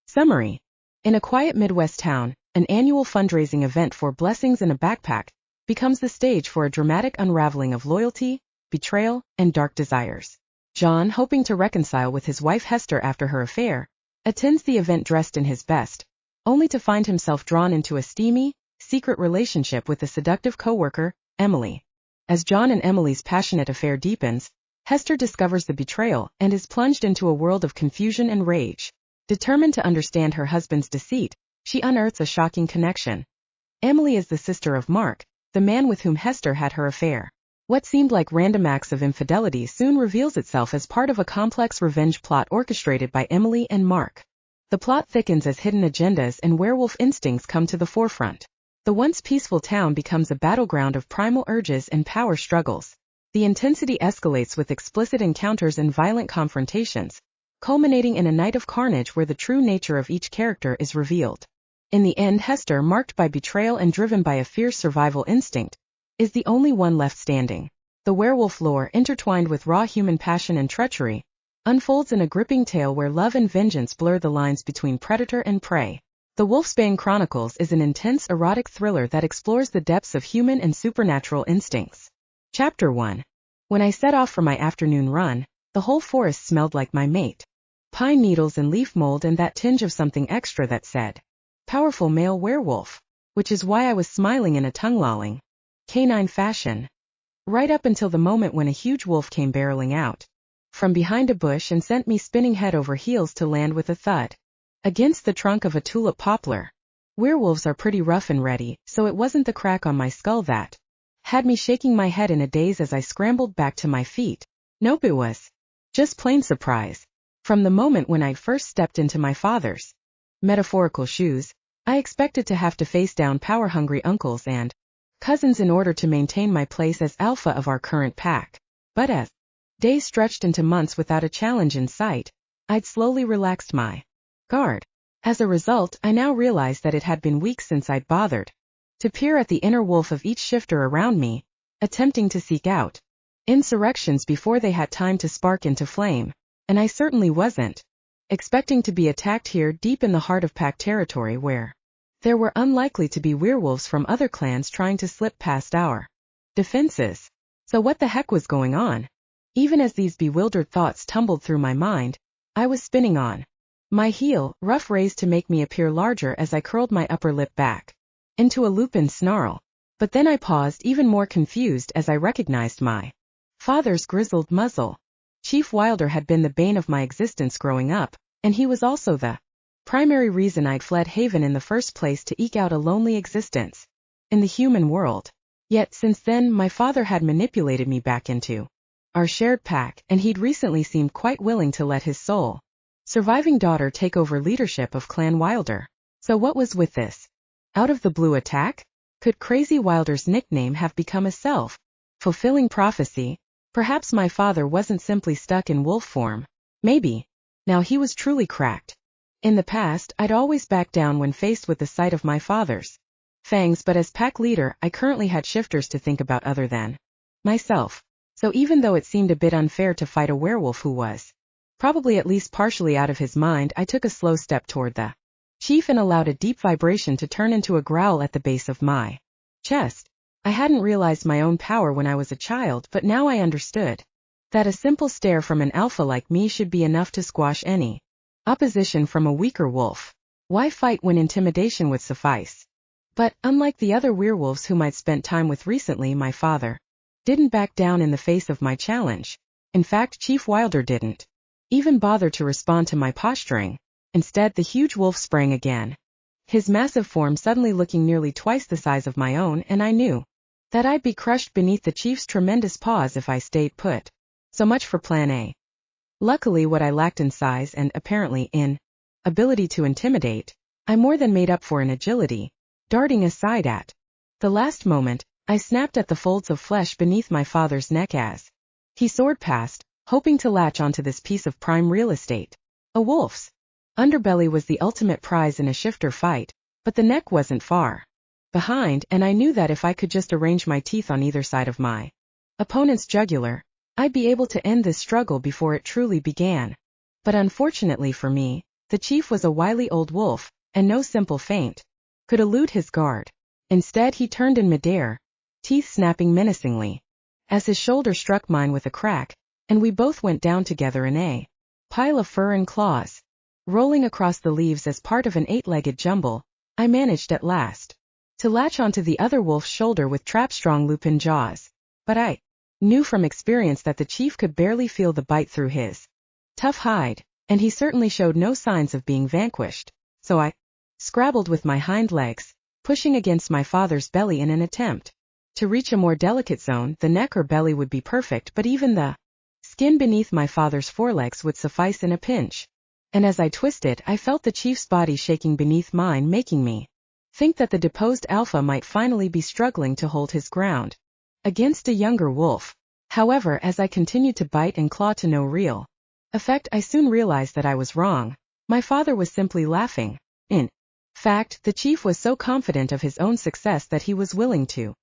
Summary. In a quiet Midwest town, an annual fundraising event for blessings in a backpack becomes the stage for a dramatic unraveling of loyalty, betrayal, and dark desires. John, hoping to reconcile with his wife Hester after her affair, attends the event dressed in his best, only to find himself drawn into a steamy, secret relationship with a seductive co-worker, Emily. As John and Emily's passionate affair deepens, Hester discovers the betrayal and is plunged into a world of confusion and rage. Determined to understand her husband's deceit, she unearths a shocking connection. Emily is the sister of Mark, the man with whom Hester had her affair. What seemed like random acts of infidelity soon reveals itself as part of a complex revenge plot orchestrated by Emily and Mark. The plot thickens as hidden agendas and werewolf instincts come to the forefront. The once peaceful town becomes a battleground of primal urges and power struggles. The intensity escalates with explicit encounters and violent confrontations, culminating in a night of carnage where the true nature of each character is revealed. In the end, Hester, marked by betrayal and driven by a fierce survival instinct, is the only one left standing. The werewolf lore, intertwined with raw human passion and treachery, unfolds in a gripping tale where love and vengeance blur the lines between predator and prey. The Wolfsbane Chronicles is an intense erotic thriller that explores the depths of human and supernatural instincts. Chapter 1. When I set off for my afternoon run, the whole forest smelled like my mate. Pine needles and leaf mold and that tinge of something extra that said, "Powerful male werewolf," which is why I was smiling in a tongue-lolling, canine fashion. Right up until the moment when a huge wolf came barreling out from behind a bush and sent me spinning head over heels to land with a thud against the trunk of a tulip poplar. Werewolves are pretty rough and ready, so it wasn't the crack on my skull that had me shaking my head in a daze as I scrambled back to my feet. Nope, it was just plain surprise. From the moment when I'd first stepped into my father's metaphorical shoes, I expected to have to face down power-hungry uncles and cousins in order to maintain my place as alpha of our current pack. But as days stretched into months without a challenge in sight, I'd slowly relaxed my guard. As a result, I now realized that it had been weeks since I'd bothered to peer at the inner wolf of each shifter around me, attempting to seek out insurrections before they had time to spark into flame. And I certainly wasn't expecting to be attacked here deep in the heart of pack territory where there were unlikely to be werewolves from other clans trying to slip past our defenses. So what the heck was going on? Even as these bewildered thoughts tumbled through my mind, I was spinning on my heel, rough raised to make me appear larger as I curled my upper lip back into a lupin snarl. But then I paused, even more confused as I recognized my father's grizzled muzzle. Chief Wilder had been the bane of my existence growing up, and he was also the primary reason I'd fled Haven in the first place to eke out a lonely existence in the human world. Yet since then, my father had manipulated me back into our shared pack, and he'd recently seemed quite willing to let his sole surviving daughter take over leadership of Clan Wilder. So what was with this out-of-the-blue attack? Could Crazy Wilder's nickname have become a self-fulfilling prophecy? Perhaps my father wasn't simply stuck in wolf form. Maybe now he was truly cracked. In the past, I'd always backed down when faced with the sight of my father's fangs, but as pack leader, I currently had shifters to think about other than myself. So even though it seemed a bit unfair to fight a werewolf who was probably at least partially out of his mind, I took a slow step toward the chief and allowed a deep vibration to turn into a growl at the base of my chest. I hadn't realized my own power when I was a child, but now I understood that a simple stare from an alpha like me should be enough to squash any opposition from a weaker wolf. Why fight when intimidation would suffice? But, unlike the other werewolves whom I'd spent time with recently, my father didn't back down in the face of my challenge. In fact, Chief Wilder didn't even bother to respond to my posturing. Instead, the huge wolf sprang again, his massive form suddenly looking nearly twice the size of my own, and I knew that I'd be crushed beneath the chief's tremendous paws if I stayed put. So much for Plan A. Luckily, what I lacked in size and, apparently, in ability to intimidate, I more than made up for in agility. Darting aside at the last moment, I snapped at the folds of flesh beneath my father's neck as he soared past, hoping to latch onto this piece of prime real estate. A wolf's underbelly was the ultimate prize in a shifter fight, but the neck wasn't far behind, and I knew that if I could just arrange my teeth on either side of my opponent's jugular, I'd be able to end this struggle before it truly began. But unfortunately for me, The chief was a wily old wolf, and no simple feint could elude his guard. Instead he turned in midair, teeth snapping menacingly, as his shoulder struck mine with a crack, and we both went down together in a pile of fur and claws. Rolling across the leaves as part of an 8-legged jumble, I managed at last to latch onto the other wolf's shoulder with trap-strong lupin jaws, but I knew from experience that the chief could barely feel the bite through his tough hide, and he certainly showed no signs of being vanquished, so I scrabbled with my hind legs, pushing against my father's belly in an attempt to reach a more delicate zone. The neck or belly would be perfect, but even the skin beneath my father's forelegs would suffice in a pinch. And as I twisted, I felt the chief's body shaking beneath mine, making me think that the deposed alpha might finally be struggling to hold his ground against a younger wolf. However, as I continued to bite and claw to no real effect, I soon realized that I was wrong. My father was simply laughing. In fact, the chief was so confident of his own success that he was willing to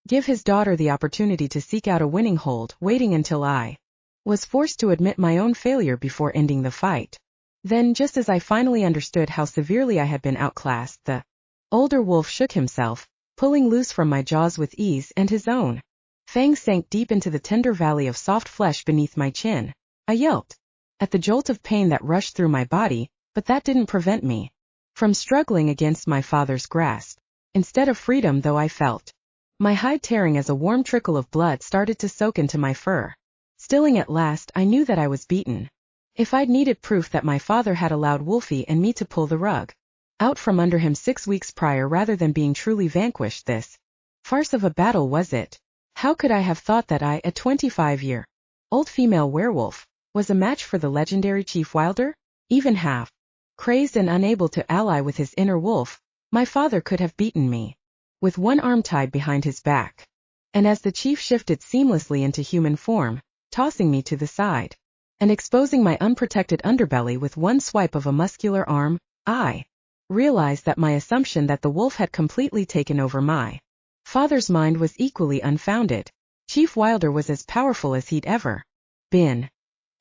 give his daughter the opportunity to seek out a winning hold, waiting until I was forced to admit my own failure before ending the fight. Then, just as I finally understood how severely I had been outclassed, the older wolf shook himself, pulling loose from my jaws with ease, and his own fangs sank deep into the tender valley of soft flesh beneath my chin. I yelped at the jolt of pain that rushed through my body, but that didn't prevent me from struggling against my father's grasp. Instead of freedom, though, I felt my hide tearing as a warm trickle of blood started to soak into my fur. Stilling at last, I knew that I was beaten. If I'd needed proof that my father had allowed Wolfie and me to pull the rug out from under him 6 weeks prior rather than being truly vanquished, this farce of a battle was it. How could I have thought that I, a 25-year-old female werewolf, was a match for the legendary Chief Wilder? Even half crazed and unable to ally with his inner wolf, my father could have beaten me with one arm tied behind his back. And as the chief shifted seamlessly into human form, tossing me to the side and exposing my unprotected underbelly with one swipe of a muscular arm, I realized that my assumption that the wolf had completely taken over my father's mind was equally unfounded. Chief Wilder was as powerful as he'd ever been,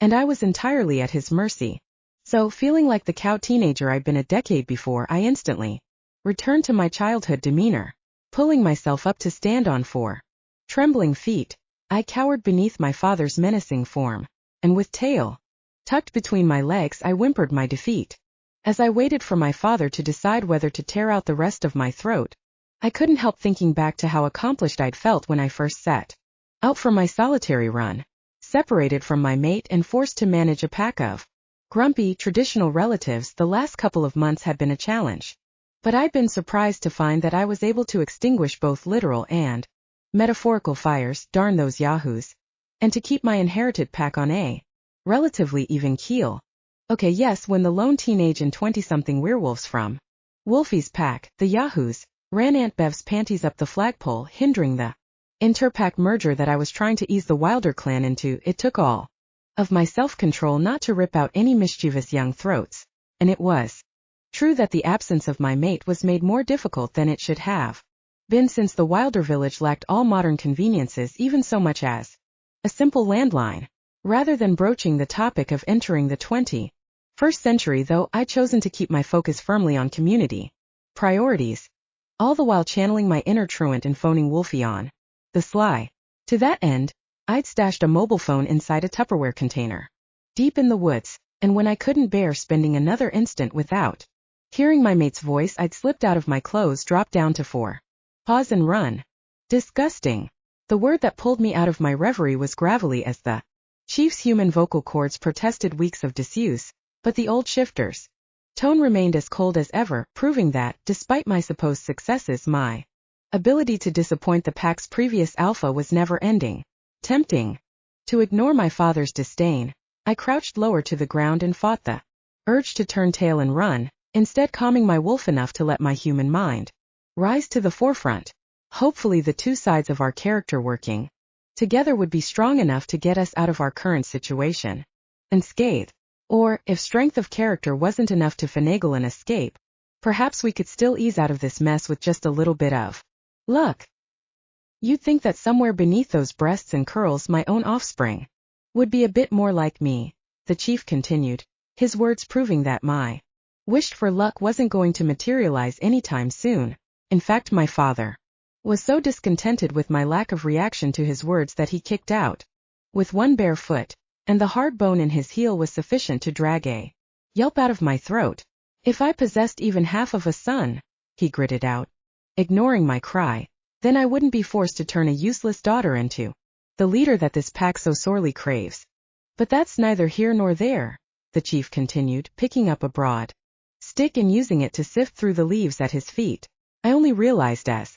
and I was entirely at his mercy. So, feeling like the cow teenager I'd been a decade before, I instantly returned to my childhood demeanor. Pulling myself up to stand on 4 trembling feet, I cowered beneath my father's menacing form, and with tail tucked between my legs, I whimpered my defeat. As I waited for my father to decide whether to tear out the rest of my throat, I couldn't help thinking back to how accomplished I'd felt when I first set out for my solitary run, separated from my mate and forced to manage a pack of grumpy, traditional relatives. The last couple of months had been a challenge, but I'd been surprised to find that I was able to extinguish both literal and metaphorical fires, darn those yahoos, and to keep my inherited pack on a relatively even keel. Okay, yes, when the lone teenage and 20-something werewolves from Wolfie's pack, the yahoos, ran Aunt Bev's panties up the flagpole, hindering the interpack merger that I was trying to ease the Wilder clan into, it took all of my self-control not to rip out any mischievous young throats, and it was true that the absence of my mate was made more difficult than it should have been, since the Wilder village lacked all modern conveniences, even so much as a simple landline. Rather than broaching the topic of entering the 21st century, though, I'd chosen to keep my focus firmly on community priorities, all the while channeling my inner truant and phoning Wolfie on the sly. To that end, I'd stashed a mobile phone inside a Tupperware container, deep in the woods, and when I couldn't bear spending another instant without hearing my mate's voice, I'd slipped out of my clothes, dropped down to 4 paws and run. Disgusting. The word that pulled me out of my reverie was gravelly, as the chief's human vocal cords protested weeks of disuse, but the old shifter's tone remained as cold as ever, proving that, despite my supposed successes, my ability to disappoint the pack's previous alpha was never ending. Tempting to ignore my father's disdain, I crouched lower to the ground and fought the urge to turn tail and run, instead calming my wolf enough to let my human mind rise to the forefront. Hopefully the two sides of our character working together would be strong enough to get us out of our current situation unscathed. Or, if strength of character wasn't enough to finagle an escape, perhaps we could still ease out of this mess with just a little bit of luck. You'd think that somewhere beneath those breasts and curls my own offspring would be a bit more like me, the chief continued, his words proving that my wished for luck wasn't going to materialize anytime soon. In fact, my father was so discontented with my lack of reaction to his words that he kicked out with one bare foot, and the hard bone in his heel was sufficient to drag a yelp out of my throat. If I possessed even half of a son, he gritted out, ignoring my cry, then I wouldn't be forced to turn a useless daughter into the leader that this pack so sorely craves. But that's neither here nor there, the chief continued, picking up a broad stick and using it to sift through the leaves at his feet. I only realized as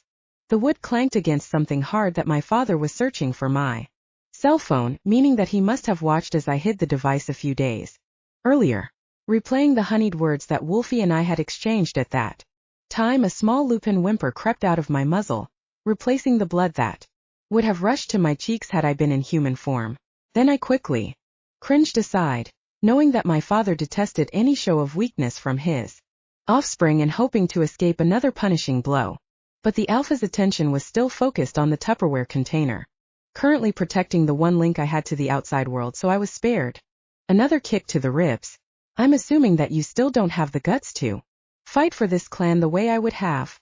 the wood clanked against something hard that my father was searching for my cell phone, meaning that he must have watched as I hid the device a few days earlier, replaying the honeyed words that Wolfie and I had exchanged at that time. A small lupin whimper crept out of my muzzle, replacing the blood that would have rushed to my cheeks had I been in human form. Then I quickly cringed aside, knowing that my father detested any show of weakness from his offspring and hoping to escape another punishing blow. But the alpha's attention was still focused on the Tupperware container, currently protecting the one link I had to the outside world, so I was spared another kick to the ribs. I'm assuming that you still don't have the guts to fight for this clan the way I would have,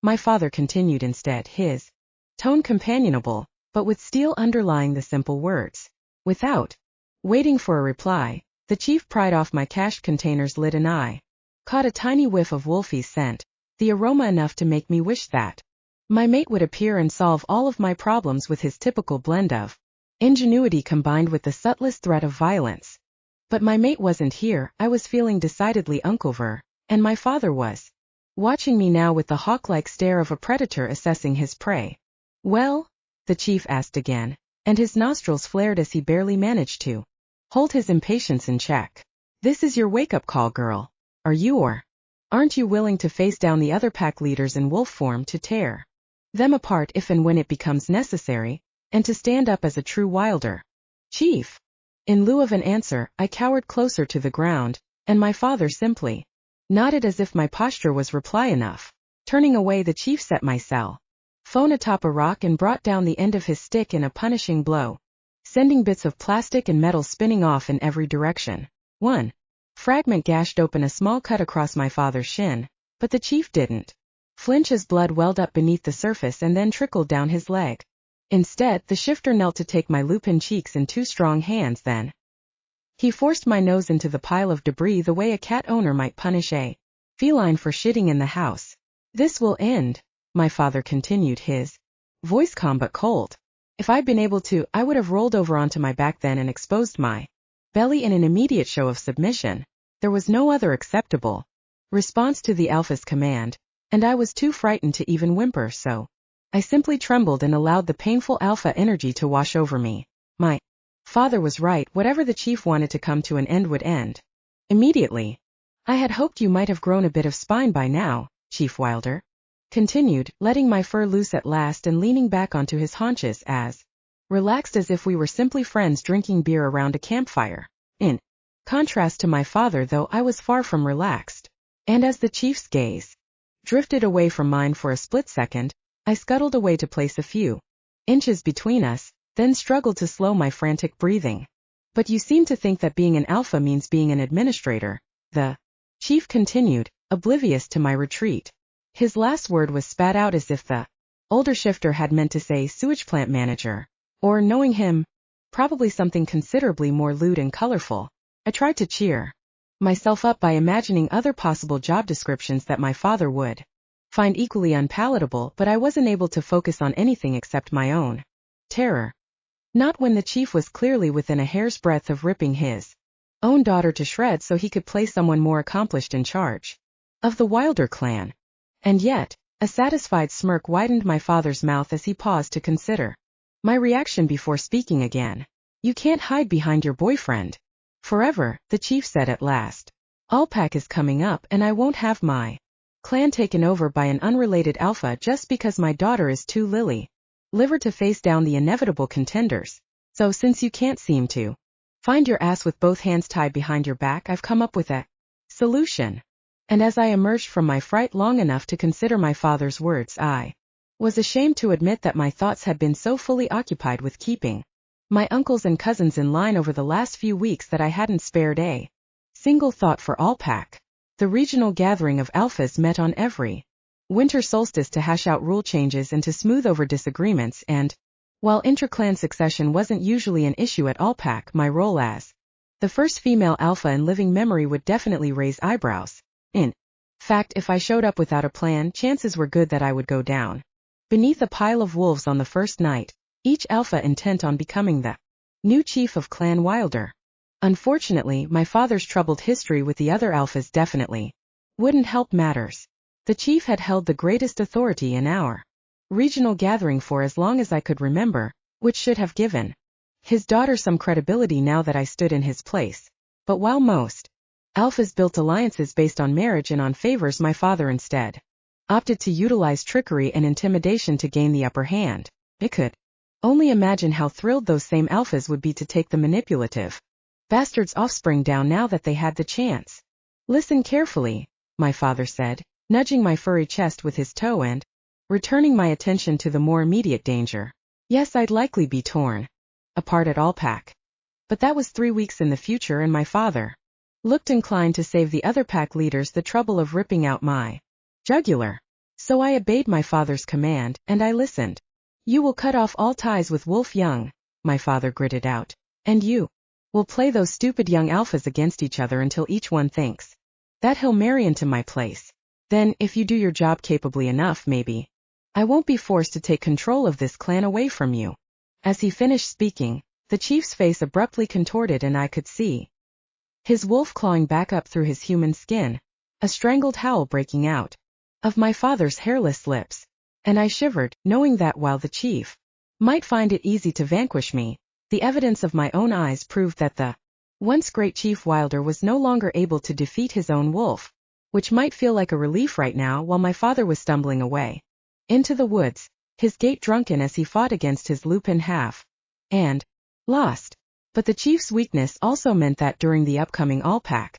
my father continued instead, his tone companionable, but with steel underlying the simple words. Without waiting for a reply, the chief pried off my cash container's lid and I caught a tiny whiff of Wolfie's scent, the aroma enough to make me wish that my mate would appear and solve all of my problems with his typical blend of ingenuity combined with the subtlest threat of violence. But my mate wasn't here. I was feeling decidedly Unclever, and my father was watching me now with the hawk-like stare of a predator assessing his prey. Well? The chief asked again, and his nostrils flared as he barely managed to hold his impatience in check. This is your wake-up call, girl. Are you or aren't you willing to face down the other pack leaders in wolf form to tear them apart if and when it becomes necessary, and to stand up as a true Wilder? Chief. In lieu of an answer, I cowered closer to the ground, and my father simply nodded as if my posture was reply enough. Turning away, the chief set my cell phone atop a rock and brought down the end of his stick in a punishing blow, sending bits of plastic and metal spinning off in every direction. One fragment gashed open a small cut across my father's shin, but the chief didn't flinch as blood welled up beneath the surface and then trickled down his leg. Instead, the shifter knelt to take my lupin cheeks in two strong hands. Then he forced my nose into the pile of debris the way a cat owner might punish a feline for shitting in the house. This will end, my father continued, his voice calm but cold. If I'd been able to, I would have rolled over onto my back then and exposed my belly in an immediate show of submission. There was no other acceptable response to the alpha's command, and I was too frightened to even whimper, so I simply trembled and allowed the painful alpha energy to wash over me. My father was right. Whatever the chief wanted to come to an end would end immediately. I had hoped you might have grown a bit of spine by now, Chief Wilder continued, letting my fur loose at last and leaning back onto his haunches, as relaxed as if we were simply friends drinking beer around a campfire. In contrast to my father, though, I was far from relaxed, and as the chief's gaze drifted away from mine for a split second, I scuttled away to place a few inches between us, then struggled to slow my frantic breathing. But you seem to think that being an alpha means being an administrator, the chief continued, oblivious to my retreat. His last word was spat out as if the older shifter had meant to say sewage plant manager, or, knowing him, probably something considerably more lewd and colorful. I tried to cheer myself up by imagining other possible job descriptions that my father would find equally unpalatable, but I wasn't able to focus on anything except my own terror. Not when the chief was clearly within a hair's breadth of ripping his own daughter to shreds so he could place someone more accomplished in charge of the Wilder clan. And yet, a satisfied smirk widened my father's mouth as he paused to consider my reaction before speaking again. You can't hide behind your boyfriend forever, the chief said at last. Alpac is coming up, and I won't have my clan taken over by an unrelated alpha just because my daughter is too liver to face down the inevitable contenders. So since you can't seem to find your ass with both hands tied behind your back, I've come up with a solution. And as I emerged from my fright long enough to consider my father's words, I was ashamed to admit that my thoughts had been so fully occupied with keeping my uncles and cousins in line over the last few weeks that I hadn't spared a single thought for Alpac. The regional gathering of alphas met on every winter solstice to hash out rule changes and to smooth over disagreements, and, while intra-clan succession wasn't usually an issue at Allpack, my role as the first female alpha in living memory would definitely raise eyebrows. In fact, if I showed up without a plan, chances were good that I would go down beneath a pile of wolves on the first night, each alpha intent on becoming the new chief of Clan Wilder. Unfortunately, my father's troubled history with the other alphas definitely wouldn't help matters. The chief had held the greatest authority in our regional gathering for as long as I could remember, which should have given his daughter some credibility now that I stood in his place. But while most alphas built alliances based on marriage and on favors, my father instead opted to utilize trickery and intimidation to gain the upper hand. I could only imagine how thrilled those same alphas would be to take the manipulative bastard's offspring down now that they had the chance. Listen carefully, my father said, nudging my furry chest with his toe and returning my attention to the more immediate danger. Yes, I'd likely be torn apart at Allpack. But that was 3 weeks in the future, and my father looked inclined to save the other pack leaders the trouble of ripping out my jugular. So I obeyed my father's command, and I listened. You will cut off all ties with Wolf Young, my father gritted out. And you will play those stupid young alphas against each other until each one thinks that he'll marry into my place. Then, if you do your job capably enough, maybe I won't be forced to take control of this clan away from you. As he finished speaking, the chief's face abruptly contorted and I could see his wolf clawing back up through his human skin, a strangled howl breaking out of my father's hairless lips. And I shivered, knowing that while the chief might find it easy to vanquish me, the evidence of my own eyes proved that the once great Chief Wilder was no longer able to defeat his own wolf, which might feel like a relief right now while my father was stumbling away into the woods, his gait drunken as he fought against his lupin half, and lost. But the chief's weakness also meant that during the upcoming Allpack,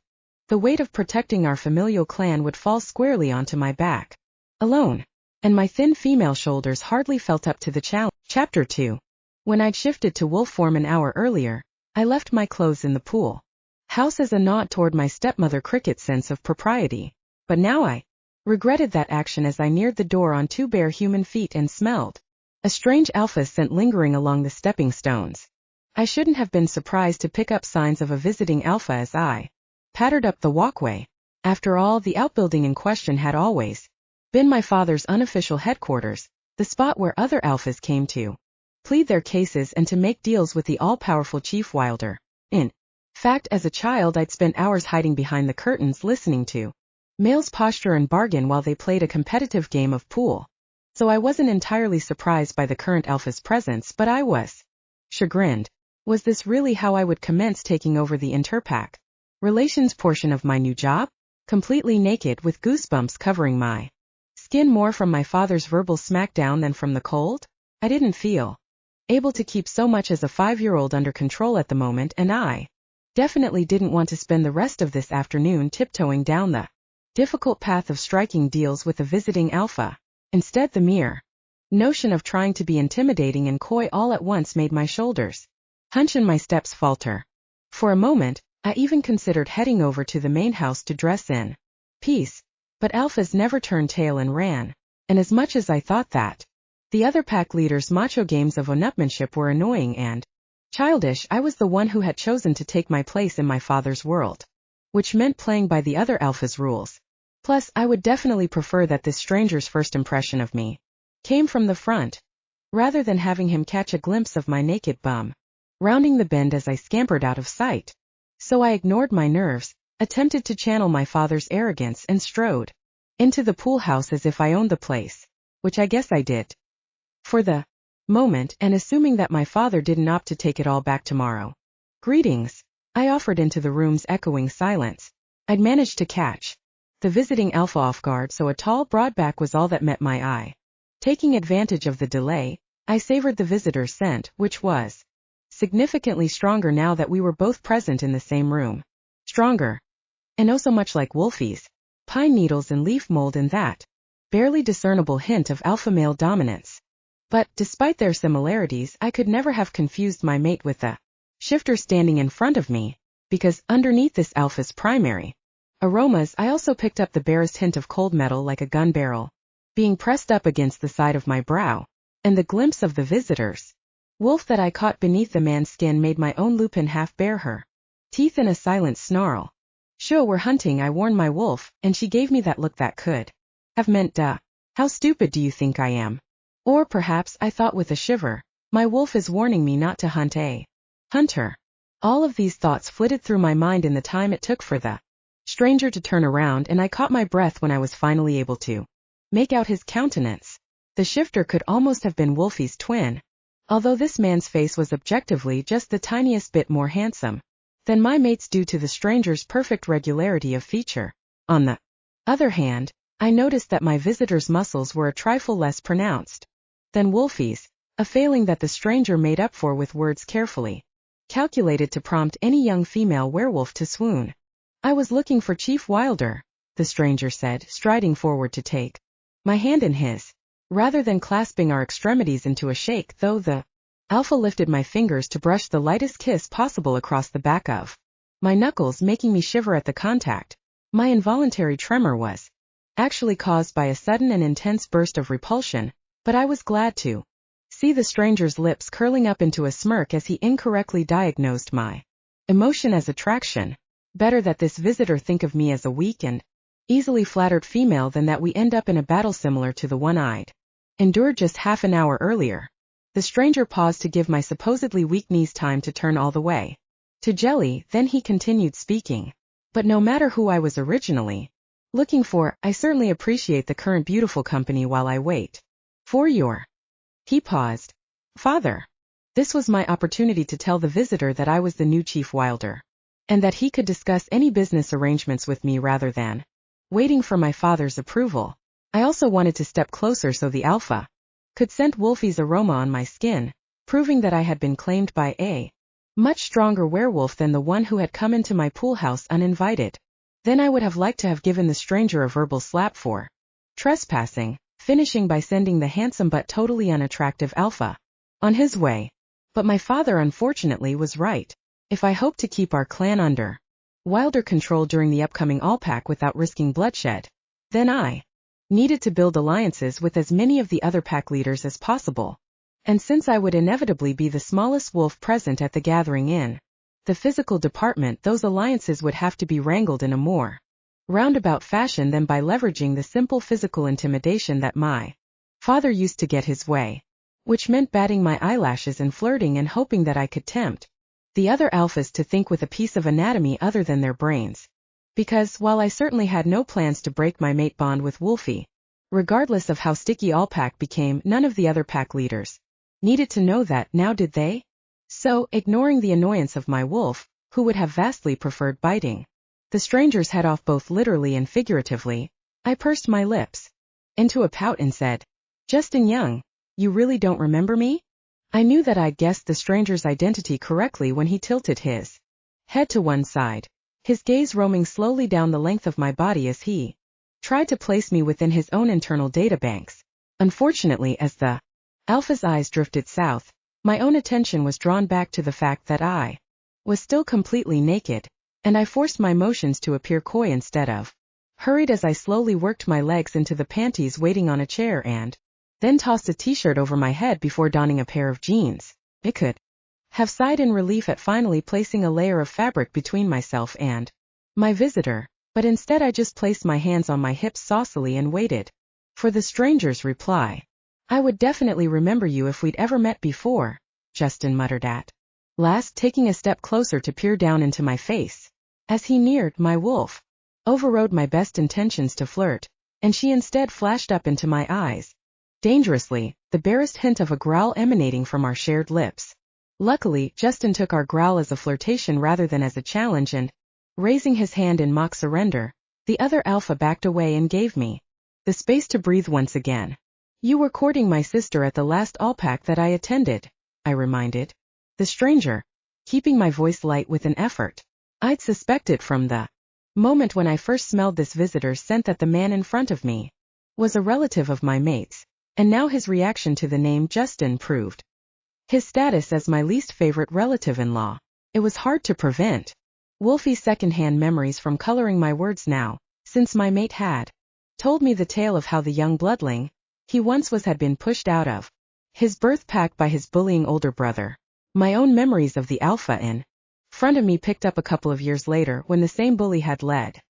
the weight of protecting our familial clan would fall squarely onto my back alone, and my thin female shoulders hardly felt up to the challenge. Chapter 2. When I'd shifted to wolf form an hour earlier, I left my clothes in the pool house as a nod toward my stepmother Cricket's sense of propriety. But now I regretted that action as I neared the door on 2 bare human feet and smelled a strange alpha scent lingering along the stepping stones. I shouldn't have been surprised to pick up signs of a visiting alpha as I pattered up the walkway. After all, the outbuilding in question had always been my father's unofficial headquarters, the spot where other alphas came to plead their cases and to make deals with the all-powerful Chief Wilder. In fact, as a child I'd spent hours hiding behind the curtains listening to males posture and bargain while they played a competitive game of pool. So I wasn't entirely surprised by the current alpha's presence, but I was chagrined. Was this really how I would commence taking over the interpack relations portion of my new job? Completely naked with goosebumps covering my skin more from my father's verbal smackdown than from the cold? I didn't feel able to keep so much as a 5-year-old under control at the moment, and I definitely didn't want to spend the rest of this afternoon tiptoeing down the difficult path of striking deals with a visiting alpha. Instead, the mere notion of trying to be intimidating and coy all at once made my shoulders hunch and my steps falter. For a moment, I even considered heading over to the main house to dress in peace, but alphas never turned tail and ran, and as much as I thought that the other pack leaders' macho games of one-upmanship were annoying and childish, I was the one who had chosen to take my place in my father's world, which meant playing by the other alphas' rules. Plus, I would definitely prefer that this stranger's first impression of me came from the front, rather than having him catch a glimpse of my naked bum rounding the bend as I scampered out of sight. So I ignored my nerves, attempted to channel my father's arrogance, and strode into the pool house as if I owned the place, which I guess I did for the moment, and assuming that my father didn't opt to take it all back tomorrow. Greetings, I offered into the room's echoing silence. I'd managed to catch the visiting alpha off guard, so a tall broad back was all that met my eye. Taking advantage of the delay, I savored the visitor's scent, which was significantly stronger now that we were both present in the same room. Stronger. And oh so much like Wolfie's pine needles and leaf mold in that barely discernible hint of alpha male dominance. But, despite their similarities, I could never have confused my mate with the shifter standing in front of me, because underneath this alpha's primary aromas. I also picked up the barest hint of cold metal like a gun barrel being pressed up against the side of my brow, and the glimpse of the visitor's wolf that I caught beneath the man's skin made my own lupin half bare her teeth in a silent snarl. Sure, we're hunting, I warned my wolf, and she gave me that look that could have meant duh. How stupid do you think I am? Or perhaps, I thought with a shiver, my wolf is warning me not to hunt a hunter. All of these thoughts flitted through my mind in the time it took for the stranger to turn around, and I caught my breath when I was finally able to make out his countenance. The shifter could almost have been Wolfie's twin, although this man's face was objectively just the tiniest bit more handsome than my mate's due to the stranger's perfect regularity of feature. On the other hand, I noticed that my visitor's muscles were a trifle less pronounced than Wolfie's, a failing that the stranger made up for with words carefully calculated to prompt any young female werewolf to swoon. I was looking for Chief Wilder, the stranger said, striding forward to take my hand in his, rather than clasping our extremities into a shake, though the alpha lifted my fingers to brush the lightest kiss possible across the back of my knuckles, making me shiver at the contact. My involuntary tremor was actually caused by a sudden and intense burst of repulsion, but I was glad to see the stranger's lips curling up into a smirk as he incorrectly diagnosed my emotion as attraction. Better that this visitor think of me as a weak and easily flattered female than that we end up in a battle similar to the one I'd endured just half an hour earlier. The stranger paused to give my supposedly weak knees time to turn all the way to jelly, then he continued speaking. But no matter who I was originally looking for, I certainly appreciate the current beautiful company while I wait for your... He paused. Father. This was my opportunity to tell the visitor that I was the new Chief Wilder, and that he could discuss any business arrangements with me rather than waiting for my father's approval. I also wanted to step closer so the alpha could scent Wolfie's aroma on my skin, proving that I had been claimed by a much stronger werewolf than the one who had come into my pool house uninvited. Then I would have liked to have given the stranger a verbal slap for trespassing, finishing by sending the handsome but totally unattractive alpha on his way. But my father unfortunately was right. If I hoped to keep our clan under Wilder control during the upcoming all-pack without risking bloodshed, then I needed to build alliances with as many of the other pack leaders as possible. And since I would inevitably be the smallest wolf present at the gathering in the physical department, those alliances would have to be wrangled in a more roundabout fashion than by leveraging the simple physical intimidation that my father used to get his way, which meant batting my eyelashes and flirting and hoping that I could tempt the other alphas to think with a piece of anatomy other than their brains. Because, while I certainly had no plans to break my mate bond with Wolfie, regardless of how sticky all pack became, none of the other pack leaders needed to know that, now did they? So, ignoring the annoyance of my wolf, who would have vastly preferred biting the stranger's head off both literally and figuratively, I pursed my lips into a pout and said, Justin Young, you really don't remember me? I knew that I'd guessed the stranger's identity correctly when he tilted his head to one side, his gaze roaming slowly down the length of my body as he tried to place me within his own internal databanks. Unfortunately, as the alpha's eyes drifted south, my own attention was drawn back to the fact that I was still completely naked, and I forced my motions to appear coy instead of hurried as I slowly worked my legs into the panties waiting on a chair and then tossed a t-shirt over my head before donning a pair of jeans. I could have sighed in relief at finally placing a layer of fabric between myself and my visitor, but instead I just placed my hands on my hips saucily and waited for the stranger's reply. I would definitely remember you if we'd ever met before, Justin muttered at last, taking a step closer to peer down into my face. As he neared, my wolf overrode my best intentions to flirt, and she instead flashed up into my eyes dangerously, the barest hint of a growl emanating from our shared lips. Luckily, Justin took our growl as a flirtation rather than as a challenge, and, raising his hand in mock surrender, the other alpha backed away and gave me the space to breathe once again. You were courting my sister at the last all-pack that I attended, I reminded the stranger, keeping my voice light with an effort. I'd suspected from the moment when I first smelled this visitor's scent that the man in front of me was a relative of my mate's, and now his reaction to the name Justin proved his status as my least favorite relative-in-law. It was hard to prevent Wolfy second-hand memories from coloring my words now, since my mate had told me the tale of how the young bloodling he once was had been pushed out of his birth pack by his bullying older brother. My own memories of the alpha in front of me picked up a couple of years later when the same bully had led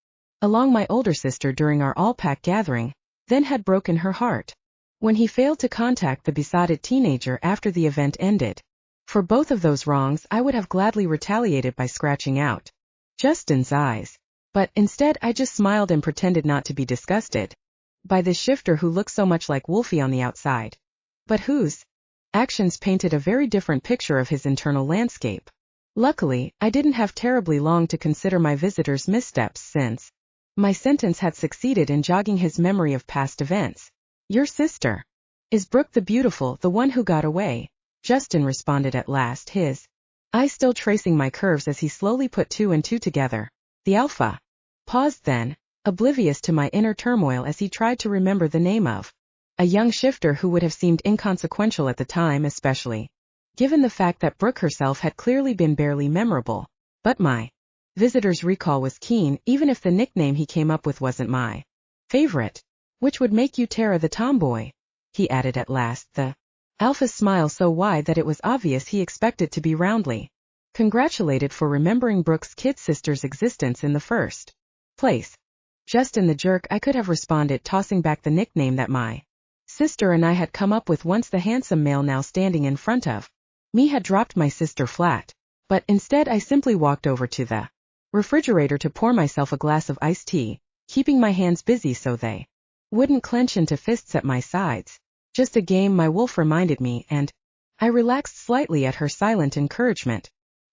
along my older sister during our all-pack gathering, then had broken her heart when he failed to contact the besotted teenager after the event ended. For both of those wrongs I would have gladly retaliated by scratching out Justin's eyes. But instead I just smiled and pretended not to be disgusted by this shifter who looked so much like Wolfie on the outside, but whose actions painted a very different picture of his internal landscape. Luckily, I didn't have terribly long to consider my visitor's missteps since my sentence had succeeded in jogging his memory of past events. Your sister is Brooke the Beautiful, the one who got away, Justin responded at last, his eyes still tracing my curves as he slowly put two and two together. The alpha paused then, oblivious to my inner turmoil as he tried to remember the name of a young shifter who would have seemed inconsequential at the time, especially given the fact that Brooke herself had clearly been barely memorable. But my visitor's recall was keen, even if the nickname he came up with wasn't my favorite. Which would make you Terra the tomboy, he added at last, the alpha's smile so wide that it was obvious he expected to be roundly congratulated for remembering Brooke's kid sister's existence in the first place. Justin the jerk, I could have responded, tossing back the nickname that my sister and I had come up with once the handsome male now standing in front of me had dropped my sister flat. But instead I simply walked over to the refrigerator to pour myself a glass of iced tea, keeping my hands busy so they wouldn't clench into fists at my sides. Just a game, my wolf reminded me, and I relaxed slightly at her silent encouragement.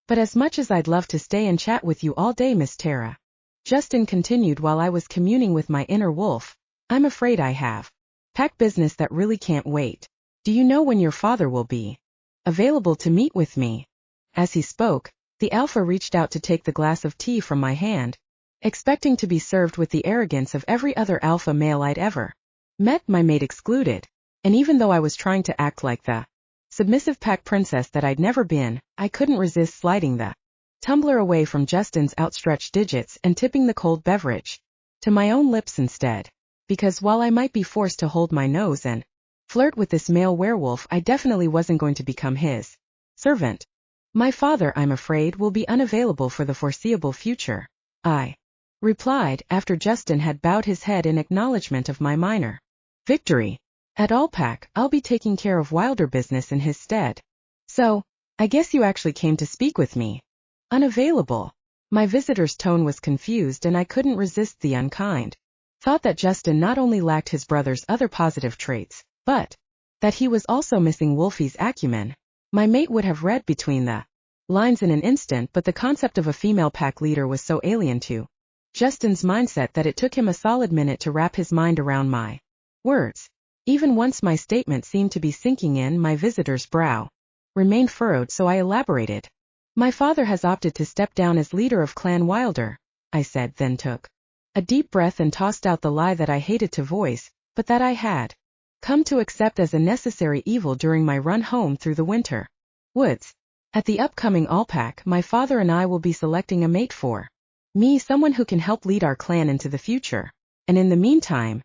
But as much as I'd love to stay and chat with you all day, Miss Terra, Justin continued while I was communing with my inner wolf, I'm afraid I have pack business that really can't wait. Do you know when your father will be available to meet with me? As he spoke, the alpha reached out to take the glass of tea from my hand, expecting to be served with the arrogance of every other alpha male I'd ever met, my mate excluded. And even though I was trying to act like the submissive pack princess that I'd never been, I couldn't resist sliding the tumbler away from Justin's outstretched digits and tipping the cold beverage to my own lips instead. Because while I might be forced to hold my nose and flirt with this male werewolf, I definitely wasn't going to become his servant. My father, I'm afraid, will be unavailable for the foreseeable future, I replied, after Justin had bowed his head in acknowledgement of my minor victory. At All-Pack, I'll be taking care of Wilder business in his stead. So, I guess you actually came to speak with me. Unavailable. My visitor's tone was confused and I couldn't resist the unkind thought that Justin not only lacked his brother's other positive traits, but that he was also missing Wolfie's acumen. My mate would have read between the lines in an instant, but the concept of a female pack leader was so alien to Justin's mindset that it took him a solid minute to wrap his mind around my words. Even once my statement seemed to be sinking in, my visitor's brow remained furrowed, so I elaborated. My father has opted to step down as leader of Clan Wilder, I said, then took a deep breath and tossed out the lie that I hated to voice, but that I had come to accept as a necessary evil during my run home through the winter woods. At the upcoming All-Pack, my father and I will be selecting a mate for me, someone who can help lead our clan into the future. And in the meantime,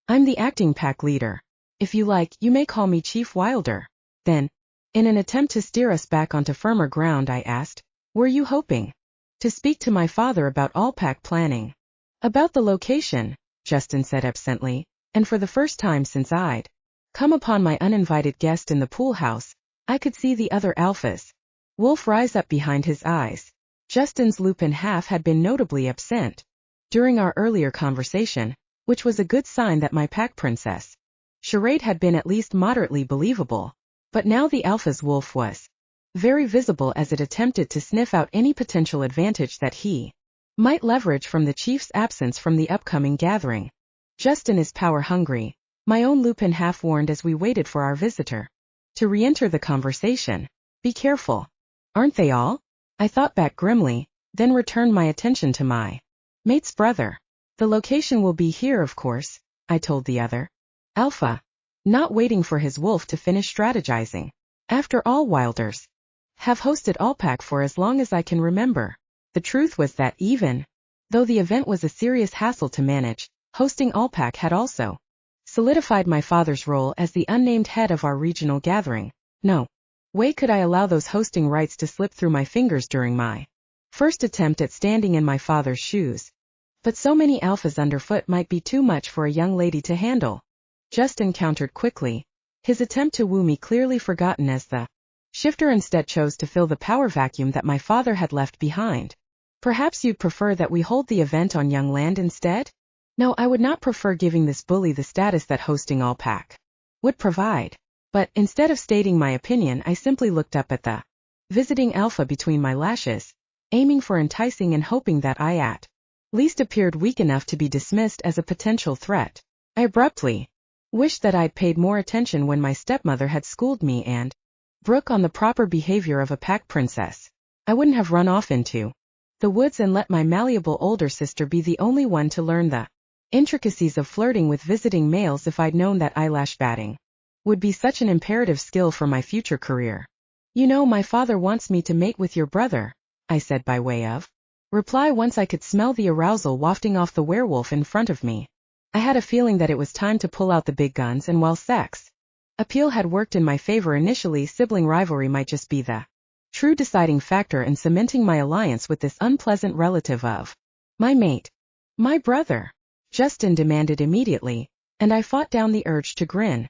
I'm the acting pack leader. If you like, you may call me Chief Wilder. Then, in an attempt to steer us back onto firmer ground, I asked, were you hoping to speak to my father about All-Pack planning? About the location, Justin said absently, and for the first time since I'd come upon my uninvited guest in the pool house, I could see the other alphas wolf rise up behind his eyes. Justin's lupin half had been notably absent during our earlier conversation, which was a good sign that my pack princess charade had been at least moderately believable. But now the alpha's wolf was very visible as it attempted to sniff out any potential advantage that he might leverage from the chief's absence from the upcoming gathering. Justin is power-hungry, my own lupin half warned as we waited for our visitor to re-enter the conversation. Be careful. Aren't they all? I thought back grimly, then returned my attention to my mate's brother. The location will be here, of course, I told the other alpha, not waiting for his wolf to finish strategizing. After all, Wilders have hosted All-Pack for as long as I can remember. The truth was that even though the event was a serious hassle to manage, hosting AllPack had also solidified my father's role as the unnamed head of our regional gathering. No way could I allow those hosting rights to slip through my fingers during my first attempt at standing in my father's shoes. But so many alphas underfoot might be too much for a young lady to handle. Justin countered quickly, his attempt to woo me clearly forgotten as the shifter instead chose to fill the power vacuum that my father had left behind. Perhaps you'd prefer that we hold the event on young land instead? No, I would not prefer giving this bully the status that hosting AllPack would provide. But instead of stating my opinion, I simply looked up at the visiting alpha between my lashes, aiming for enticing and hoping that I at least appeared weak enough to be dismissed as a potential threat. I abruptly wished that I'd paid more attention when my stepmother had schooled me and Brooke on the proper behavior of a pack princess. I wouldn't have run off into the woods and let my malleable older sister be the only one to learn the intricacies of flirting with visiting males if I'd known that eyelash batting would be such an imperative skill for my future career. You know, my father wants me to mate with your brother, I said by way of reply once I could smell the arousal wafting off the werewolf in front of me. I had a feeling that it was time to pull out the big guns, and while sex appeal had worked in my favor initially, sibling rivalry might just be the true deciding factor in cementing my alliance with this unpleasant relative of my mate. My brother, Justin demanded immediately, and I fought down the urge to grin.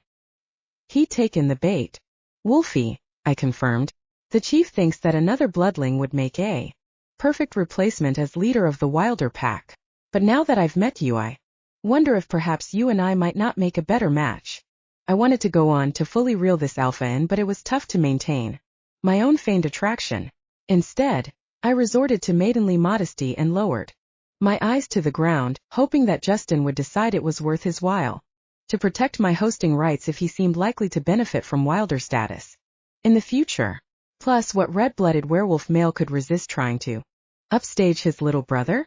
He'd taken the bait. Wolfie, I confirmed. The chief thinks that another bloodling would make a perfect replacement as leader of the Wilder pack. But now that I've met you, I wonder if perhaps you and I might not make a better match. I wanted to go on to fully reel this alpha in, but it was tough to maintain my own feigned attraction. Instead, I resorted to maidenly modesty and lowered my eyes to the ground, hoping that Justin would decide it was worth his while to protect my hosting rights if he seemed likely to benefit from Wilder status in the future. Plus, what red-blooded werewolf male could resist trying to upstage his little brother?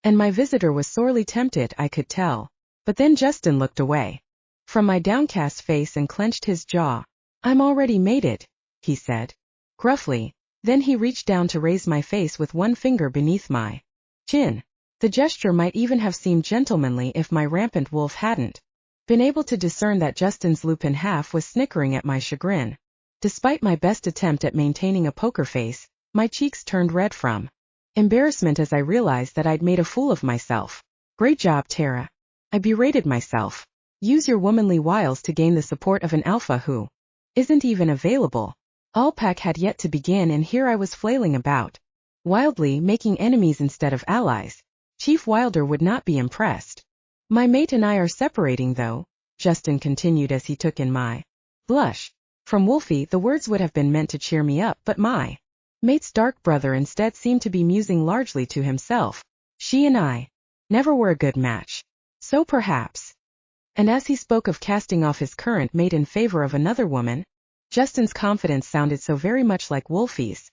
And my visitor was sorely tempted, I could tell. But then Justin looked away from my downcast face and clenched his jaw. I'm already mated, he said gruffly. Then he reached down to raise my face with one finger beneath my chin. The gesture might even have seemed gentlemanly if my rampant wolf hadn't been able to discern that Justin's lupin half was snickering at my chagrin. Despite my best attempt at maintaining a poker face, my cheeks turned red from embarrassment as I realized that I'd made a fool of myself. Great job, Terra, I berated myself. Use your womanly wiles to gain the support of an alpha who isn't even available. AllPack had yet to begin, and here I was flailing about wildly, making enemies instead of allies. Chief Wilder would not be impressed. My mate and I are separating, though, Justin continued as he took in my blush. From Wolfie, the words would have been meant to cheer me up, but my mate's dark brother instead seemed to be musing largely to himself. She and I never were a good match. So perhaps. And as he spoke of casting off his current mate in favor of another woman, Justin's confidence sounded so very much like Wolfie's.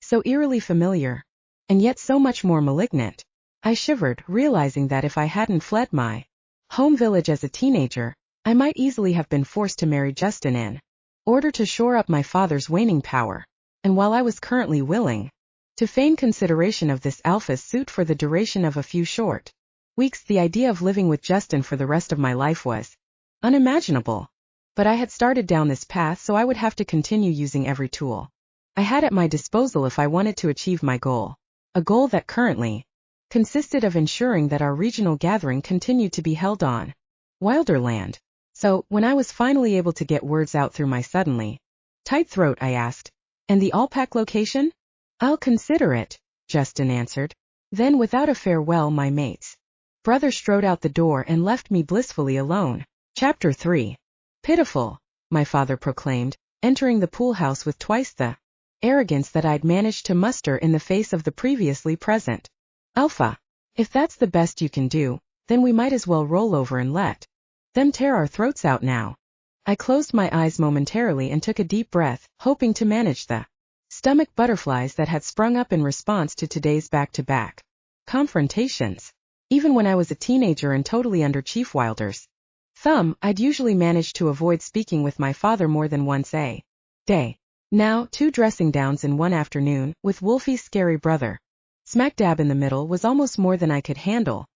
So eerily familiar. And yet so much more malignant. I shivered, realizing that if I hadn't fled my home village as a teenager, I might easily have been forced to marry Justin in order to shore up my father's waning power. And while I was currently willing to feign consideration of this alpha's suit for the duration of a few short weeks, the idea of living with Justin for the rest of my life was unimaginable. But I had started down this path, so I would have to continue using every tool I had at my disposal if I wanted to achieve my goal. A goal that currently consisted of ensuring that our regional gathering continued to be held on Wilderland. So, when I was finally able to get words out through my suddenly tight throat, I asked, and the AllPack location? I'll consider it, Justin answered. Then, without a farewell, my mate's brother strode out the door and left me blissfully alone. Chapter 3. Pitiful, my father proclaimed, entering the pool house with twice the arrogance that I'd managed to muster in the face of the previously present alpha. If that's the best you can do, then we might as well roll over and let them tear our throats out now. I closed my eyes momentarily and took a deep breath, hoping to manage the stomach butterflies that had sprung up in response to today's back-to-back confrontations. Even when I was a teenager and totally under Chief Wilder's thumb, I'd usually managed to avoid speaking with my father more than once a day. Now, 2 dressing downs in one afternoon, with Wolfie's scary brother Smack dab in the middle was almost more than I could handle.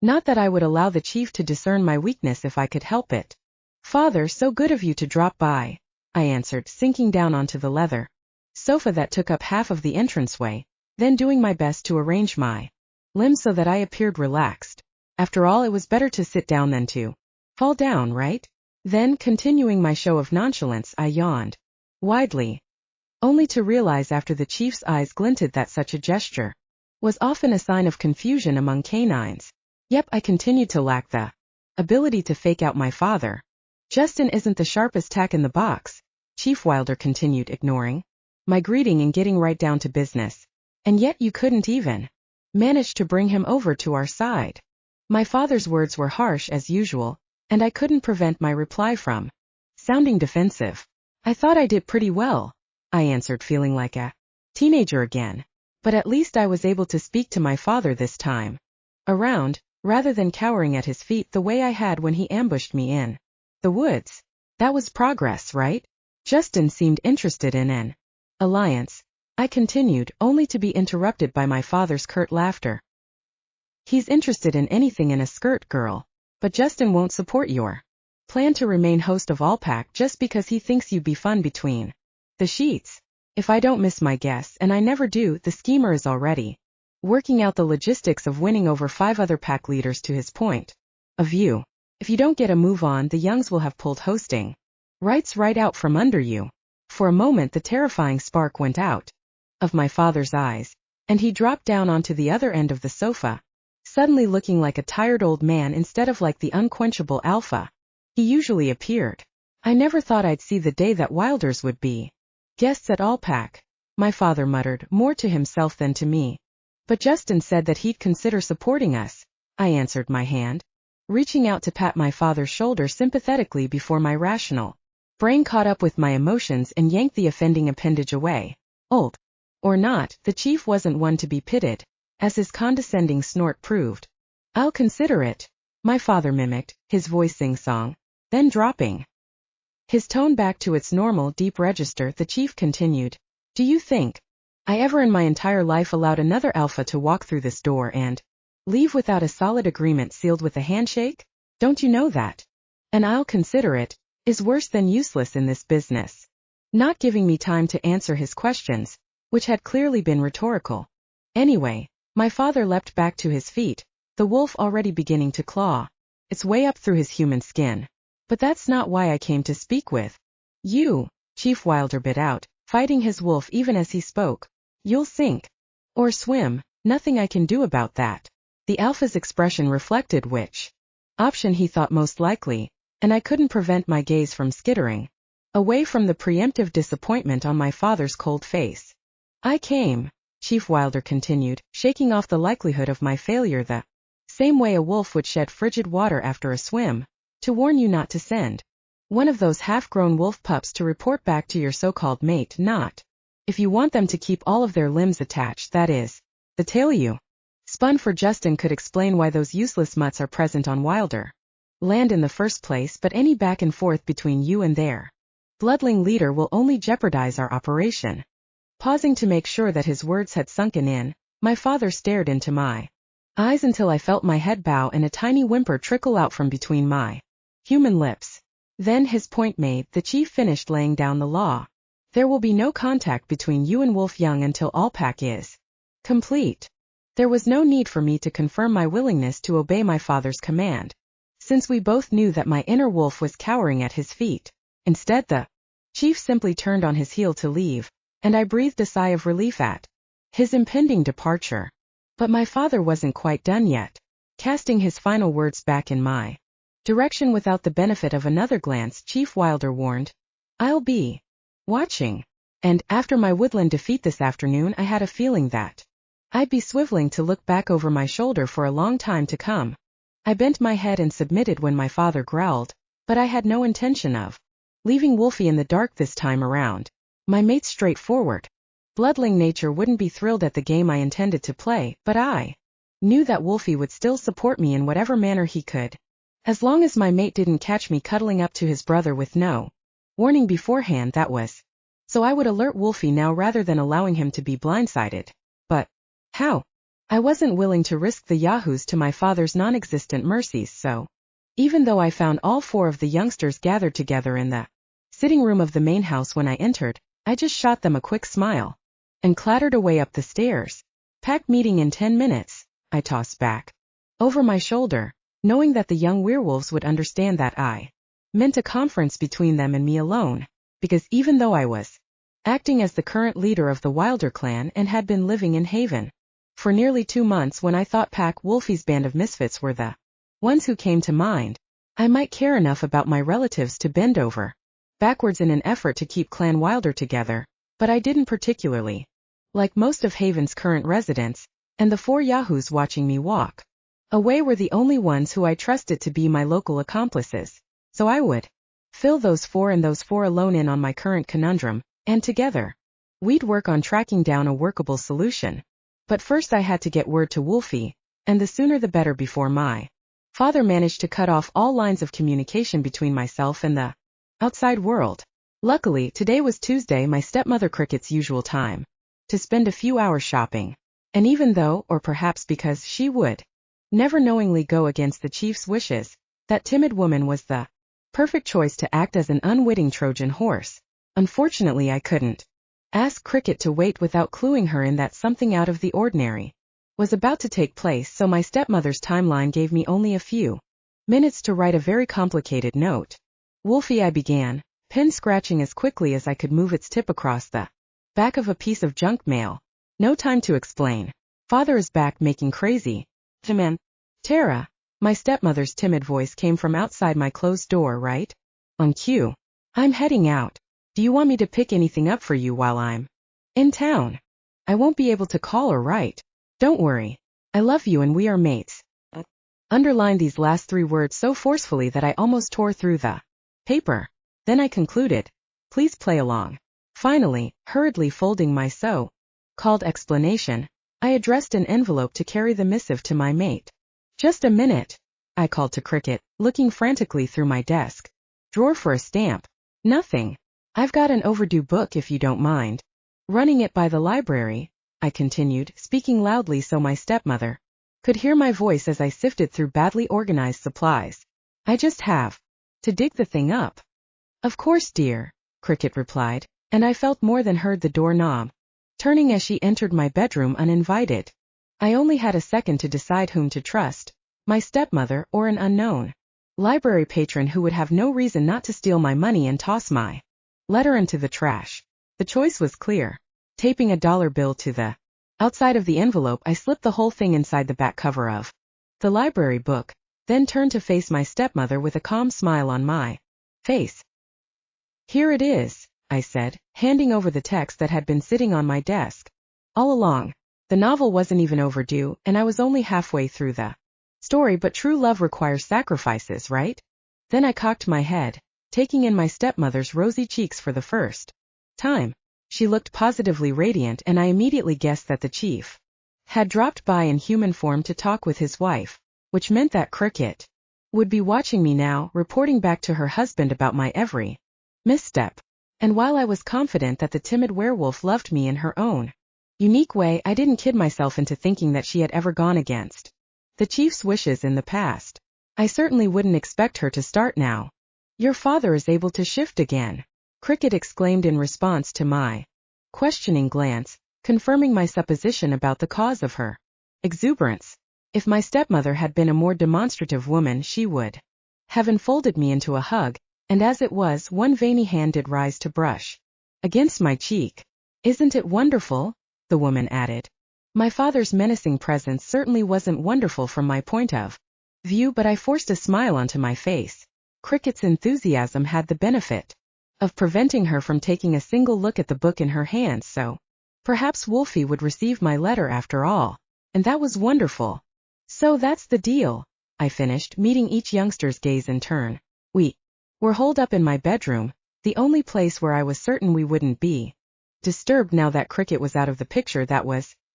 Not that I would allow the chief to discern my weakness if I could help it. "Father, so good of you to drop by," I answered, sinking down onto the leather sofa that took up half of the entranceway, then doing my best to arrange my limbs so that I appeared relaxed. After all, it was better to sit down than to fall down, right? Then, continuing my show of nonchalance, I yawned widely, only to realize after the chief's eyes glinted that such a gesture was often a sign of confusion among canines. Yep, I continued to lack the ability to fake out my father. "Justin isn't the sharpest tack in the box," Chief Wilder continued, ignoring my greeting and getting right down to business. "And yet you couldn't even manage to bring him over to our side." My father's words were harsh as usual, and I couldn't prevent my reply from sounding defensive. "I thought I did pretty well," I answered, feeling like a teenager again. But at least I was able to speak to my father this time around, rather than cowering at his feet the way I had when he ambushed me in the woods. That was progress, right? Justin seemed interested in an alliance, I continued, only to be interrupted by my father's curt laughter. "He's interested in anything in a skirt, girl. But Justin won't support your plan to remain host of Allpack just because he thinks you'd be fun between the sheets. If I don't miss my guess, and I never do, the schemer is already working out the logistics of winning over 5 other pack leaders to his point of view. If you don't get a move on, the Youngs will have pulled hosting rights right out from under you." For a moment the terrifying spark went out of my father's eyes, and he dropped down onto the other end of the sofa, suddenly looking like a tired old man instead of like the unquenchable alpha he usually appeared. "I never thought I'd see the day that Wilders would be guests at Allpack," my father muttered, more to himself than to me. "But Justin said that he'd consider supporting us," I answered, my hand reaching out to pat my father's shoulder sympathetically before my rational brain caught up with my emotions and yanked the offending appendage away. Old or not, the chief wasn't one to be pitied, as his condescending snort proved. "I'll consider it," my father mimicked, his voice sing-song. Then dropping his tone back to its normal deep register, the chief continued, "Do you think I ever in my entire life allowed another alpha to walk through this door and leave without a solid agreement sealed with a handshake? Don't you know that? And I'll consider it is worse than useless in this business." Not giving me time to answer his questions, which had clearly been rhetorical. Anyway, my father leapt back to his feet, the wolf already beginning to claw its way up through his human skin. "But that's not why I came to speak with you," Chief Wilder bit out, fighting his wolf even as he spoke. "You'll sink or swim, nothing I can do about that." The alpha's expression reflected which option he thought most likely, and I couldn't prevent my gaze from skittering away from the preemptive disappointment on my father's cold face. "I came," Chief Wilder continued, shaking off the likelihood of my failure the same way a wolf would shed frigid water after a swim, "to warn you not to send one of those half-grown wolf pups to report back to your so-called mate, not if you want them to keep all of their limbs attached, that is, the tail you spun for Justin could explain why those useless mutts are present on Wilder land in the first place, but any back and forth between you and their bloodling leader will only jeopardize our operation." Pausing to make sure that his words had sunken in, my father stared into my eyes until I felt my head bow and a tiny whimper trickle out from between my human lips. Then, his point made, the chief finished laying down the law. "There will be no contact between you and Wolf Young until Allpack is complete." There was no need for me to confirm my willingness to obey my father's command, since we both knew that my inner wolf was cowering at his feet. Instead, the chief simply turned on his heel to leave, and I breathed a sigh of relief at his impending departure. But my father wasn't quite done yet. Casting his final words back in my direction without the benefit of another glance, Chief Wilder warned, "I'll be watching. And, after my woodland defeat this afternoon, I had a feeling that I'd be swiveling to look back over my shoulder for a long time to come." I bent my head and submitted when my father growled, "But I had no intention of leaving Wolfie in the dark this time around. My mate's straightforward bloodling nature wouldn't be thrilled at the game I intended to play, but I knew that Wolfie would still support me in whatever manner he could, as long as my mate didn't catch me cuddling up to his brother with no warning beforehand, that was. So I would alert Wolfie now rather than allowing him to be blindsided. But how? I wasn't willing to risk the yahoos to my father's non-existent mercies, so even though I found all 4 of the youngsters gathered together in the sitting room of the main house when I entered, I just shot them a quick smile and clattered away up the stairs. Pack meeting in 10 minutes, I tossed back over my shoulder, knowing that the young werewolves would understand that I meant a conference between them and me alone, because even though I was acting as the current leader of the Wilder clan and had been living in Haven for nearly 2 months when I thought Pack Wolfie's band of misfits were the ones who came to mind, I might care enough about my relatives to bend over backwards in an effort to keep Clan Wilder together, but I didn't particularly. Like most of Haven's current residents, and the 4 yahoos watching me walk away were the only ones who I trusted to be my local accomplices, so I would fill those 4 and those 4 alone in on my current conundrum, and together we'd work on tracking down a workable solution. But first I had to get word to Wolfie, and the sooner the better before my father managed to cut off all lines of communication between myself and the outside world. Luckily, today was Tuesday, my stepmother Cricket's usual time to spend a few hours shopping, and even though, or perhaps because she would never knowingly go against the chief's wishes, that timid woman was the perfect choice to act as an unwitting Trojan horse. Unfortunately, I couldn't ask Cricket to wait without cluing her in that something out of the ordinary was about to take place, so my stepmother's timeline gave me only a few minutes to write a very complicated note. Wolfie, I began, pen scratching as quickly as I could move its tip across the back of a piece of junk mail. No time to explain. Father is back making crazy. Man. Terra. My stepmother's timid voice came from outside my closed door, right? On cue. I'm heading out. Do you want me to pick anything up for you while I'm in town? I won't be able to call or write. Don't worry. I love you and we are mates. Underlined these last 3 words so forcefully that I almost tore through the paper. Then I concluded, please play along. Finally, hurriedly folding my so-called explanation, I addressed an envelope to carry the missive to my mate. Just a minute, I called to Cricket, looking frantically through my desk drawer for a stamp. Nothing. I've got an overdue book if you don't mind running it by the library, I continued, speaking loudly so my stepmother could hear my voice as I sifted through badly organized supplies. I just have to dig the thing up. Of course, dear, Cricket replied, and I felt more than heard the doorknob turning as she entered my bedroom uninvited. I only had a second to decide whom to trust, my stepmother or an unknown library patron who would have no reason not to steal my money and toss my letter into the trash. The choice was clear. Taping a dollar bill to the outside of the envelope, I slipped the whole thing inside the back cover of the library book, then turned to face my stepmother with a calm smile on my face. Here it is, I said, handing over the text that had been sitting on my desk all along. The novel wasn't even overdue, and I was only halfway through the story, but true love requires sacrifices, right? Then I cocked my head, taking in my stepmother's rosy cheeks for the first time. She looked positively radiant, and I immediately guessed that the chief had dropped by in human form to talk with his wife, which meant that Cricket would be watching me now, reporting back to her husband about my every misstep. And while I was confident that the timid werewolf loved me in her own unique way, I didn't kid myself into thinking that she had ever gone against the chief's wishes in the past. I certainly wouldn't expect her to start now. Your father is able to shift again, Cricket exclaimed in response to my questioning glance, confirming my supposition about the cause of her exuberance. If my stepmother had been a more demonstrative woman, she would have enfolded me into a hug, and as it was, one veiny hand did rise to brush against my cheek. Isn't it wonderful? The woman added. My father's menacing presence certainly wasn't wonderful from my point of view, but I forced a smile onto my face. Cricket's enthusiasm had the benefit of preventing her from taking a single look at the book in her hands, so perhaps Wolfie would receive my letter after all, and that was wonderful. So that's the deal, I finished, meeting each youngster's gaze in turn. We were holed up in my bedroom, the only place where I was certain we wouldn't be disturbed now that Cricket was out of the picture.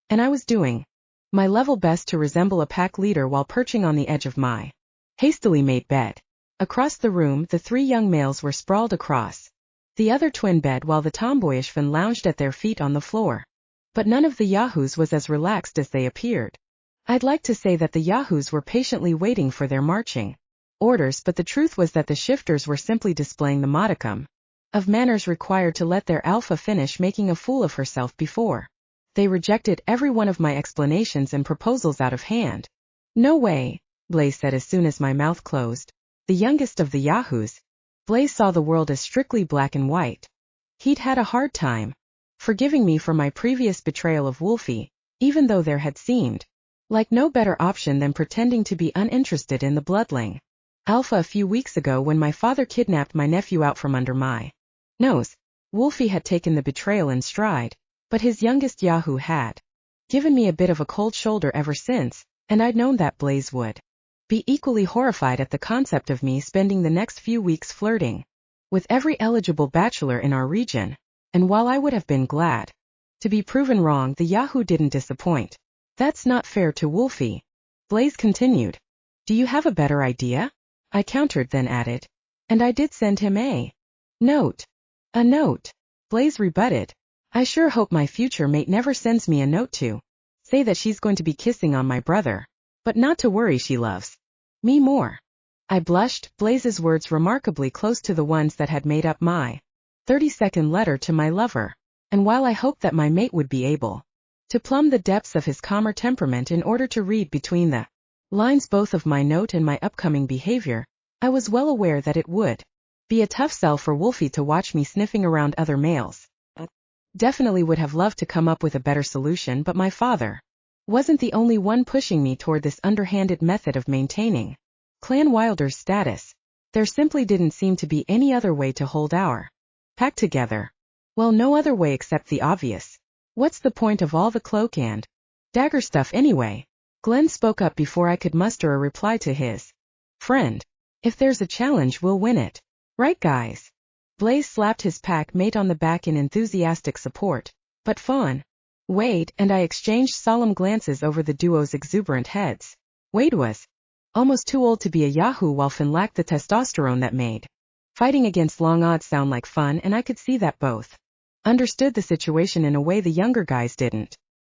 And I was doing my level best to resemble a pack leader while perching on the edge of my hastily made bed. Across the room, the 3 young males were sprawled across the other twin bed while the tomboyish Finn lounged at their feet on the floor. But none of the yahoos was as relaxed as they appeared. I'd like to say that the Yahoos were patiently waiting for their marching orders, but the truth was that the shifters were simply displaying the modicum of manners required to let their alpha finish making a fool of herself before they rejected every one of my explanations and proposals out of hand. No way, Blaze said as soon as my mouth closed. The youngest of the Yahoos. Blaze saw the world as strictly black and white. He'd had a hard time forgiving me for my previous betrayal of Wolfie, even though there had seemed like no better option than pretending to be uninterested in the bloodling alpha a few weeks ago when my father kidnapped my nephew out from under my nose. Wolfie had taken the betrayal in stride, but his youngest Yahoo had given me a bit of a cold shoulder ever since, and I'd known that Blaze would be equally horrified at the concept of me spending the next few weeks flirting with every eligible bachelor in our region, and while I would have been glad to be proven wrong, the Yahoo didn't disappoint. That's not fair to Wolfie, Blaze continued. Do you have a better idea? I countered, then added. And I did send him a note. A note, Blaze rebutted. I sure hope my future mate never sends me a note to say that she's going to be kissing on my brother. But not to worry, she loves me more. I blushed, Blaze's words remarkably close to the ones that had made up my 32nd letter to my lover, and while I hoped that my mate would be able to plumb the depths of his calmer temperament in order to read between the lines both of my note and my upcoming behavior, I was well aware that it would be a tough sell for Wolfie to watch me sniffing around other males. Definitely would have loved to come up with a better solution, but my father wasn't the only one pushing me toward this underhanded method of maintaining Clan Wilder's status. There simply didn't seem to be any other way to hold our pack together. Well, no other way except the obvious. What's the point of all the cloak and dagger stuff anyway? Glenn spoke up before I could muster a reply to his friend. If there's a challenge, we'll win it. Right, guys? Blaze slapped his pack mate on the back in enthusiastic support, but Fawn, Wade, and I exchanged solemn glances over the duo's exuberant heads. Wade was almost too old to be a Yahoo, while Finn lacked the testosterone that made fighting against long odds sound like fun, and I could see that both understood the situation in a way the younger guys didn't.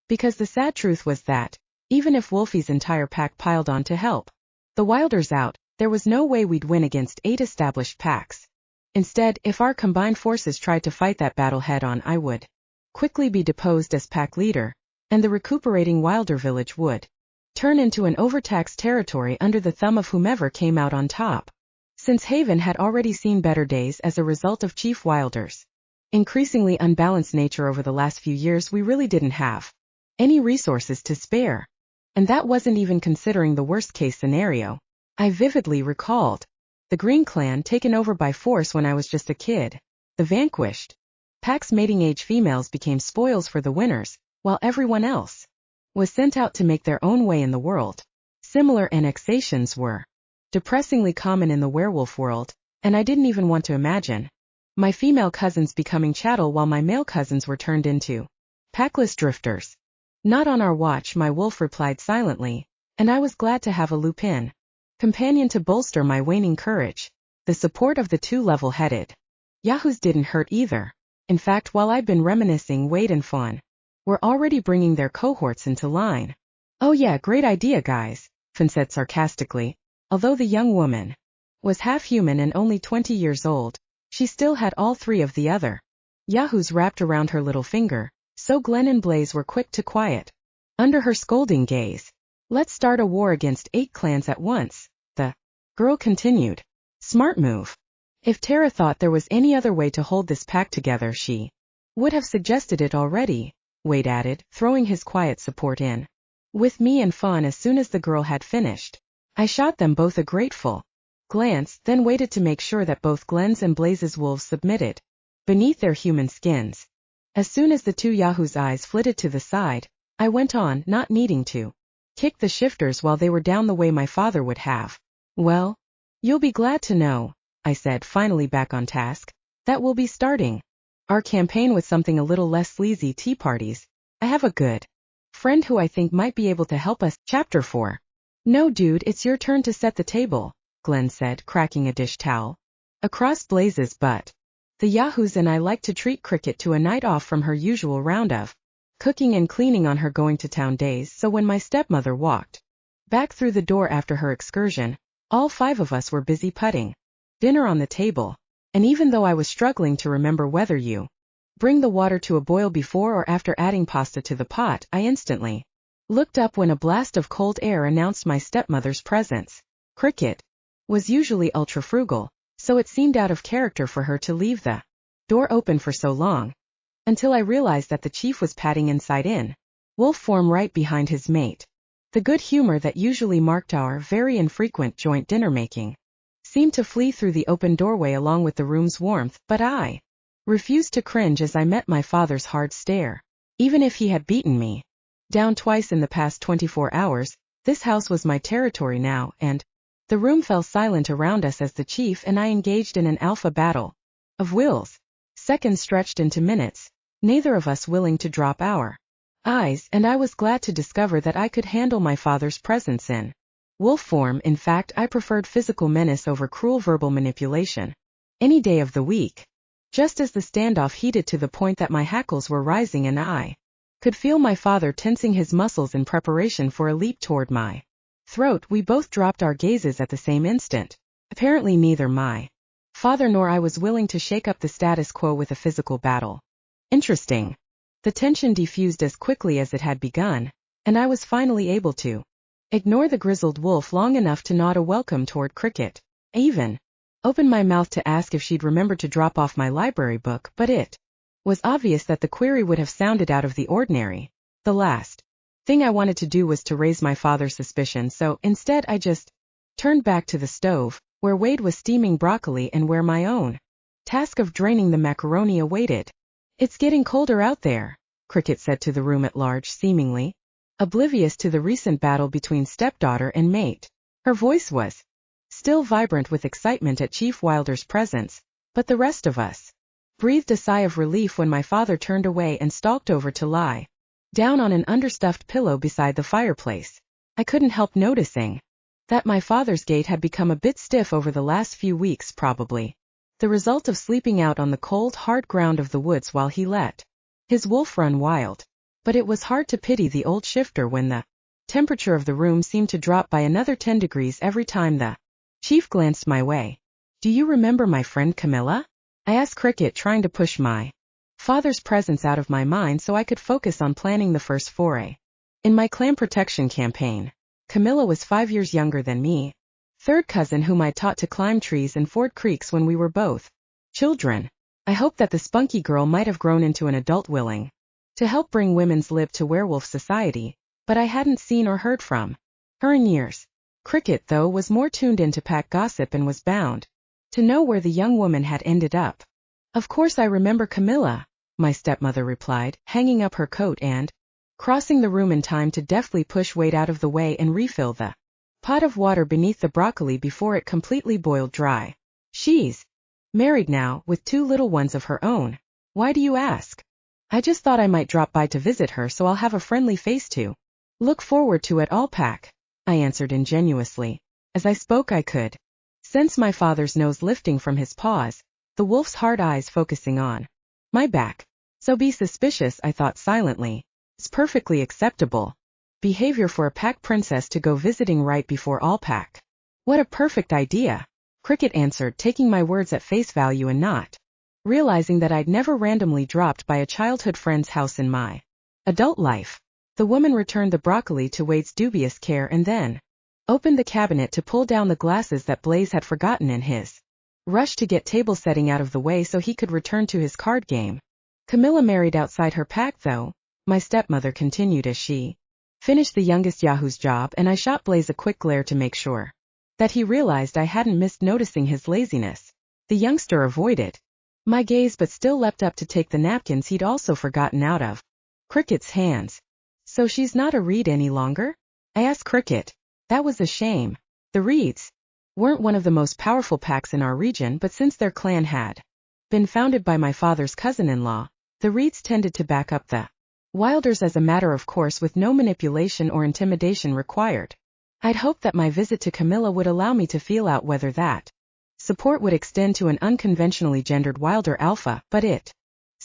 Because the sad truth was that, even if Wolfie's entire pack piled on to help the Wilders out, there was no way we'd win against 8 established packs. Instead, if our combined forces tried to fight that battle head-on, I would quickly be deposed as pack leader, and the recuperating Wilder village would turn into an overtaxed territory under the thumb of whomever came out on top. Since Haven had already seen better days as a result of Chief Wilder's increasingly unbalanced nature over the last few years, we really didn't have any resources to spare. And that wasn't even considering the worst-case scenario. I vividly recalled the Green Clan taken over by force when I was just a kid. The vanquished pack's mating-age females became spoils for the winners, while everyone else was sent out to make their own way in the world. Similar annexations were depressingly common in the werewolf world, and I didn't even want to imagine my female cousins becoming chattel while my male cousins were turned into packless drifters. Not on our watch, my wolf replied silently, and I was glad to have a Lupin companion to bolster my waning courage. The support of the two level-headed Yahoos didn't hurt either. In fact, while I'd been reminiscing, Wade and Fawn were already bringing their cohorts into line. Oh yeah, great idea, guys, Finn said sarcastically. Although the young woman was half-human and only 20 years old, she still had all 3 of the other Yahoos wrapped around her little finger, so Glenn and Blaze were quick to quiet under her scolding gaze. Let's start a war against 8 clans at once, the girl continued. Smart move. If Terra thought there was any other way to hold this pack together, she would have suggested it already, Wade added, throwing his quiet support in with me and Fawn as soon as the girl had finished. I shot them both a grateful glance, then waited to make sure that both Glenn's and Blaze's wolves submitted beneath their human skins. As soon as the 2 Yahoos' eyes flitted to the side, I went on, not needing to kick the shifters while they were down the way my father would have. Well, you'll be glad to know, I said, finally back on task, that we'll be starting our campaign with something a little less sleazy: tea parties. I have a good friend who I think might be able to help us. Chapter 4. No, dude, it's your turn to set the table, Glenn said, cracking a dish towel across Blaze's butt. The Yahoos and I like to treat Cricket to a night off from her usual round of cooking and cleaning on her going-to-town days, so when my stepmother walked back through the door after her excursion, all 5 of us were busy putting dinner on the table, and even though I was struggling to remember whether you bring the water to a boil before or after adding pasta to the pot, I instantly looked up when a blast of cold air announced my stepmother's presence. Cricket was usually ultra-frugal, so it seemed out of character for her to leave the door open for so long, until I realized that the chief was padding inside in wolf form right behind his mate. The good humor that usually marked our very infrequent joint dinner-making seemed to flee through the open doorway along with the room's warmth, but I refused to cringe as I met my father's hard stare. Even if he had beaten me down twice in the past 24 hours, this house was my territory now, and the room fell silent around us as the chief and I engaged in an alpha battle of wills. Seconds stretched into minutes, neither of us willing to drop our eyes, and I was glad to discover that I could handle my father's presence in wolf form. In fact, I preferred physical menace over cruel verbal manipulation any day of the week. Just as the standoff heated to the point that my hackles were rising and I could feel my father tensing his muscles in preparation for a leap toward my throat, we both dropped our gazes at the same instant. Apparently neither my father nor I was willing to shake up the status quo with a physical battle. Interesting. The tension diffused as quickly as it had begun, and I was finally able to ignore the grizzled wolf long enough to nod a welcome toward Cricket. I even opened my mouth to ask if she'd remembered to drop off my library book, but it was obvious that the query would have sounded out of the ordinary. The last thing I wanted to do was to raise my father's suspicion, so instead I just turned back to the stove, where Wade was steaming broccoli and where my own task of draining the macaroni awaited. "It's getting colder out there," Cricket said to the room at large, seemingly oblivious to the recent battle between stepdaughter and mate. Her voice was still vibrant with excitement at Chief Wilder's presence, but the rest of us breathed a sigh of relief when my father turned away and stalked over to lie down on an understuffed pillow beside the fireplace. I couldn't help noticing that my father's gait had become a bit stiff over the last few weeks, probably the result of sleeping out on the cold, hard ground of the woods while he let his wolf run wild. But it was hard to pity the old shifter when the temperature of the room seemed to drop by another 10 degrees every time the chief glanced my way. "Do you remember my friend Camilla?" I asked Cricket, trying to push my father's presence out of my mind so I could focus on planning the first foray in my clan protection campaign. Camilla was 5 years younger than me, third cousin whom I taught to climb trees and ford creeks when we were both children. I hoped that the spunky girl might have grown into an adult willing to help bring women's lib to werewolf society, but I hadn't seen or heard from her in years. Cricket, though, was more tuned into pack gossip and was bound to know where the young woman had ended up. "Of course I remember Camilla," my stepmother replied, hanging up her coat and crossing the room in time to deftly push Wade out of the way and refill the pot of water beneath the broccoli before it completely boiled dry. "She's married now, with 2 little ones of her own. Why do you ask?" "I just thought I might drop by to visit her, so I'll have a friendly face to look forward to at all pack," I answered ingenuously. As I spoke, I could sense my father's nose lifting from his paws, the wolf's hard eyes focusing on my back. So be suspicious, I thought silently. It's perfectly acceptable behavior for a pack princess to go visiting right before all pack. "What a perfect idea," Cricket answered, taking my words at face value and not realizing that I'd never randomly dropped by a childhood friend's house in my adult life. The woman returned the broccoli to Wade's dubious care and then opened the cabinet to pull down the glasses that Blaze had forgotten in his rush to get table setting out of the way so he could return to his card game. "Camilla married outside her pack, though," my stepmother continued as she finished the youngest Yahoo's job, and I shot Blaze a quick glare to make sure that he realized I hadn't missed noticing his laziness. The youngster avoided my gaze but still leapt up to take the napkins he'd also forgotten out of Cricket's hands. "So she's not a Reed any longer?" I asked Cricket. That was a shame. The Reeds weren't one of the most powerful packs in our region, but since their clan had been founded by my father's cousin-in-law, the Reeds tended to back up the Wilders as a matter of course, with no manipulation or intimidation required. I'd hoped that my visit to Camilla would allow me to feel out whether that support would extend to an unconventionally gendered Wilder alpha, but it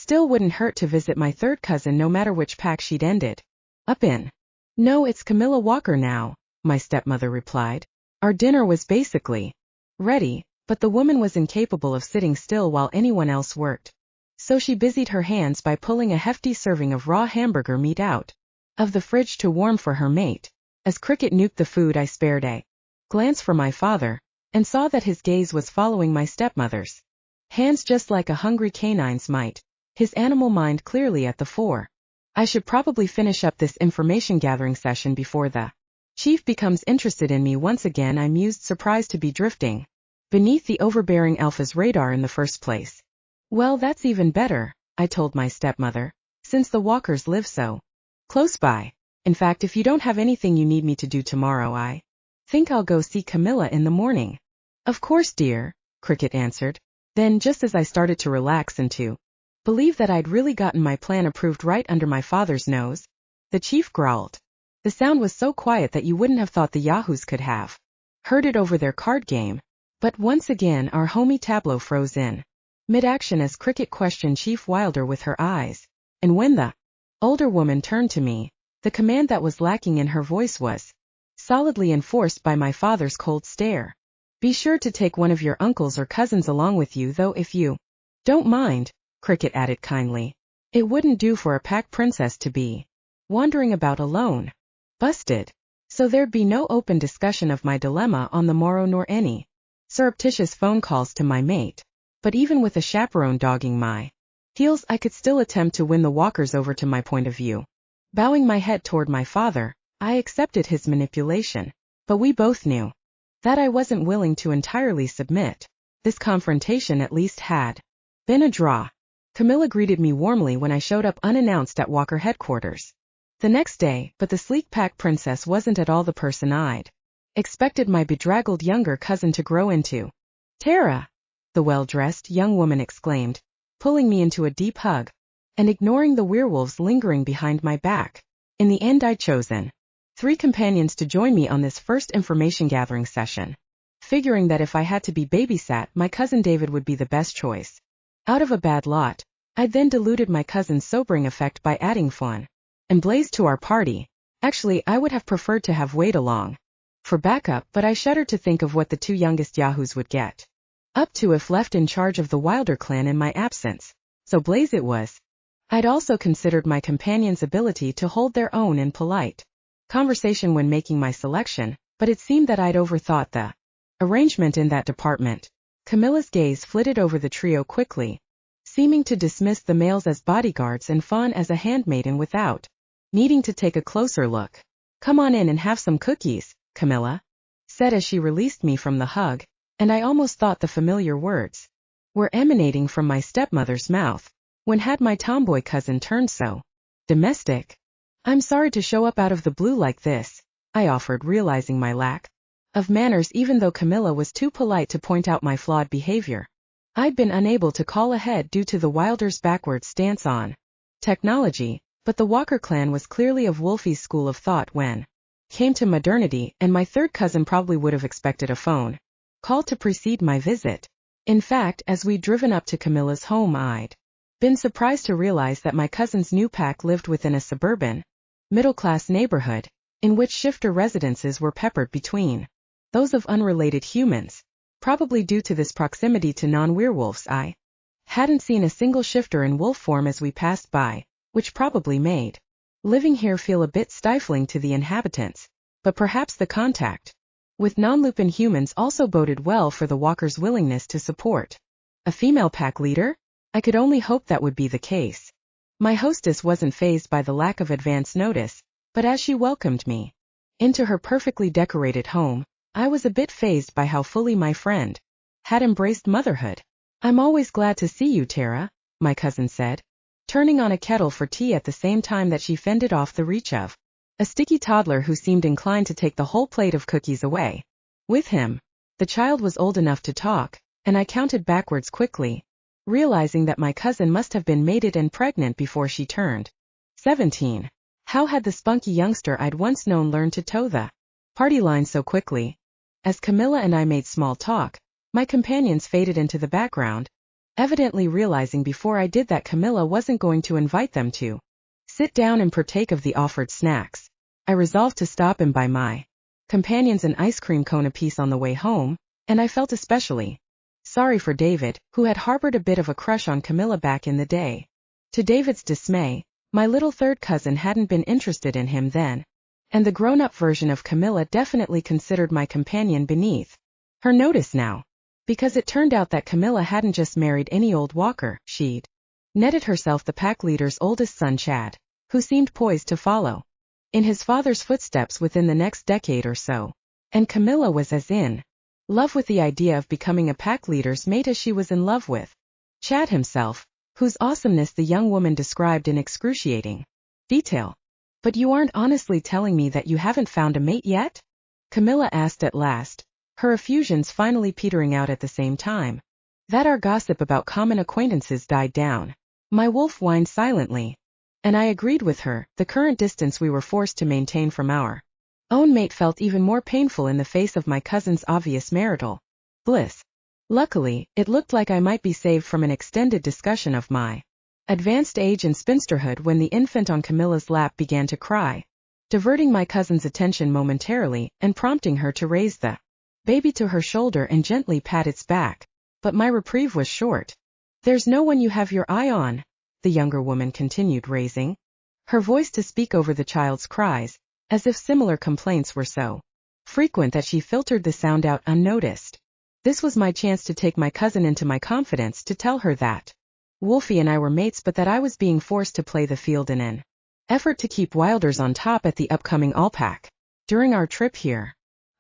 Still wouldn't hurt to visit my third cousin no matter which pack she'd ended up in. No, it's Camilla Walker now, my stepmother replied. Our dinner was basically ready, but the woman was incapable of sitting still while anyone else worked. So she busied her hands by pulling a hefty serving of raw hamburger meat out of the fridge to warm for her mate. As Cricket nuked the food, I spared a glance from my father, and saw that his gaze was following my stepmother's hands just like a hungry canine's might, his animal mind clearly at the fore. I should probably finish up this information gathering session before the chief becomes interested in me once again, I mused, surprised to be drifting beneath the overbearing alpha's radar in the first place. Well, that's even better, I told my stepmother, since the Walkers live so close by. In fact, if you don't have anything you need me to do tomorrow, I think I'll go see Camilla in the morning. Of course, dear, Cricket answered. Then, just as I started to relax and to believe that I'd really gotten my plan approved right under my father's nose, the chief growled. The sound was so quiet that you wouldn't have thought the Yahoos could have heard it over their card game. But once again our homie Tableau froze in mid-action as Cricket questioned Chief Wilder with her eyes, and when the older woman turned to me, the command that was lacking in her voice was solidly enforced by my father's cold stare. Be sure to take one of your uncles or cousins along with you, though, if you don't mind, Cricket added kindly. It wouldn't do for a pack princess to be wandering about alone. Busted. So there'd be no open discussion of my dilemma on the morrow nor any surreptitious phone calls to my mate. But even with a chaperone dogging my heels, I could still attempt to win the Walkers over to my point of view. Bowing my head toward my father, I accepted his manipulation. But we both knew that I wasn't willing to entirely submit. This confrontation at least had been a draw. Camilla greeted me warmly when I showed up unannounced at Walker headquarters the next day, but the sleek pack princess wasn't at all the person I'd expected my bedraggled younger cousin to grow into. Terra, the well-dressed young woman exclaimed, pulling me into a deep hug, and ignoring the werewolves lingering behind my back. In the end, I'd chosen 3 companions to join me on this first information gathering session, figuring that if I had to be babysat, my cousin David would be the best choice. Out of a bad lot, I'd then diluted my cousin's sobering effect by adding fun and Blaze to our party. Actually, I would have preferred to have Wade along for backup, but I shuddered to think of what the 2 youngest Yahoos would get up to if left in charge of the Wilder clan in my absence. So Blaze it was. I'd also considered my companions' ability to hold their own in polite conversation when making my selection, but it seemed that I'd overthought the arrangement in that department. Camilla's gaze flitted over the trio quickly, seeming to dismiss the males as bodyguards and Fawn as a handmaiden without needing to take a closer look. Come on in and have some cookies, Camilla said as she released me from the hug, and I almost thought the familiar words were emanating from my stepmother's mouth. When had my tomboy cousin turned so domestic? I'm sorry to show up out of the blue like this, I offered, realizing my lack of manners even though Camilla was too polite to point out my flawed behavior. I'd been unable to call ahead due to the Wilders' backward stance on technology, but the Walker clan was clearly of Wolfie's school of thought when came to modernity, and my third cousin probably would have expected a phone call to precede my visit. In fact, as we'd driven up to Camilla's home, I'd been surprised to realize that my cousin's new pack lived within a suburban, middle-class neighborhood, in which shifter residences were peppered between those of unrelated humans. Probably due to this proximity to non-werewolves, I hadn't seen a single shifter in wolf form as we passed by, which probably made living here feel a bit stifling to the inhabitants, but perhaps the contact with non-lupin humans also boded well for the Walkers' willingness to support a female pack leader. I could only hope that would be the case. My hostess wasn't fazed by the lack of advance notice, but as she welcomed me into her perfectly decorated home, I was a bit fazed by how fully my friend had embraced motherhood. I'm always glad to see you, Terra, my cousin said, turning on a kettle for tea at the same time that she fended off the reach of a sticky toddler who seemed inclined to take the whole plate of cookies away with him. The child was old enough to talk, and I counted backwards quickly, realizing that my cousin must have been mated and pregnant before she turned 17. How had the spunky youngster I'd once known learned to toe the party line so quickly? As Camilla and I made small talk, my companions faded into the background, evidently realizing before I did that Camilla wasn't going to invite them to sit down and partake of the offered snacks. I resolved to stop and buy my companions an ice cream cone apiece on the way home, and I felt especially sorry for David, who had harbored a bit of a crush on Camilla back in the day. To David's dismay, my little third cousin hadn't been interested in him then, and the grown-up version of Camilla definitely considered my companion beneath her notice now, because it turned out that Camilla hadn't just married any old walker, she'd netted herself the pack leader's oldest son Chad, who seemed poised to follow in his father's footsteps within the next decade or so, and Camilla was as in love with the idea of becoming a pack leader's mate as she was in love with Chad himself, whose awesomeness the young woman described in excruciating detail. But you aren't honestly telling me that you haven't found a mate yet? Camilla asked at last, her effusions finally petering out at the same time that our gossip about common acquaintances died down. My wolf whined silently, and I agreed with her. The current distance we were forced to maintain from our own mate felt even more painful in the face of my cousin's obvious marital bliss. Luckily, it looked like I might be saved from an extended discussion of my advanced age and spinsterhood when the infant on Camilla's lap began to cry, diverting my cousin's attention momentarily and prompting her to raise the baby to her shoulder and gently pat its back. But my reprieve was short. There's no one you have your eye on, the younger woman continued, raising her voice to speak over the child's cries, as if similar complaints were so frequent that she filtered the sound out unnoticed. This was my chance to take my cousin into my confidence, to tell her that Wolfie and I were mates, but that I was being forced to play the field in an effort to keep Wilders on top at the upcoming all-pack. During our trip here,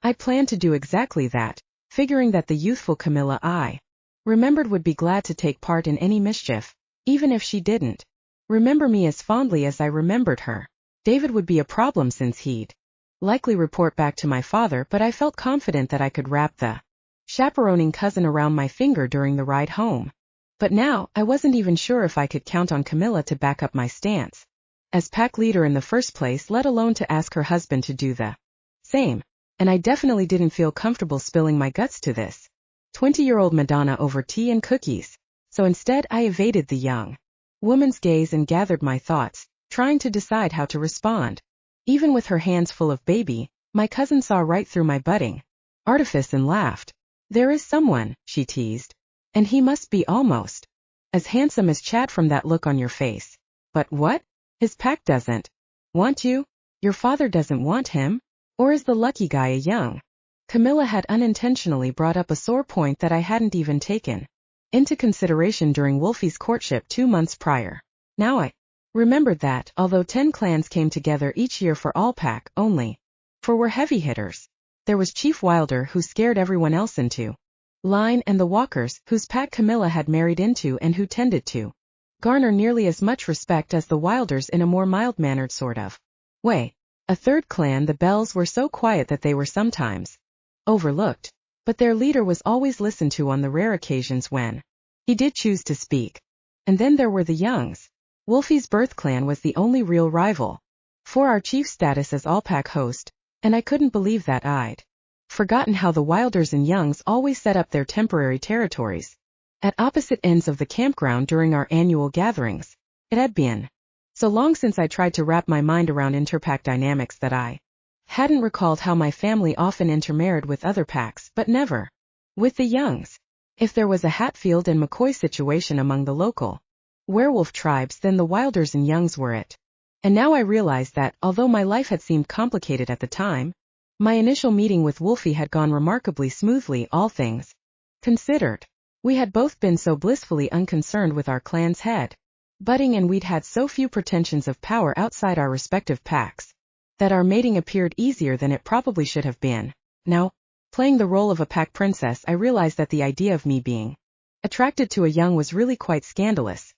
I planned to do exactly that, figuring that the youthful Camilla I remembered would be glad to take part in any mischief, even if she didn't remember me as fondly as I remembered her. David would be a problem since he'd likely report back to my father, but I felt confident that I could wrap the chaperoning cousin around my finger during the ride home. But now, I wasn't even sure if I could count on Camilla to back up my stance as pack leader in the first place, let alone to ask her husband to do the same. And I definitely didn't feel comfortable spilling my guts to this 20-year-old Madonna over tea and cookies. So instead I evaded the young woman's gaze and gathered my thoughts, trying to decide how to respond. Even with her hands full of baby, my cousin saw right through my budding artifice and laughed. There is someone, she teased, and he must be almost as handsome as Chad from that look on your face. But what? His pack doesn't want you? Your father doesn't want him? Or is the lucky guy a young? Camilla had unintentionally brought up a sore point that I hadn't even taken into consideration during Wolfie's courtship 2 months prior. Now I remembered that, although 10 clans came together each year for all-pack, only 4 were heavy hitters. There was Chief Wilder, who scared everyone else into line, and the Walkers, whose pack Camilla had married into and who tended to garner nearly as much respect as the Wilders in a more mild-mannered sort of way. A third clan, the Bells, were so quiet that they were sometimes overlooked, but their leader was always listened to on the rare occasions when he did choose to speak. And then there were the Youngs. Wolfie's birth clan was the only real rival for our chief status as all-pack host, and I couldn't believe that I'd forgotten how the Wilders and Youngs always set up their temporary territories at opposite ends of the campground during our annual gatherings. It had been so long since I tried to wrap my mind around interpack dynamics that I hadn't recalled how my family often intermarried with other packs, but never with the Youngs. If there was a Hatfield and McCoy situation among the local werewolf tribes, then the Wilders and Youngs were it. And now I realized that, although my life had seemed complicated at the time, my initial meeting with Wolfie had gone remarkably smoothly, all things considered. We had both been so blissfully unconcerned with our clan's head butting, and we'd had so few pretensions of power outside our respective packs, that our mating appeared easier than it probably should have been. Now, playing the role of a pack princess, I realized that the idea of me being attracted to a young was really quite scandalous.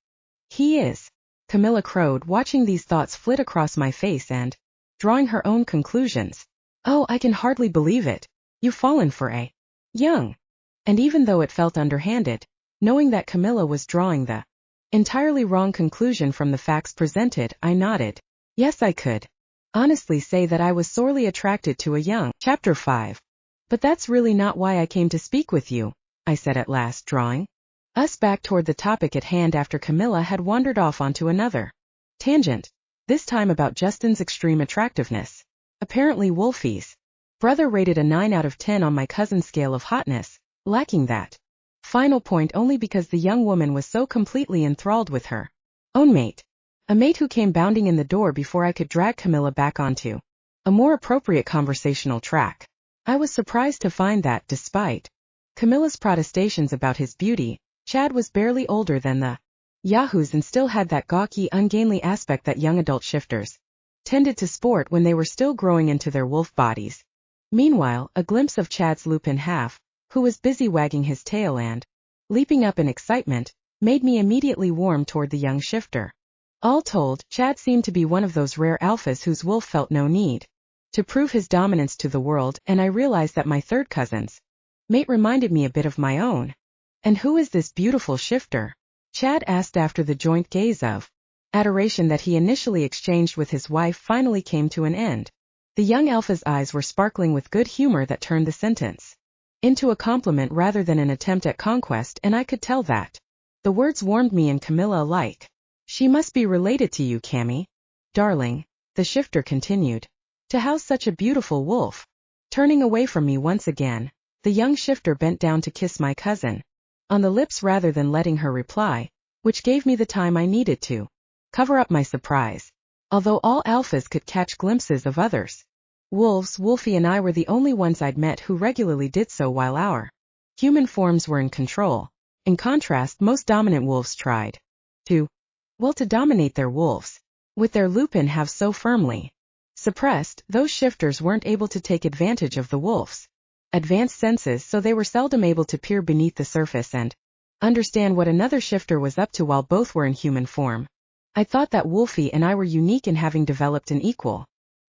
He is, Camilla crowed, watching these thoughts flit across my face and drawing her own conclusions. Oh, I can hardly believe it. You've fallen for a young. And even though it felt underhanded, knowing that Camilla was drawing the entirely wrong conclusion from the facts presented, I nodded. Yes, I could honestly say that I was sorely attracted to a young. Chapter 5. But that's really not why I came to speak with you, I said at last, drawing Us back toward the topic at hand after Camilla had wandered off onto another tangent, this time about Justin's extreme attractiveness. Apparently Wolfie's brother rated a 9 out of 10 on my cousin's scale of hotness, lacking that final point only because the young woman was so completely enthralled with her own mate. A mate who came bounding in the door before I could drag Camilla back onto a more appropriate conversational track. I was surprised to find that, despite Camilla's protestations about his beauty, Chad was barely older than the yahoos and still had that gawky, ungainly aspect that young adult shifters tended to sport when they were still growing into their wolf bodies. Meanwhile, a glimpse of Chad's lupin half, who was busy wagging his tail and leaping up in excitement, made me immediately warm toward the young shifter. All told, Chad seemed to be one of those rare alphas whose wolf felt no need to prove his dominance to the world, and I realized that my third cousin's mate reminded me a bit of my own. And who is this beautiful shifter? Chad asked after the joint gaze of adoration that he initially exchanged with his wife finally came to an end. The young alpha's eyes were sparkling with good humor that turned the sentence into a compliment rather than an attempt at conquest, and I could tell that the words warmed me and Camilla alike. She must be related to you, Cammy. Darling, the shifter continued, to house such a beautiful wolf. Turning away from me once again, the young shifter bent down to kiss my cousin on the lips rather than letting her reply, which gave me the time I needed to cover up my surprise. Although all alphas could catch glimpses of others' wolves, Wolfie and I were the only ones I'd met who regularly did so while our human forms were in control. In contrast, most dominant wolves tried to dominate their wolves with their lupin halves so firmly suppressed. Those shifters weren't able to take advantage of the wolf's advanced senses, so they were seldom able to peer beneath the surface and understand what another shifter was up to while both were in human form. I thought that Wolfie and I were unique in having developed an equal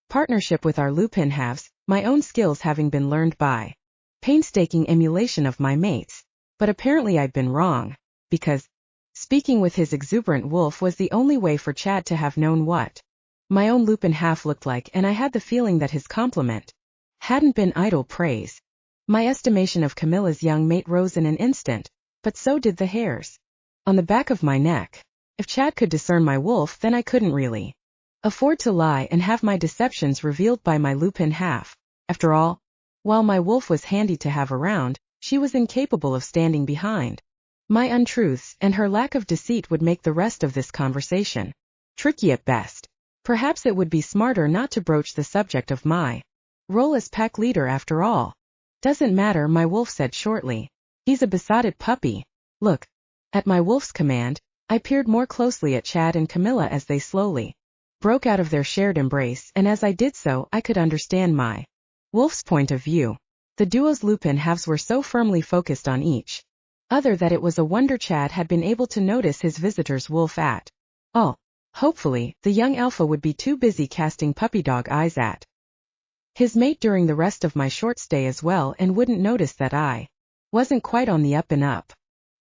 partnership with our lupin halves, my own skills having been learned by painstaking emulation of my mates. But apparently I'd been wrong, because speaking with his exuberant wolf was the only way for Chad to have known what my own lupin half looked like, and I had the feeling that his compliment hadn't been idle praise. My estimation of Camilla's young mate rose in an instant, but so did the hairs on the back of my neck. If Chad could discern my wolf, then I couldn't really afford to lie and have my deceptions revealed by my lupin half. After all, while my wolf was handy to have around, she was incapable of standing behind my untruths, and her lack of deceit would make the rest of this conversation tricky at best. Perhaps it would be smarter not to broach the subject of my role as pack leader after all. Doesn't matter, my wolf said shortly. He's a besotted puppy. Look. At my wolf's command, I peered more closely at Chad and Camilla as they slowly broke out of their shared embrace, and as I did so, I could understand my wolf's point of view. The duo's lupin halves were so firmly focused on each other that it was a wonder Chad had been able to notice his visitor's wolf at all. Hopefully, the young alpha would be too busy casting puppy dog eyes at his mate during the rest of my short stay as well, and wouldn't notice that I wasn't quite on the up and up.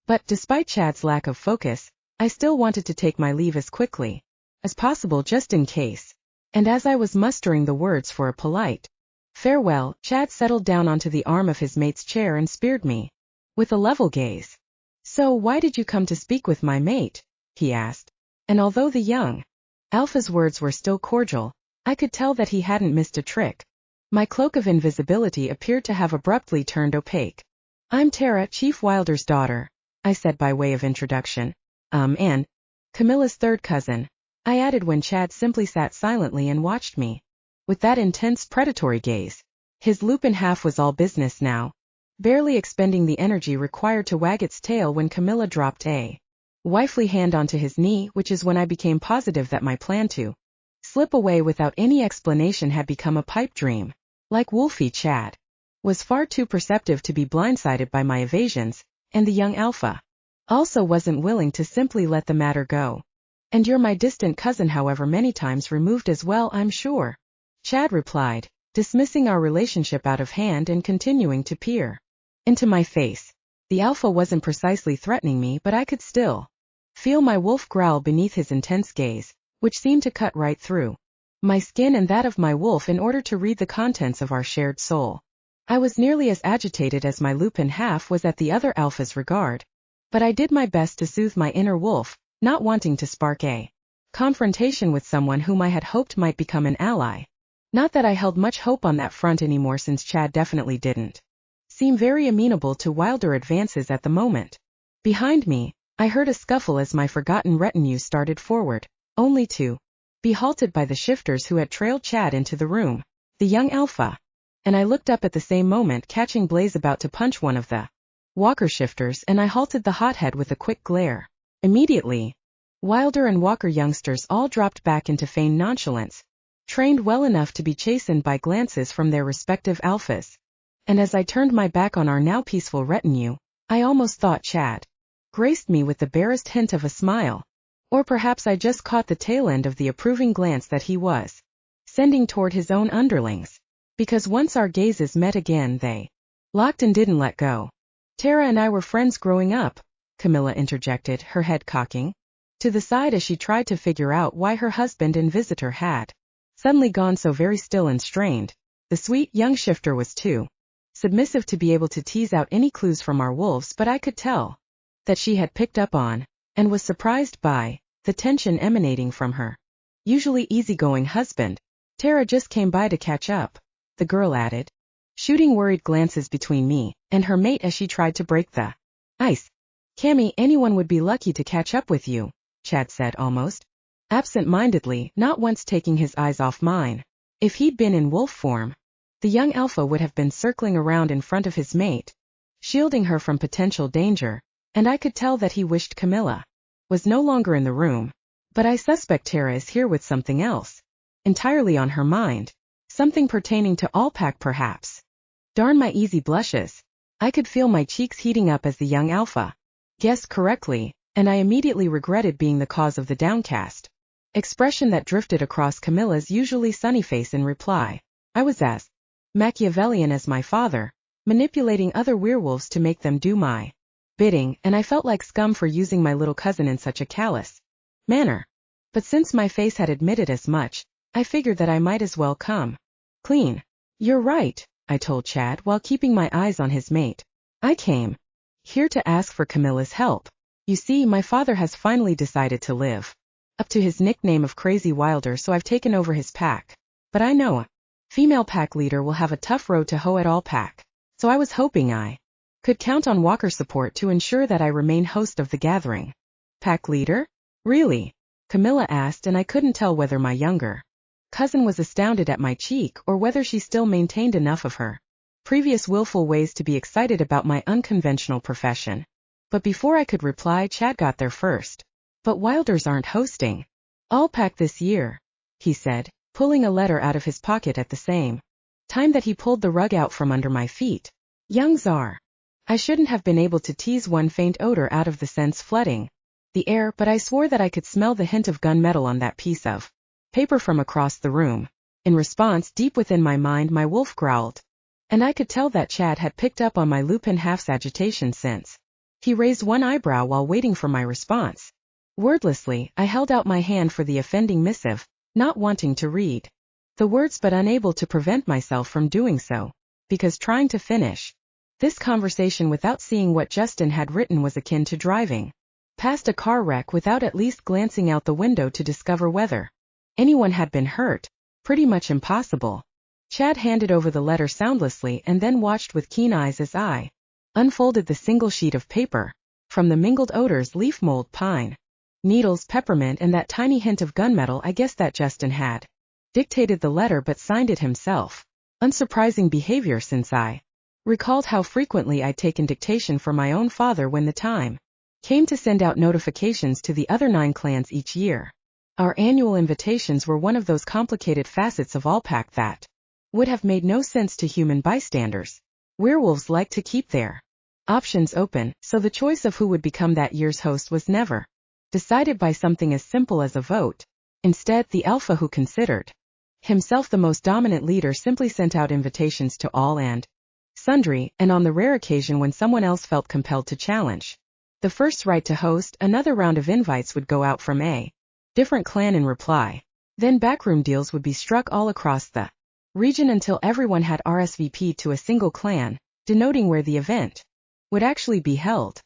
But despite Chad's lack of focus, I still wanted to take my leave as quickly as possible just in case. And as I was mustering the words for a polite farewell, Chad settled down onto the arm of his mate's chair and speared me with a level gaze. So why did you come to speak with my mate? He asked. And although the young alpha's words were still cordial, I could tell that he hadn't missed a trick. My cloak of invisibility appeared to have abruptly turned opaque. I'm Terra, Chief Wilder's daughter, I said by way of introduction. And Camilla's third cousin, I added when Chad simply sat silently and watched me with that intense predatory gaze. His lupin half was all business now, barely expending the energy required to wag its tail when Camilla dropped a wifely hand onto his knee, which is when I became positive that my plan to slip away without any explanation had become a pipe dream. Like Wolfie, Chad was far too perceptive to be blindsided by my evasions, and the young alpha also wasn't willing to simply let the matter go. And you're my distant cousin, however many times removed as well, I'm sure, Chad replied, dismissing our relationship out of hand and continuing to peer into my face. The alpha wasn't precisely threatening me, but I could still feel my wolf growl beneath his intense gaze, which seemed to cut right through my skin and that of my wolf in order to read the contents of our shared soul. I was nearly as agitated as my lupin half was at the other alpha's regard. But I did my best to soothe my inner wolf, not wanting to spark a confrontation with someone whom I had hoped might become an ally. Not that I held much hope on that front anymore, since Chad definitely didn't seem very amenable to Wilder advances at the moment. Behind me, I heard a scuffle as my forgotten retinue started forward, only to be halted by the shifters who had trailed Chad into the room, the young alpha. And I looked up at the same moment, catching Blaze about to punch one of the Walker shifters, and I halted the hothead with a quick glare. Immediately, Wilder and Walker youngsters all dropped back into feigned nonchalance, trained well enough to be chastened by glances from their respective alphas. And as I turned my back on our now peaceful retinue, I almost thought Chad graced me with the barest hint of a smile. Or perhaps I just caught the tail end of the approving glance that he was sending toward his own underlings. Because once our gazes met again, they locked and didn't let go. Terra and I were friends growing up, Camilla interjected, her head cocking to the side as she tried to figure out why her husband and visitor had suddenly gone so very still and strained. The sweet young shifter was too submissive to be able to tease out any clues from our wolves, but I could tell that she had picked up on, and was surprised by, the tension emanating from her usually easygoing husband. Terra just came by to catch up, the girl added, shooting worried glances between me and her mate as she tried to break the ice. Cammy, anyone would be lucky to catch up with you, Chad said almost absent-mindedly, not once taking his eyes off mine. If he'd been in wolf form, the young alpha would have been circling around in front of his mate, shielding her from potential danger, and I could tell that he wished Camilla was no longer in the room. But I suspect Terra is here with something else entirely on her mind, something pertaining to Allpack perhaps. Darn my easy blushes. I could feel my cheeks heating up as the young alpha guessed correctly, and I immediately regretted being the cause of the downcast expression that drifted across Camilla's usually sunny face in reply. I was as Machiavellian as my father, manipulating other werewolves to make them do my bidding, and I felt like scum for using my little cousin in such a callous manner. But since my face had admitted as much, I figured that I might as well come clean. You're right, I told Chad while keeping my eyes on his mate. I came here to ask for Camilla's help. You see, my father has finally decided to live up to his nickname of Crazy Wilder, so I've taken over his pack. But I know a female pack leader will have a tough road to hoe at Allpack, so I was hoping I could count on Walker support to ensure that I remain host of the gathering. Pack leader? Really? Camilla asked, and I couldn't tell whether my younger cousin was astounded at my cheek or whether she still maintained enough of her previous willful ways to be excited about my unconventional profession. But before I could reply, Chad got there first. But Wilders aren't hosting Allpack this year, he said, pulling a letter out of his pocket at the same time that he pulled the rug out from under my feet. Young Czar. I shouldn't have been able to tease one faint odor out of the scents flooding the air, but I swore that I could smell the hint of gunmetal on that piece of paper from across the room. In response, deep within my mind, my wolf growled, and I could tell that Chad had picked up on my lupin half's agitation since he raised one eyebrow while waiting for my response. Wordlessly, I held out my hand for the offending missive, not wanting to read the words but unable to prevent myself from doing so, because trying to finish this conversation without seeing what Justin had written was akin to driving past a car wreck without at least glancing out the window to discover whether anyone had been hurt. Pretty much impossible. Chad handed over the letter soundlessly and then watched with keen eyes as I unfolded the single sheet of paper. From the mingled odors, leaf mold, pine needles, peppermint, and that tiny hint of gunmetal, I guessed that Justin had dictated the letter but signed it himself. Unsurprising behavior, since I recalled how frequently I'd taken dictation for my own father when the time came to send out notifications to the other 9 clans each year. Our annual invitations were one of those complicated facets of Allpack that would have made no sense to human bystanders. Werewolves like to keep their options open, so the choice of who would become that year's host was never decided by something as simple as a vote. Instead, the alpha, who considered himself the most dominant leader, simply sent out invitations to all and sundry, and on the rare occasion when someone else felt compelled to challenge the first right to host, another round of invites would go out from a different clan in reply. Then backroom deals would be struck all across the region until everyone had RSVP'd to a single clan, denoting where the event would actually be held.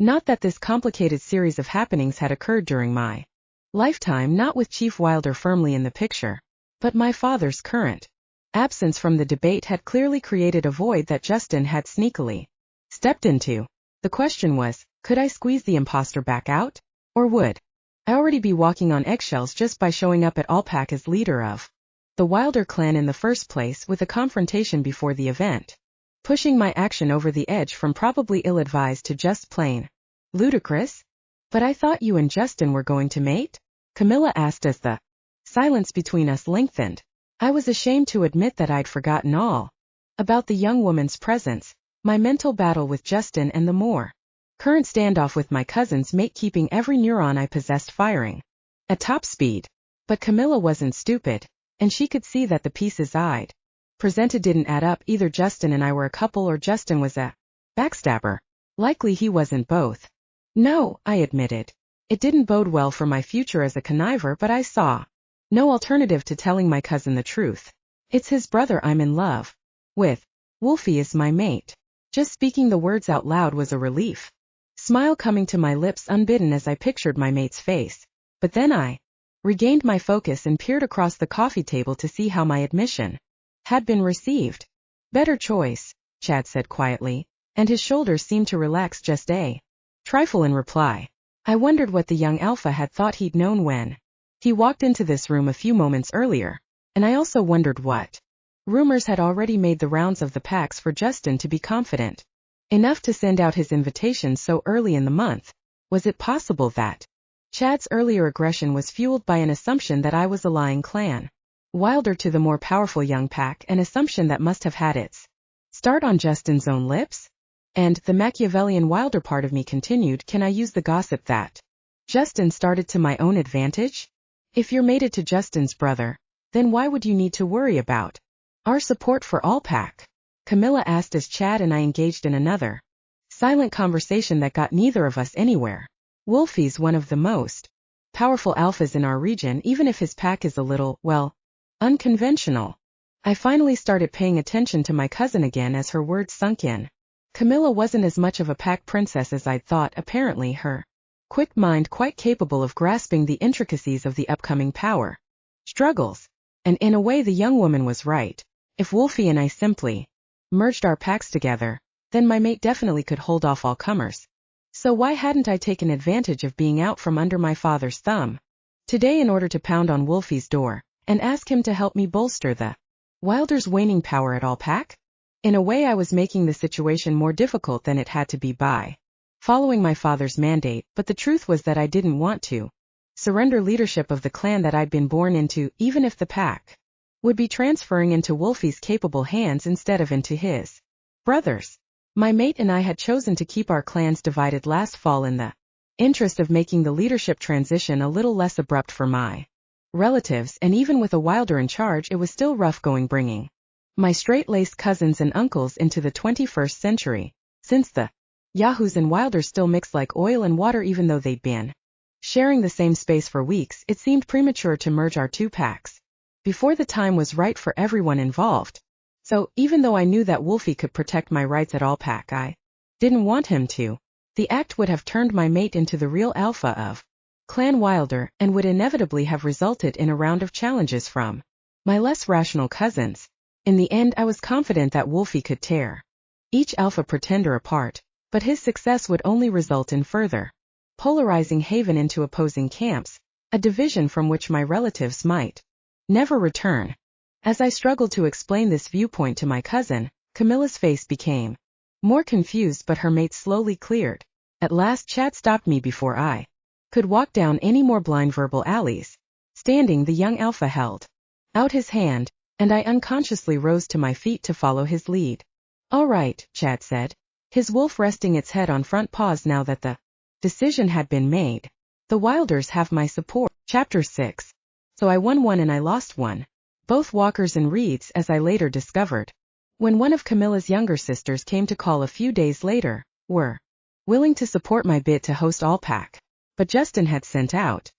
Not that this complicated series of happenings had occurred during my lifetime, not with Chief Wilder firmly in the picture, but my father's current absence from the debate had clearly created a void that Justin had sneakily stepped into. The question was, could I squeeze the imposter back out? Or would I already be walking on eggshells just by showing up at Allpack as leader of the Wilder clan in the first place, with a confrontation before the event pushing my action over the edge from probably ill-advised to just plain ludicrous? But I thought you and Justin were going to mate? Camilla asked as the silence between us lengthened. I was ashamed to admit that I'd forgotten all about the young woman's presence, my mental battle with Justin, and the more current standoff with my cousin's mate, keeping every neuron I possessed firing at top speed. But Camilla wasn't stupid, and she could see that the pieces I'd presented didn't add up. Either Justin and I were a couple, or Justin was a backstabber. Likely he wasn't both. No, I admitted. It didn't bode well for my future as a conniver, but I saw no alternative to telling my cousin the truth. It's his brother I'm in love with. Wolfie is my mate. Just speaking the words out loud was a relief. Smile coming to my lips unbidden as I pictured my mate's face. But then I regained my focus and peered across the coffee table to see how my admission had been received. Better choice, Chad said quietly, and his shoulders seemed to relax just a trifle in reply. I wondered what the young alpha had thought he'd known when he walked into this room a few moments earlier, and I also wondered what rumors had already made the rounds of the packs for Justin to be confident enough to send out his invitation so early in the month. Was it possible that Chad's earlier aggression was fueled by an assumption that I was allying clan Wilder to the more powerful young pack, an assumption that must have had its start on Justin's own lips? And the Machiavellian Wilder part of me continued, can I use the gossip that Justin started to my own advantage? If you're mated to Justin's brother, then why would you need to worry about our support for Allpack? Camilla asked as Chad and I engaged in another silent conversation that got neither of us anywhere. Wolfie's one of the most powerful alphas in our region, even if his pack is a little, well, unconventional. I finally started paying attention to my cousin again as her words sunk in. Camilla wasn't as much of a pack princess as I'd thought, apparently her quick mind quite capable of grasping the intricacies of the upcoming power struggles. And in a way the young woman was right. If Wolfie and I simply merged our packs together, then my mate definitely could hold off all comers. So why hadn't I taken advantage of being out from under my father's thumb today in order to pound on Wolfie's door and ask him to help me bolster the Wilder's waning power at Allpack? In a way I was making the situation more difficult than it had to be by following my father's mandate, but the truth was that I didn't want to surrender leadership of the clan that I'd been born into, even if the pack would be transferring into Wolfie's capable hands instead of into his brother's. My mate and I had chosen to keep our clans divided last fall in the interest of making the leadership transition a little less abrupt for my relatives, and even with a Wilder in charge it was still rough going bringing my straight-laced cousins and uncles into the 21st century, since the Yahoos and Wilder still mixed like oil and water. Even though they'd been sharing the same space for weeks, it seemed premature to merge our two packs before the time was right for everyone involved. So, even though I knew that Wolfie could protect my rights at Allpack, I didn't want him to. The act would have turned my mate into the real alpha of Clan Wilder, and would inevitably have resulted in a round of challenges from my less rational cousins. In the end, I was confident that Wolfie could tear each alpha pretender apart, but his success would only result in further polarizing Haven into opposing camps, a division from which my relatives might never return. As I struggled to explain this viewpoint to my cousin, Camilla's face became more confused, but her mate slowly cleared. At last Chad stopped me before I could walk down any more blind verbal alleys. Standing, the young alpha held out his hand, and I unconsciously rose to my feet to follow his lead. All right, Chad said, his wolf resting its head on front paws now that the decision had been made. The Wilders have my support. Chapter 6. So I won one and I lost one. Both walkers and reeds, as I later discovered. When one of Camilla's younger sisters came to call a few days later, were willing to support my bid to host Allpack. But Justin had sent out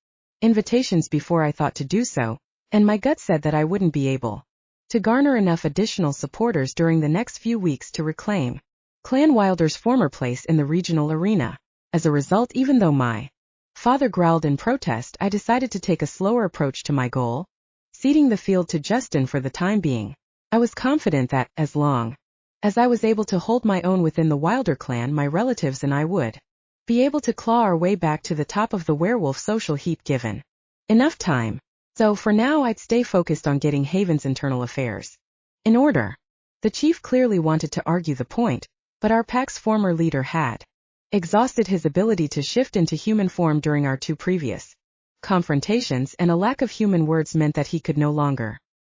invitations before I thought to do so, and my gut said that I wouldn't be able to garner enough additional supporters during the next few weeks to reclaim Clan Wilder's former place in the regional arena. As a result, even though my father growled in protest, I decided to take a slower approach to my goal, ceding the field to Justin for the time being. I was confident that, as long as I was able to hold my own within the Wilder clan, my relatives and I would be able to claw our way back to the top of the werewolf social heap given enough time. So for now I'd stay focused on getting Haven's internal affairs in order. The chief clearly wanted to argue the point, but our pack's former leader had exhausted his ability to shift into human form during our 2 previous confrontations, and a lack of human words meant that he could no longer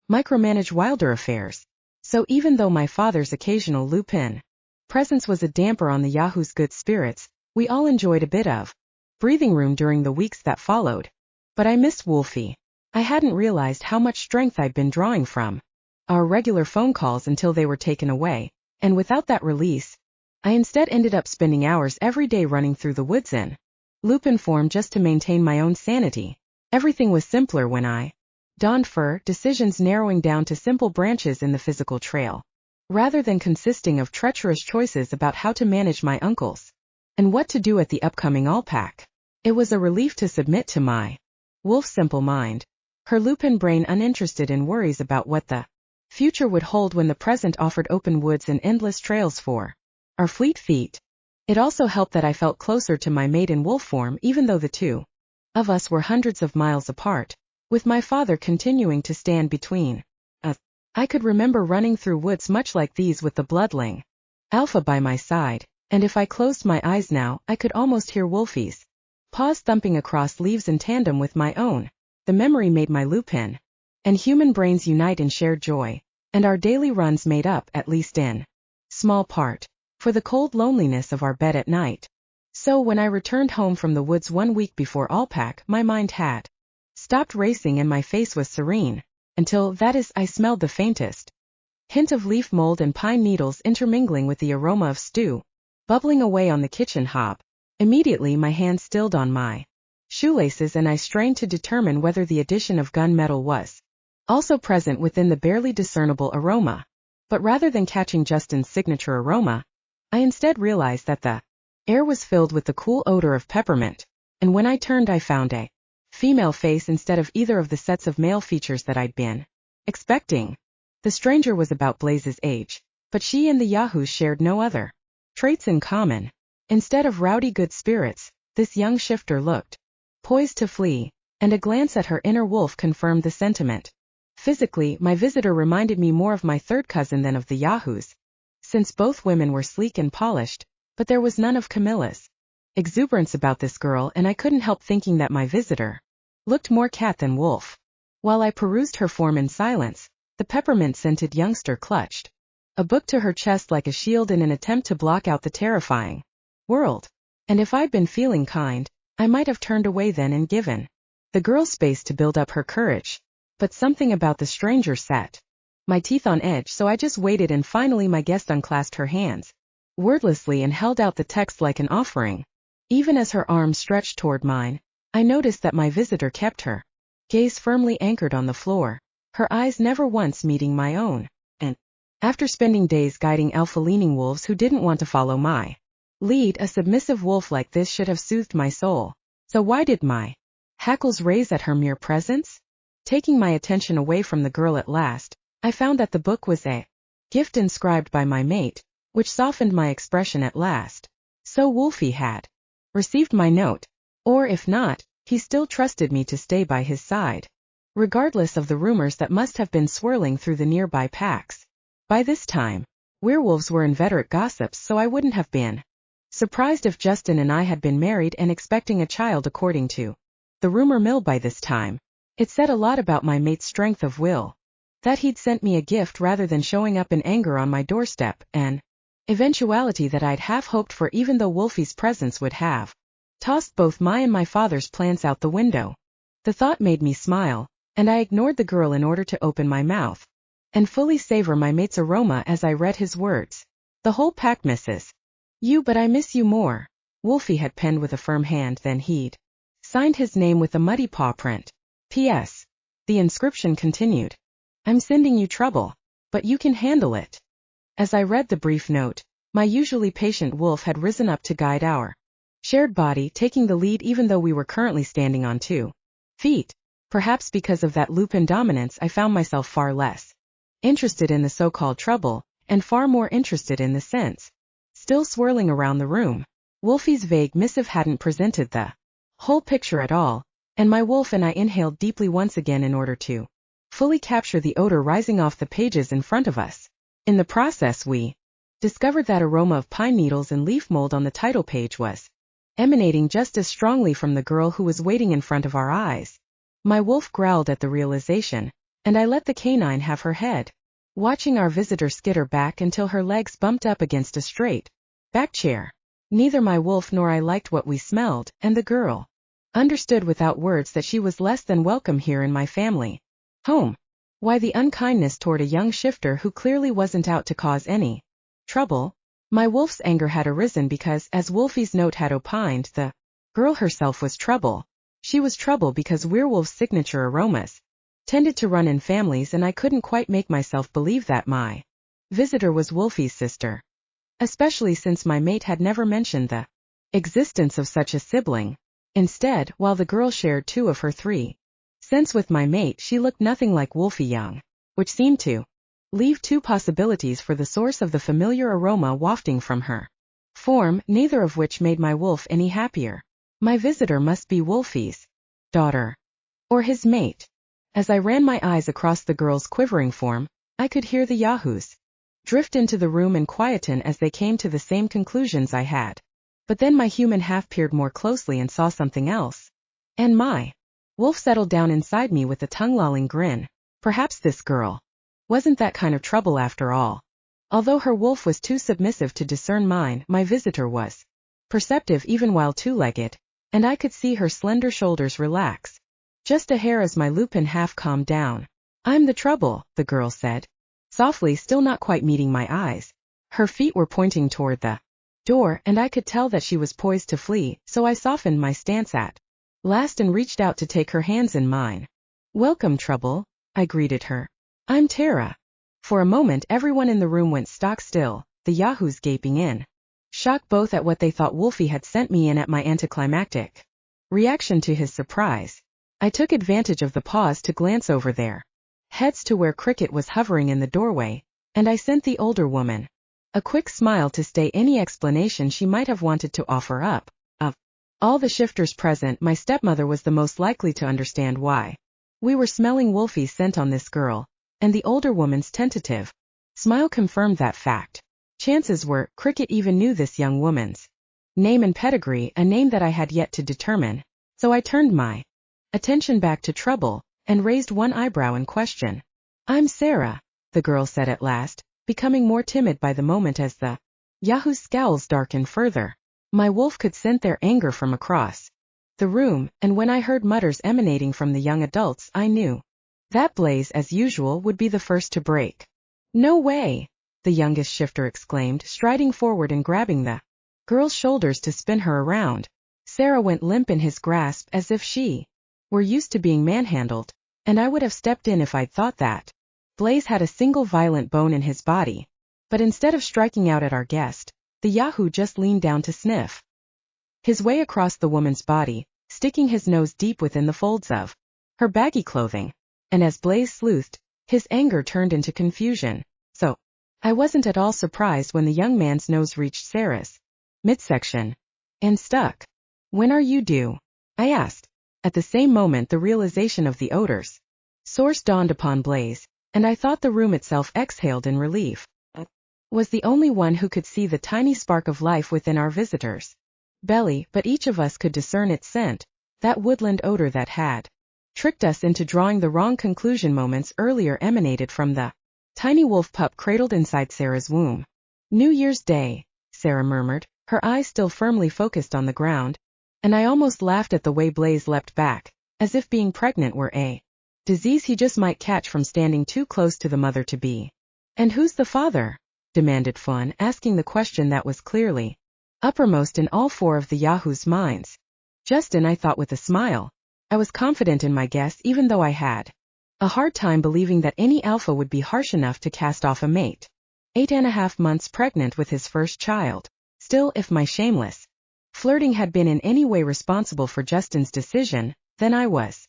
micromanage Wilder affairs. So even though my father's occasional loop-in presence was a damper on the Yahoo's good spirits, we all enjoyed a bit of breathing room during the weeks that followed. But I missed Wolfie. I hadn't realized how much strength I'd been drawing from our regular phone calls until they were taken away, and without that release, I instead ended up spending hours every day running through the woods in loop-in form just to maintain my own sanity. Everything was simpler when I donned fur, decisions narrowing down to simple branches in the physical trail, rather than consisting of treacherous choices about how to manage my uncles and what to do at the upcoming all-pack. It was a relief to submit to my wolf's simple mind, her loop-in brain uninterested in worries about what the future would hold when the present offered open woods and endless trails for our fleet feet. It also helped that I felt closer to my mate in wolf form, even though the 2 of us were hundreds of miles apart, with my father continuing to stand between us. I could remember running through woods much like these with the bloodling Alpha by my side, and if I closed my eyes now, I could almost hear Wolfie's paws thumping across leaves in tandem with my own. The memory made my loop-in and human brains unite in shared joy, and our daily runs made up, at least in small part, for the cold loneliness of our bed at night. So when I returned home from the woods 1 week before all-pack, my mind had stopped racing and my face was serene, until, that is, I smelled the faintest hint of leaf mold and pine needles intermingling with the aroma of stew bubbling away on the kitchen hob. Immediately my hand stilled on my shoelaces and I strained to determine whether the addition of gunmetal was also present within the barely discernible aroma. But rather than catching Justin's signature aroma, I instead realized that the air was filled with the cool odor of peppermint, and when I turned I found a female face instead of either of the sets of male features that I'd been expecting. The stranger was about Blaze's age, but she and the Yahoos shared no other traits in common. Instead of rowdy good spirits, this young shifter looked poised to flee, and a glance at her inner wolf confirmed the sentiment. Physically, my visitor reminded me more of my third cousin than of the Yahoos, since both women were sleek and polished, but there was none of Camilla's exuberance about this girl, and I couldn't help thinking that my visitor looked more cat than wolf. While I perused her form in silence, the peppermint-scented youngster clutched a book to her chest like a shield in an attempt to block out the terrifying world. And if I'd been feeling kind, I might have turned away then and given the girl space to build up her courage. But something about the stranger set my teeth on edge, so I just waited, and finally my guest unclasped her hands wordlessly and held out the text like an offering. Even as her arms stretched toward mine, I noticed that my visitor kept her gaze firmly anchored on the floor, her eyes never once meeting my own. And after spending days guiding alpha-leaning wolves who didn't want to follow my lead, a submissive wolf like this should have soothed my soul. So why did my hackles raise at her mere presence? Taking my attention away from the girl at last, I found that the book was a gift inscribed by my mate, which softened my expression at last. So Wolfie had received my note. Or if not, he still trusted me to stay by his side, regardless of the rumors that must have been swirling through the nearby packs. By this time, werewolves were inveterate gossips, so I wouldn't have been surprised if Justin and I had been married and expecting a child according to the rumor mill by this time. It said a lot about my mate's strength of will that he'd sent me a gift rather than showing up in anger on my doorstep, an eventuality that I'd half hoped for, even though Wolfie's presence would have tossed both my and my father's plans out the window. The thought made me smile, and I ignored the girl in order to open my mouth and fully savor my mate's aroma as I read his words. The whole pack misses you, but I miss you more. Wolfie had penned with a firm hand, then he'd signed his name with a muddy paw print. P.S. The inscription continued. I'm sending you trouble, but you can handle it. As I read the brief note, my usually patient wolf had risen up to guide our shared body taking the lead even though we were currently standing on 2 feet. Perhaps because of that lupin dominance I found myself far less interested in the so-called trouble, and far more interested in the sense still swirling around the room. Wolfie's vague missive hadn't presented the whole picture at all, and my wolf and I inhaled deeply once again in order to fully capture the odor rising off the pages in front of us. In the process we discovered that aroma of pine needles and leaf mold on the title page was emanating just as strongly from the girl who was waiting in front of our eyes. My wolf growled at the realization, and I let the canine have her head, watching our visitor skitter back until her legs bumped up against a straight back chair. Neither my wolf nor I liked what we smelled, and the girl understood without words that she was less than welcome here in my family home. Why the unkindness toward a young shifter who clearly wasn't out to cause any trouble? My wolf's anger had arisen because, as Wolfie's note had opined, the girl herself was trouble. She was trouble because werewolves' signature aromas tended to run in families, and I couldn't quite make myself believe that my visitor was Wolfie's sister, especially since my mate had never mentioned the existence of such a sibling. Instead, while the girl shared 2 of her 3 scents with my mate, she looked nothing like Wolfie young, which seemed to leave 2 possibilities for the source of the familiar aroma wafting from her form, neither of which made my wolf any happier. My visitor must be Wolfie's daughter, or his mate. As I ran my eyes across the girl's quivering form, I could hear the yahoos drift into the room and quieten as they came to the same conclusions I had. But then my human half peered more closely and saw something else. And my wolf settled down inside me with a tongue-lolling grin. Perhaps this girl wasn't that kind of trouble after all. Although her wolf was too submissive to discern mine, my visitor was perceptive even while two-legged, and I could see her slender shoulders relax just a hair as my lupin half calmed down. "I'm the trouble," the girl said, softly, still not quite meeting my eyes. Her feet were pointing toward the door, and I could tell that she was poised to flee, so I softened my stance at last and reached out to take her hands in mine. "Welcome, trouble," I greeted her. "I'm Terra." For a moment everyone in the room went stock still, the yahoos gaping in shock both at what they thought Wolfie had sent me and at my anticlimactic reaction to his surprise. I took advantage of the pause to glance over their heads to where Cricket was hovering in the doorway, and I sent the older woman a quick smile to stay any explanation she might have wanted to offer up. Of all the shifters present, my stepmother was the most likely to understand why we were smelling Wolfie's scent on this girl, and the older woman's tentative smile confirmed that fact. Chances were, Cricket even knew this young woman's name and pedigree, a name that I had yet to determine. So I turned my attention back to trouble, and raised one eyebrow in question. "I'm Sarah," the girl said at last, becoming more timid by the moment as the yahoo's scowls darkened further. My wolf could scent their anger from across the room, and when I heard mutters emanating from the young adults, I knew that Blaze, as usual, would be the first to break. "No way!" the youngest shifter exclaimed, striding forward and grabbing the girl's shoulders to spin her around. Sarah went limp in his grasp as if she were used to being manhandled, and I would have stepped in if I'd thought that Blaze had a single violent bone in his body. But instead of striking out at our guest, the yahoo just leaned down to sniff his way across the woman's body, sticking his nose deep within the folds of her baggy clothing. And as Blaze sleuthed, his anger turned into confusion. So I wasn't at all surprised when the young man's nose reached Sarah's midsection and stuck. "When are you due?" I asked. At the same moment the realization of the odor's source dawned upon Blaze, and I thought the room itself exhaled in relief. I was the only one who could see the tiny spark of life within our visitor's belly, but each of us could discern its scent, that woodland odor that had tricked us into drawing the wrong conclusion moments earlier emanated from the tiny wolf pup cradled inside Sarah's womb. "New Year's Day," Sarah murmured, her eyes still firmly focused on the ground, and I almost laughed at the way Blaze leapt back, as if being pregnant were a disease he just might catch from standing too close to the mother-to-be. "And who's the father?" demanded Fawn, asking the question that was clearly uppermost in all 4 of the yahoos' minds. "Justin," I thought with a smile. I was confident in my guess, even though I had a hard time believing that any alpha would be harsh enough to cast off a mate 8.5 months pregnant with his first child. Still, if my shameless flirting had been in any way responsible for Justin's decision, then I was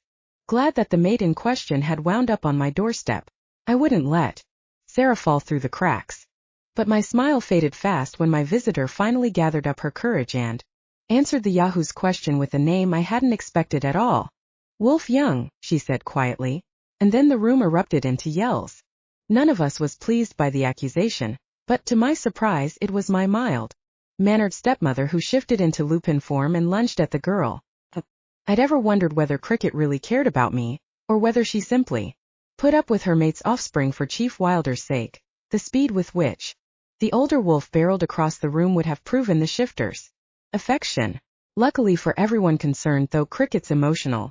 glad that the mate in question had wound up on my doorstep. I wouldn't let Sarah fall through the cracks. But my smile faded fast when my visitor finally gathered up her courage and answered the Yahoo's question with a name I hadn't expected at all. Wolf Young, she said quietly, and then the room erupted into yells. None of us was pleased by the accusation, but to my surprise it was my mild-mannered stepmother who shifted into lupin form and lunged at the girl. I'd ever wondered whether Cricket really cared about me, or whether she simply put up with her mate's offspring for Chief Wilder's sake. The speed with which the older wolf barreled across the room would have proven the shifter's affection. Luckily for everyone concerned, though, Cricket's emotional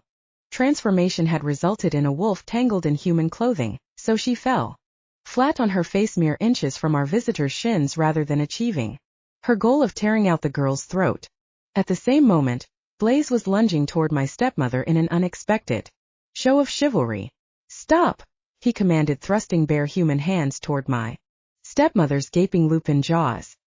transformation had resulted in a wolf tangled in human clothing, so she fell flat on her face mere inches from our visitor's shins rather than achieving her goal of tearing out the girl's throat. At the same moment, Blaze was lunging toward my stepmother in an unexpected show of chivalry. Stop, he commanded, thrusting bare human hands toward my stepmother's gaping lupin jaws.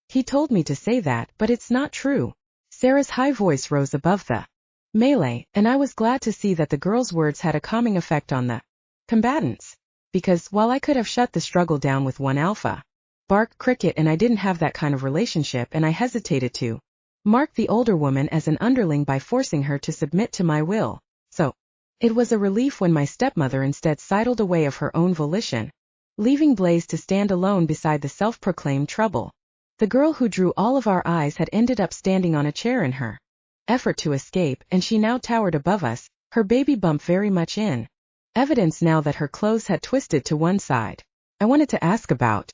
He told me to say that, but it's not true. Sarah's high voice rose above the melee, and I was glad to see that the girl's words had a calming effect on the combatants. Because while I could have shut the struggle down with one alpha bark Cricket and I didn't have that kind of relationship, and I hesitated to mark the older woman as an underling by forcing her to submit to my will. So it was a relief when my stepmother instead sidled away of her own volition, leaving Blaze to stand alone beside the self-proclaimed trouble. The girl who drew all of our eyes had ended up standing on a chair in her effort to escape, and she now towered above us, her baby bump very much in evidence now that her clothes had twisted to one side. I wanted to ask about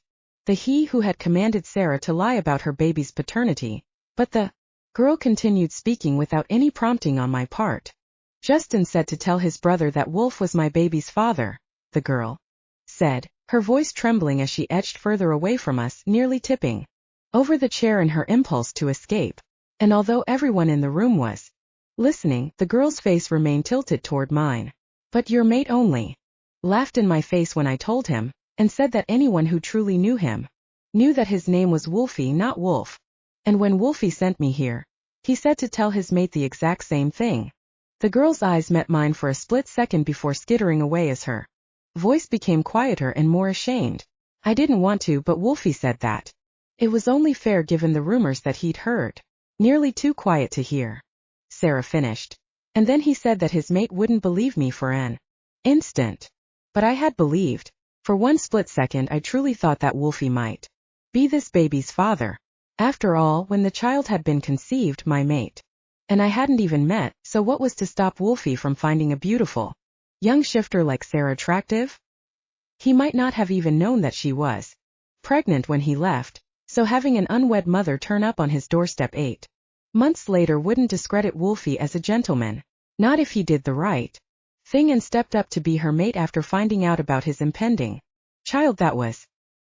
the he who had commanded Sarah to lie about her baby's paternity, but the girl continued speaking without any prompting on my part. Justin said to tell his brother that Wolf was my baby's father, the girl said, her voice trembling as she edged further away from us, nearly tipping over the chair in her impulse to escape. And although everyone in the room was listening, the girl's face remained tilted toward mine. But your mate only laughed in my face when I told him, and said that anyone who truly knew him knew that his name was Wolfie, not Wolf. And when Wolfie sent me here, he said to tell his mate the exact same thing. The girl's eyes met mine for a split second before skittering away as her voice became quieter and more ashamed. I didn't want to, but Wolfie said that it was only fair given the rumors that he'd heard. Nearly too quiet to hear, Sarah finished. And then he said that his mate wouldn't believe me for an instant. But I had believed. For one split second I truly thought that Wolfie might be this baby's father. After all, when the child had been conceived, my mate and I hadn't even met, so what was to stop Wolfie from finding a beautiful young shifter like Sarah attractive? He might not have even known that she was pregnant when he left, so having an unwed mother turn up on his doorstep 8 months later wouldn't discredit Wolfie as a gentleman, not if he did the right thing and stepped up to be her mate after finding out about his impending child. That was.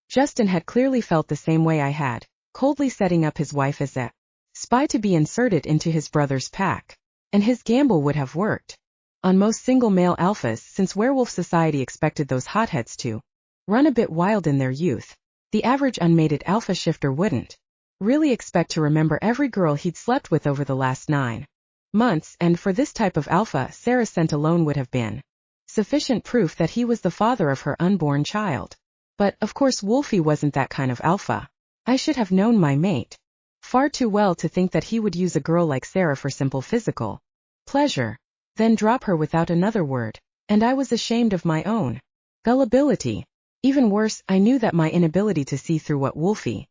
Justin had clearly felt the same way I had, coldly setting up his wife as a spy to be inserted into his brother's pack. And his gamble would have worked on most single male alphas, since werewolf society expected those hotheads to run a bit wild in their youth. The average unmated alpha shifter wouldn't really expect to remember every girl he'd slept with over the last 9 months, and for this type of alpha, Sarah's scent alone would have been sufficient proof that he was the father of her unborn child. But, of course, Wolfie wasn't that kind of alpha. I should have known my mate far too well to think that he would use a girl like Sarah for simple physical pleasure, then drop her without another word, and I was ashamed of my own gullibility. Even worse, I knew that my inability to see through what Wolfie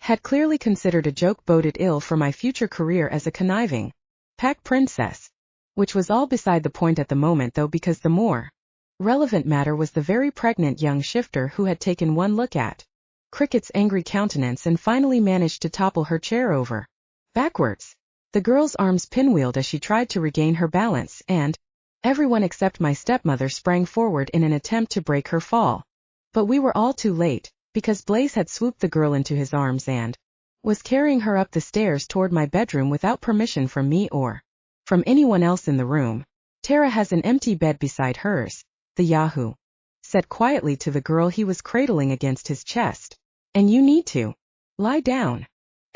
had clearly considered a joke boded ill for my future career as a conniving pack princess. Which was all beside the point at the moment, though, because the more relevant matter was the very pregnant young shifter who had taken one look at Cricket's angry countenance and finally managed to topple her chair over backwards. The girl's arms pinwheeled as she tried to regain her balance, and everyone except my stepmother sprang forward in an attempt to break her fall. But we were all too late, because Blaze had swooped the girl into his arms and was carrying her up the stairs toward my bedroom without permission from me or from anyone else in the room. Terra has an empty bed beside hers, the Yahoo said quietly to the girl he was cradling against his chest. And you need to lie down.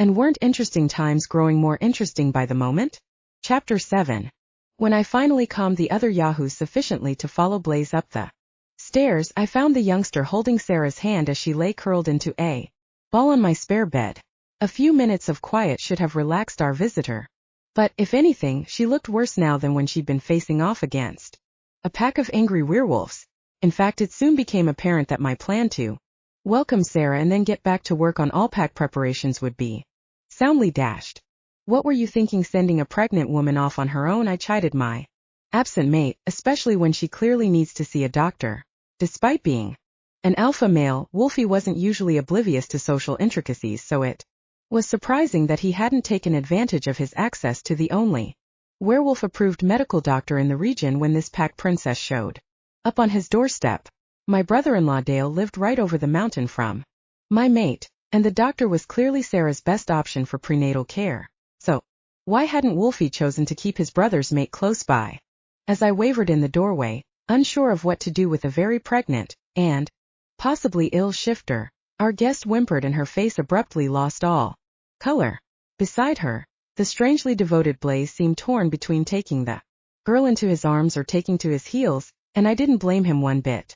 And weren't interesting times growing more interesting by the moment? Chapter 7. When I finally calmed the other yahoos sufficiently to follow Blaze up the stairs, I found the youngster holding Sarah's hand as she lay curled into a ball on my spare bed. A few minutes of quiet should have relaxed our visitor. But, if anything, she looked worse now than when she'd been facing off against a pack of angry werewolves. In fact, it soon became apparent that my plan to welcome Sarah and then get back to work on all pack preparations would be soundly dashed. What were you thinking sending a pregnant woman off on her own? I chided my absent mate, especially when she clearly needs to see a doctor. Despite being an alpha male, Wolfie wasn't usually oblivious to social intricacies, so it was surprising that he hadn't taken advantage of his access to the only werewolf-approved medical doctor in the region when this pack princess showed up on his doorstep. My brother-in-law Dale lived right over the mountain from my mate, and the doctor was clearly Sarah's best option for prenatal care. So, why hadn't Wolfie chosen to keep his brother's mate close by? As I wavered in the doorway, unsure of what to do with a very pregnant, and possibly ill shifter, our guest whimpered and her face abruptly lost all color. Beside her, the strangely devoted Blaze seemed torn between taking the girl into his arms or taking to his heels, and I didn't blame him one bit.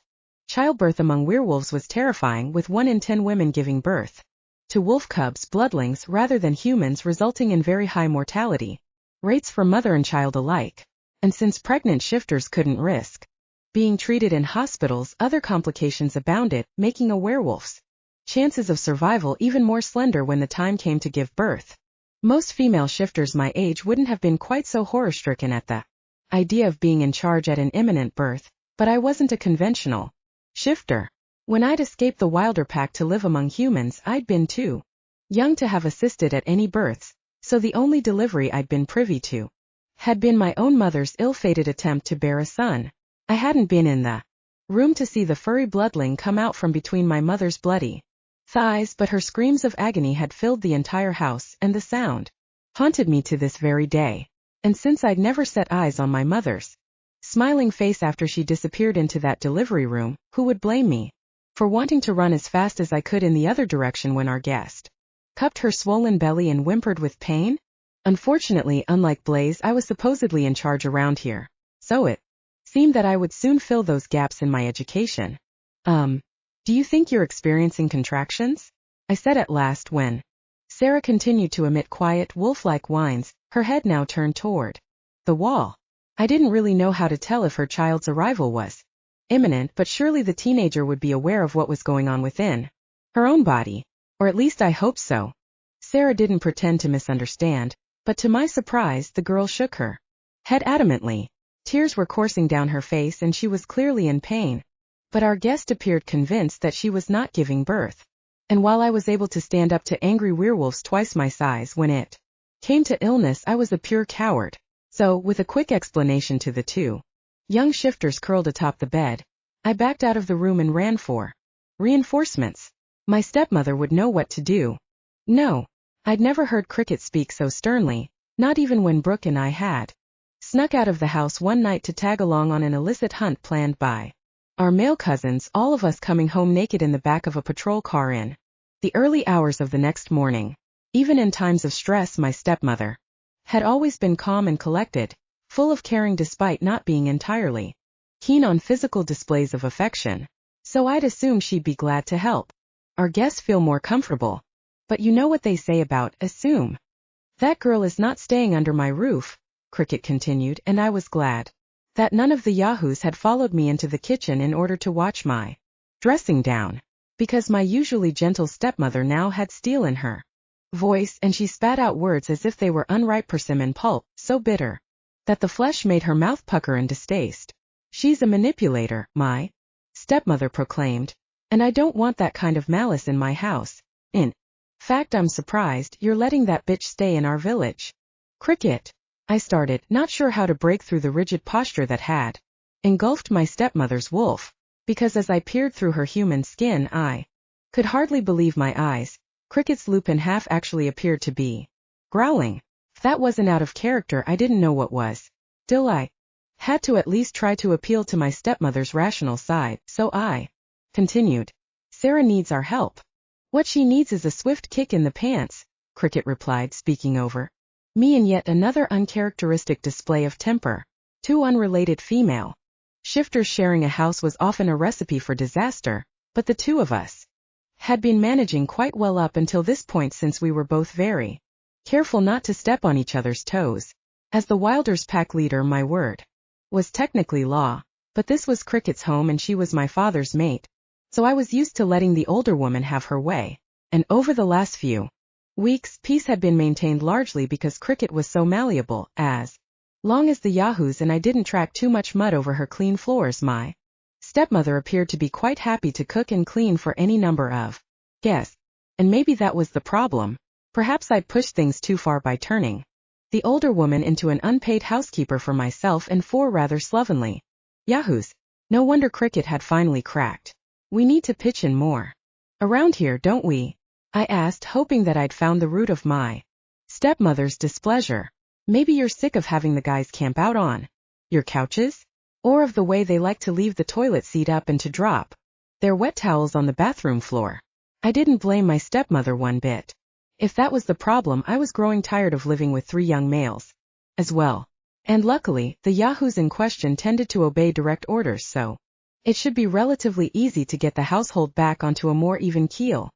Childbirth among werewolves was terrifying, with 1 in 10 women giving birth to wolf cubs, bloodlings rather than humans, resulting in very high mortality rates for mother and child alike. And since pregnant shifters couldn't risk being treated in hospitals, other complications abounded, making a werewolf's chances of survival even more slender when the time came to give birth. Most female shifters my age wouldn't have been quite so horror-stricken at the idea of being in charge at an imminent birth, but I wasn't a conventional shifter. When I'd escaped the Wilder pack to live among humans, I'd been too young to have assisted at any births, so the only delivery I'd been privy to had been my own mother's ill-fated attempt to bear a son. I hadn't been in the room to see the furry bloodling come out from between my mother's bloody thighs, but her screams of agony had filled the entire house, and the sound haunted me to this very day. And since I'd never set eyes on my mother's smiling face after she disappeared into that delivery room, who would blame me for wanting to run as fast as I could in the other direction when our guest cupped her swollen belly and whimpered with pain? Unfortunately, unlike Blaze, I was supposedly in charge around here, so it seemed that I would soon fill those gaps in my education. Do you think you're experiencing contractions? I said at last when Sarah continued to emit quiet, wolf-like whines, her head now turned toward the wall. I didn't really know how to tell if her child's arrival was imminent, but surely the teenager would be aware of what was going on within her own body. Or at least I hoped so. Sarah didn't pretend to misunderstand, but to my surprise the girl shook her head adamantly. Tears were coursing down her face and she was clearly in pain. But our guest appeared convinced that she was not giving birth. And while I was able to stand up to angry werewolves twice my size when it came to illness, I was a pure coward. So, with a quick explanation to the two young shifters curled atop the bed, I backed out of the room and ran for reinforcements. My stepmother would know what to do. No, I'd never heard Cricket speak so sternly, not even when Brooke and I had snuck out of the house one night to tag along on an illicit hunt planned by our male cousins, all of us coming home naked in the back of a patrol car in the early hours of the next morning. Even in times of stress, my stepmother had always been calm and collected, full of caring despite not being entirely keen on physical displays of affection. So I'd assumed she'd be glad to help our guests feel more comfortable. But you know what they say about assume. That girl is not staying under my roof, Cricket continued, and I was glad that none of the yahoos had followed me into the kitchen in order to watch my dressing down, because my usually gentle stepmother now had steel in her voice, and she spat out words as if they were unripe persimmon pulp, so bitter that the flesh made her mouth pucker in distaste. She's a manipulator, my stepmother proclaimed, and I don't want that kind of malice in my house. In fact, I'm surprised you're letting that bitch stay in our village. Cricket, I started, not sure how to break through the rigid posture that had engulfed my stepmother's wolf, because as I peered through her human skin I could hardly believe my eyes. Cricket's lupin half actually appeared to be growling. If that wasn't out of character, I didn't know what was. Still, I had to at least try to appeal to my stepmother's rational side, so I continued. Sarah needs our help. What she needs is a swift kick in the pants. Cricket replied, speaking over me in yet another uncharacteristic display of temper. Two unrelated female shifters sharing a house was often a recipe for disaster, but the two of us had been managing quite well up until this point, since we were both very careful not to step on each other's toes. As the Wilders' pack leader, my word was technically law, but this was Cricket's home and she was my father's mate, so I was used to letting the older woman have her way. And over the last few weeks, peace had been maintained largely because Cricket was so malleable. As long as the yahoos and I didn't track too much mud over her clean floors, my stepmother appeared to be quite happy to cook and clean for any number of guests. And maybe that was the problem. Perhaps I'd pushed things too far by turning the older woman into an unpaid housekeeper for myself and four rather slovenly yahoos. No wonder Cricket had finally cracked. We need to pitch in more around here, don't we? I asked, hoping that I'd found the root of my stepmother's displeasure. Maybe you're sick of having the guys camp out on your couches? Or of the way they like to leave the toilet seat up and to drop their wet towels on the bathroom floor. I didn't blame my stepmother one bit. If that was the problem, I was growing tired of living with three young males as well. And luckily, the yahoos in question tended to obey direct orders, so it should be relatively easy to get the household back onto a more even keel.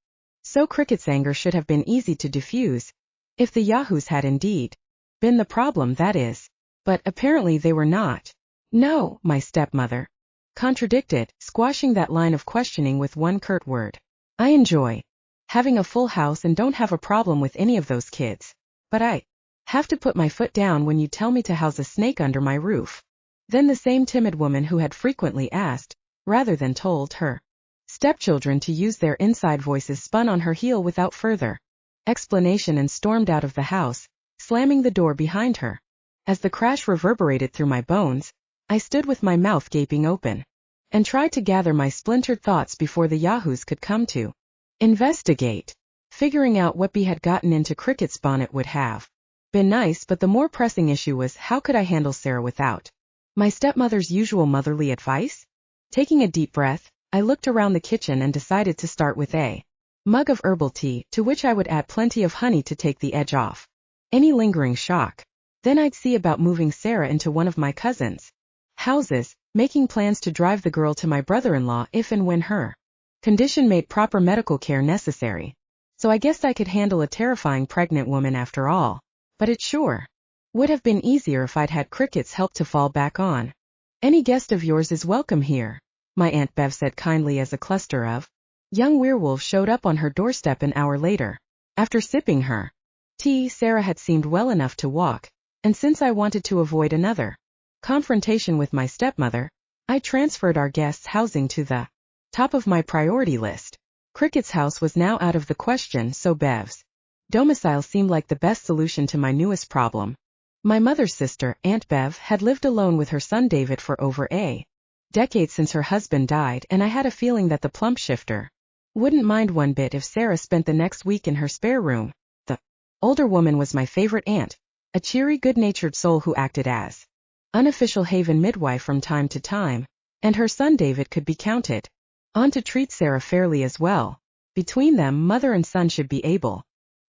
So Cricket's anger should have been easy to diffuse, if the yahoos had indeed been the problem, that is. But apparently they were not. No, my stepmother contradicted, squashing that line of questioning with one curt word. I enjoy having a full house and don't have a problem with any of those kids. But I have to put my foot down when you tell me to house a snake under my roof. Then the same timid woman who had frequently asked, rather than told, her stepchildren to use their inside voices spun on her heel without further explanation and stormed out of the house, slamming the door behind her. As the crash reverberated through my bones, I stood with my mouth gaping open and tried to gather my splintered thoughts before the yahoos could come to investigate. Figuring out what bee had gotten into Cricket's bonnet would have been nice, but the more pressing issue was, how could I handle Sarah without my stepmother's usual motherly advice? Taking a deep breath, I looked around the kitchen and decided to start with a mug of herbal tea, to which I would add plenty of honey to take the edge off any lingering shock. Then I'd see about moving Sarah into one of my cousins' houses, making plans to drive the girl to my brother-in-law if and when her condition made proper medical care necessary. So I guessed I could handle a terrifying pregnant woman after all. But it sure would have been easier if I'd had Cricket's help to fall back on. Any guest of yours is welcome here, my Aunt Bev said kindly as a cluster of young werewolves showed up on her doorstep an hour later. After sipping her tea, Sarah had seemed well enough to walk, and since I wanted to avoid another confrontation with my stepmother, I transferred our guests' housing to the top of my priority list. Cricket's house was now out of the question, so Bev's domicile seemed like the best solution to my newest problem. My mother's sister, Aunt Bev, had lived alone with her son David for over a decade since her husband died, and I had a feeling that the plump shifter wouldn't mind one bit if Sarah spent the next week in her spare room. The older woman was my favorite aunt, a cheery, good-natured soul who acted as unofficial haven midwife from time to time, and her son David could be counted on to treat Sarah fairly as well. Between them, mother and son should be able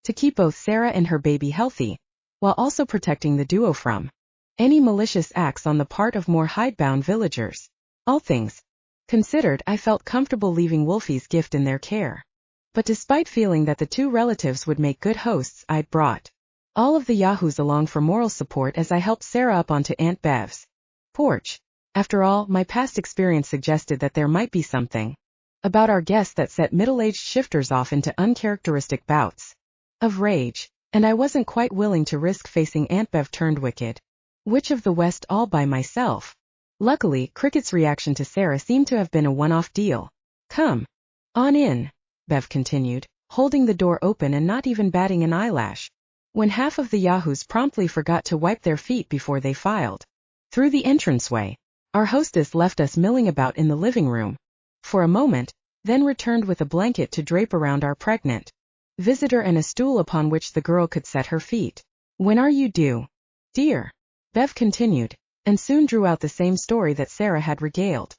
to keep both Sarah and her baby healthy, while also protecting the duo from any malicious acts on the part of more hidebound villagers. All things considered, I felt comfortable leaving Wolfie's gift in their care. But despite feeling that the two relatives would make good hosts, I'd brought all of the yahoos along for moral support as I helped Sarah up onto Aunt Bev's porch. After all, my past experience suggested that there might be something about our guests that set middle-aged shifters off into uncharacteristic bouts of rage, and I wasn't quite willing to risk facing Aunt Bev turned wicked witch of the West all by myself. Luckily, Cricket's reaction to Sarah seemed to have been a one-off deal. Come on in, Bev continued, holding the door open and not even batting an eyelash, when half of the yahoos promptly forgot to wipe their feet before they filed through the entranceway. Our hostess left us milling about in the living room for a moment, then returned with a blanket to drape around our pregnant visitor and a stool upon which the girl could set her feet. When are you due, dear? Bev continued, and soon drew out the same story that Sarah had regaled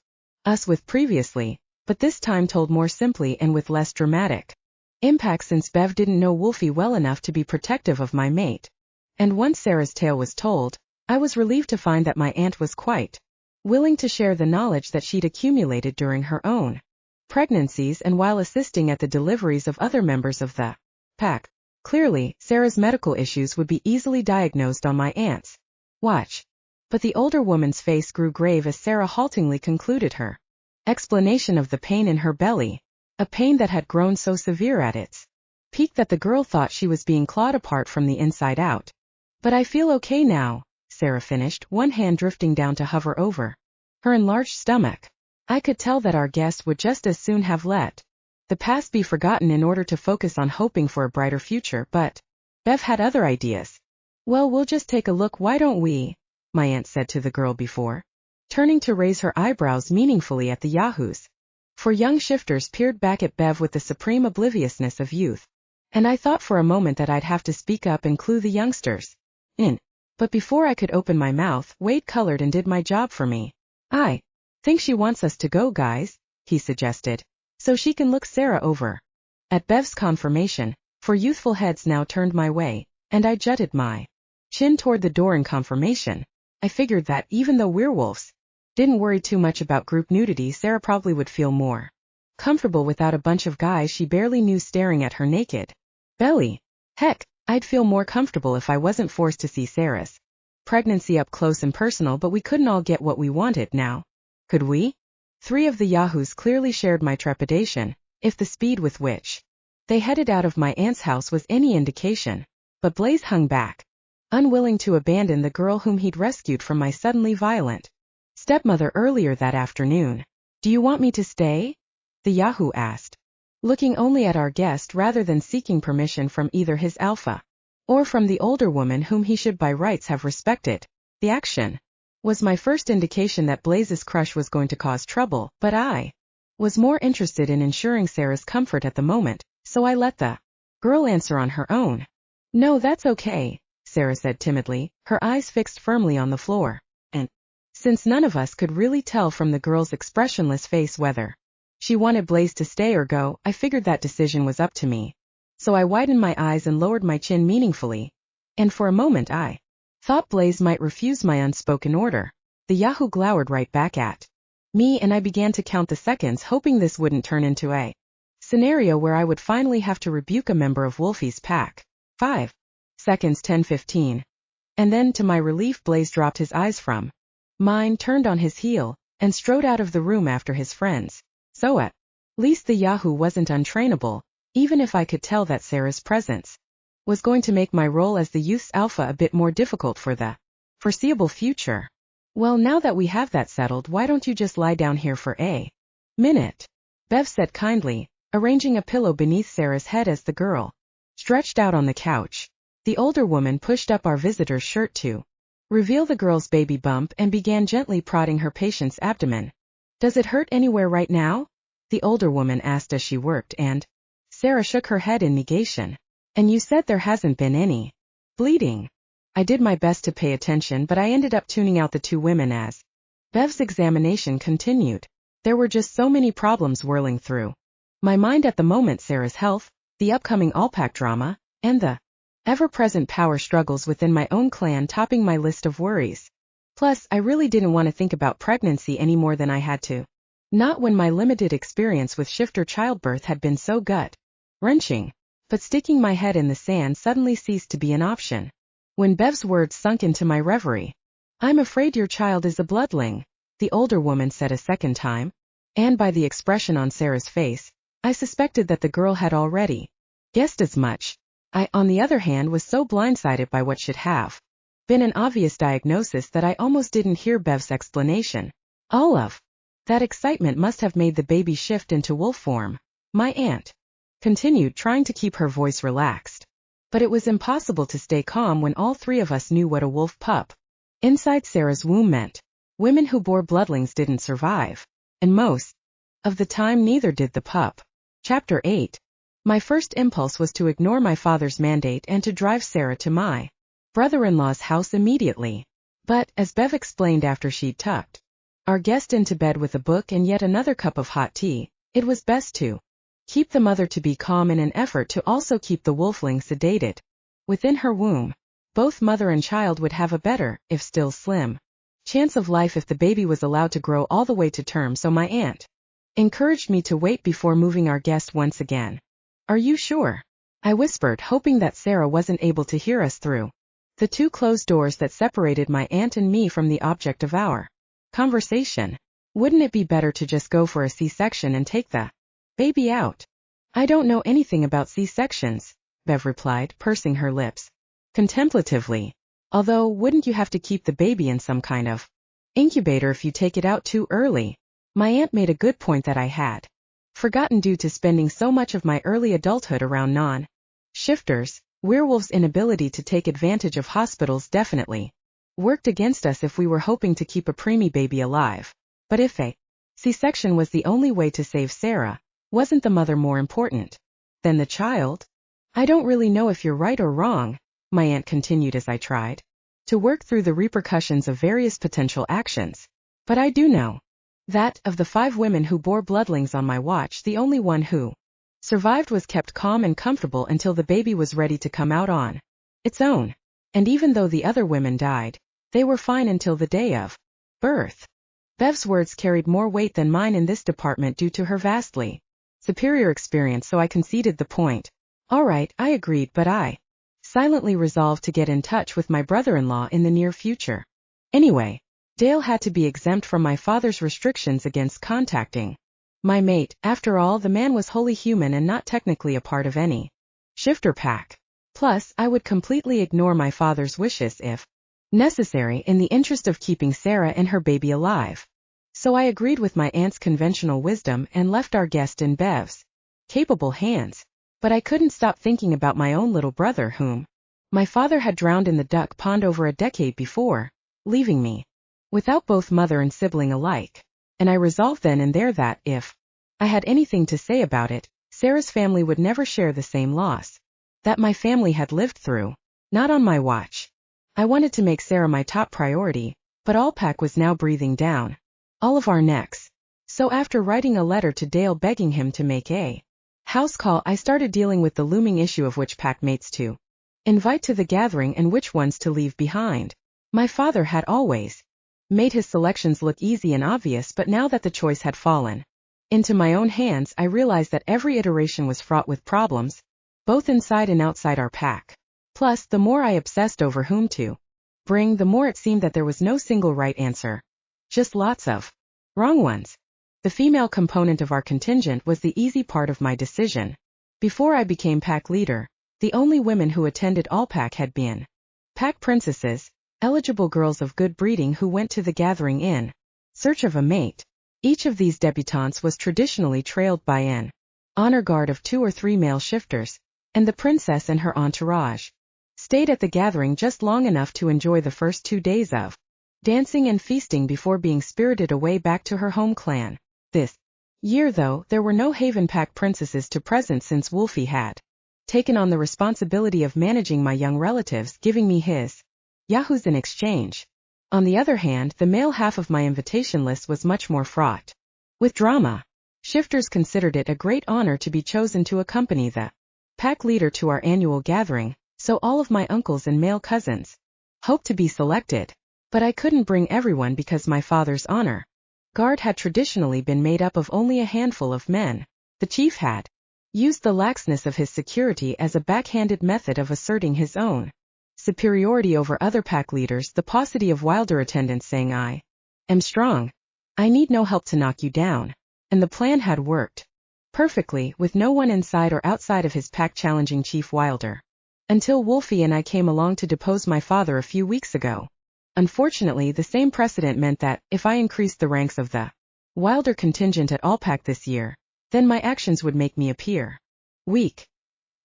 us with previously, but this time told more simply and with less dramatic impact since Bev didn't know Wolfie well enough to be protective of my mate. And once Sarah's tale was told, I was relieved to find that my aunt was quite willing to share the knowledge that she'd accumulated during her own pregnancies and while assisting at the deliveries of other members of the pack. Clearly, Sarah's medical issues would be easily diagnosed on my aunt's watch. But the older woman's face grew grave as Sarah haltingly concluded her explanation of the pain in her belly, a pain that had grown so severe at its peak that the girl thought she was being clawed apart from the inside out. But I feel okay now, Sarah finished, one hand drifting down to hover over her enlarged stomach. I could tell that our guest would just as soon have let the past be forgotten in order to focus on hoping for a brighter future, but Bev had other ideas. Well, we'll just take a look, why don't we? My aunt said to the girl before turning to raise her eyebrows meaningfully at the yahoos. For young shifters peered back at Bev with the supreme obliviousness of youth. And I thought for a moment that I'd have to speak up and clue the youngsters in. But before I could open my mouth, Wade colored and did my job for me. I think she wants us to go, guys, he suggested, so she can look Sarah over. At Bev's confirmation, for youthful heads now turned my way, and I jutted my chin toward the door in confirmation. I figured that, even though werewolves didn't worry too much about group nudity, Sarah probably would feel more comfortable without a bunch of guys she barely knew staring at her naked belly. Heck, I'd feel more comfortable if I wasn't forced to see Sarah's pregnancy up close and personal, but we couldn't all get what we wanted now. Could we? 3 of the yahoos clearly shared my trepidation, if the speed with which they headed out of my aunt's house was any indication. But Blaze hung back, unwilling to abandon the girl whom he'd rescued from my suddenly violent stepmother earlier that afternoon. Do you want me to stay? The yahoo asked, looking only at our guest rather than seeking permission from either his alpha or from the older woman whom he should by rights have respected. The action was my first indication that Blaze's crush was going to cause trouble, but I was more interested in ensuring Sarah's comfort at the moment, so I let the girl answer on her own. No, that's okay, Sarah said timidly, her eyes fixed firmly on the floor. And since none of us could really tell from the girl's expressionless face whether she wanted Blaze to stay or go, I figured that decision was up to me. So I widened my eyes and lowered my chin meaningfully. And for a moment I thought Blaze might refuse my unspoken order. The yahoo glowered right back at me, and I began to count the seconds, hoping this wouldn't turn into a scenario where I would finally have to rebuke a member of Wolfie's pack. 5 seconds, 10, 15. And then, to my relief, Blaze dropped his eyes from mine, turned on his heel, and strode out of the room after his friends. So at least the yahoo wasn't untrainable, even if I could tell that Sarah's presence was going to make my role as the youth's alpha a bit more difficult for the foreseeable future. Well, now that we have that settled, why don't you just lie down here for a minute? Bev said kindly, arranging a pillow beneath Sarah's head as the girl stretched out on the couch. The older woman pushed up our visitor's shirt to reveal the girl's baby bump and began gently prodding her patient's abdomen. Does it hurt anywhere right now? The older woman asked as she worked, and Sarah shook her head in negation. And you said there hasn't been any bleeding. I did my best to pay attention, but I ended up tuning out the 2 women as Bev's examination continued. There were just so many problems whirling through my mind at the moment: Sarah's health, the upcoming all-pack drama, and the ever-present power struggles within my own clan topping my list of worries. Plus, I really didn't want to think about pregnancy any more than I had to. Not when my limited experience with shifter childbirth had been so gut-wrenching. But sticking my head in the sand suddenly ceased to be an option. When Bev's words sunk into my reverie. I'm afraid your child is a bloodling, the older woman said a second time, and by the expression on Sarah's face, I suspected that the girl had already guessed as much. I, on the other hand, was so blindsided by what should have been an obvious diagnosis that I almost didn't hear Bev's explanation. All of that excitement must have made the baby shift into wolf form. My aunt continued, trying to keep her voice relaxed. But it was impossible to stay calm when all 3 of us knew what a wolf pup inside Sarah's womb meant. Women who bore bloodlings didn't survive. And most of the time neither did the pup. Chapter 8. My first impulse was to ignore my father's mandate and to drive Sarah to my brother-in-law's house immediately. But, as Bev explained after she'd tucked our guest into bed with a book and yet another cup of hot tea, it was best to Keep the mother to be calm in an effort to also keep the wolfling sedated. Within her womb, both mother and child would have a better, if still slim, chance of life if the baby was allowed to grow all the way to term, so my aunt encouraged me to wait before moving our guest once again. Are you sure? I whispered, hoping that Sarah wasn't able to hear us through the two closed doors that separated my aunt and me from the object of our conversation. Wouldn't it be better to just go for a C-section and take the baby out? I don't know anything about C-sections, Bev replied, pursing her lips contemplatively. Although, wouldn't you have to keep the baby in some kind of incubator if you take it out too early? My aunt made a good point that I had forgotten due to spending so much of my early adulthood around non-shifters. Werewolves' inability to take advantage of hospitals definitely worked against us if we were hoping to keep a preemie baby alive. But if a C-section was the only way to save Sarah, wasn't the mother more important than the child? I don't really know if you're right or wrong, my aunt continued as I tried to work through the repercussions of various potential actions. But I do know that, of the 5 women who bore bloodlings on my watch, the only one who survived was kept calm and comfortable until the baby was ready to come out on its own. And even though the other women died, they were fine until the day of birth. Bev's words carried more weight than mine in this department due to her vastly superior experience, so I conceded the point. All right, I agreed, but I silently resolved to get in touch with my brother-in-law in the near future. Anyway, Dale had to be exempt from my father's restrictions against contacting my mate. After all, the man was wholly human and not technically a part of any shifter pack. Plus, I would completely ignore my father's wishes if necessary in the interest of keeping Sarah and her baby alive. So I agreed with my aunt's conventional wisdom and left our guest in Bev's capable hands. But I couldn't stop thinking about my own little brother, whom my father had drowned in the duck pond over a decade before leaving me without both mother and sibling alike. And I resolved then and there that, if I had anything to say about it, Sarah's family would never share the same loss that my family had lived through. Not on my watch. I wanted to make Sarah my top priority, but Allpack was now breathing down all of our necks. So after writing a letter to Dale begging him to make a house call, I started dealing with the looming issue of which pack mates to invite to the gathering and which ones to leave behind. My father had always made his selections look easy and obvious, but now that the choice had fallen into my own hands, I realized that every iteration was fraught with problems, both inside and outside our pack. Plus, the more I obsessed over whom to bring, the more it seemed that there was no single right answer. Just lots of wrong ones. The female component of our contingent was the easy part of my decision. Before I became pack leader, the only women who attended Allpack had been pack princesses, eligible girls of good breeding who went to the gathering in search of a mate. Each of these debutantes was traditionally trailed by an honor guard of 2 or 3 male shifters, and the princess and her entourage stayed at the gathering just long enough to enjoy the first 2 days of dancing and feasting before being spirited away back to her home clan. This year, though, there were no Haven Pack princesses to present since Wolfie had taken on the responsibility of managing my young relatives, giving me his yahoos in exchange. On the other hand, the male half of my invitation list was much more fraught with drama. Shifters considered it a great honor to be chosen to accompany the pack leader to our annual gathering, so all of my uncles and male cousins hoped to be selected. But I couldn't bring everyone because my father's honor guard had traditionally been made up of only a handful of men. The chief had used the laxness of his security as a backhanded method of asserting his own superiority over other pack leaders, the paucity of Wilder attendants saying, "I am strong. I need no help to knock you down." And the plan had worked perfectly, with no one inside or outside of his pack challenging Chief Wilder. Until Wolfie and I came along to depose my father a few weeks ago. Unfortunately, the same precedent meant that, if I increased the ranks of the Wilder contingent at Allpack this year, then my actions would make me appear weak.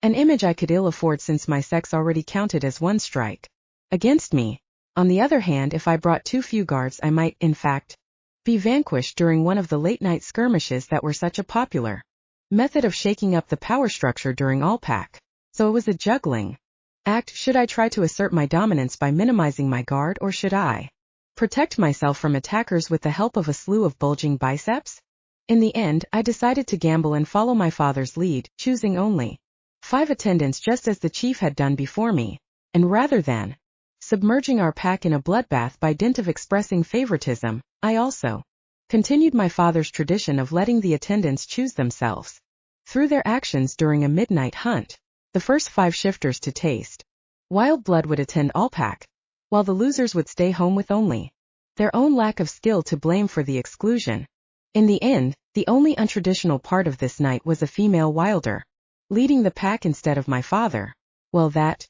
An image I could ill afford since my sex already counted as one strike against me. On the other hand, if I brought too few guards, I might, in fact, be vanquished during one of the late-night skirmishes that were such a popular method of shaking up the power structure during Allpack. So it was a juggling act. Should I try to assert my dominance by minimizing my guard, or should I protect myself from attackers with the help of a slew of bulging biceps? In the end, I decided to gamble and follow my father's lead, choosing only 5 attendants just as the chief had done before me, and rather than submerging our pack in a bloodbath by dint of expressing favoritism, I also continued my father's tradition of letting the attendants choose themselves through their actions during a midnight hunt. The first 5 shifters to taste wild blood would attend all pack, while the losers would stay home with only their own lack of skill to blame for the exclusion. In the end, the only untraditional part of this night was a female wilder leading the pack instead of my father. Well, that,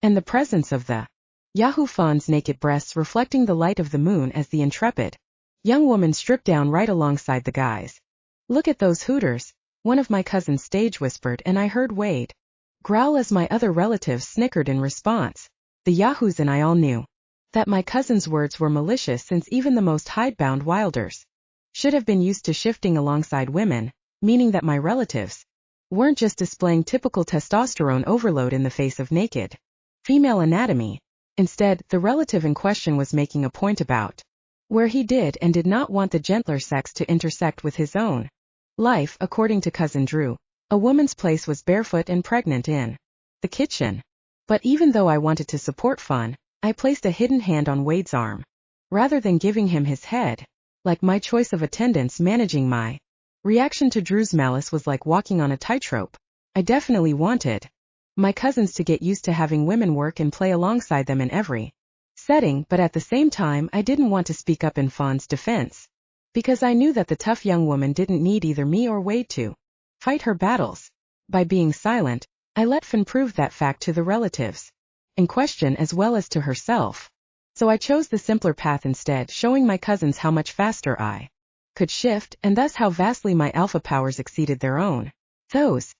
and the presence of the Yahoo fawn's naked breasts reflecting the light of the moon as the intrepid young woman stripped down right alongside the guys. "Look at those hooters," one of my cousins stage whispered, and I heard Wade growl as my other relatives snickered in response. The Yahoos and I all knew that my cousin's words were malicious, since even the most hidebound wilders should have been used to shifting alongside women, meaning that my relatives weren't just displaying typical testosterone overload in the face of naked female anatomy. Instead, the relative in question was making a point about where he did and did not want the gentler sex to intersect with his own life. According to Cousin Drew, a woman's place was barefoot and pregnant in the kitchen. But even though I wanted to support fun, I placed a hidden hand on Wade's arm, rather than giving him his head. Like my choice of attendants, managing my reaction to Drew's malice was like walking on a tightrope. I definitely wanted my cousins to get used to having women work and play alongside them in every setting, but at the same time I didn't want to speak up in Fawn's defense, because I knew that the tough young woman didn't need either me or Wade to fight her battles. By being silent, I let Fawn prove that fact to the relatives in question as well as to herself. So I chose the simpler path instead, showing my cousins how much faster I could shift, and thus how vastly my alpha powers exceeded their own. "Those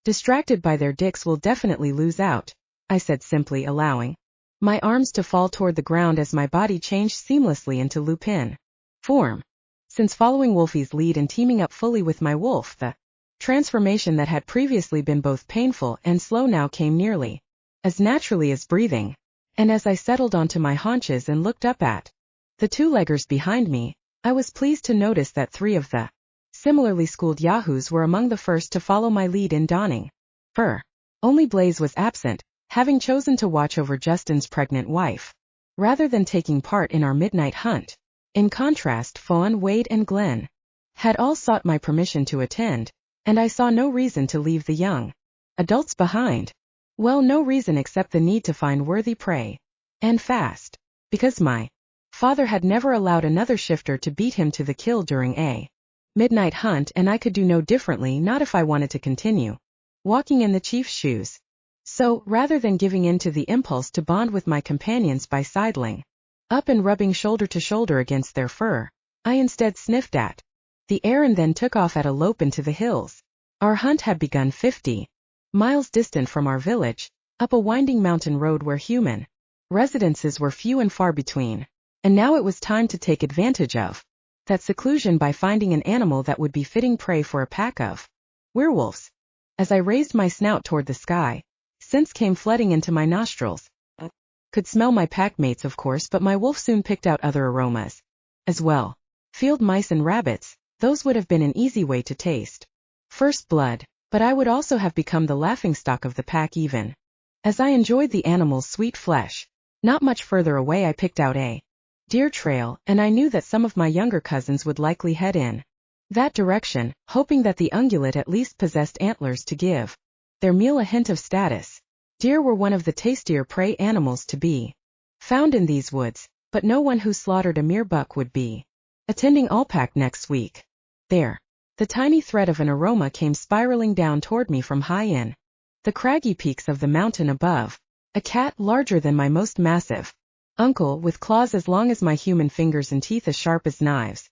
distracted by their dicks will definitely lose out," I said simply, allowing my arms to fall toward the ground as my body changed seamlessly into lupin form. Since following Wolfie's lead and teaming up fully with my wolf, the transformation that had previously been both painful and slow now came nearly as naturally as breathing. And as I settled onto my haunches and looked up at the 2-leggers behind me, I was pleased to notice that 3 of the similarly schooled Yahoos were among the first to follow my lead in donning fur. Only Blaze was absent, having chosen to watch over Justin's pregnant wife, rather than taking part in our midnight hunt. In contrast, Fawn, Wade, and Glenn had all sought my permission to attend, and I saw no reason to leave the young adults behind. Well, no reason except the need to find worthy prey, and fast, because my father had never allowed another shifter to beat him to the kill during a midnight hunt, and I could do no differently, not if I wanted to continue walking in the chief's shoes. So, rather than giving in to the impulse to bond with my companions by sidling up and rubbing shoulder to shoulder against their fur, I instead sniffed at the air and then took off at a lope into the hills. Our hunt had begun 50 miles distant from our village, up a winding mountain road where human residences were few and far between, and now it was time to take advantage of that seclusion by finding an animal that would be fitting prey for a pack of werewolves. As I raised my snout toward the sky, scents came flooding into my nostrils. Could smell my pack mates, of course, but my wolf soon picked out other aromas as well. Field mice and rabbits, those would have been an easy way to taste first blood, but I would also have become the laughingstock of the pack even as I enjoyed the animal's sweet flesh. Not much further away I picked out a deer trail, and I knew that some of my younger cousins would likely head in that direction, hoping that the ungulate at least possessed antlers to give their meal a hint of status. Deer were one of the tastier prey animals to be found in these woods, but no one who slaughtered a mere buck would be attending Allpack next week. There, the tiny thread of an aroma came spiraling down toward me from high in the craggy peaks of the mountain above. A cat larger than my most massive uncle, with claws as long as my human fingers and teeth as sharp as knives.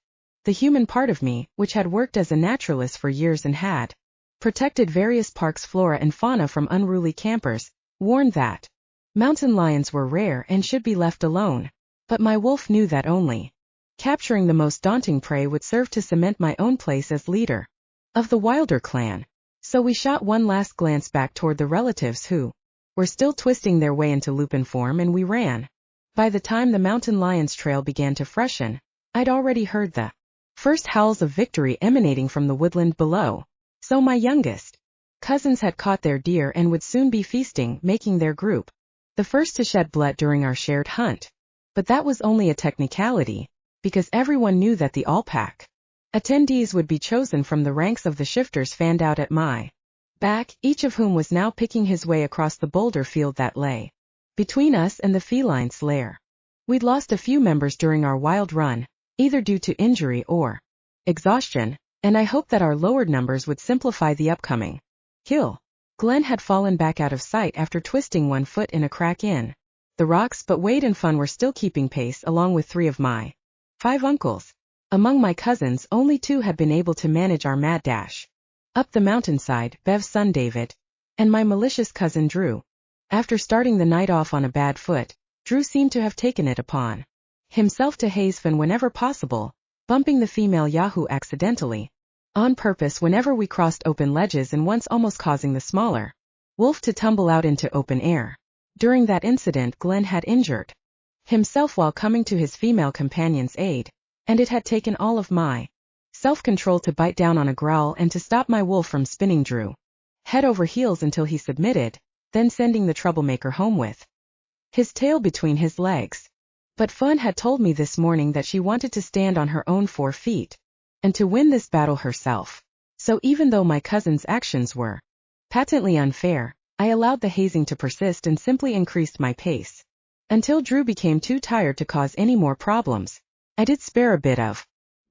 The human part of me, which had worked as a naturalist for years and had protected various parks' flora and fauna from unruly campers, warned that mountain lions were rare and should be left alone. But my wolf knew that only capturing the most daunting prey would serve to cement my own place as leader of the Wilder clan. So we shot one last glance back toward the relatives who were still twisting their way into lupin form, and we ran. By the time the mountain lion's trail began to freshen, I'd already heard the first howls of victory emanating from the woodland below. So my youngest cousins had caught their deer and would soon be feasting, making their group the first to shed blood during our shared hunt. But that was only a technicality, because everyone knew that the all-pack attendees would be chosen from the ranks of the shifters fanned out at my back, each of whom was now picking his way across the boulder field that lay between us and the feline's lair. We'd lost a few members during our wild run, either due to injury or exhaustion, and I hoped that our lowered numbers would simplify the upcoming kill. Glenn had fallen back out of sight after twisting one foot in a crack in the rocks, but Wade and Fun were still keeping pace along with 3 of my 5 uncles. Among my cousins, only 2 had been able to manage our mad dash up the mountainside, Bev's son David, and my malicious cousin Drew. After starting the night off on a bad foot, Drew seemed to have taken it upon himself to haze Fun whenever possible, bumping the female Yahoo accidentally, on purpose whenever we crossed open ledges, and once almost causing the smaller Wolf to tumble out into open air. During that incident, Glenn had injured himself while coming to his female companion's aid, and it had taken all of my self-control to bite down on a growl and to stop my wolf from spinning Drew head over heels until he submitted, then sending the troublemaker home with his tail between his legs. But Fun had told me this morning that she wanted to stand on her own 4 feet, and to win this battle herself. So even though my cousin's actions were patently unfair, I allowed the hazing to persist and simply increased my pace until Drew became too tired to cause any more problems. I did spare a bit of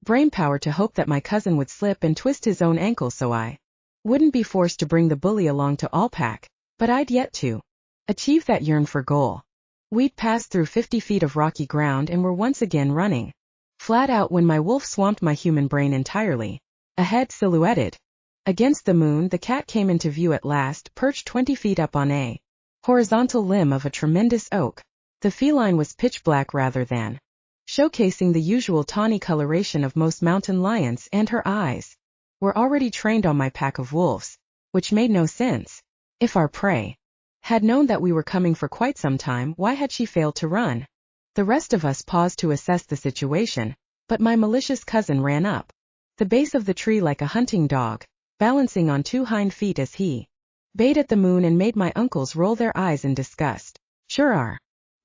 brainpower to hope that my cousin would slip and twist his own ankle so I wouldn't be forced to bring the bully along to all-pack, but I'd yet to achieve that yearn-for goal. We'd passed through 50 feet of rocky ground and were once again running flat out when my wolf swamped my human brain entirely. A head silhouetted against the moon, the cat came into view at last, perched 20 feet up on a horizontal limb of a tremendous oak. The feline was pitch black rather than showcasing the usual tawny coloration of most mountain lions, and her eyes were already trained on my pack of wolves, which made no sense. If our prey had known that we were coming for quite some time, why had she failed to run? The rest of us paused to assess the situation, but my malicious cousin ran up the base of the tree like a hunting dog, balancing on 2 hind feet as he bayed at the moon and made my uncles roll their eyes in disgust. Sure, our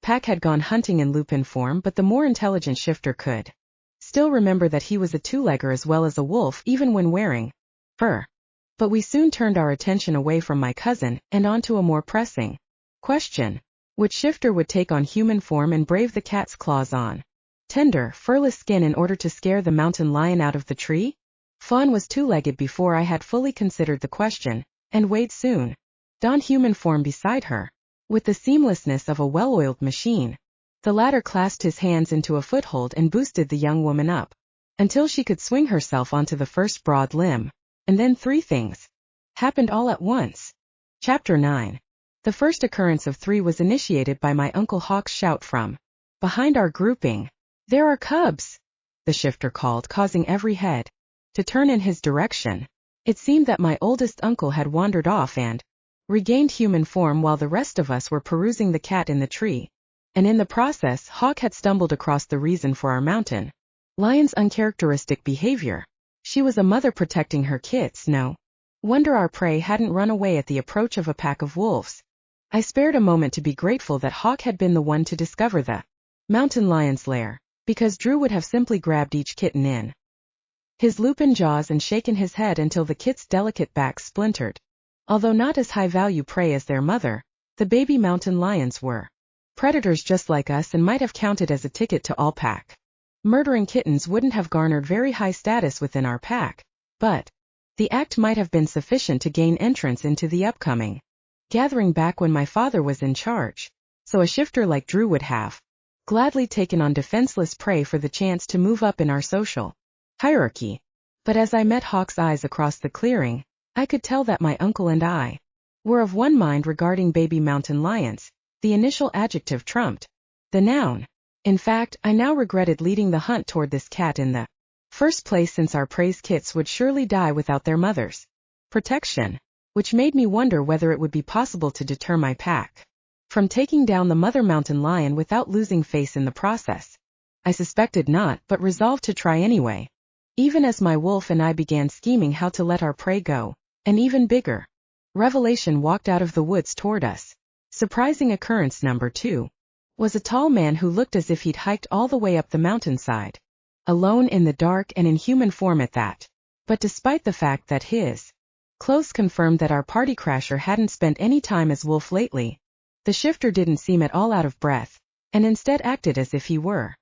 pack had gone hunting in lupin form, but the more intelligent shifter could still remember that he was a 2-legger as well as a wolf even when wearing fur. But we soon turned our attention away from my cousin and onto a more pressing question. Which shifter would take on human form and brave the cat's claws on tender, furless skin in order to scare the mountain lion out of the tree? Fawn was 2-legged before I had fully considered the question, and Wade soon donned human form beside her. With the seamlessness of a well-oiled machine, the latter clasped his hands into a foothold and boosted the young woman up until she could swing herself onto the first broad limb. And then 3 things happened all at once. Chapter 9. The first occurrence of 3 was initiated by my Uncle Hawk's shout from behind our grouping. "There are cubs!" the shifter called, causing every head to turn in his direction. It seemed that my oldest uncle had wandered off and regained human form while the rest of us were perusing the cat in the tree. And in the process, Hawk had stumbled across the reason for our mountain lion's uncharacteristic behavior. She was a mother protecting her kits. No wonder our prey hadn't run away at the approach of a pack of wolves. I spared a moment to be grateful that Hawk had been the one to discover the mountain lion's lair, because Drew would have simply grabbed each kitten in his lupin jaws and shaken his head until the kit's delicate back splintered. Although not as high-value prey as their mother, the baby mountain lions were predators just like us and might have counted as a ticket to all pack. Murdering kittens wouldn't have garnered very high status within our pack, but the act might have been sufficient to gain entrance into the upcoming gathering back when my father was in charge. So a shifter like Drew would have gladly taken on defenseless prey for the chance to move up in our social hierarchy. But as I met Hawk's eyes across the clearing, I could tell that my uncle and I were of one mind regarding baby mountain lions. The initial adjective trumped the noun. In fact, I now regretted leading the hunt toward this cat in the first place, since our prey's kits would surely die without their mother's protection, which made me wonder whether it would be possible to deter my pack from taking down the mother mountain lion without losing face in the process. I suspected not, but resolved to try anyway. even as my wolf and I began scheming how to let our prey go. An even bigger revelation walked out of the woods toward us. Surprising occurrence number 2 was a tall man who looked as if he'd hiked all the way up the mountainside, alone in the dark and in human form at that. But despite the fact that his clothes confirmed that our party crasher hadn't spent any time as wolf lately, the shifter didn't seem at all out of breath, and instead acted as if he were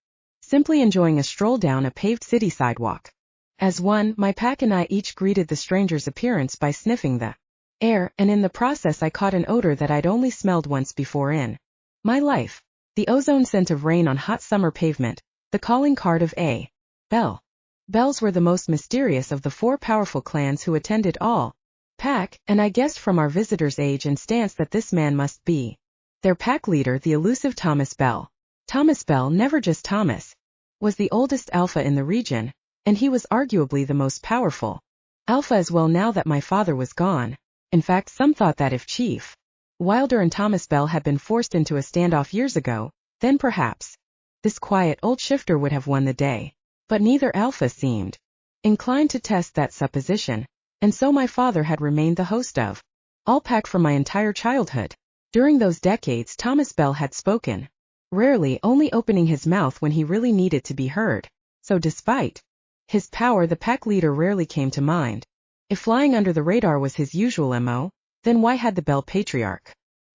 simply enjoying a stroll down a paved city sidewalk. As one, my pack and I each greeted the stranger's appearance by sniffing the air, and in the process I caught an odor that I'd only smelled once before in my life. The ozone scent of rain on hot summer pavement, the calling card of a bell. Bells were the most mysterious of the 4 powerful clans who attended all pack, and I guessed from our visitor's age and stance that this man must be their pack leader, the elusive Thomas Bell. Thomas Bell, never just Thomas, was the oldest alpha in the region, and he was arguably the most powerful alpha as well now that my father was gone. In fact, some thought that if Chief Wilder and Thomas Bell had been forced into a standoff years ago, then perhaps this quiet old shifter would have won the day. But neither alpha seemed inclined to test that supposition, and so my father had remained the host of all pack for my entire childhood. During those decades Thomas Bell had spoken, rarely, only opening his mouth when he really needed to be heard. So despite his power, the pack leader rarely came to mind. If flying under the radar was his usual MO, then why had the Bell Patriarch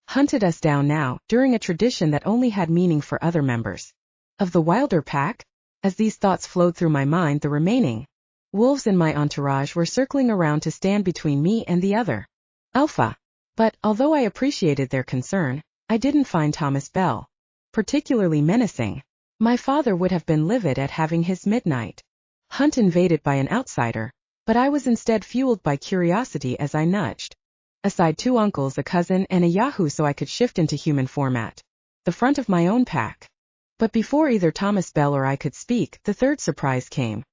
hunted us down now, during a tradition that only had meaning for other members of the Wilder pack? As these thoughts flowed through my mind, the remaining wolves in my entourage were circling around to stand between me and the other alpha. But, although I appreciated their concern, I didn't find Thomas Bell particularly menacing. My father would have been livid at having his midnight hunt invaded by an outsider, but I was instead fueled by curiosity as I nudged aside 2 uncles, a cousin, and a yahoo so I could shift into human format, the front of my own pack. But before either Thomas Bell or I could speak, the third surprise came,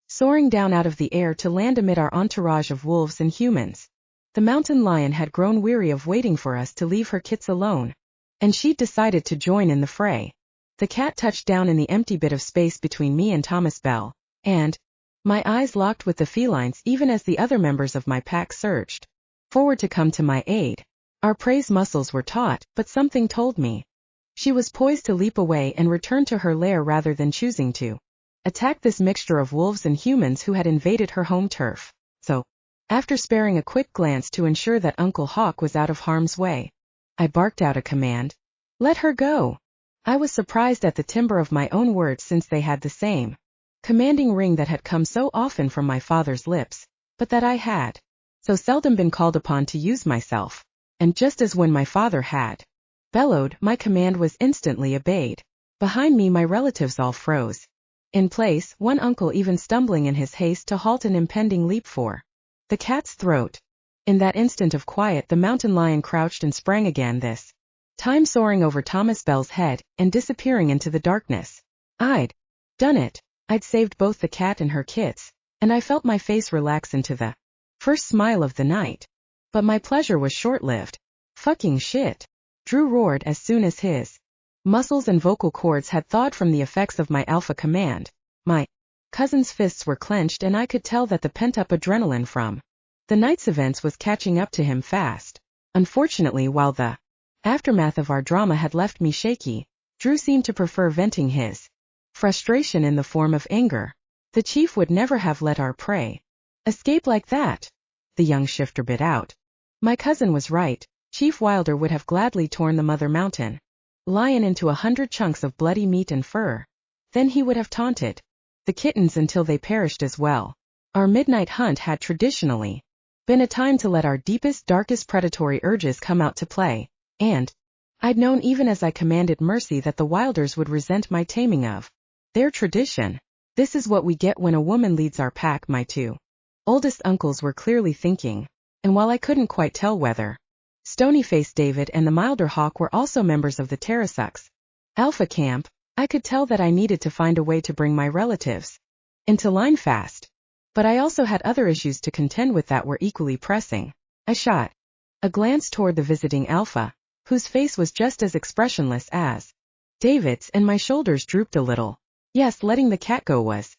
soaring down out of the air to land amid our entourage of wolves and humans. The mountain lion had grown weary of waiting for us to leave her kits alone, and she'd decided to join in the fray. The cat touched down in the empty bit of space between me and Thomas Bell, and my eyes locked with the felines even as the other members of my pack surged forward to come to my aid. Our prey's muscles were taut, but something told me she was poised to leap away and return to her lair rather than choosing to attack this mixture of wolves and humans who had invaded her home turf. So, after sparing a quick glance to ensure that Uncle Hawk was out of harm's way, I barked out a command. Let her go. I was surprised at the timbre of my own words since they had the same commanding ring that had come so often from my father's lips, but that I had so seldom been called upon to use myself. And just as when my father had bellowed, my command was instantly obeyed. Behind me my relatives all froze in place, one uncle even stumbling in his haste to halt an impending leap for the cat's throat. In that instant of quiet the mountain lion crouched and sprang again, this time soaring over Thomas Bell's head and disappearing into the darkness. I'd done it. I'd saved both the cat and her kits, and I felt my face relax into the first smile of the night. But my pleasure was short-lived. Fucking shit, Drew roared as soon as his muscles and vocal cords had thawed from the effects of my alpha command. My cousin's fists were clenched and I could tell that the pent-up adrenaline from the night's events was catching up to him fast. Unfortunately, while the aftermath of our drama had left me shaky, Drew seemed to prefer venting his frustration in the form of anger. The chief would never have let our prey escape like that, the young shifter bit out. My cousin was right. Chief Wilder would have gladly torn the mother mountain lion into 100 chunks of bloody meat and fur. Then he would have taunted the kittens until they perished as well. Our midnight hunt had traditionally been a time to let our deepest, darkest predatory urges come out to play, and I'd known even as I commanded mercy that the Wilders would resent my taming of their tradition. This is what we get when a woman leads our pack, my 2 oldest uncles were clearly thinking, and while I couldn't quite tell whether Stony-Faced David and the milder Hawk were also members of the Terrasux Alpha camp, I could tell that I needed to find a way to bring my relatives into line fast. But I also had other issues to contend with that were equally pressing. I shot a glance toward the visiting Alpha, whose face was just as expressionless as David's, and my shoulders drooped a little. Yes, letting the cat go was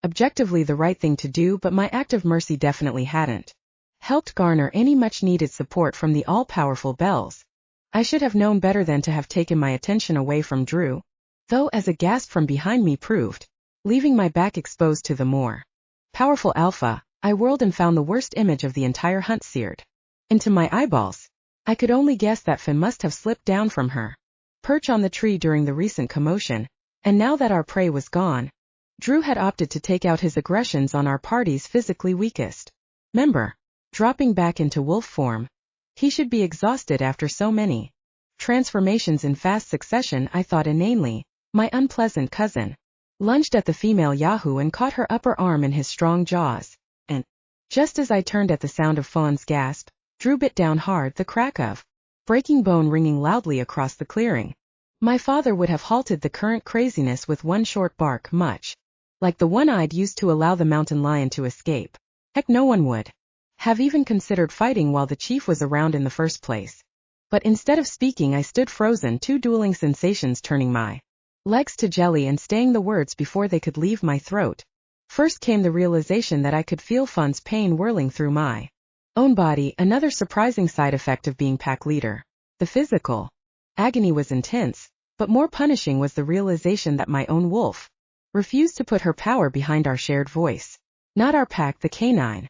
objectively the right thing to do, but my act of mercy definitely hadn't helped garner any much-needed support from the all-powerful bells. I should have known better than to have taken my attention away from Drew, though, as a gasp from behind me proved, leaving my back exposed to the more powerful alpha, I whirled and found the worst image of the entire hunt seared into my eyeballs. I could only guess that Finn must have slipped down from her perch on the tree during the recent commotion, and now that our prey was gone, Drew had opted to take out his aggressions on our party's physically weakest member. Dropping back into wolf form, he should be exhausted after so many transformations in fast succession, I thought inanely. My unpleasant cousin lunged at the female Yahoo and caught her upper arm in his strong jaws, and just as I turned at the sound of Fawn's gasp, Drew bit down hard, the crack of breaking bone ringing loudly across the clearing. My father would have halted the current craziness with one short bark, much like the one I'd used to allow the mountain lion to escape. Heck, no one would have even considered fighting while the chief was around in the first place. But instead of speaking, I stood frozen, two dueling sensations turning my legs to jelly and staying the words before they could leave my throat. First came the realization that I could feel Fawn's pain whirling through my own body, another surprising side effect of being pack leader. The physical agony was intense, but more punishing was the realization that my own wolf refused to put her power behind our shared voice. Not our pack, the canine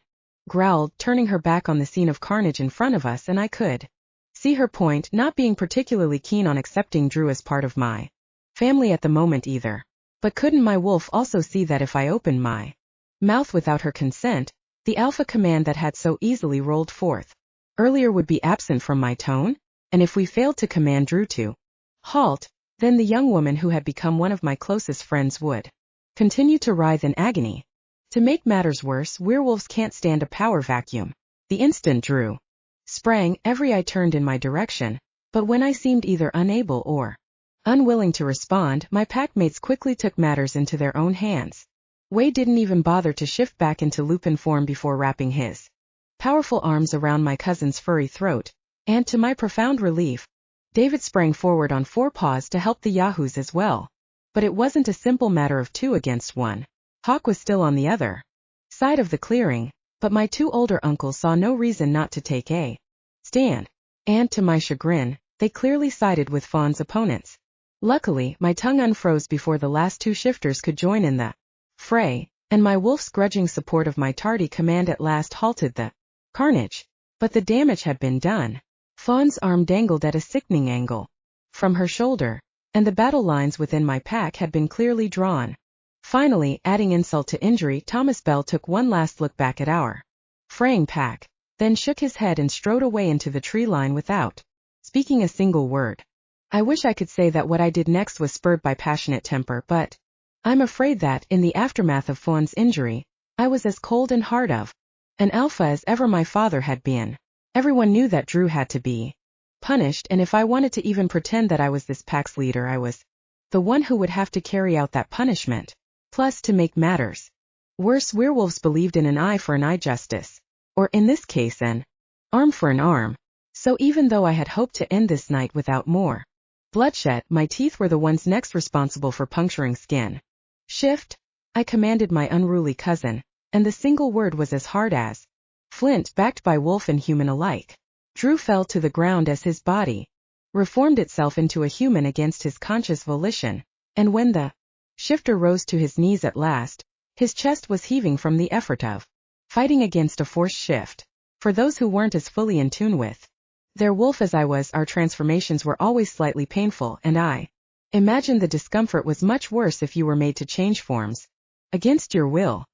growled, turning her back on the scene of carnage in front of us, and I could see her point, not being particularly keen on accepting Drew as part of my family at the moment either. But couldn't my wolf also see that if I opened my mouth without her consent, the alpha command that had so easily rolled forth earlier would be absent from my tone? And if we failed to command Drew to halt, then the young woman who had become one of my closest friends would continue to writhe in agony. To make matters worse, werewolves can't stand a power vacuum. The instant Drew sprang, every eye turned in my direction, but when I seemed either unable or unwilling to respond, my packmates quickly took matters into their own hands. Wade didn't even bother to shift back into lupin form before wrapping his powerful arms around my cousin's furry throat, and to my profound relief, David sprang forward on four paws to help the Yahoos as well. But it wasn't a simple matter of 2 against 1. Hawk was still on the other side of the clearing, but my 2 older uncles saw no reason not to take a stand, and to my chagrin, they clearly sided with Fawn's opponents. Luckily, my tongue unfroze before the last 2 shifters could join in the fray, and my wolf's grudging support of my tardy command at last halted the carnage. But the damage had been done. Fawn's arm dangled at a sickening angle from her shoulder, and the battle lines within my pack had been clearly drawn. Finally, adding insult to injury, Thomas Bell took one last look back at our fraying pack, then shook his head and strode away into the tree line without speaking a single word. I wish I could say that what I did next was spurred by passionate temper, but I'm afraid that, in the aftermath of Fawn's injury, I was as cold and hard of an alpha as ever my father had been. Everyone knew that Drew had to be punished, and if I wanted to even pretend that I was this pack's leader, I was the one who would have to carry out that punishment. Plus, to make matters worse, werewolves believed in an eye for an eye justice, or in this case an arm for an arm. So even though I had hoped to end this night without more bloodshed, my teeth were the ones next responsible for puncturing skin. Shift, I commanded my unruly cousin, and the single word was as hard as flint, backed by wolf and human alike. Drew fell to the ground as his body reformed itself into a human against his conscious volition, and when the shifter rose to his knees at last, his chest was heaving from the effort of fighting against a forced shift. For those who weren't as fully in tune with their wolf as I was, our transformations were always slightly painful, and I imagined the discomfort was much worse if you were made to change forms against your will.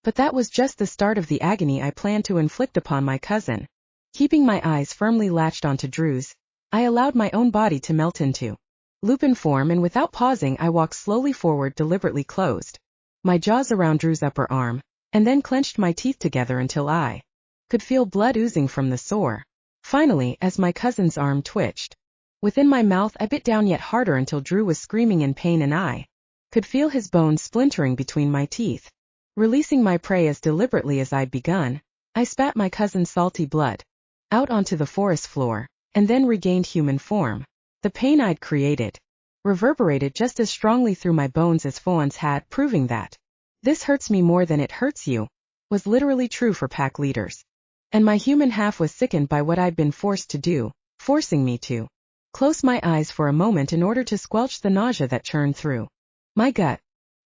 But that was just the start of the agony I planned to inflict upon my cousin. Keeping my eyes firmly latched onto Drew's, I allowed my own body to melt into lupin form, and without pausing I walked slowly forward, deliberately closed my jaws around Drew's upper arm, and then clenched my teeth together until I could feel blood oozing from the sore. Finally, as my cousin's arm twitched within my mouth, I bit down yet harder until Drew was screaming in pain and I could feel his bones splintering between my teeth. Releasing my prey as deliberately as I'd begun, I spat my cousin's salty blood out onto the forest floor, and then regained human form. The pain I'd created reverberated just as strongly through my bones as Fawn's had, proving that "This hurts me more than it hurts you," was literally true for pack leaders. And my human half was sickened by what I'd been forced to do, forcing me to close my eyes for a moment in order to squelch the nausea that churned through my gut.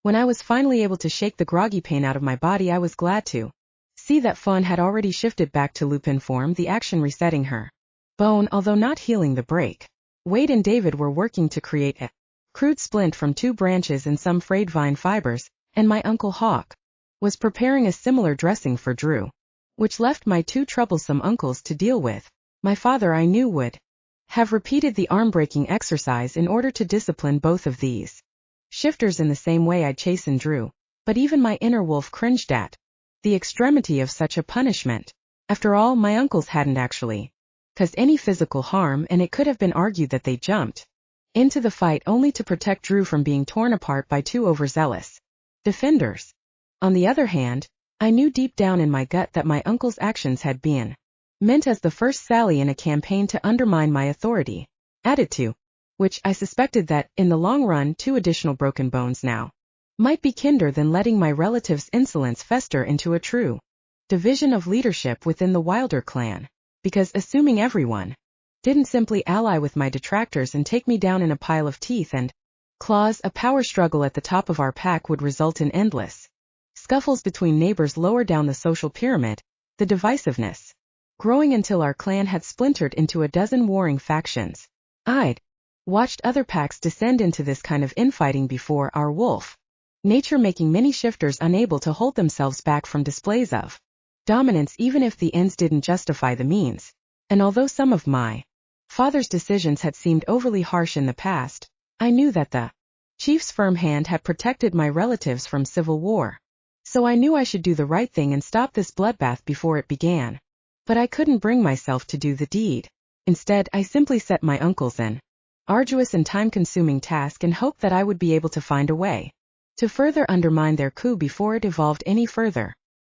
When I was finally able to shake the groggy pain out of my body, I was glad to see that Fawn had already shifted back to lupin form, the action resetting her bone, although not healing the break. Wade and David were working to create a crude splint from 2 branches and some frayed vine fibers, and my Uncle Hawk was preparing a similar dressing for Drew, which left my 2 troublesome uncles to deal with. My father, I knew, would have repeated the arm-breaking exercise in order to discipline both of these shifters in the same way I'd chastened Drew, but even my inner wolf cringed at the extremity of such a punishment. After all, my uncles hadn't actually caused any physical harm, and it could have been argued that they jumped into the fight only to protect Drew from being torn apart by 2 overzealous defenders. On the other hand, I knew deep down in my gut that my uncle's actions had been meant as the first sally in a campaign to undermine my authority, added to which I suspected that, in the long run, 2 additional broken bones now might be kinder than letting my relative's insolence fester into a true division of leadership within the Wilder clan, because assuming everyone didn't simply ally with my detractors and take me down in a pile of teeth and claws, a power struggle at the top of our pack would result in endless scuffles between neighbors lower down the social pyramid, the divisiveness growing until our clan had splintered into a dozen warring factions. I'd watched other packs descend into this kind of infighting before, our wolf nature making many shifters unable to hold themselves back from displays of dominance even if the ends didn't justify the means. And although some of my father's decisions had seemed overly harsh in the past, I knew that the chief's firm hand had protected my relatives from civil war. So I knew I should do the right thing and stop this bloodbath before it began. But I couldn't bring myself to do the deed. Instead, I simply set my uncles an arduous and time-consuming task and hoped that I would be able to find a way to further undermine their coup before it evolved any further.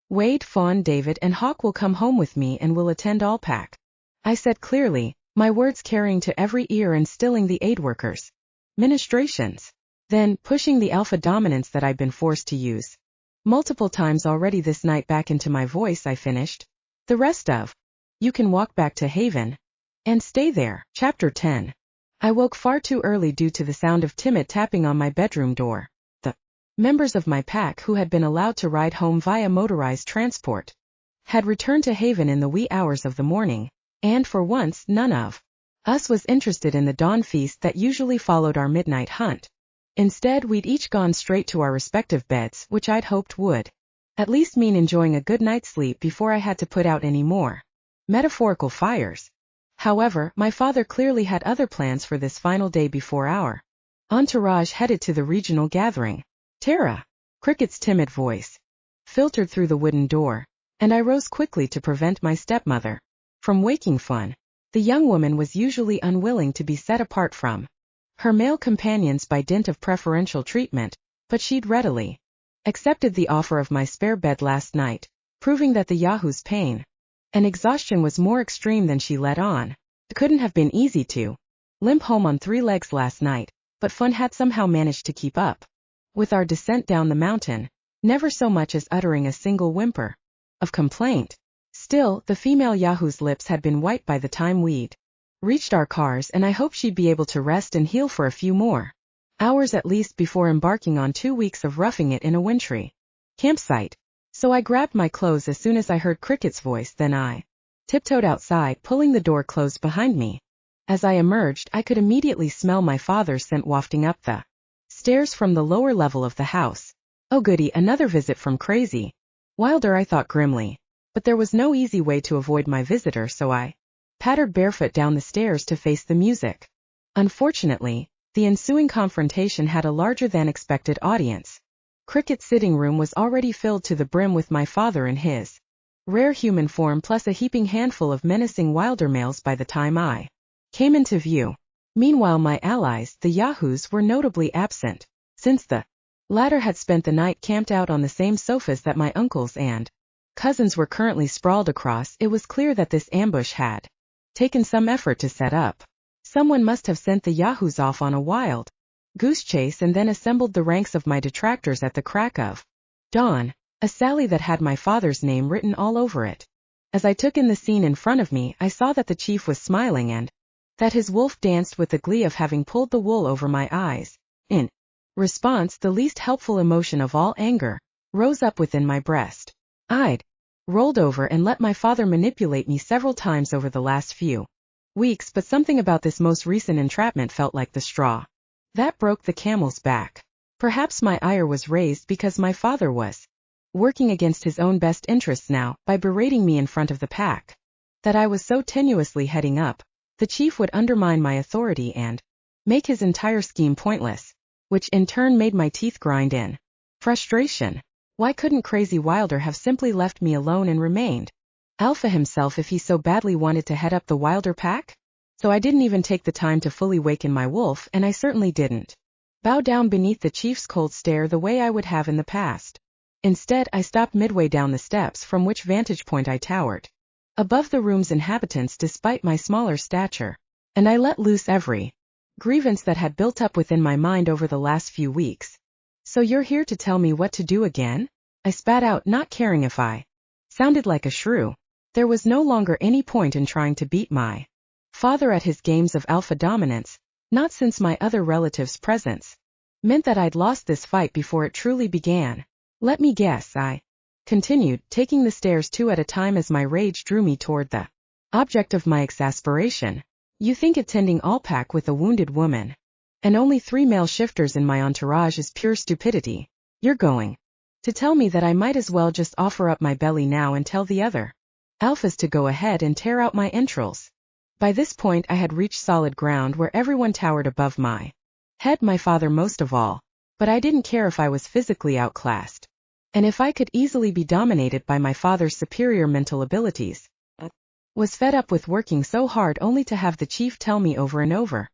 "Wade, Fawn, David, and Hawk will come home with me and will attend all pack," I said clearly, my words carrying to every ear and stilling the aid workers' ministrations. Then, pushing the alpha dominance that I'd been forced to use multiple times already this night back into my voice, I finished, "The rest of you can walk back to Haven and stay there." Chapter 10. I woke far too early due to the sound of timid tapping on my bedroom door. The members of my pack who had been allowed to ride home via motorized transport had returned to Haven in the wee hours of the morning, and for once none of us was interested in the dawn feast that usually followed our midnight hunt. Instead, we'd each gone straight to our respective beds, which I'd hoped would at least mean enjoying a good night's sleep before I had to put out any more metaphorical fires. However, my father clearly had other plans for this final day before our entourage headed to the regional gathering. "Terra," Cricket's timid voice filtered through the wooden door, and I rose quickly to prevent my stepmother from waking. Fun. The young woman was usually unwilling to be set apart from her male companions by dint of preferential treatment, but she'd readily accepted the offer of my spare bed last night, proving that the Yahoo's pain and exhaustion was more extreme than she let on. It couldn't have been easy to limp home on 3 legs last night, but Fun had somehow managed to keep up with our descent down the mountain, never so much as uttering a single whimper of complaint. Still, the female Yahoo's lips had been white by the time we'd reached our cars, and I hoped she'd be able to rest and heal for a few more hours at least before embarking on 2 weeks of roughing it in a wintry campsite. So I grabbed my clothes as soon as I heard Cricket's voice, then I tiptoed outside, pulling the door closed behind me. As I emerged, I could immediately smell my father's scent wafting up the stairs from the lower level of the house. Oh goody, another visit from Crazy Wilder, I thought grimly. But there was no easy way to avoid my visitor, so I pattered barefoot down the stairs to face the music. Unfortunately, the ensuing confrontation had a larger-than-expected audience. Cricket's sitting room was already filled to the brim with my father in his rare human form, plus a heaping handful of menacing Wilder males by the time I came into view. Meanwhile, my allies, the Yahoos, were notably absent. Since the latter had spent the night camped out on the same sofas that my uncles and cousins were currently sprawled across, it was clear that this ambush had taken some effort to set up. Someone must have sent the Yahoos off on a wild goose chase and then assembled the ranks of my detractors at the crack of Dawn, a sally that had my father's name written all over it. As I took in the scene in front of me, I saw that the chief was smiling and that his wolf danced with the glee of having pulled the wool over my eyes. In response, the least helpful emotion of all, anger, rose up within my breast. I'd rolled over and let my father manipulate me several times over the last few weeks, but something about this most recent entrapment felt like the straw that broke the camel's back. Perhaps my ire was raised because my father was working against his own best interests now by berating me in front of the pack that I was so tenuously heading up. The chief would undermine my authority and make his entire scheme pointless, which in turn made my teeth grind in frustration. Why couldn't Crazy Wilder have simply left me alone and remained alpha himself if he so badly wanted to head up the Wilder pack? So I didn't even take the time to fully waken my wolf, and I certainly didn't bow down beneath the chief's cold stare the way I would have in the past. Instead, I stopped midway down the steps from which vantage point I towered above the room's inhabitants despite my smaller stature, and I let loose every grievance that had built up within my mind over the last few weeks. So you're here to tell me what to do again? I spat out, not caring if I sounded like a shrew. There was no longer any point in trying to beat my father at his games of alpha dominance, not since my other relative's presence meant that I'd lost this fight before it truly began. Let me guess, I continued, taking the stairs two at a time as my rage drew me toward the object of my exasperation. You think attending all pack with a wounded woman and only 3 male shifters in my entourage is pure stupidity. You're going to tell me that I might as well just offer up my belly now and tell the other alphas to go ahead and tear out my entrails. By this point I had reached solid ground where everyone towered above my head, my father most of all, but I didn't care if I was physically outclassed. And if I could easily be dominated by my father's superior mental abilities. Was fed up with working so hard only to have the chief tell me over and over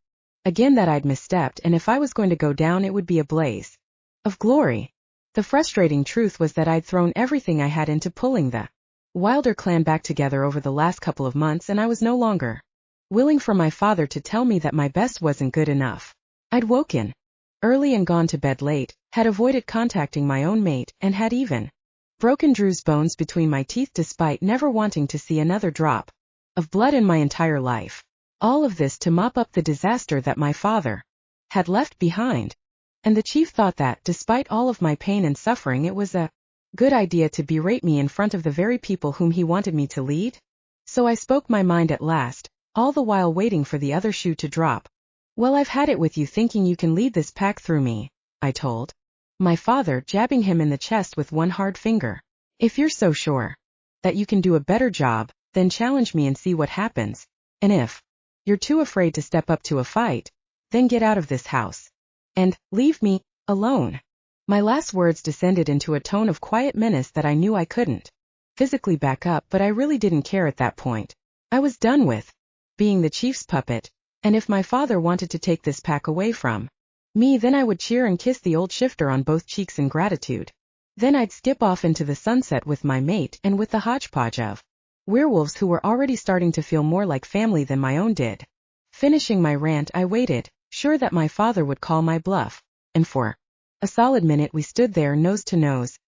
again that I'd misstepped, and if I was going to go down it would be a blaze of glory. The frustrating truth was that I'd thrown everything I had into pulling the Wilder clan back together over the last couple of months, and I was no longer willing for my father to tell me that my best wasn't good enough. I'd woken early and gone to bed late, had avoided contacting my own mate, and had even broken Drew's bones between my teeth despite never wanting to see another drop of blood in my entire life. All of this to mop up the disaster that my father had left behind. And the chief thought that, despite all of my pain and suffering, it was a good idea to berate me in front of the very people whom he wanted me to lead? So I spoke my mind at last, all the while waiting for the other shoe to drop. Well, I've had it with you thinking you can lead this pack through me, I told my father, jabbing him in the chest with one hard finger. If you're so sure that you can do a better job, then challenge me and see what happens. And if you're too afraid to step up to a fight, then get out of this house and leave me alone. My last words descended into a tone of quiet menace that I knew I couldn't physically back up, but I really didn't care at that point. I was done with being the chief's puppet, and if my father wanted to take this pack away from me, then I would cheer and kiss the old shifter on both cheeks in gratitude. Then I'd skip off into the sunset with my mate and with the hodgepodge of werewolves who were already starting to feel more like family than my own did. Finishing my rant, I waited, sure that my father would call my bluff, and for a solid minute we stood there nose to nose,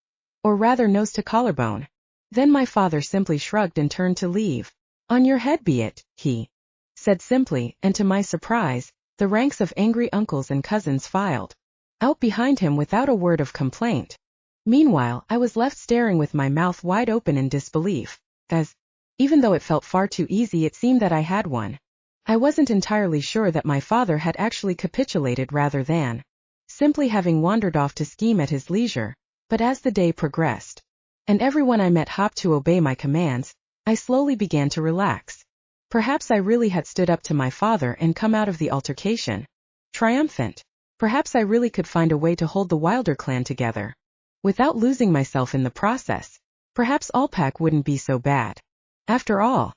or rather nose to collarbone. Then my father simply shrugged and turned to leave. On your head be it, he said simply, and to my surprise, the ranks of angry uncles and cousins filed out behind him without a word of complaint. Meanwhile, I was left staring with my mouth wide open in disbelief, as, even though it felt far too easy, it seemed that I had won. I wasn't entirely sure that my father had actually capitulated rather than simply having wandered off to scheme at his leisure, but as the day progressed, and everyone I met hopped to obey my commands, I slowly began to relax. Perhaps I really had stood up to my father and come out of the altercation triumphant. Perhaps I really could find a way to hold the Wilder clan together without losing myself in the process. Perhaps Allpack wouldn't be so bad after all.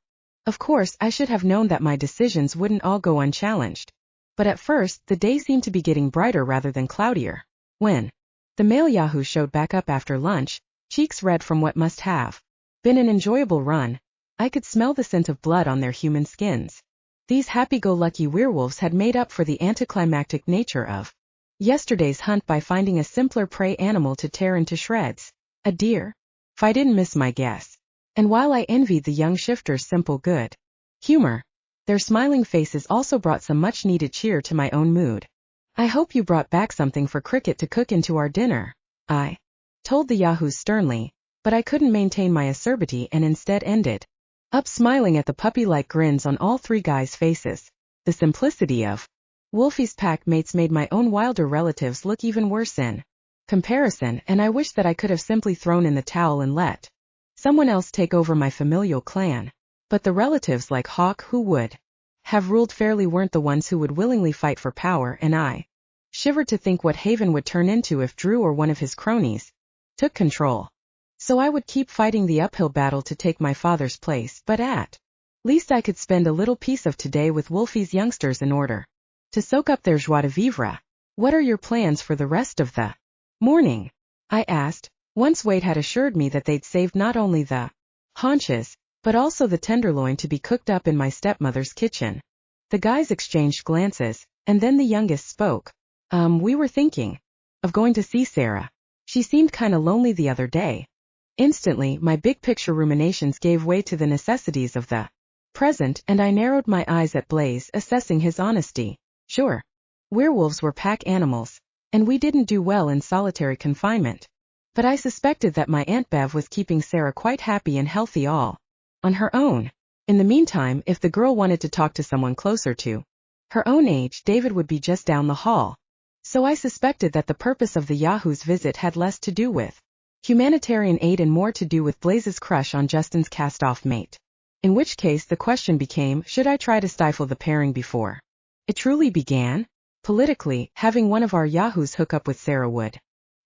Of course, I should have known that my decisions wouldn't all go unchallenged. But at first, the day seemed to be getting brighter rather than cloudier. When the male Yahoo showed back up after lunch, cheeks red from what must have been an enjoyable run, I could smell the scent of blood on their human skins. These happy-go-lucky werewolves had made up for the anticlimactic nature of yesterday's hunt by finding a simpler prey animal to tear into shreds. A deer? If I didn't miss my guess. And while I envied the young shifter's simple good humor, their smiling faces also brought some much-needed cheer to my own mood. I hope you brought back something for Cricket to cook into our dinner, I told the yahoos sternly, but I couldn't maintain my acerbity and instead ended up smiling at the puppy-like grins on all three guys' faces. The simplicity of Wolfie's pack mates made my own wilder relatives look even worse in comparison, and I wish that I could have simply thrown in the towel and let someone else take over my familial clan. But the relatives like Hawk who would have ruled fairly weren't the ones who would willingly fight for power, and I shivered to think what Haven would turn into if Drew or one of his cronies took control. So I would keep fighting the uphill battle to take my father's place, but at least I could spend a little piece of today with Wolfie's youngsters in order to soak up their joie de vivre. What are your plans for the rest of the morning? I asked, once Wade had assured me that they'd saved not only the haunches, but also the tenderloin to be cooked up in my stepmother's kitchen. The guys exchanged glances, and then the youngest spoke. We were thinking of going to see Sarah. She seemed kinda lonely the other day. Instantly, my big-picture ruminations gave way to the necessities of the present, and I narrowed my eyes at Blaze, assessing his honesty. Sure. Werewolves were pack animals, and we didn't do well in solitary confinement. But I suspected that my Aunt Bev was keeping Sarah quite happy and healthy all on her own. In the meantime, if the girl wanted to talk to someone closer to her own age, David would be just down the hall. So I suspected that the purpose of the Yahoo's visit had less to do with humanitarian aid and more to do with Blaze's crush on Justin's cast-off mate. In which case the question became, should I try to stifle the pairing before it truly began? Politically, having one of our Yahoos hook up with Sarah would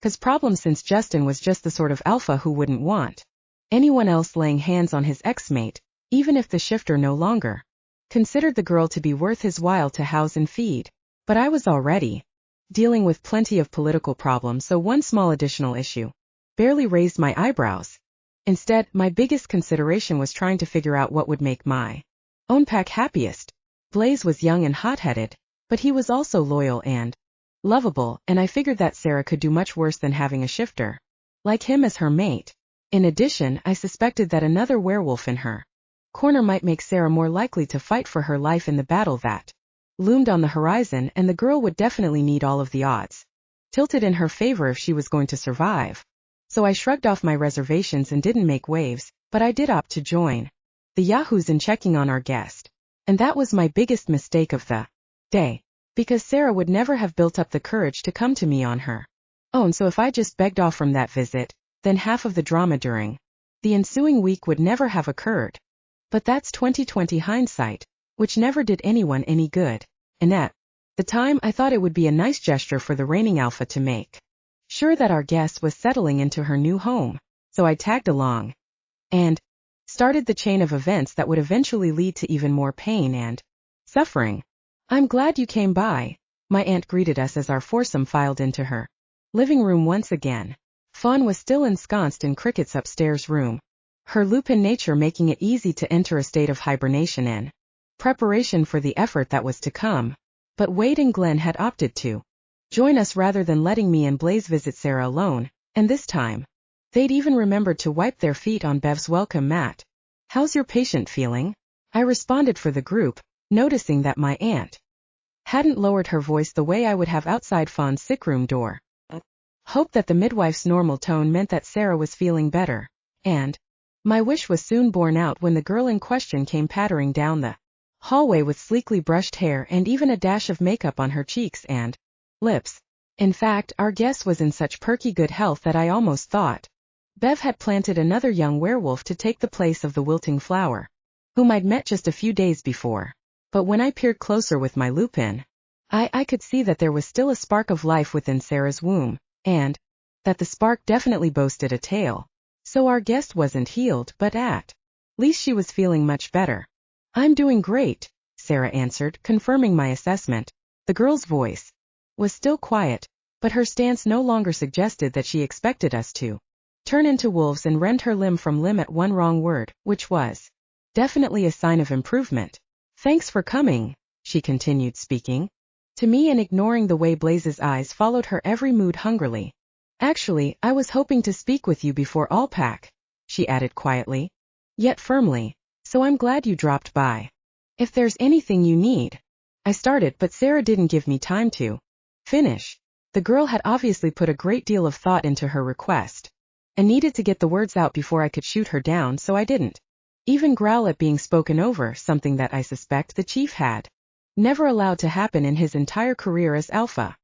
cause problems, since Justin was just the sort of alpha who wouldn't want anyone else laying hands on his ex-mate, even if the shifter no longer considered the girl to be worth his while to house and feed. But I was already dealing with plenty of political problems, so one small additional issue barely raised my eyebrows. Instead, my biggest consideration was trying to figure out what would make my own pack happiest. Blaze was young and hot-headed, but he was also loyal and lovable, and I figured that Sarah could do much worse than having a shifter like him as her mate. In addition, I suspected that another werewolf in her corner might make Sarah more likely to fight for her life in the battle that loomed on the horizon, and the girl would definitely need all of the odds tilted in her favor if she was going to survive. So I shrugged off my reservations and didn't make waves, but I did opt to join the Yahoos in checking on our guest. And that was my biggest mistake of the day, because Sarah would never have built up the courage to come to me on her own, so if I just begged off from that visit, then half of the drama during the ensuing week would never have occurred. But that's 2020 hindsight, which never did anyone any good, and at the time I thought it would be a nice gesture for the reigning alpha to make sure that our guest was settling into her new home. So I tagged along and started the chain of events that would eventually lead to even more pain and suffering. I'm glad you came by, my aunt greeted us as our foursome filed into her living room once again. Fawn was still ensconced in Cricket's upstairs room, her lupin nature making it easy to enter a state of hibernation in preparation for the effort that was to come. But Wade and Glenn had opted to join us rather than letting me and Blaze visit Sarah alone, and this time they'd even remembered to wipe their feet on Bev's welcome mat. How's your patient feeling? I responded for the group, noticing that my aunt hadn't lowered her voice the way I would have outside Fawn's sickroom door. Hoped that the midwife's normal tone meant that Sarah was feeling better, and my wish was soon borne out when the girl in question came pattering down the hallway with sleekly brushed hair and even a dash of makeup on her cheeks and lips. In fact, our guest was in such perky good health that I almost thought Bev had planted another young werewolf to take the place of the wilting flower, whom I'd met just a few days before. But when I peered closer with my lupin, I could see that there was still a spark of life within Sarah's womb, and that the spark definitely boasted a tail. So our guest wasn't healed, but at least she was feeling much better. I'm doing great, Sarah answered, confirming my assessment. The girl's voice was still quiet, but her stance no longer suggested that she expected us to turn into wolves and rend her limb from limb at one wrong word, which was definitely a sign of improvement. Thanks for coming, she continued, speaking to me and ignoring the way Blaze's eyes followed her every mood hungrily. Actually, I was hoping to speak with you before all pack, she added quietly, yet firmly, so I'm glad you dropped by. If there's anything you need. I started, but Sarah didn't give me time to finish. The girl had obviously put a great deal of thought into her request, and needed to get the words out before I could shoot her down, so I didn't even growl at being spoken over, something that I suspect the chief had never allowed to happen in his entire career as alpha.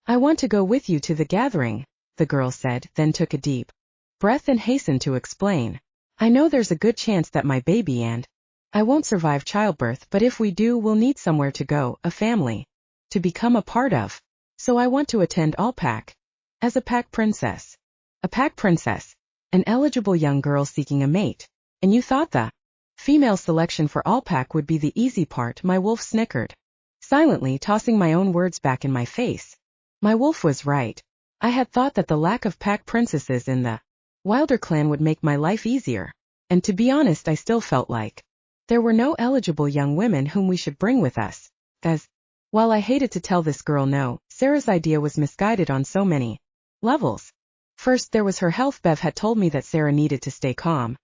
I want to go with you to the gathering, the girl said, then took a deep breath and hastened to explain. I know there's a good chance that my baby and I won't survive childbirth, but if we do, we'll need somewhere to go, a family to become a part of. So I want to attend all pack as a pack princess. A pack princess, an eligible young girl seeking a mate. And you thought the female selection for all pack would be the easy part, my wolf snickered, silently tossing my own words back in my face. My wolf was right. I had thought that the lack of pack princesses in the Wilder clan would make my life easier, and to be honest, I still felt like there were no eligible young women whom we should bring with us, as, while I hated to tell this girl no, Sarah's idea was misguided on so many levels. First, there was her health. Bev had told me that Sarah needed to stay calm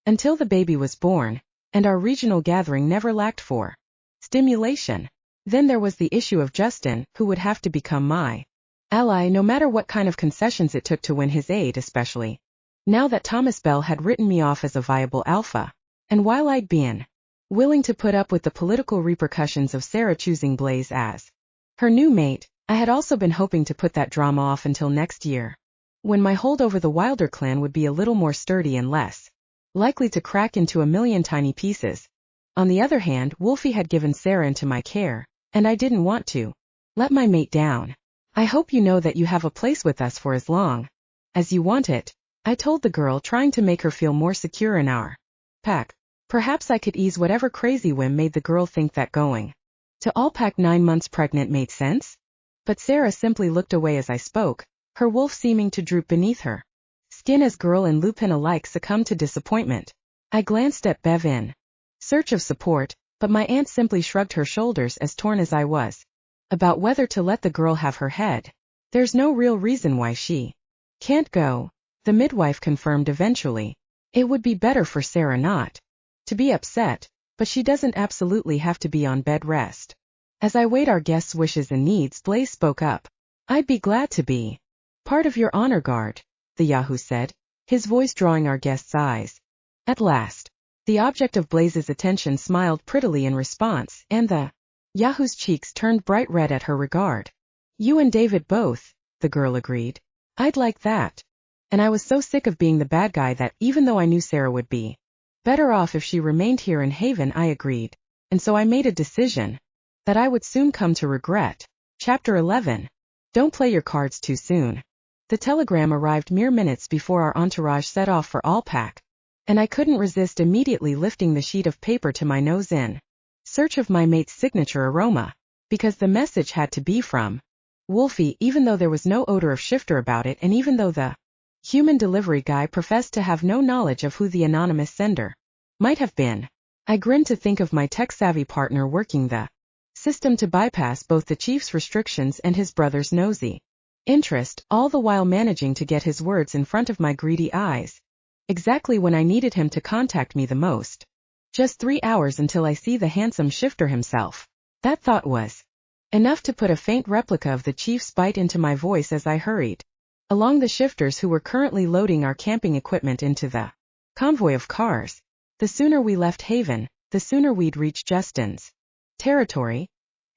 until the baby was born, and our regional gathering never lacked for stimulation. Then there was the issue of Justin, who would have to become my ally no matter what kind of concessions it took to win his aid, especially now that Thomas Bell had written me off as a viable alpha. And while I'd been willing to put up with the political repercussions of Sarah choosing Blaze as her new mate, I had also been hoping to put that drama off until next year, when my hold over the Wilder clan would be a little more sturdy and less likely to crack into a million tiny pieces. On the other hand, Wolfie had given Sarah into my care, and I didn't want to let my mate down. I hope you know that you have a place with us for as long as you want it, I told the girl, trying to make her feel more secure in our pack. Perhaps I could ease whatever crazy whim made the girl think that going to all pack 9 months pregnant made sense. But Sarah simply looked away as I spoke, her wolf seeming to droop beneath her skin as girl and Lupin alike succumbed to disappointment. I glanced at Bev in search of support, but my aunt simply shrugged her shoulders, as torn as I was about whether to let the girl have her head. There's no real reason why she can't go, the midwife confirmed eventually. It would be better for Sarah not to be upset, but she doesn't absolutely have to be on bed rest. As I weighed our guests' wishes and needs, Blaze spoke up. I'd be glad to be part of your honor guard, the Yahoo said, his voice drawing our guests' eyes. At last, the object of Blaze's attention smiled prettily in response, and the Yahoo's cheeks turned bright red at her regard. You and David both, the girl agreed. I'd like that. And I was so sick of being the bad guy that, even though I knew Sarah would be better off if she remained here in Haven, I agreed. And so I made a decision that I would soon come to regret. Chapter 11. Don't play your cards too soon. The telegram arrived mere minutes before our entourage set off for all pack, and I couldn't resist immediately lifting the sheet of paper to my nose in search of my mate's signature aroma, because the message had to be from Wolfie, even though there was no odor of shifter about it, and even though the human delivery guy professed to have no knowledge of who the anonymous sender might have been. I grinned to think of my tech-savvy partner working the system to bypass both the chief's restrictions and his brother's nosy interest, all the while managing to get his words in front of my greedy eyes, exactly when I needed him to contact me the most. Just 3 hours until I see the handsome shifter himself. That thought was enough to put a faint replica of the chief's bite into my voice as I hurried along the shifters who were currently loading our camping equipment into the convoy of cars. The sooner we left Haven, the sooner we'd reach Justin's territory,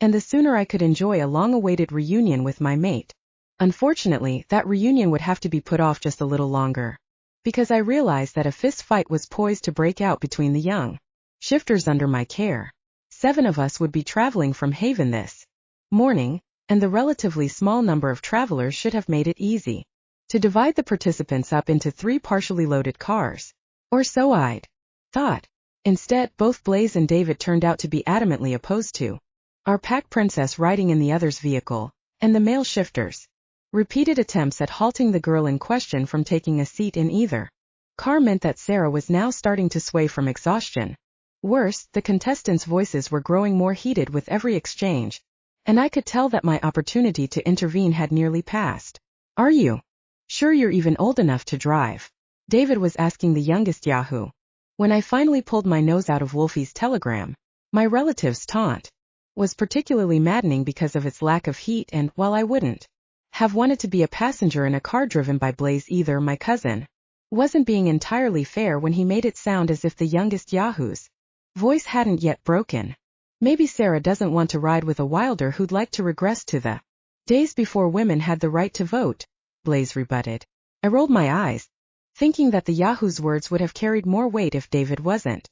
and the sooner I could enjoy a long-awaited reunion with my mate. Unfortunately, that reunion would have to be put off just a little longer, because I realized that a fist fight was poised to break out between the young shifters under my care. 7 of us would be traveling from Haven this morning, and the relatively small number of travelers should have made it easy to divide the participants up into 3 partially loaded cars. Or so I'd thought. Instead, both Blaze and David turned out to be adamantly opposed to our pack princess riding in the other's vehicle, and the male shifters' repeated attempts at halting the girl in question from taking a seat in either car meant that Sarah was now starting to sway from exhaustion. Worse, the contestants' voices were growing more heated with every exchange, and I could tell that my opportunity to intervene had nearly passed. Are you Sure you're even old enough to drive? David was asking the youngest Yahoo. When I finally pulled my nose out of Wolfie's telegram, my relative's taunt was particularly maddening because of its lack of heat, and, while I wouldn't have wanted to be a passenger in a car driven by Blaze either, my cousin wasn't being entirely fair when he made it sound as if the youngest Yahoo's voice hadn't yet broken. Maybe Sarah doesn't want to ride with a Wilder who'd like to regress to the days before women had the right to vote, Blaze rebutted. I rolled my eyes, thinking that the Yahoo's words would have carried more weight if David wasn't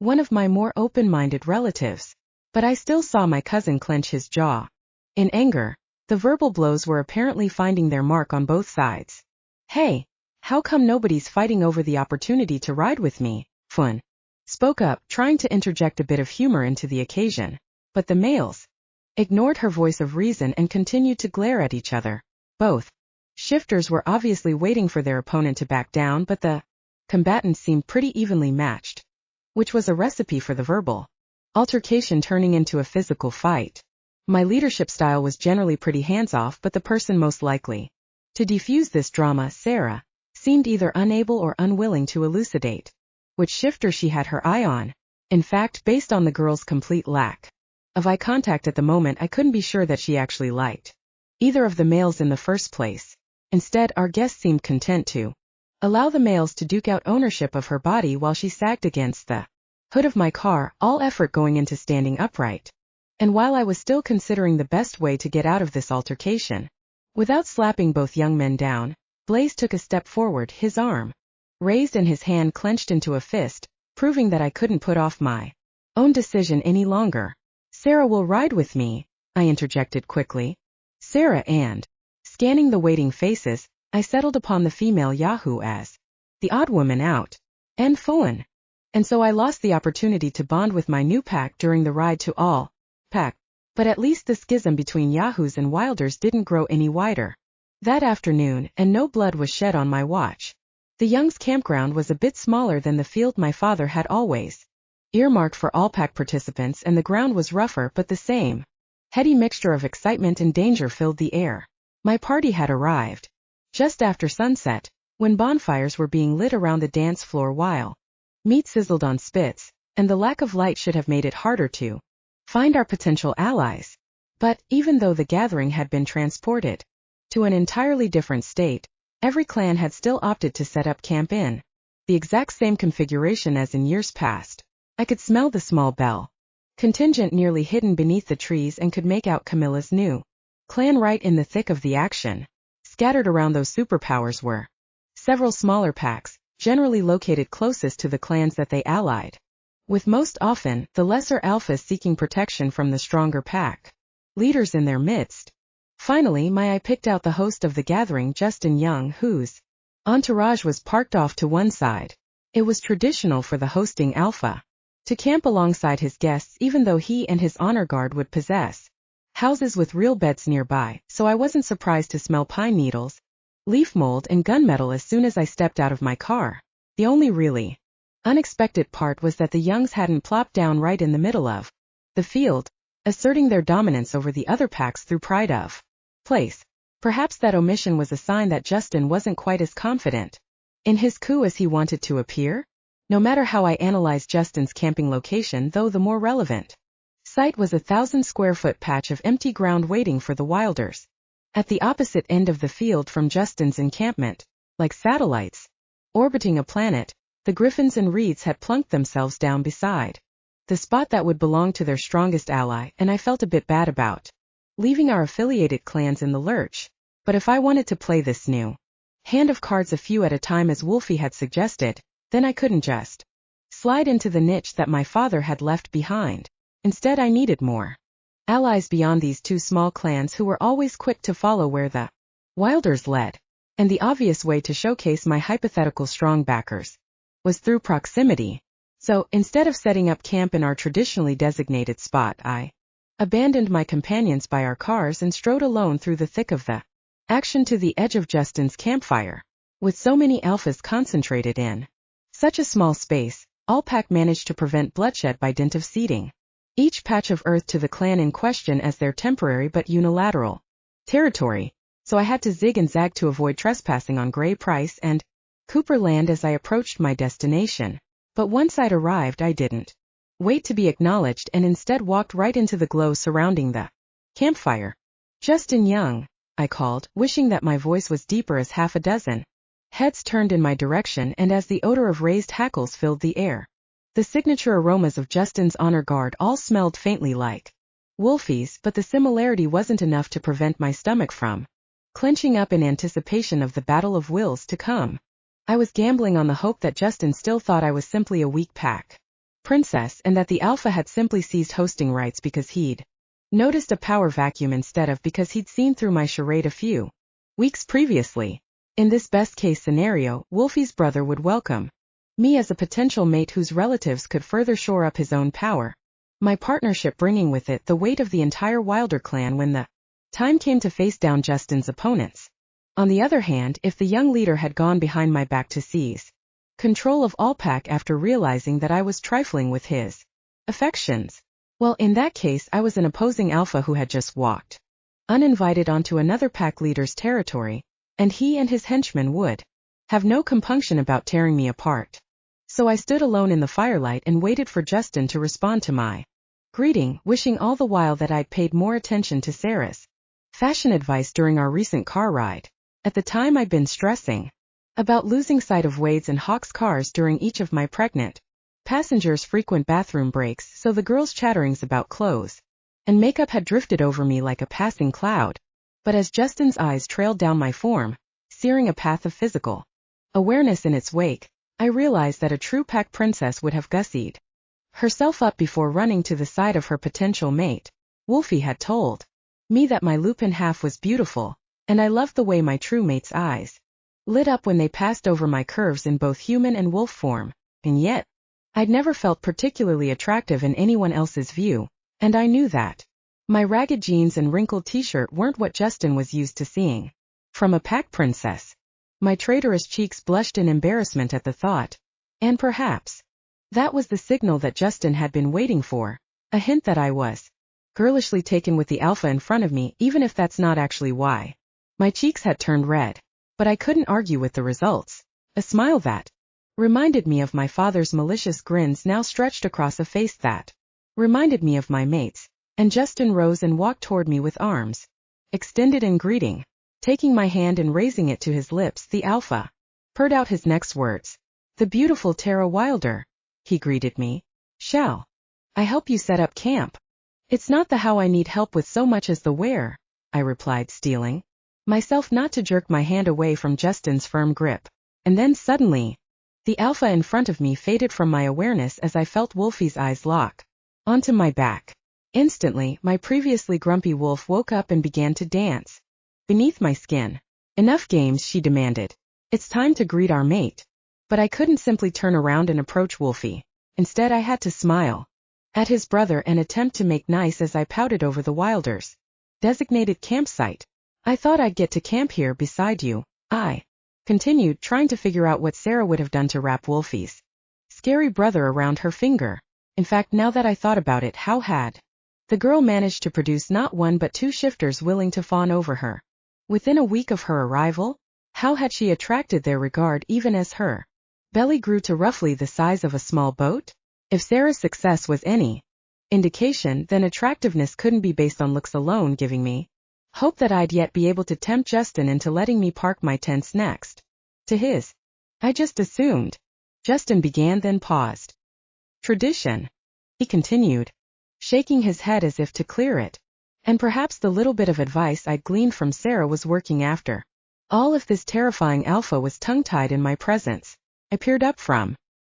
one of my more open-minded relatives. But I still saw my cousin clench his jaw. In anger, the verbal blows were apparently finding their mark on both sides. Hey, how come nobody's fighting over the opportunity to ride with me? Fun spoke up, trying to interject a bit of humor into the occasion. But the males ignored her voice of reason and continued to glare at each other. Both shifters were obviously waiting for their opponent to back down, but the combatants seemed pretty evenly matched, which was a recipe for the verbal altercation turning into a physical fight. My leadership style was generally pretty hands-off, but the person most likely to defuse this drama, Sarah, seemed either unable or unwilling to elucidate which shifter she had her eye on. In fact, based on the girl's complete lack of eye contact at the moment, I couldn't be sure that she actually liked either of the males in the first place. Instead, our guest seemed content to allow the males to duke out ownership of her body while she sagged against the hood of my car, all effort going into standing upright. And while I was still considering the best way to get out of this altercation without slapping both young men down, Blaze took a step forward, his arm raised and his hand clenched into a fist, proving that I couldn't put off my own decision any longer. Sarah will ride with me, I interjected quickly. Sarah, and, scanning the waiting faces, I settled upon the female Yahoo as the odd woman out, and phone. And so I lost the opportunity to bond with my new pack during the ride to all pack. But at least the schism between Yahoos and Wilders didn't grow any wider that afternoon, and no blood was shed on my watch. The Young's campground was a bit smaller than the field my father had always earmarked for all pack participants, and the ground was rougher, but the same heady mixture of excitement and danger filled the air. My party had arrived just after sunset, when bonfires were being lit around the dance floor while meat sizzled on spits, and the lack of light should have made it harder to find our potential allies. But, even though the gathering had been transported to an entirely different state, every clan had still opted to set up camp in the exact same configuration as in years past. I could smell the small bell contingent nearly hidden beneath the trees and could make out Camilla's new clan right in the thick of the action. Scattered around those superpowers were several smaller packs, generally located closest to the clans that they allied, with most often the lesser alphas seeking protection from the stronger pack leaders in their midst. Finally, my eye picked out the host of the gathering, Justin Young, whose entourage was parked off to one side. It was traditional for the hosting alpha to camp alongside his guests, even though he and his honor guard would possess houses with real beds nearby, so I wasn't surprised to smell pine needles, leaf mold, and gunmetal as soon as I stepped out of my car. The only really unexpected part was that the Youngs hadn't plopped down right in the middle of the field, asserting their dominance over the other packs through pride of place. Perhaps that omission was a sign that Justin wasn't quite as confident in his coup as he wanted to appear. No matter how I analyzed Justin's camping location, though, the more relevant site was a 1,000-square-foot patch of empty ground waiting for the Wilders. At the opposite end of the field from Justin's encampment, like satellites orbiting a planet, the Griffins and Reeds had plunked themselves down beside the spot that would belong to their strongest ally, and I felt a bit bad about leaving our affiliated clans in the lurch. But if I wanted to play this new hand of cards a few at a time as Wolfie had suggested, then I couldn't just slide into the niche that my father had left behind. Instead, I needed more allies beyond these two small clans who were always quick to follow where the Wilders led. And the obvious way to showcase my hypothetical strong backers was through proximity. So, instead of setting up camp in our traditionally designated spot, I abandoned my companions by our cars and strode alone through the thick of the action to the edge of Justin's campfire. With so many alphas concentrated in such a small space, all pack managed to prevent bloodshed by dint of ceding each patch of earth to the clan in question as their temporary but unilateral territory. so I had to zig and zag to avoid trespassing on Grey Price and Cooper Land as I approached my destination. But once I'd arrived, I didn't wait to be acknowledged and instead walked right into the glow surrounding the campfire. "Justin Young," I called, wishing that my voice was deeper as half a dozen heads turned in my direction, and as the odor of raised hackles filled the air, the signature aromas of Justin's honor guard all smelled faintly like Wolfies, but the similarity wasn't enough to prevent my stomach from clenching up in anticipation of the battle of wills to come. I was gambling on the hope that Justin still thought I was simply a weak pack princess and that the alpha had simply seized hosting rights because he'd noticed a power vacuum instead of because he'd seen through my charade a few weeks previously. In this best-case scenario, Wolfie's brother would welcome me as a potential mate whose relatives could further shore up his own power, my partnership bringing with it the weight of the entire Wilder clan when the time came to face down Justin's opponents. On the other hand, if the young leader had gone behind my back to seize control of all pack after realizing that I was trifling with his affections, well, in that case I was an opposing alpha who had just walked uninvited onto another pack leader's territory, and he and his henchmen would have no compunction about tearing me apart. So I stood alone in the firelight and waited for Justin to respond to my greeting, wishing all the while that I'd paid more attention to Sarah's fashion advice during our recent car ride. At the time I'd been stressing about losing sight of Wade's and Hawk's cars during each of my pregnant passengers' frequent bathroom breaks, so the girls' chatterings about clothes and makeup had drifted over me like a passing cloud. But as Justin's eyes trailed down my form, searing a path of physical awareness in its wake, I realized that a true pack princess would have gussied herself up before running to the side of her potential mate. Wolfie had told me that my lupin half was beautiful, and I loved the way my true mate's eyes lit up when they passed over my curves in both human and wolf form, and yet I'd never felt particularly attractive in anyone else's view, and I knew that my ragged jeans and wrinkled t-shirt weren't what Justin was used to seeing from a pack princess. My traitorous cheeks blushed in embarrassment at the thought, and perhaps that was the signal that Justin had been waiting for, a hint that I was girlishly taken with the alpha in front of me, even if that's not actually why my cheeks had turned red. But I couldn't argue with the results. A smile that reminded me of my father's malicious grins now stretched across a face that reminded me of my mates, and Justin rose and walked toward me with arms extended in greeting. Taking my hand and raising it to his lips, the alpha purred out his next words. "The beautiful Terra Wilder," he greeted me. "Shall I help you set up camp?" "It's not the how I need help with so much as the where," I replied, steeling myself not to jerk my hand away from Justin's firm grip. And then suddenly, the alpha in front of me faded from my awareness as I felt Wolfie's eyes lock onto my back. Instantly, my previously grumpy wolf woke up and began to dance beneath my skin. "Enough games," she demanded. "It's time to greet our mate." But I couldn't simply turn around and approach Wolfie. Instead, I had to smile at his brother and attempt to make nice as I pouted over the Wilders' designated campsite. "I thought I'd get to camp here beside you," I continued, trying to figure out what Sarah would have done to wrap Wolfie's scary brother around her finger. In fact, now that I thought about it, how had the girl managed to produce not one but two shifters willing to fawn over her within a week of her arrival? How had she attracted their regard even as her belly grew to roughly the size of a small boat? If Sarah's success was any indication, then attractiveness couldn't be based on looks alone, giving me hope that I'd yet be able to tempt Justin into letting me park my tents next to his. I just assumed. Justin began, then paused. "Tradition," he continued, shaking his head as if to clear it. And perhaps the little bit of advice I'd gleaned from Sarah was working after all. If this terrifying alpha was tongue-tied in my presence, I peered up from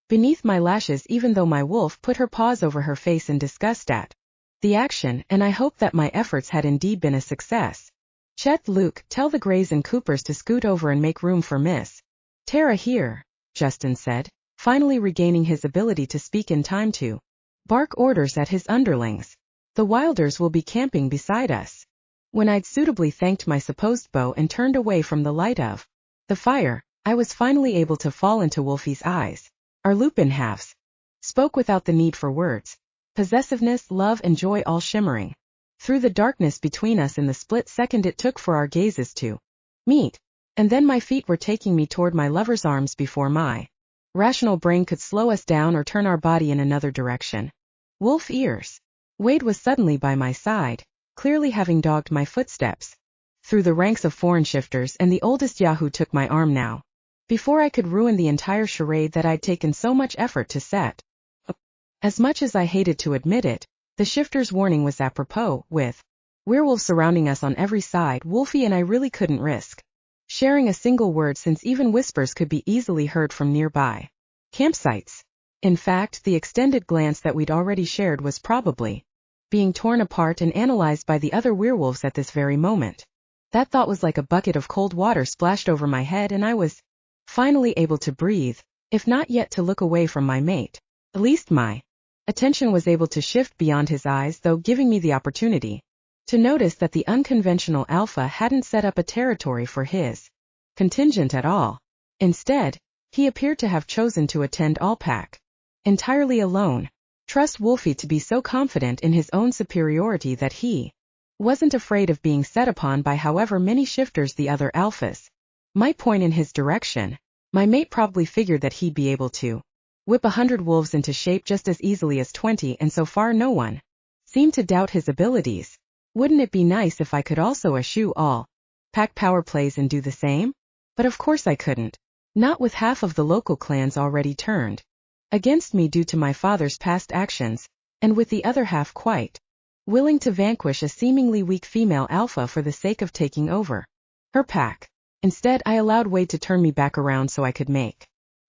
beneath my lashes, even though my wolf put her paws over her face in disgust at the action, and I hoped that my efforts had indeed been a success. "Chet, Luke, tell the Grays and Coopers to scoot over and make room for Miss Terra here," Justin said, finally regaining his ability to speak in time to bark orders at his underlings. "The Wilders will be camping beside us." When I'd suitably thanked my supposed beau and turned away from the light of the fire, I was finally able to fall into Wolfie's eyes. Our lupin halves spoke without the need for words. Possessiveness, love, and joy all shimmering through the darkness between us in the split second it took for our gazes to meet. And then my feet were taking me toward my lover's arms before my rational brain could slow us down or turn our body in another direction. Wolf ears. Wade was suddenly by my side, clearly having dogged my footsteps through the ranks of foreign shifters, and the oldest Yahoo took my arm now, before I could ruin the entire charade that I'd taken so much effort to set up. As much as I hated to admit it, the shifter's warning was apropos. With werewolves surrounding us on every side, Wolfie and I really couldn't risk sharing a single word, since even whispers could be easily heard from nearby campsites. In fact, the extended glance that we'd already shared was probably being torn apart and analyzed by the other werewolves at this very moment. That thought was like a bucket of cold water splashed over my head, and I was finally able to breathe, if not yet to look away from my mate. At least my attention was able to shift beyond his eyes, though giving me the opportunity to notice that the unconventional alpha hadn't set up a territory for his contingent at all. Instead, he appeared to have chosen to attend all pack entirely alone. Trust Wolfie to be so confident in his own superiority that he wasn't afraid of being set upon by however many shifters the other alphas might point in his direction. My mate probably figured that he'd be able to whip 100 wolves into shape just as easily as 20, and so far no one seemed to doubt his abilities. Wouldn't it be nice if I could also eschew all pack power plays and do the same? But of course I couldn't. Not with half of the local clans already turned against me due to my father's past actions, and with the other half quite willing to vanquish a seemingly weak female alpha for the sake of taking over her pack. Instead, I allowed Wade to turn me back around so I could make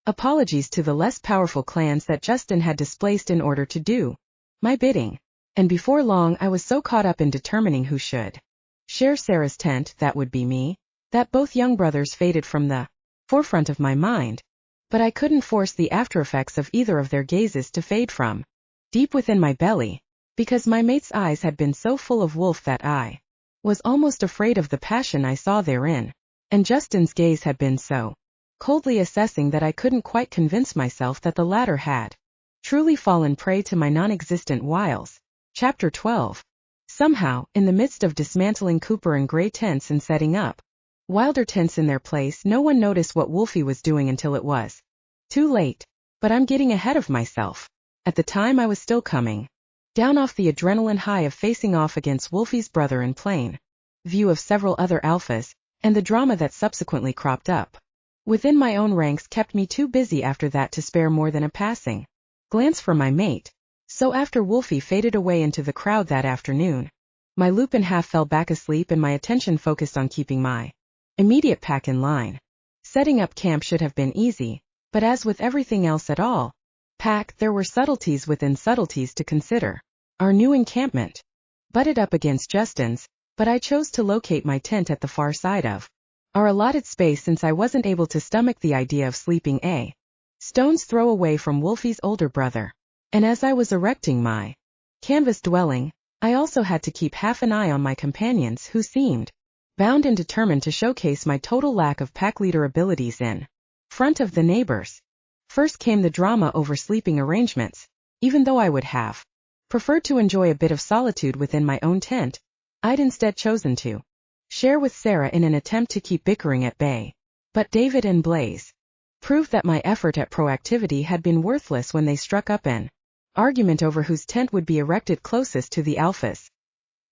apologies to the less powerful clans that Justin had displaced in order to do my bidding. And before long I was so caught up in determining who should share Sarah's tent, that would be me, that both young brothers faded from the forefront of my mind. But I couldn't force the aftereffects of either of their gazes to fade from deep within my belly, because my mate's eyes had been so full of Wolf that I was almost afraid of the passion I saw therein, and Justin's gaze had been so coldly assessing that I couldn't quite convince myself that the latter had truly fallen prey to my non-existent wiles. Chapter 12. Somehow, in the midst of dismantling Cooper and Gray tents and setting up Wilder tents in their place, no one noticed what Wolfie was doing until it was too late. But I'm getting ahead of myself. At the time I was still coming down off the adrenaline high of facing off against Wolfie's brother in plain view of several other alphas, and the drama that subsequently cropped up within my own ranks kept me too busy after that to spare more than a passing glance for my mate. So after Wolfie faded away into the crowd that afternoon, my Lupin half fell back asleep and my attention focused on keeping my immediate pack in line. Setting up camp should have been easy, but as with everything else at all pack, there were subtleties within subtleties to consider. Our new encampment butted up against Justin's, but I chose to locate my tent at the far side of our allotted space since I wasn't able to stomach the idea of sleeping a stone's throw away from Wolfie's older brother. And as I was erecting my canvas dwelling, I also had to keep half an eye on my companions, who seemed bound and determined to showcase my total lack of pack leader abilities in front of the neighbors. First came the drama over sleeping arrangements. Even though I would have preferred to enjoy a bit of solitude within my own tent, I'd instead chosen to share with Sarah in an attempt to keep bickering at bay. But David and Blaze proved that my effort at proactivity had been worthless when they struck up an argument over whose tent would be erected closest to the alphas.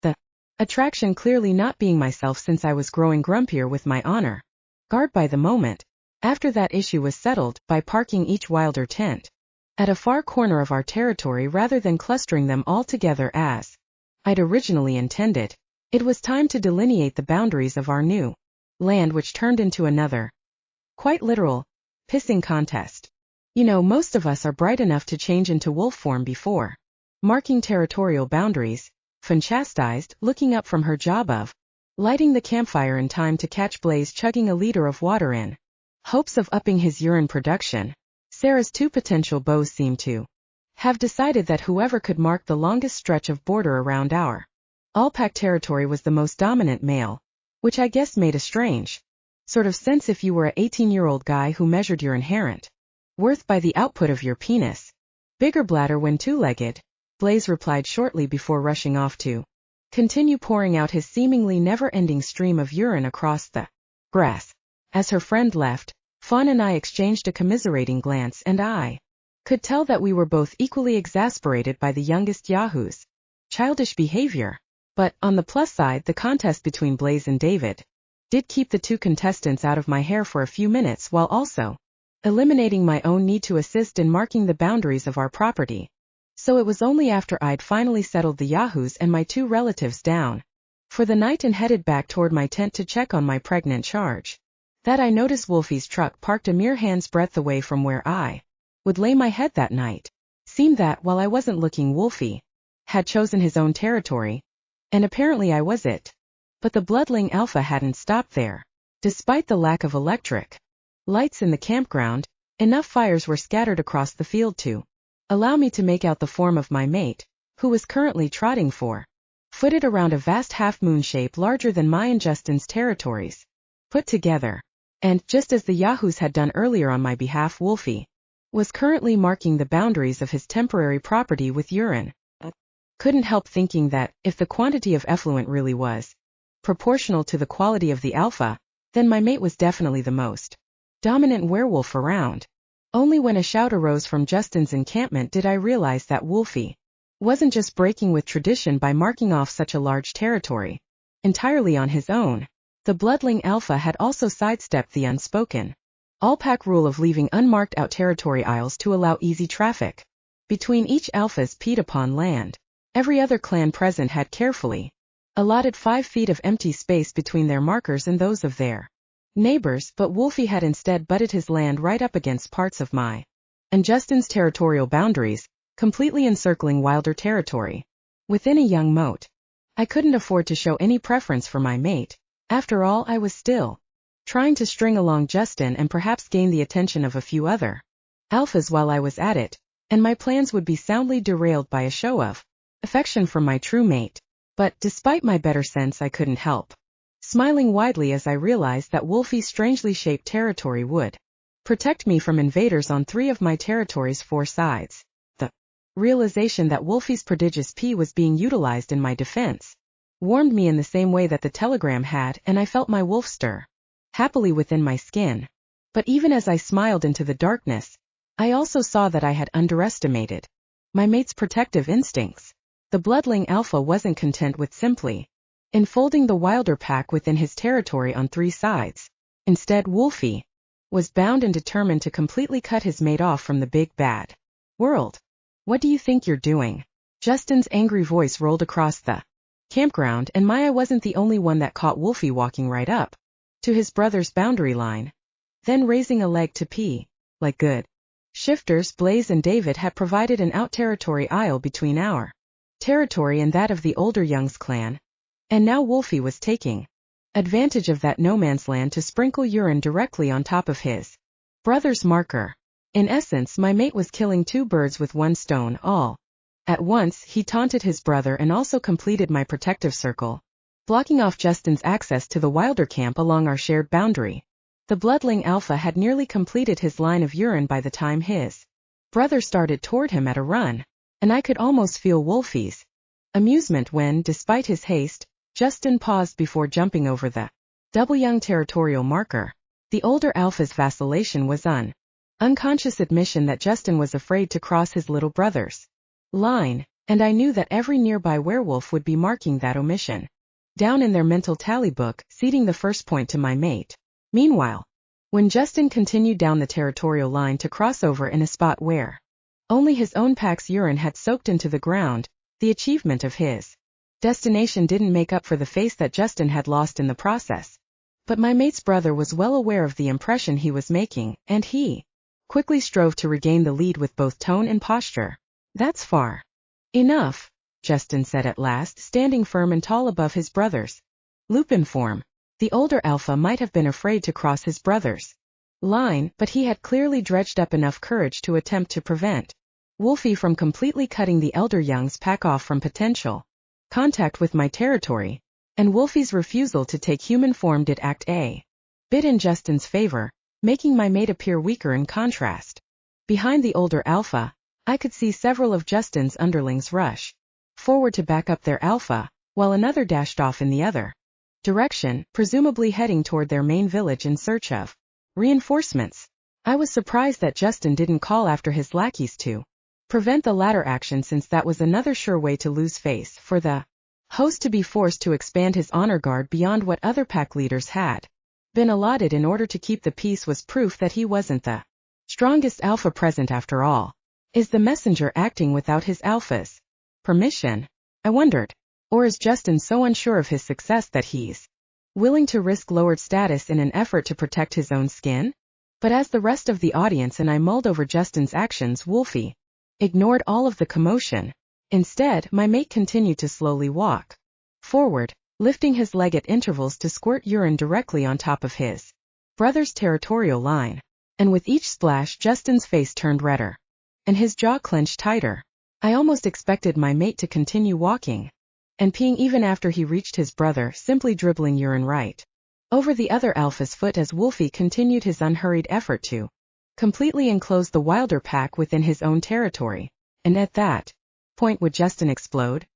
The attraction clearly not being myself, since I was growing grumpier with my honor guard by the moment. After that issue was settled, by parking each Wilder tent at a far corner of our territory rather than clustering them all together as I'd originally intended, it was time to delineate the boundaries of our new land, which turned into another quite literal pissing contest. You know, most of us are bright enough to change into wolf form before marking territorial boundaries. Fun chastised, looking up from her job of lighting the campfire in time to catch Blaze chugging a liter of water in hopes of upping his urine production. Sarah's two potential beaux seemed to have decided that whoever could mark the longest stretch of border around our all-pack territory was the most dominant male, which I guess made a strange sort of sense if you were a 18-year-old guy who measured your inherent worth by the output of your penis. Bigger bladder when two-legged, Blaze replied shortly before rushing off to continue pouring out his seemingly never-ending stream of urine across the grass. As her friend left, Fawn and I exchanged a commiserating glance, and I could tell that we were both equally exasperated by the youngest Yahoo's childish behavior. But, on the plus side, the contest between Blaze and David did keep the two contestants out of my hair for a few minutes while also eliminating my own need to assist in marking the boundaries of our property. So it was only after I'd finally settled the Yahoos and my two relatives down for the night and headed back toward my tent to check on my pregnant charge that I noticed Wolfie's truck parked a mere hand's breadth away from where I would lay my head that night. Seemed that, while I wasn't looking, Wolfie had chosen his own territory, and apparently I was it. But the bloodling alpha hadn't stopped there. Despite the lack of electric lights in the campground, enough fires were scattered across the field to allow me to make out the form of my mate, who was currently trotting footed around a vast half-moon shape larger than my and Justin's territories put together. And, just as the Yahoos had done earlier on my behalf, Wolfie was currently marking the boundaries of his temporary property with urine. Couldn't help thinking that, if the quantity of effluent really was proportional to the quality of the alpha, then my mate was definitely the most dominant werewolf around. Only when a shout arose from Justin's encampment did I realize that Wolfie wasn't just breaking with tradition by marking off such a large territory entirely on his own. The bloodling alpha had also sidestepped the unspoken all-pack rule of leaving unmarked out territory aisles to allow easy traffic between each alpha's peed-upon land. Every other clan present had carefully allotted 5 feet of empty space between their markers and those of their neighbors, but Wolfie had instead butted his land right up against parts of my and Justin's territorial boundaries, completely encircling Wilder territory within a young moat. I couldn't afford to show any preference for my mate. After all, I was still trying to string along Justin and perhaps gain the attention of a few other alphas while I was at it, and my plans would be soundly derailed by a show of affection from my true mate. But, despite my better sense, I couldn't help smiling widely as I realized that Wolfie's strangely shaped territory would protect me from invaders on 3 of my territory's 4 sides. The realization that Wolfie's prodigious pee was being utilized in my defense warmed me in the same way that the telegram had, and I felt my wolf stir happily within my skin. But even as I smiled into the darkness, I also saw that I had underestimated my mate's protective instincts. The bloodling alpha wasn't content with simply enfolding the Wilder pack within his territory on 3 sides. Instead, Wolfie was bound and determined to completely cut his mate off from the big bad world. "What do you think you're doing?" Justin's angry voice rolled across the campground, and I wasn't the only one that caught Wolfie walking right up to his brother's boundary line, then raising a leg to pee. Like good shifters, Blaze and David had provided an out-territory aisle between our territory and that of the older Young's clan, and now Wolfie was taking advantage of that no-man's land to sprinkle urine directly on top of his brother's marker. In essence, my mate was killing 2 birds with 1 stone. All at once, he taunted his brother and also completed my protective circle, blocking off Justin's access to the Wilder camp along our shared boundary. The bloodling alpha had nearly completed his line of urine by the time his brother started toward him at a run, and I could almost feel Wolfie's amusement when, despite his haste, Justin paused before jumping over the double young territorial marker. The older alpha's vacillation was unconscious admission that Justin was afraid to cross his little brother's line, and I knew that every nearby werewolf would be marking that omission down in their mental tally book, ceding the first point to my mate. Meanwhile, when Justin continued down the territorial line to cross over in a spot where only his own pack's urine had soaked into the ground, the achievement of his destination didn't make up for the face that Justin had lost in the process. But my mate's brother was well aware of the impression he was making, and he quickly strove to regain the lead with both tone and posture. "That's far enough," Justin said at last, standing firm and tall above his brother's lupin form. The older alpha might have been afraid to cross his brother's line, but he had clearly dredged up enough courage to attempt to prevent Wolfie from completely cutting the elder Young's pack off from potential contact with my territory, and Wolfie's refusal to take human form did act a bit in Justin's favor, making my mate appear weaker in contrast. Behind the older alpha, I could see several of Justin's underlings rush forward to back up their alpha, while another dashed off in the other direction, presumably heading toward their main village in search of reinforcements. I was surprised that Justin didn't call after his lackeys to prevent the latter action, since that was another sure way to lose face for the host to be forced to expand his honor guard beyond what other pack leaders had been allotted in order to keep the peace was proof that he wasn't the strongest alpha present after all. Is the messenger acting without his alpha's permission? I wondered. Or is Justin so unsure of his success that he's willing to risk lowered status in an effort to protect his own skin? But as the rest of the audience and I mulled over Justin's actions, Wolfie ignored all of the commotion. Instead, my mate continued to slowly walk forward, lifting his leg at intervals to squirt urine directly on top of his brother's territorial line. And with each splash, Justin's face turned redder and his jaw clenched tighter. I almost expected my mate to continue walking and peeing even after he reached his brother, simply dribbling urine right over the other alpha's foot as Wolfie continued his unhurried effort to completely enclose the Wilder pack within his own territory. And at that point, would Justin explode?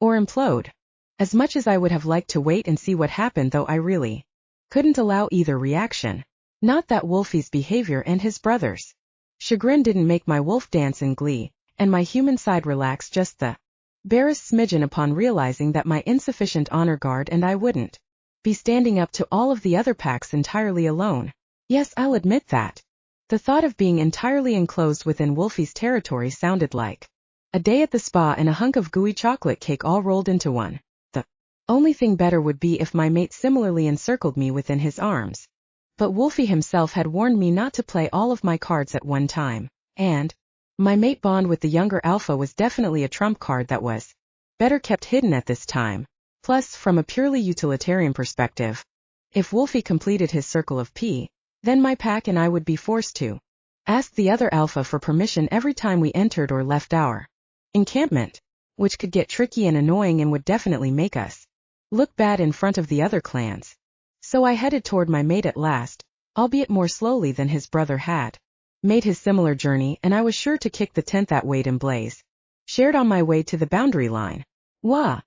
Or implode? As much as I would have liked to wait and see what happened, though, I really couldn't allow either reaction. Not that Wolfie's behavior and his brother's chagrin didn't make my wolf dance in glee, and my human side relax just the barest smidgen upon realizing that my insufficient honor guard and I wouldn't be standing up to all of the other packs entirely alone. Yes, I'll admit that. The thought of being entirely enclosed within Wolfie's territory sounded like a day at the spa and a hunk of gooey chocolate cake all rolled into one. The only thing better would be if my mate similarly encircled me within his arms. But Wolfie himself had warned me not to play all of my cards at one time, and my mate bond with the younger alpha was definitely a trump card that was better kept hidden at this time. Plus, from a purely utilitarian perspective, if Wolfie completed his circle of P, then my pack and I would be forced to ask the other alpha for permission every time we entered or left our encampment, which could get tricky and annoying and would definitely make us look bad in front of the other clans. So I headed toward my mate at last, albeit more slowly than his brother had made his similar journey, and I was sure to kick the tent that Wade and Blaze shared on my way to the boundary line. Wah!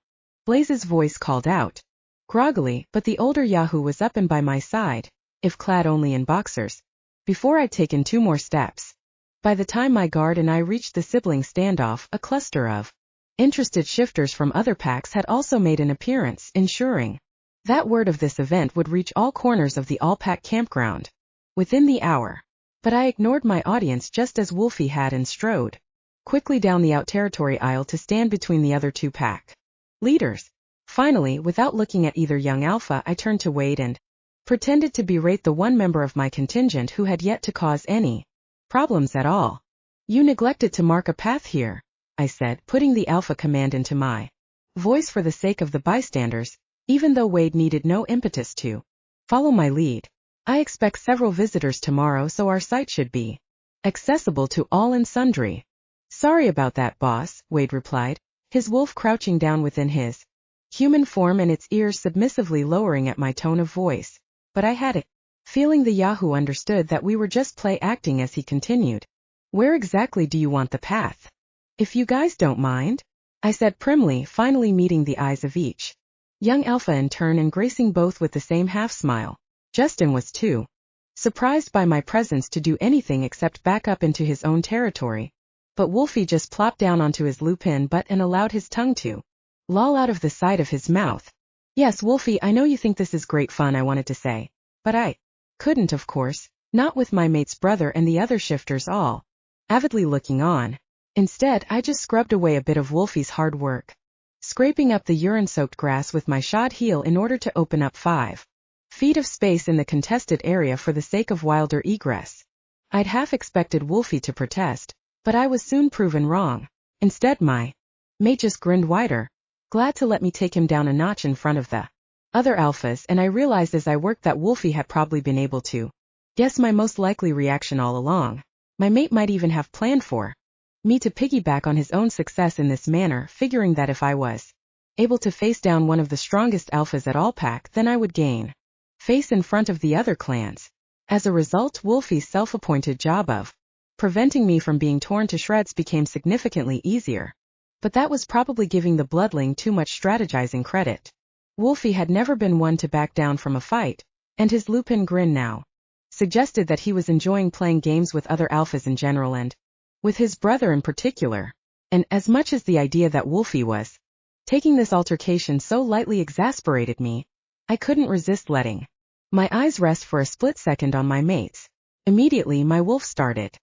Blaze's voice called out groggily, but the older Yahoo was up and by my side, if clad only in boxers, before I'd taken 2 more steps. By the time my guard and I reached the sibling standoff, a cluster of interested shifters from other packs had also made an appearance, ensuring that word of this event would reach all corners of the all-pack campground within the hour. But I ignored my audience just as Wolfie had and strode quickly down the out-territory aisle to stand between the other 2 pack leaders. Finally, without looking at either young alpha, I turned to Wade and pretended to berate the one member of my contingent who had yet to cause any problems at all. You neglected to mark a path here, I said, putting the alpha command into my voice for the sake of the bystanders, even though Wade needed no impetus to follow my lead. I expect several visitors tomorrow, so our site should be accessible to all and sundry. Sorry about that, boss, Wade replied, his wolf crouching down within his human form and its ears submissively lowering at my tone of voice. But I had it feeling the Yahoo understood that we were just play acting as he continued. Where exactly do you want the path? If you guys don't mind, I said primly, finally meeting the eyes of each young alpha in turn and gracing both with the same half-smile. Justin was too surprised by my presence to do anything except back up into his own territory. But Wolfie just plopped down onto his lupin butt and allowed his tongue to loll out of the side of his mouth. Yes, Wolfie, I know you think this is great fun, I wanted to say. But I couldn't, of course, not with my mate's brother and the other shifters all avidly looking on. Instead, I just scrubbed away a bit of Wolfie's hard work, scraping up the urine-soaked grass with my shod heel in order to open up 5 feet of space in the contested area for the sake of wilder egress. I'd half expected Wolfie to protest, but I was soon proven wrong. Instead, my mate just grinned wider, glad to let me take him down a notch in front of the other alphas, and I realized as I worked that Wolfie had probably been able to guess my most likely reaction all along. My mate might even have planned for me to piggyback on his own success in this manner, figuring that if I was able to face down one of the strongest alphas at all pack, then I would gain face in front of the other clans. As a result, Wolfie's self-appointed job of preventing me from being torn to shreds became significantly easier. But that was probably giving the bloodling too much strategizing credit. Wolfie had never been one to back down from a fight, and his lupin grin now suggested that he was enjoying playing games with other alphas in general and with his brother in particular. And as much as the idea that Wolfie was taking this altercation so lightly exasperated me, I couldn't resist letting my eyes rest for a split second on my mates. Immediately my wolf started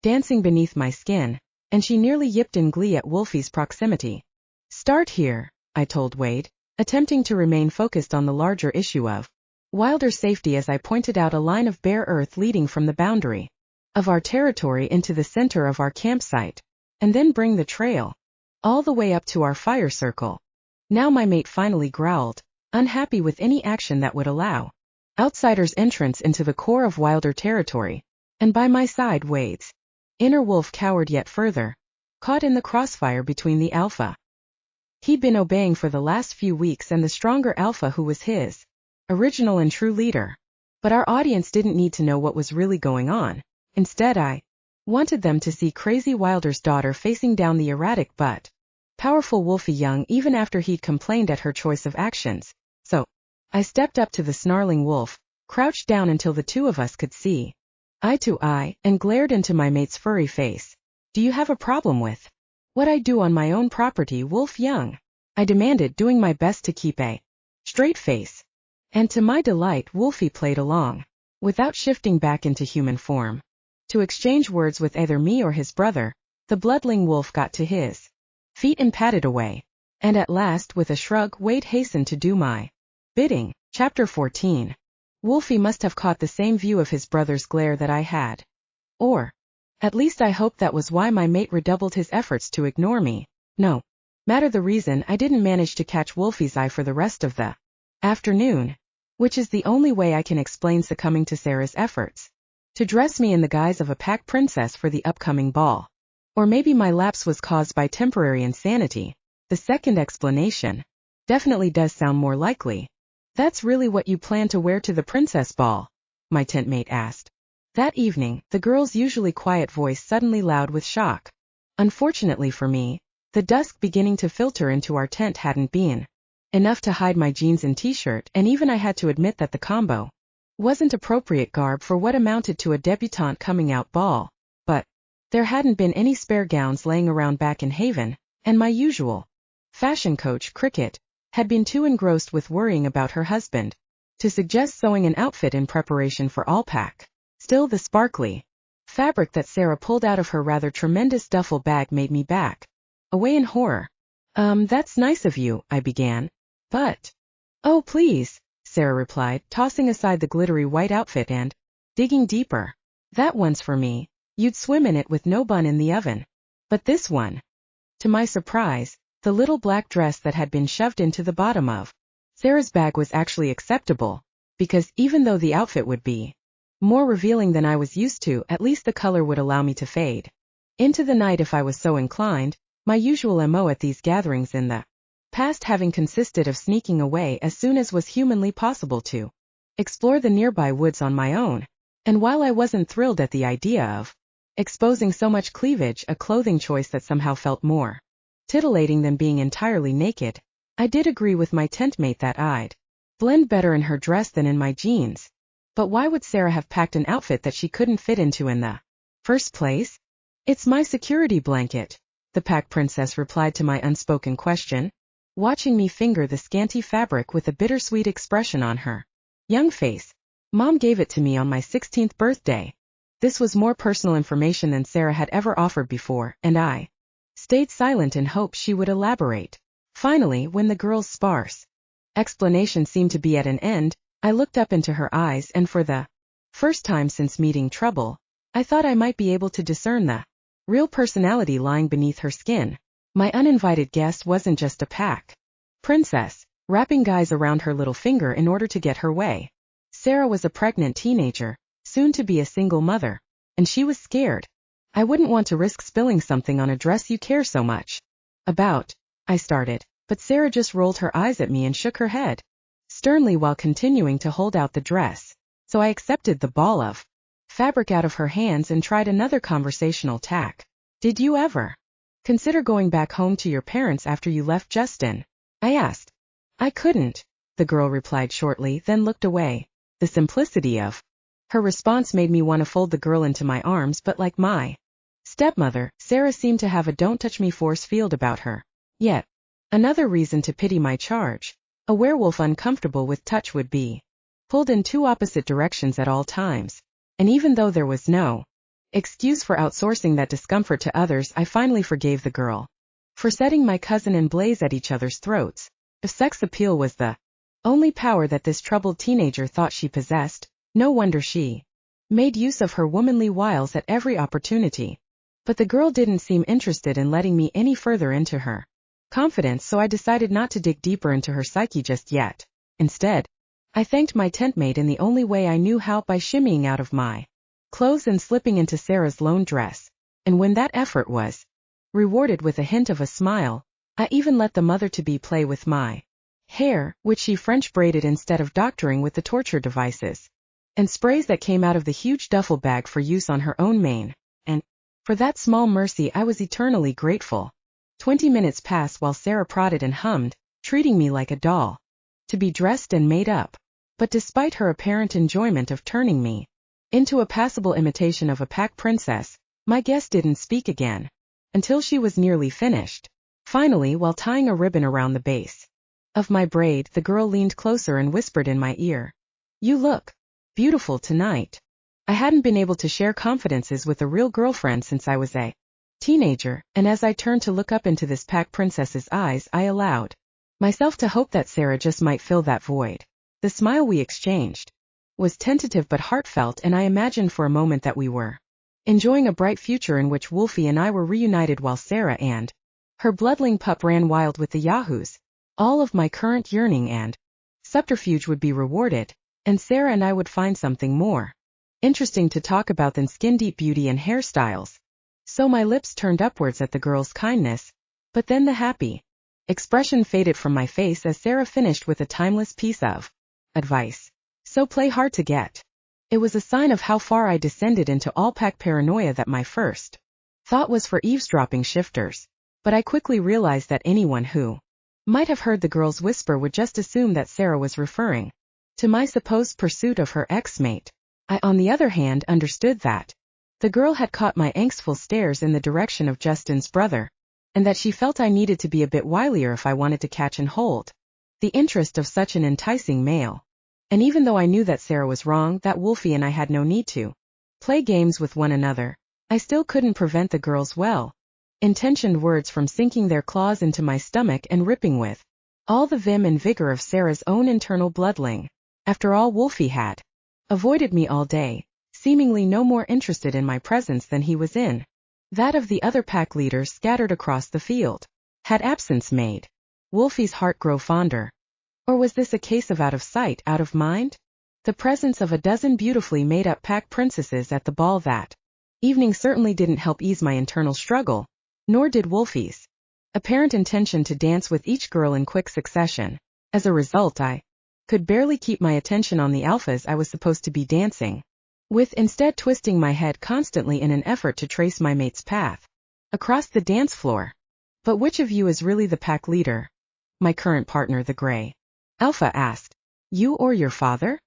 dancing beneath my skin, and she nearly yipped in glee at Wolfie's proximity. Start here, I told Wade, attempting to remain focused on the larger issue of Wilder's safety as I pointed out a line of bare earth leading from the boundary of our territory into the center of our campsite, and then bring the trail all the way up to our fire circle. Now my mate finally growled, unhappy with any action that would allow outsiders' entrance into the core of Wilder territory, and by my side Wade's inner wolf cowered yet further, caught in the crossfire between the alpha he'd been obeying for the last few weeks and the stronger alpha who was his original and true leader. But our audience didn't need to know what was really going on. Instead, I wanted them to see crazy Wilder's daughter facing down the erratic but powerful Wolfie Young even after he'd complained at her choice of actions. So I stepped up to the snarling wolf, crouched down until the two of us could see eye to eye, and glared into my mate's furry face. Do you have a problem with what I do on my own property, Wolf Young? I demanded, doing my best to keep a straight face. And to my delight, Wolfie played along, without shifting back into human form. To exchange words with either me or his brother, the bloodling wolf got to his feet and padded away. And at last, with a shrug, Wade hastened to do my bidding. Chapter 14. Wolfie must have caught the same view of his brother's glare that I had. Or, at least I hoped that was why my mate redoubled his efforts to ignore me. No matter the reason, I didn't manage to catch Wolfie's eye for the rest of the afternoon, which is the only way I can explain succumbing to Sarah's efforts to dress me in the guise of a pack princess for the upcoming ball. Or maybe my lapse was caused by temporary insanity. The second explanation definitely does sound more likely. That's really what you plan to wear to the princess ball? My tent mate asked. That evening, the girl's usually quiet voice suddenly loud with shock. Unfortunately for me, the dusk beginning to filter into our tent hadn't been enough to hide my jeans and t-shirt, and even I had to admit that the combo wasn't appropriate garb for what amounted to a debutante coming out ball. But there hadn't been any spare gowns laying around back in Haven, and my usual fashion coach, Cricket, had been too engrossed with worrying about her husband to suggest sewing an outfit in preparation for all pack. Still, the sparkly fabric that Sarah pulled out of her rather tremendous duffel bag made me back away in horror. That's nice of you, I began. But, oh please, Sarah replied, tossing aside the glittery white outfit and digging deeper. That one's for me. You'd swim in it with no bun in the oven. But this one. To my surprise, the little black dress that had been shoved into the bottom of Sarah's bag was actually acceptable, because even though the outfit would be more revealing than I was used to, at least the color would allow me to fade into the night if I was so inclined, my usual MO at these gatherings in the past having consisted of sneaking away as soon as was humanly possible to explore the nearby woods on my own. And while I wasn't thrilled at the idea of exposing so much cleavage, a clothing choice that somehow felt more titillating than being entirely naked, I did agree with my tent mate that I'd blend better in her dress than in my jeans. But why would Sarah have packed an outfit that she couldn't fit into in the first place? It's my security blanket, the pack princess replied to my unspoken question, watching me finger the scanty fabric with a bittersweet expression on her young face. Mom gave it to me on my 16th birthday. This was more personal information than Sarah had ever offered before, and I stayed silent in hopes she would elaborate. Finally, when the girl's sparse explanation seemed to be at an end, I looked up into her eyes, and for the first time since meeting Trouble, I thought I might be able to discern the real personality lying beneath her skin. My uninvited guest wasn't just a pack princess, wrapping guys around her little finger in order to get her way. Sarah was a pregnant teenager, soon to be a single mother, and she was scared. I wouldn't want to risk spilling something on a dress you care so much about, I started, but Sarah just rolled her eyes at me and shook her head sternly while continuing to hold out the dress. So I accepted the ball of fabric out of her hands and tried another conversational tack. Did you ever Consider going back home to your parents after you left Justin? I asked. I couldn't, the girl replied shortly, then looked away. The simplicity of her response made me want to fold the girl into my arms, but like my stepmother, Sarah seemed to have a don't touch me force field about her. Yet, another reason to pity my charge. A werewolf uncomfortable with touch would be pulled in two opposite directions at all times. And even though there was no excuse for outsourcing that discomfort to others, I finally forgave the girl for setting my cousin and Blaze at each other's throats. If sex appeal was the only power that this troubled teenager thought she possessed, no wonder she made use of her womanly wiles at every opportunity. But the girl didn't seem interested in letting me any further into her confidence, so I decided not to dig deeper into her psyche just yet. Instead, I thanked my tent mate in the only way I knew how, by shimmying out of my clothes and slipping into Sarah's lone dress. And when that effort was rewarded with a hint of a smile, I even let the mother-to-be play with my hair, which she French braided instead of doctoring with the torture devices and sprays that came out of the huge duffel bag for use on her own mane. And for that small mercy I was eternally grateful. 20 minutes passed while Sarah prodded and hummed, treating me like a doll to be dressed and made up. But despite her apparent enjoyment of turning me into a passable imitation of a pack princess, my guest didn't speak again until she was nearly finished. Finally, while tying a ribbon around the base of my braid, the girl leaned closer and whispered in my ear, "You look beautiful tonight." I hadn't been able to share confidences with a real girlfriend since I was a teenager, and as I turned to look up into this pack princess's eyes, I allowed myself to hope that Sarah just might fill that void. The smile we exchanged was tentative but heartfelt, and I imagined for a moment that we were enjoying a bright future in which Wolfie and I were reunited while Sarah and her bloodling pup ran wild with the yahoos. All of my current yearning and subterfuge would be rewarded, and Sarah and I would find something more interesting to talk about than skin-deep beauty and hairstyles. So my lips turned upwards at the girl's kindness, but then the happy expression faded from my face as Sarah finished with a timeless piece of advice. So play hard to get. It was a sign of how far I descended into all-pack paranoia that my first thought was for eavesdropping shifters. But I quickly realized that anyone who might have heard the girl's whisper would just assume that Sarah was referring to my supposed pursuit of her ex-mate. I, on the other hand, understood that the girl had caught my angstful stares in the direction of Justin's brother, and that she felt I needed to be a bit wilier if I wanted to catch and hold the interest of such an enticing male. And even though I knew that Sarah was wrong, that Wolfie and I had no need to play games with one another, I still couldn't prevent the girl's well-intentioned words from sinking their claws into my stomach and ripping with all the vim and vigor of Sarah's own internal bloodling. After all, Wolfie had avoided me all day, seemingly no more interested in my presence than he was in that of the other pack leaders scattered across the field. Had absence made Wolfie's heart grow fonder? Or was this a case of out of sight, out of mind? The presence of a dozen beautifully made-up pack princesses at the ball that evening certainly didn't help ease my internal struggle, nor did Wolfie's apparent intention to dance with each girl in quick succession. As a result, I could barely keep my attention on the alphas I was supposed to be dancing with, instead twisting my head constantly in an effort to trace my mate's path across the dance floor. But which of you is really the pack leader? My current partner, the gray alpha, asked. You or your father?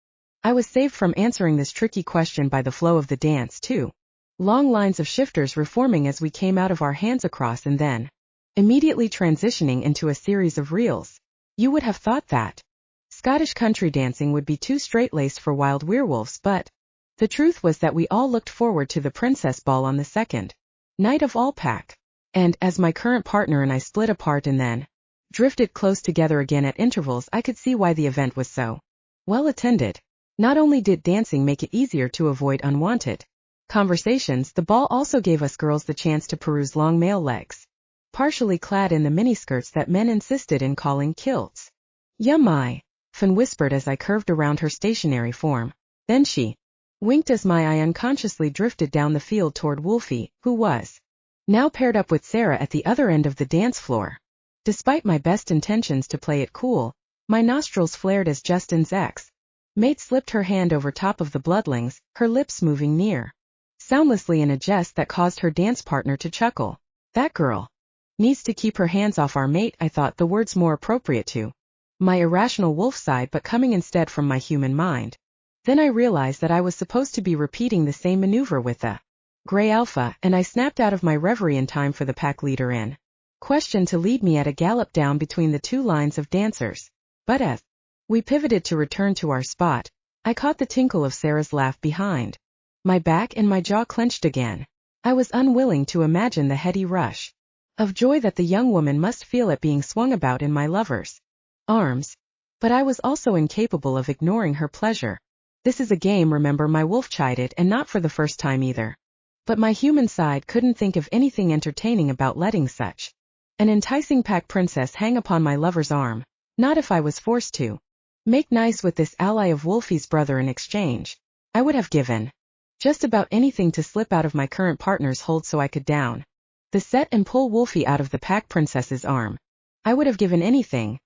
I was saved from answering this tricky question by the flow of the dance, too. Long lines of shifters reforming as we came out of our hands across and then immediately transitioning into a series of reels. You would have thought that Scottish country dancing would be too straight-laced for wild werewolves, but the truth was that we all looked forward to the princess ball on the second night of all pack. And as my current partner and I split apart and then drifted close together again at intervals, I could see why the event was so well attended. Not only did dancing make it easier to avoid unwanted conversations, the ball also gave us girls the chance to peruse long male legs, partially clad in the miniskirts that men insisted in calling kilts. Yummy, Finn whispered as I curved around her stationary form. Then she winked as my eye unconsciously drifted down the field toward Wolfie, who was now paired up with Sarah at the other end of the dance floor. Despite my best intentions to play it cool, my nostrils flared as Justin's ex-mate slipped her hand over top of the bloodlings, her lips moving near soundlessly in a jest that caused her dance partner to chuckle. That girl Needs to keep her hands off our mate, I thought the words more appropriate to my irrational wolf side but coming instead from my human mind. Then I realized that I was supposed to be repeating the same maneuver with the Grey Alpha, and I snapped out of my reverie in time for the pack leader in question to lead me at a gallop down between the two lines of dancers. But as we pivoted to return to our spot, I caught the tinkle of Sarah's laugh behind my back and my jaw clenched again. I was unwilling to imagine the heady rush of joy that the young woman must feel at being swung about in my lover's arms. But I was also incapable of ignoring her pleasure. This is a game, remember, my wolf chided, and not for the first time either. But my human side couldn't think of anything entertaining about letting such an enticing pack princess hang upon my lover's arm. Not if I was forced to make nice with this ally of Wolfie's brother in exchange. I would have given just about anything to slip out of my current partner's hold so I could down the set and pull Wolfie out of the pack princess's arm. I would have given anything,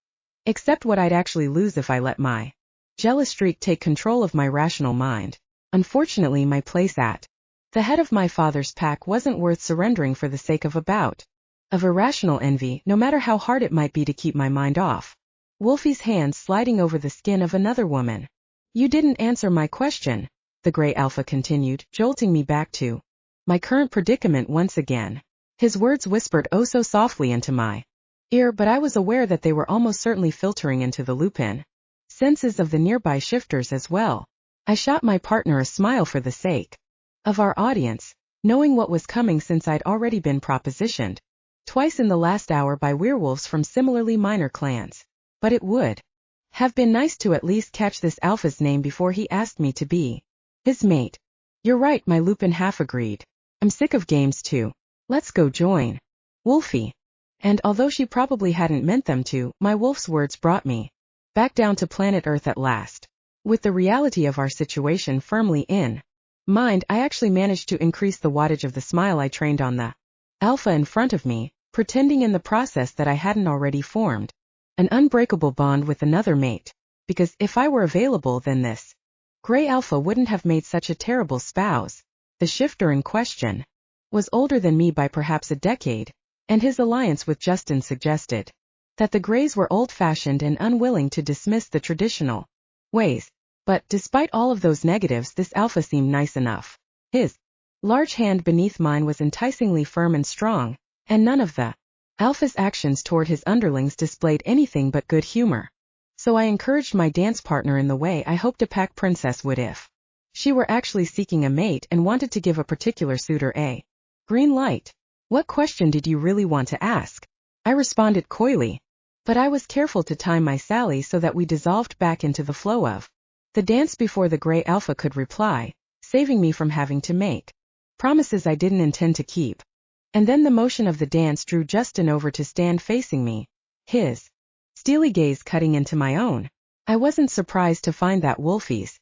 except what I'd actually lose if I let my jealous streak take control of my rational mind. Unfortunately, my place at the head of my father's pack wasn't worth surrendering for the sake of a bout of irrational envy, no matter how hard it might be to keep my mind off Wolfie's hands sliding over the skin of another woman. You didn't answer my question, the Grey Alpha continued, jolting me back to my current predicament once again. His words whispered oh so softly into my ear, but I was aware that they were almost certainly filtering into the lupin senses of the nearby shifters as well. I shot my partner a smile for the sake of our audience, knowing what was coming since I'd already been propositioned twice in the last hour by werewolves from similarly minor clans. But it would have been nice to at least catch this alpha's name before he asked me to be his mate. You're right, my lupin half agreed. I'm sick of games too. Let's go join Wolfie. And although she probably hadn't meant them to, my wolf's words brought me back down to planet Earth at last. With the reality of our situation firmly in mind, I actually managed to increase the wattage of the smile I trained on the alpha in front of me, pretending in the process that I hadn't already formed an unbreakable bond with another mate, because if I were available then this Grey Alpha wouldn't have made such a terrible spouse. The shifter in question was older than me by perhaps a decade, and his alliance with Justin suggested that the Greys were old-fashioned and unwilling to dismiss the traditional ways. But despite all of those negatives, this alpha seemed nice enough. His large hand beneath mine was enticingly firm and strong, and none of the alpha's actions toward his underlings displayed anything but good humor. So I encouraged my dance partner in the way I hoped a pack princess would if she were actually seeking a mate and wanted to give a particular suitor a green light. What question did you really want to ask? I responded coyly, but I was careful to time my sally so that we dissolved back into the flow of the dance before the Grey Alpha could reply, saving me from having to make promises I didn't intend to keep. And then the motion of the dance drew Justin over to stand facing me, his steely gaze cutting into my own. I wasn't surprised to find that Wolfie's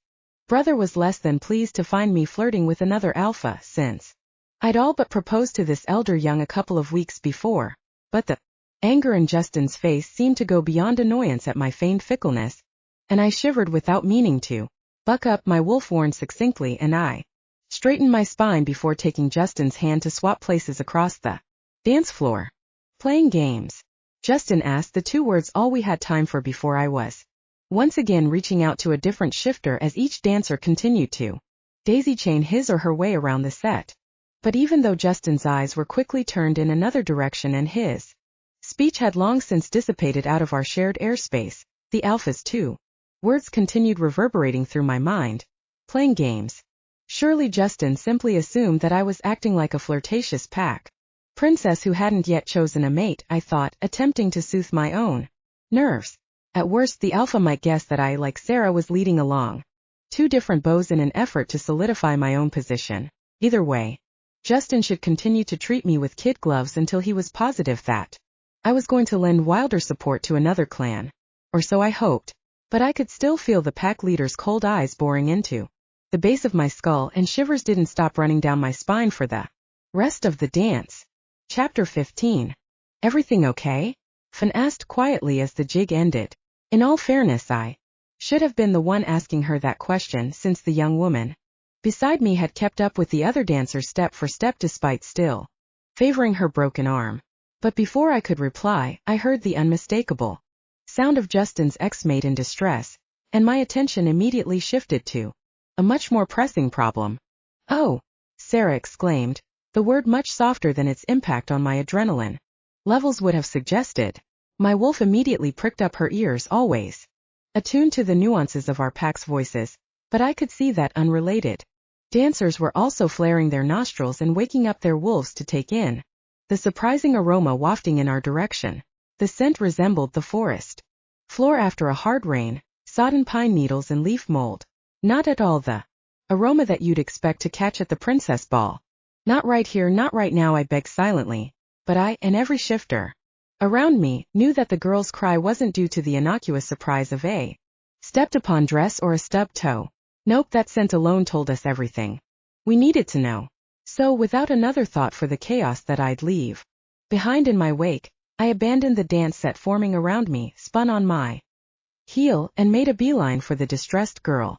brother was less than pleased to find me flirting with another alpha, since I'd all but proposed to this elder young a couple of weeks before. But the anger in Justin's face seemed to go beyond annoyance at my feigned fickleness, and I shivered without meaning to. Buck up, my wolf warned succinctly, and I straightened my spine before taking Justin's hand to swap places across the dance floor. Playing games? Justin asked, the two words all we had time for before I was once again reaching out to a different shifter as each dancer continued to daisy-chain his or her way around the set. But even though Justin's eyes were quickly turned in another direction and his speech had long since dissipated out of our shared airspace, the alphas too. Words continued reverberating through my mind. Playing games. Surely Justin simply assumed that I was acting like a flirtatious pack princess who hadn't yet chosen a mate, I thought, attempting to soothe my own nerves. At worst, the alpha might guess that I, like Sarah, was leading along two different bows in an effort to solidify my own position. Either way, Justin should continue to treat me with kid gloves until he was positive that I was going to lend Wilder support to another clan. Or so I hoped. But I could still feel the pack leader's cold eyes boring into the base of my skull, and shivers didn't stop running down my spine for the rest of the dance. Chapter 15. Everything okay? Finn asked quietly as the jig ended. In all fairness, I should have been the one asking her that question, since the young woman beside me had kept up with the other dancers step for step despite still favoring her broken arm. But before I could reply, I heard the unmistakable sound of Justin's ex-mate in distress, and my attention immediately shifted to a much more pressing problem. "Oh!" Sarah exclaimed, the word much softer than its impact on my adrenaline levels would have suggested. My wolf immediately pricked up her ears, always attuned to the nuances of our pack's voices, but I could see that unrelated dancers were also flaring their nostrils and waking up their wolves to take in the surprising aroma wafting in our direction. The scent resembled the forest floor after a hard rain, sodden pine needles and leaf mold. Not at all the aroma that you'd expect to catch at the princess ball. Not right here, not right now, I begged silently, but I, and every shifter around me, knew that the girl's cry wasn't due to the innocuous surprise of a stepped upon dress or a stubbed toe. Nope, that scent alone told us everything we needed to know. So without another thought for the chaos that I'd leave behind in my wake, I abandoned the dance set forming around me, spun on my heel, and made a beeline for the distressed girl.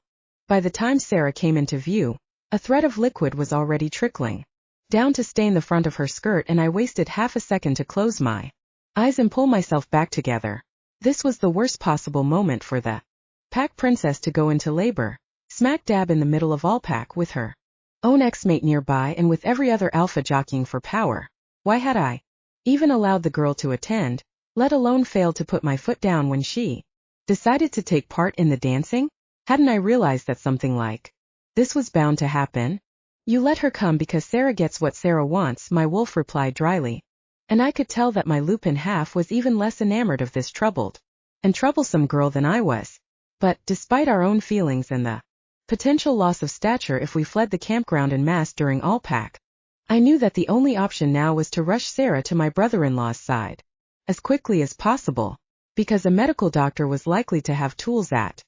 By the time Sarah came into view, a thread of liquid was already trickling down to stain the front of her skirt, and I wasted half a second to close my eyes and pull myself back together. This was the worst possible moment for the pack princess to go into labor, smack dab in the middle of all pack, with her own ex-mate nearby and with every other alpha jockeying for power. Why had I even allowed the girl to attend, let alone failed to put my foot down when she decided to take part in the dancing? Hadn't I realized that something like this was bound to happen? "You let her come because Sarah gets what Sarah wants," my wolf replied dryly, and I could tell that my lupin half was even less enamored of this troubled and troublesome girl than I was. But, despite our own feelings and the potential loss of stature if we fled the campground en masse during all pack, I knew that the only option now was to rush Sarah to my brother-in-law's side as quickly as possible, because a medical doctor was likely to have tools at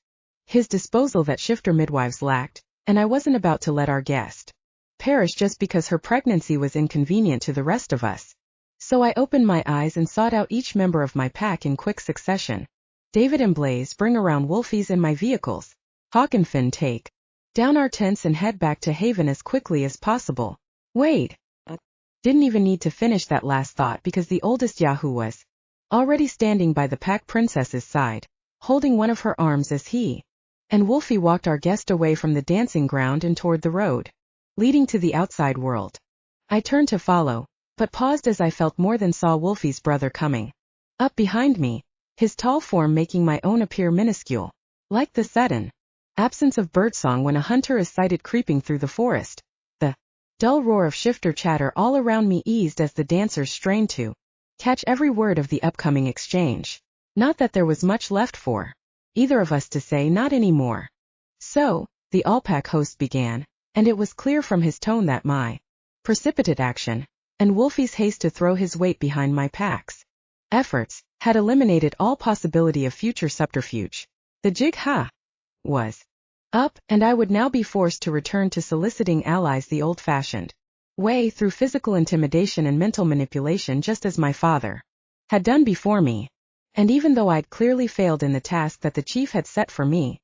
his disposal that shifter midwives lacked, and I wasn't about to let our guest perish just because her pregnancy was inconvenient to the rest of us. So I opened my eyes and sought out each member of my pack in quick succession. David and Blaze, bring around Wolfies in my vehicles. Hawk and Finn, take down our tents and head back to Haven as quickly as possible. Wait. Didn't even need to finish that last thought because the oldest Yahoo was already standing by the pack princess's side, holding one of her arms as he and Wolfie walked our guest away from the dancing ground and toward the road leading to the outside world. I turned to follow, but paused as I felt more than saw Wolfie's brother coming up behind me, his tall form making my own appear minuscule. Like the sudden absence of birdsong when a hunter is sighted creeping through the forest, the dull roar of shifter chatter all around me eased as the dancers strained to catch every word of the upcoming exchange. Not that there was much left for either of us to say, not anymore. So, the all-pack host began, and it was clear from his tone that my precipitate action and Wolfie's haste to throw his weight behind my pack's efforts had eliminated all possibility of future subterfuge. The jig was up, and I would now be forced to return to soliciting allies the old-fashioned way, through physical intimidation and mental manipulation, just as my father had done before me. And even though I'd clearly failed in the task that the chief had set for me,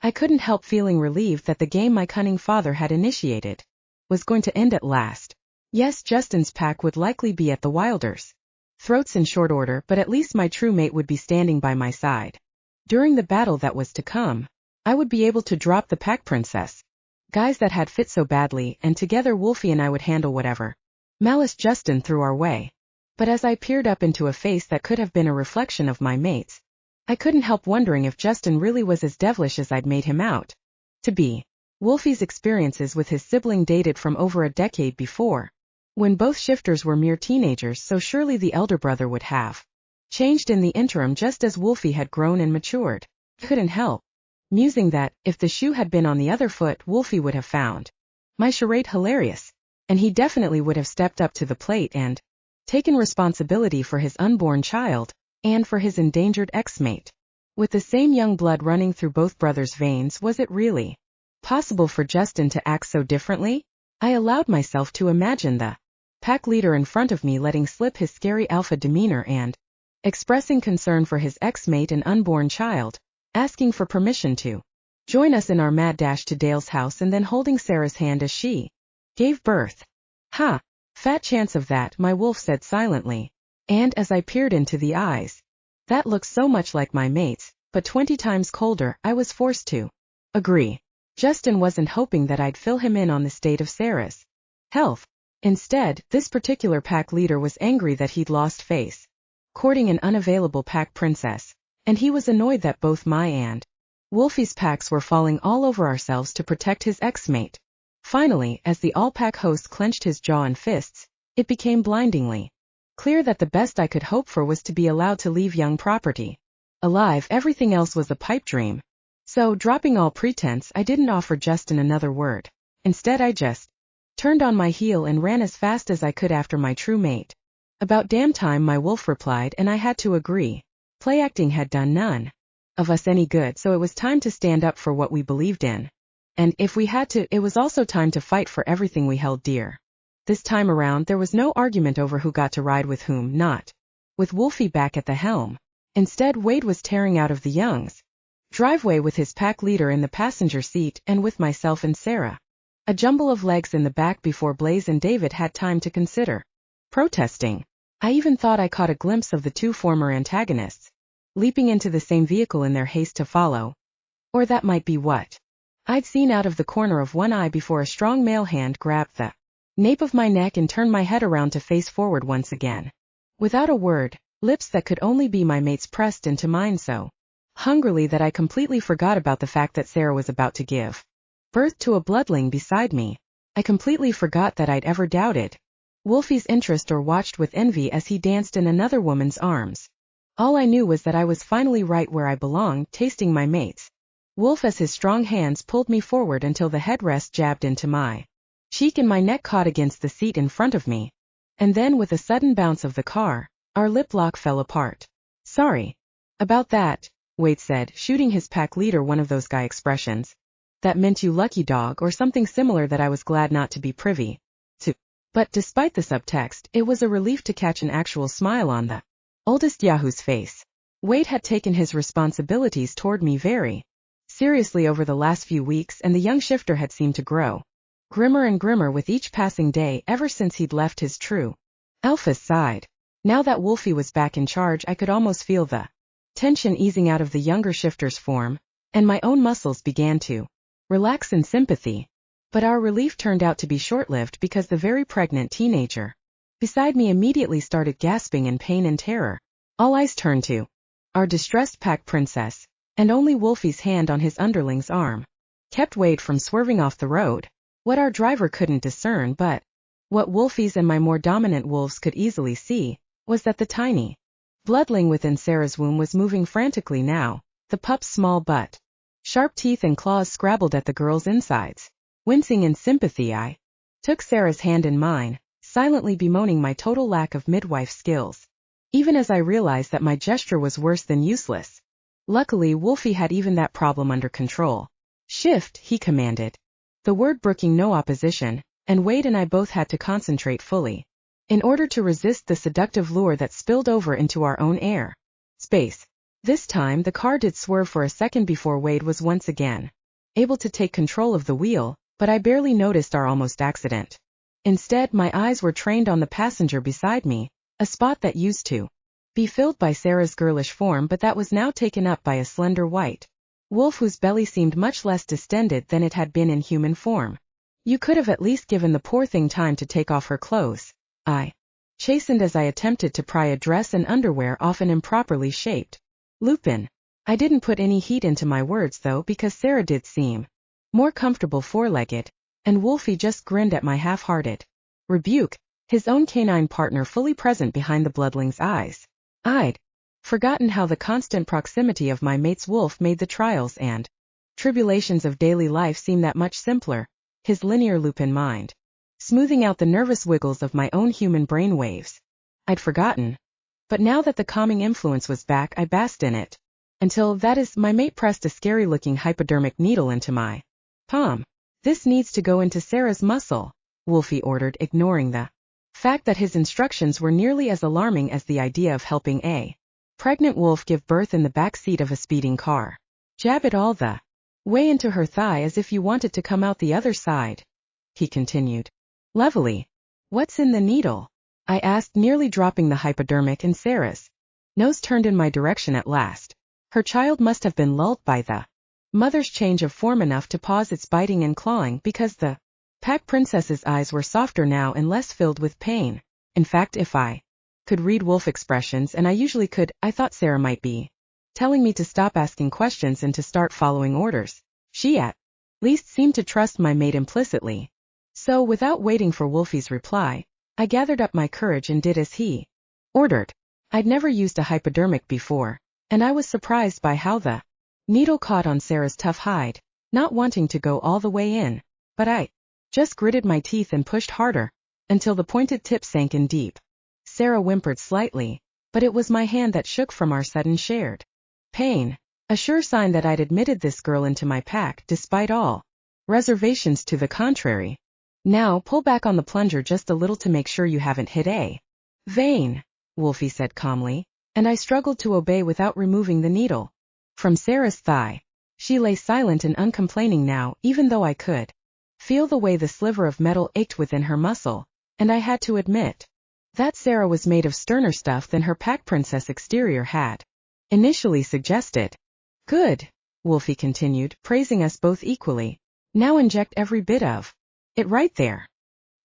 I couldn't help feeling relieved that the game my cunning father had initiated was going to end at last. Yes, Justin's pack would likely be at the Wilders' throats in short order, but at least my true mate would be standing by my side. During the battle that was to come, I would be able to drop the pack princess guys that had fit so badly, and together Wolfie and I would handle whatever malice Justin threw our way. But as I peered up into a face that could have been a reflection of my mate's, I couldn't help wondering if Justin really was as devilish as I'd made him out to be. Wolfie's experiences with his sibling dated from over a decade before, when both shifters were mere teenagers, so surely the elder brother would have changed in the interim just as Wolfie had grown and matured. Couldn't help musing that, if the shoe had been on the other foot, Wolfie would have found my charade hilarious, and he definitely would have stepped up to the plate and taken responsibility for his unborn child, and for his endangered ex-mate. With the same young blood running through both brothers' veins, was it really possible for Justin to act so differently? I allowed myself to imagine the pack leader in front of me letting slip his scary alpha demeanor and expressing concern for his ex-mate and unborn child, asking for permission to join us in our mad dash to Dale's house, and then holding Sarah's hand as she gave birth. Fat chance of that, my wolf said silently. And as I peered into the eyes, that looked so much like my mate's, but 20 times colder, I was forced to agree. Justin wasn't hoping that I'd fill him in on the state of Sarah's health. Instead, this particular pack leader was angry that he'd lost face, courting an unavailable pack princess, and he was annoyed that both my and Wolfie's packs were falling all over ourselves to protect his ex-mate. Finally, as the all-pack host clenched his jaw and fists, it became blindingly clear that the best I could hope for was to be allowed to leave young property alive. Everything else was a pipe dream. So, dropping all pretense, I didn't offer Justin another word. Instead, I just turned on my heel and ran as fast as I could after my true mate. About damn time, my wolf replied, and I had to agree. Play acting had done none of us any good, so it was time to stand up for what we believed in. And if we had to, it was also time to fight for everything we held dear. This time around, there was no argument over who got to ride with whom, not with Wolfie back at the helm. Instead, Wade was tearing out of the Young's driveway with his pack leader in the passenger seat and with myself and Sarah, a jumble of legs in the back before Blaze and David had time to consider protesting. I even thought I caught a glimpse of the two former antagonists leaping into the same vehicle in their haste to follow. Or that might be what I'd seen out of the corner of one eye before a strong male hand grabbed the nape of my neck and turned my head around to face forward once again. Without a word, lips that could only be my mate's pressed into mine so hungrily that I completely forgot about the fact that Sarah was about to give birth to a bloodling beside me. I completely forgot that I'd ever doubted Wolfie's interest or watched with envy as he danced in another woman's arms. All I knew was that I was finally right where I belonged, tasting my mate's wolf as his strong hands pulled me forward until the headrest jabbed into my cheek and my neck caught against the seat in front of me. And then with a sudden bounce of the car, our lip lock fell apart. Sorry about that, Wade said, shooting his pack leader one of those guy expressions that meant you lucky dog or something similar that I was glad not to be privy to. But despite the subtext, it was a relief to catch an actual smile on the oldest Yahoo's face. Wade had taken his responsibilities toward me very seriously over the last few weeks, and the young shifter had seemed to grow grimmer and grimmer with each passing day ever since he'd left his true alpha's side. Now that Wolfie was back in charge, I could almost feel the tension easing out of the younger shifter's form, and my own muscles began to relax in sympathy. But our relief turned out to be short-lived because the very pregnant teenager beside me immediately started gasping in pain and terror. All eyes turned to our distressed pack princess, and only Wolfie's hand on his underling's arm kept Wade from swerving off the road. What our driver couldn't discern, but what Wolfie's and my more dominant wolves could easily see, was that the tiny bloodling within Sarah's womb was moving frantically now, the pup's small butt, sharp teeth and claws scrabbled at the girl's insides. Wincing in sympathy, I took Sarah's hand in mine, silently bemoaning my total lack of midwife skills, even as I realized that my gesture was worse than useless. Luckily, Wolfie had even that problem under control. Shift, he commanded, the word brooking no opposition, and Wade and I both had to concentrate fully in order to resist the seductive lure that spilled over into our own air space. This time, the car did swerve for a second before Wade was once again able to take control of the wheel, but I barely noticed our almost accident. Instead, my eyes were trained on the passenger beside me, a spot that used to be filled by Sarah's girlish form but that was now taken up by a slender white wolf whose belly seemed much less distended than it had been in human form. You could have at least given the poor thing time to take off her clothes, I chastened as I attempted to pry a dress and underwear off an improperly shaped Lupin. I didn't put any heat into my words though, because Sarah did seem more comfortable four-legged, and Wolfie just grinned at my half-hearted rebuke, his own canine partner fully present behind the bloodling's eyes. I'd forgotten how the constant proximity of my mate's wolf made the trials and tribulations of daily life seem that much simpler, his linear Lupin mind smoothing out the nervous wiggles of my own human brain waves. I'd forgotten. But now that the calming influence was back, I basked in it. Until, that is, my mate pressed a scary-looking hypodermic needle into my palm. This needs to go into Sarah's muscle, Wolfie ordered, ignoring the fact that his instructions were nearly as alarming as the idea of helping a pregnant wolf give birth in the back seat of a speeding car. Jab it all the way into her thigh as if you wanted to come out the other side, he continued levelly. What's in the needle? I asked, nearly dropping the hypodermic, and Sarah's nose turned in my direction at last. Her child must have been lulled by the mother's change of form enough to pause its biting and clawing, because the pack princess's eyes were softer now and less filled with pain. In fact, if I could read wolf expressions, and I usually could, I thought Sarah might be telling me to stop asking questions and to start following orders. She at least seemed to trust my mate implicitly. So, without waiting for Wolfie's reply, I gathered up my courage and did as he ordered. I'd never used a hypodermic before, and I was surprised by how the needle caught on Sarah's tough hide, not wanting to go all the way in, but I just gritted my teeth and pushed harder, until the pointed tip sank in deep. Sarah whimpered slightly, but it was my hand that shook from our sudden shared pain, a sure sign that I'd admitted this girl into my pack despite all reservations to the contrary. Now pull back on the plunger just a little to make sure you haven't hit a vein, Wolfie said calmly, and I struggled to obey without removing the needle from Sarah's thigh. She lay silent and uncomplaining now, even though I could feel the way the sliver of metal ached within her muscle, and I had to admit that Sarah was made of sterner stuff than her pack princess exterior had initially suggested. Good, Wolfie continued, praising us both equally. Now inject every bit of it right there.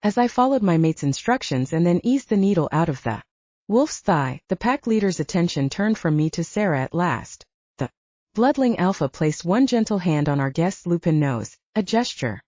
As I followed my mate's instructions and then eased the needle out of the wolf's thigh, the pack leader's attention turned from me to Sarah at last. The bloodling alpha placed one gentle hand on our guest's lupin nose, a gesture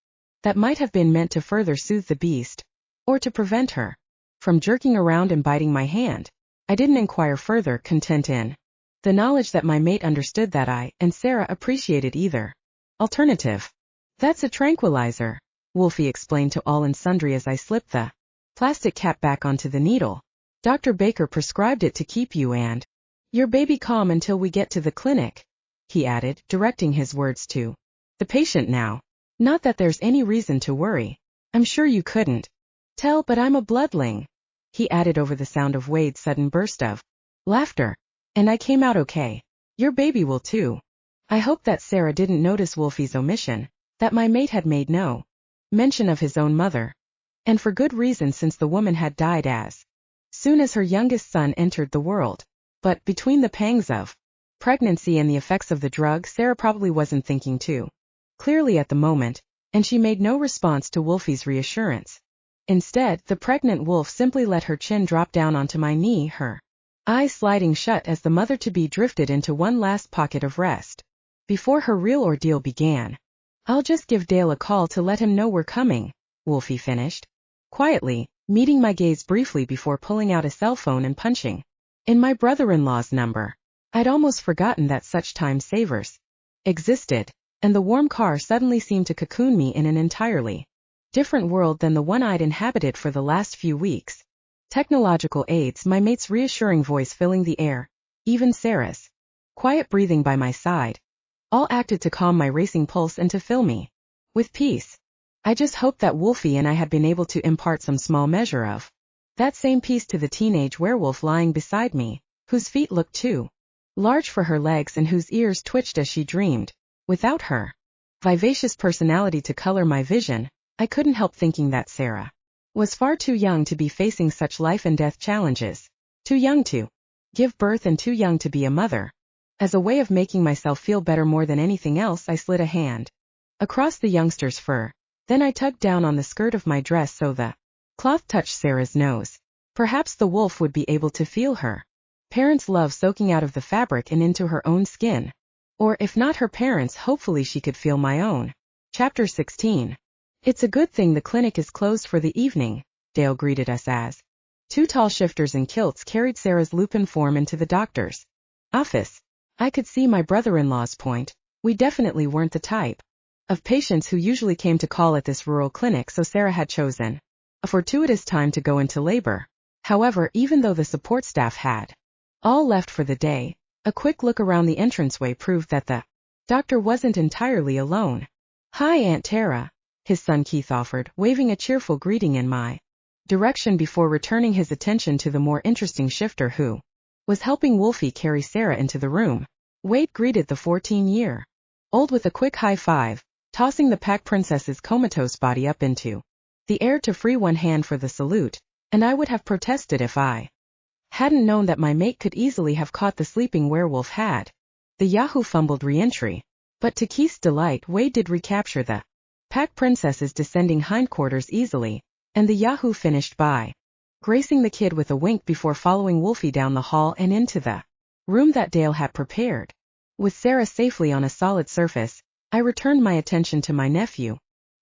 that might have been meant to further soothe the beast, or to prevent her from jerking around and biting my hand. I didn't inquire further, content in the knowledge that my mate understood that I and Sarah appreciated either alternative. That's a tranquilizer, Wolfie explained to all and sundry as I slipped the plastic cap back onto the needle. Dr. Baker prescribed it to keep you and your baby calm until we get to the clinic, he added, directing his words to the patient now. Not that there's any reason to worry. I'm sure you couldn't tell, but I'm a bloodling, he added over the sound of Wade's sudden burst of laughter. And I came out okay. Your baby will too. I hoped that Sarah didn't notice Wolfie's omission, that my mate had made no mention of his own mother. And for good reason, since the woman had died as soon as her youngest son entered the world. But between the pangs of pregnancy and the effects of the drug, Sarah probably wasn't thinking too clearly at the moment, and she made no response to Wolfie's reassurance. Instead, the pregnant wolf simply let her chin drop down onto my knee, her eyes sliding shut as the mother-to-be drifted into one last pocket of rest. Before her real ordeal began. I'll just give Dale a call to let him know we're coming, Wolfie finished quietly, meeting my gaze briefly before pulling out a cell phone and punching in my brother-in-law's number. I'd almost forgotten that such time savers existed, and the warm car suddenly seemed to cocoon me in an entirely different world than the one I'd inhabited for the last few weeks. Technological aids, my mate's reassuring voice filling the air, even Sarah's quiet breathing by my side, all acted to calm my racing pulse and to fill me with peace. I just hoped that Wolfie and I had been able to impart some small measure of that same peace to the teenage werewolf lying beside me, whose feet looked too large for her legs and whose ears twitched as she dreamed. Without her vivacious personality to color my vision, I couldn't help thinking that Sarah was far too young to be facing such life and death challenges, too young to give birth and too young to be a mother. As a way of making myself feel better more than anything else, I slid a hand across the youngster's fur. Then I tugged down on the skirt of my dress so the cloth touched Sarah's nose. Perhaps the wolf would be able to feel her parents' love soaking out of the fabric and into her own skin. Or if not her parents, hopefully she could feel my own. Chapter 16. It's a good thing the clinic is closed for the evening, Dale greeted us as two tall shifters in kilts carried Sarah's lupin form into the doctor's office. I could see my brother-in-law's point. We definitely weren't the type of patients who usually came to call at this rural clinic, so Sarah had chosen a fortuitous time to go into labor. However, even though the support staff had all left for the day, a quick look around the entranceway proved that the doctor wasn't entirely alone. "Hi, Aunt Terra," his son Keith offered, waving a cheerful greeting in my direction before returning his attention to the more interesting shifter who was helping Wolfie carry Sarah into the room. Wade greeted the 14-year-old with a quick high five, tossing the pack princess's comatose body up into the air to free one hand for the salute, and I would have protested if I hadn't known that my mate could easily have caught the sleeping werewolf had. The Yahoo fumbled re-entry, but to Keith's delight Wade did recapture the pack princess's descending hindquarters easily, and the Yahoo finished by gracing the kid with a wink before following Wolfie down the hall and into the room that Dale had prepared. With Sarah safely on a solid surface, I returned my attention to my nephew,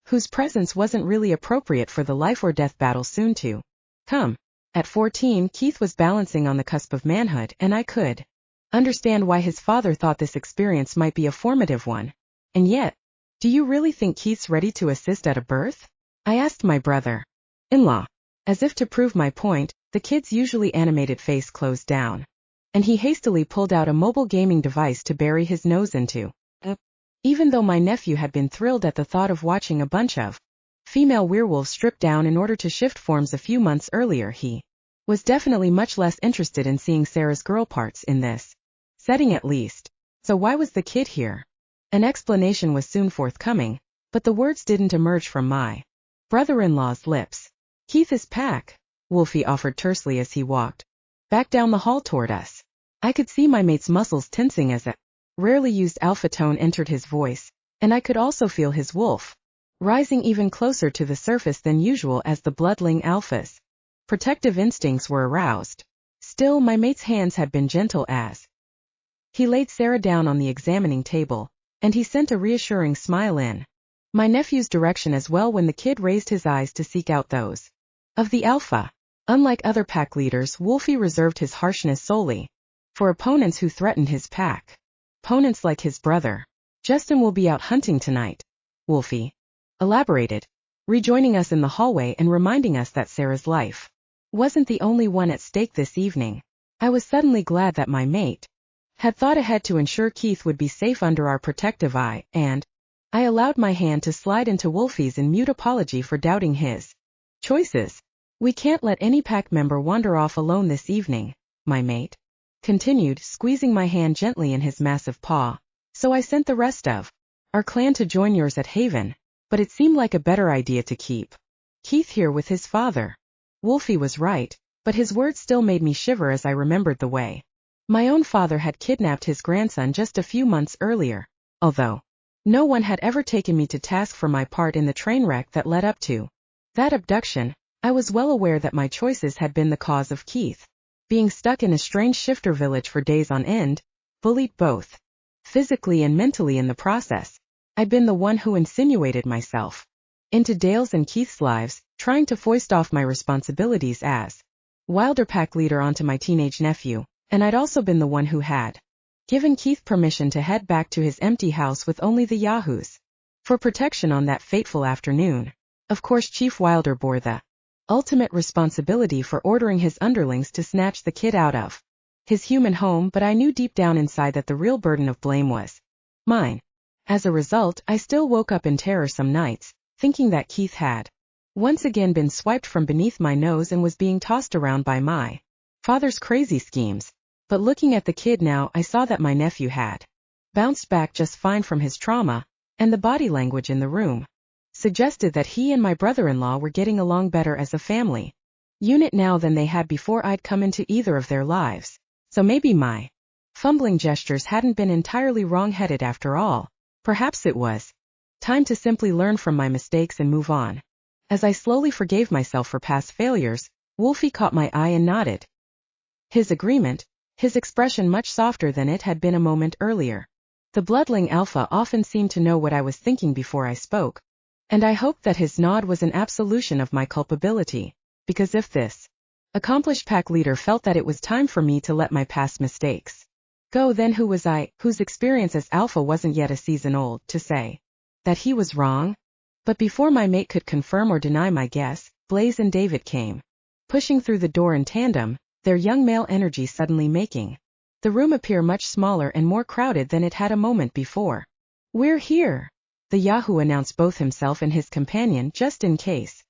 whose presence wasn't really appropriate for the life-or-death battle soon to come. At 14, Keith was balancing on the cusp of manhood, and I could understand why his father thought this experience might be a formative one. And yet, do you really think Keith's ready to assist at a birth? I asked my brother-in-law. As if to prove my point, the kid's usually animated face closed down, and he hastily pulled out a mobile gaming device to bury his nose into. Even though my nephew had been thrilled at the thought of watching a bunch of female werewolves stripped down in order to shift forms a few months earlier, he was definitely much less interested in seeing Sarah's girl parts in this setting at least. So why was the kid here? An explanation was soon forthcoming, but the words didn't emerge from my brother-in-law's lips. Keith is pack, Wolfie offered tersely as he walked back down the hall toward us. I could see my mate's muscles tensing as a rarely used alpha tone entered his voice, and I could also feel his wolf rising even closer to the surface than usual as the bloodling alpha's protective instincts were aroused. Still, my mate's hands had been gentle as he laid Sarah down on the examining table, and he sent a reassuring smile in my nephew's direction as well when the kid raised his eyes to seek out those of the alpha. Unlike other pack leaders, Wolfie reserved his harshness solely for opponents who threatened his pack. Opponents like his brother. Justin will be out hunting tonight, Wolfie elaborated, rejoining us in the hallway and reminding us that Sarah's life wasn't the only one at stake this evening. I was suddenly glad that my mate had thought ahead to ensure Keith would be safe under our protective eye, and I allowed my hand to slide into Wolfie's in mute apology for doubting his choices. We can't let any pack member wander off alone this evening, my mate continued, squeezing my hand gently in his massive paw. So I sent the rest of our clan to join yours at Haven, but it seemed like a better idea to keep Keith here with his father. Wolfie was right, but his words still made me shiver as I remembered the way my own father had kidnapped his grandson just a few months earlier. Although no one had ever taken me to task for my part in the train wreck that led up to that abduction, I was well aware that my choices had been the cause of Keith being stuck in a strange shifter village for days on end, bullied both physically and mentally in the process. I'd been the one who insinuated myself into Dale's and Keith's lives, trying to foist off my responsibilities as Wilder pack leader onto my teenage nephew, and I'd also been the one who had given Keith permission to head back to his empty house with only the Yahoos for protection on that fateful afternoon. Of course, Chief Wilder bore the ultimate responsibility for ordering his underlings to snatch the kid out of his human home, but I knew deep down inside that the real burden of blame was mine. As a result, I still woke up in terror some nights, thinking that Keith had once again been swiped from beneath my nose and was being tossed around by my father's crazy schemes. But looking at the kid now, I saw that my nephew had bounced back just fine from his trauma, and the body language in the room suggested that he and my brother-in-law were getting along better as a family unit now than they had before I'd come into either of their lives. So maybe my fumbling gestures hadn't been entirely wrong-headed after all. Perhaps it was time to simply learn from my mistakes and move on. As I slowly forgave myself for past failures, Wolfie caught my eye and nodded his agreement, his expression much softer than it had been a moment earlier. The bloodling alpha often seemed to know what I was thinking before I spoke, and I hoped that his nod was an absolution of my culpability, because if this accomplished pack leader felt that it was time for me to let my past mistakes go, then who was I, whose experience as alpha wasn't yet a season old, to say that he was wrong? But before my mate could confirm or deny my guess, Blaze and David came pushing through the door in tandem, their young male energy suddenly making the room appear much smaller and more crowded than it had a moment before. "We're here," the Yahoo announced, both himself and his companion, just in case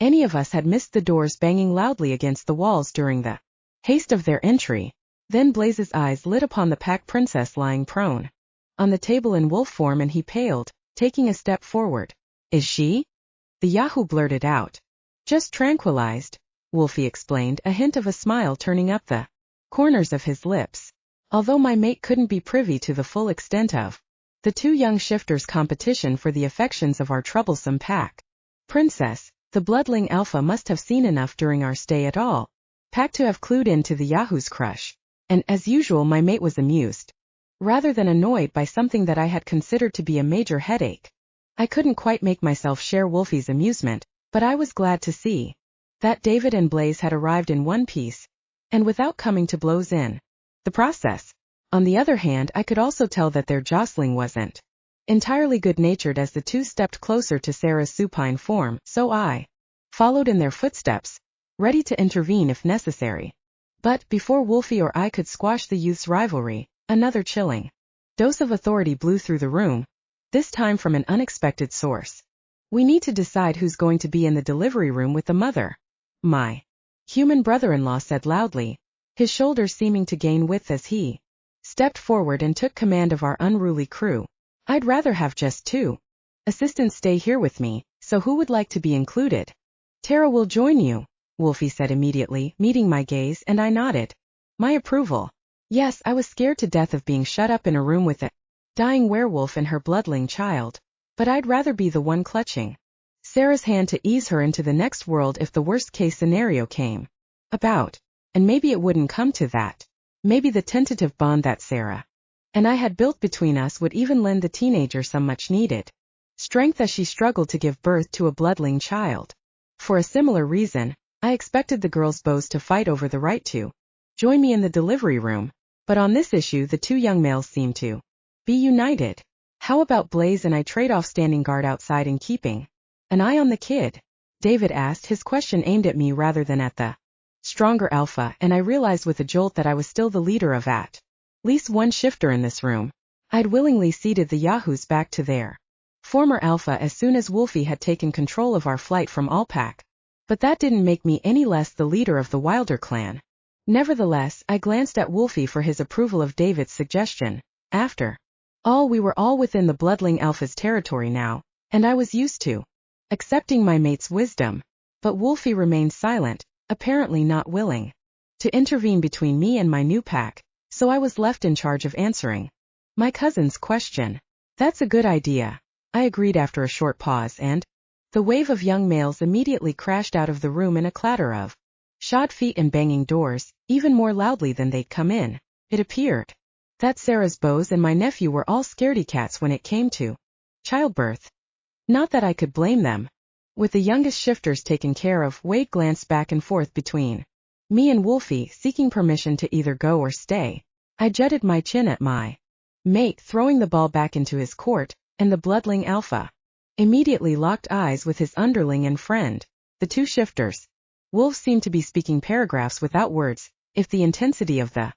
any of us had missed the doors banging loudly against the walls during the haste of their entry. Then Blaze's eyes lit upon the pack princess lying prone on the table in wolf form, and he paled, taking a step forward. "Is she?" the Yahoo blurted out. "Just tranquilized," Wolfie explained, a hint of a smile turning up the corners of his lips. Although my mate couldn't be privy to the full extent of the two young shifters' competition for the affections of our troublesome pack princess, the bloodling alpha must have seen enough during our stay at all pack to have clued in to the Yahoo's crush, and as usual my mate was amused, rather than annoyed by something that I had considered to be a major headache. I couldn't quite make myself share Wolfie's amusement, but I was glad to see that David and Blaze had arrived in one piece, and without coming to blows in the process. On the other hand, I could also tell that their jostling wasn't entirely good-natured as the two stepped closer to Sarah's supine form, so I followed in their footsteps, ready to intervene if necessary. But before Wolfie or I could squash the youth's rivalry, another chilling dose of authority blew through the room, this time from an unexpected source. We need to decide who's going to be in the delivery room with the mother. My human brother-in-law said loudly, his shoulders seeming to gain width as he stepped forward and took command of our unruly crew. I'd rather have just two assistants stay here with me, so who would like to be included? Terra will join you, Wolfie said immediately, meeting my gaze, and I nodded my approval. Yes, I was scared to death of being shut up in a room with a dying werewolf and her bloodling child, but I'd rather be the one clutching Sarah's hand to ease her into the next world if the worst-case scenario came about. And maybe it wouldn't come to that. Maybe the tentative bond that Sarah and I had built between us would even lend the teenager some much-needed strength as she struggled to give birth to a bloodling child. For a similar reason, I expected the girls' bows to fight over the right to join me in the delivery room, but on this issue the two young males seemed to be united. How about Blaze and I trade off standing guard outside and keeping an eye on the kid? David asked, his question aimed at me rather than at the stronger alpha, and I realized with a jolt that I was still the leader of at least one shifter in this room. I'd willingly ceded the Yahoos back to their former alpha as soon as Wolfie had taken control of our flight from Allpack. But that didn't make me any less the leader of the Wilder clan. Nevertheless, I glanced at Wolfie for his approval of David's suggestion. After all, we were all within the bloodling alpha's territory now, and I was used to accepting my mate's wisdom. But Wolfie remained silent, apparently not willing to intervene between me and my new pack, so I was left in charge of answering my cousin's question. That's a good idea, I agreed after a short pause, and the wave of young males immediately crashed out of the room in a clatter of shod feet and banging doors, even more loudly than they'd come in. It appeared that Sarah's beaux and my nephew were all scaredy-cats when it came to childbirth. Not that I could blame them. With the youngest shifters taken care of, Wade glanced back and forth between me and Wolfie, seeking permission to either go or stay. I jutted my chin at my mate, throwing the ball back into his court, and the bloodling alpha immediately locked eyes with his underling and friend. The two shifters Wolf seemed to be speaking paragraphs without words, if the intensity of the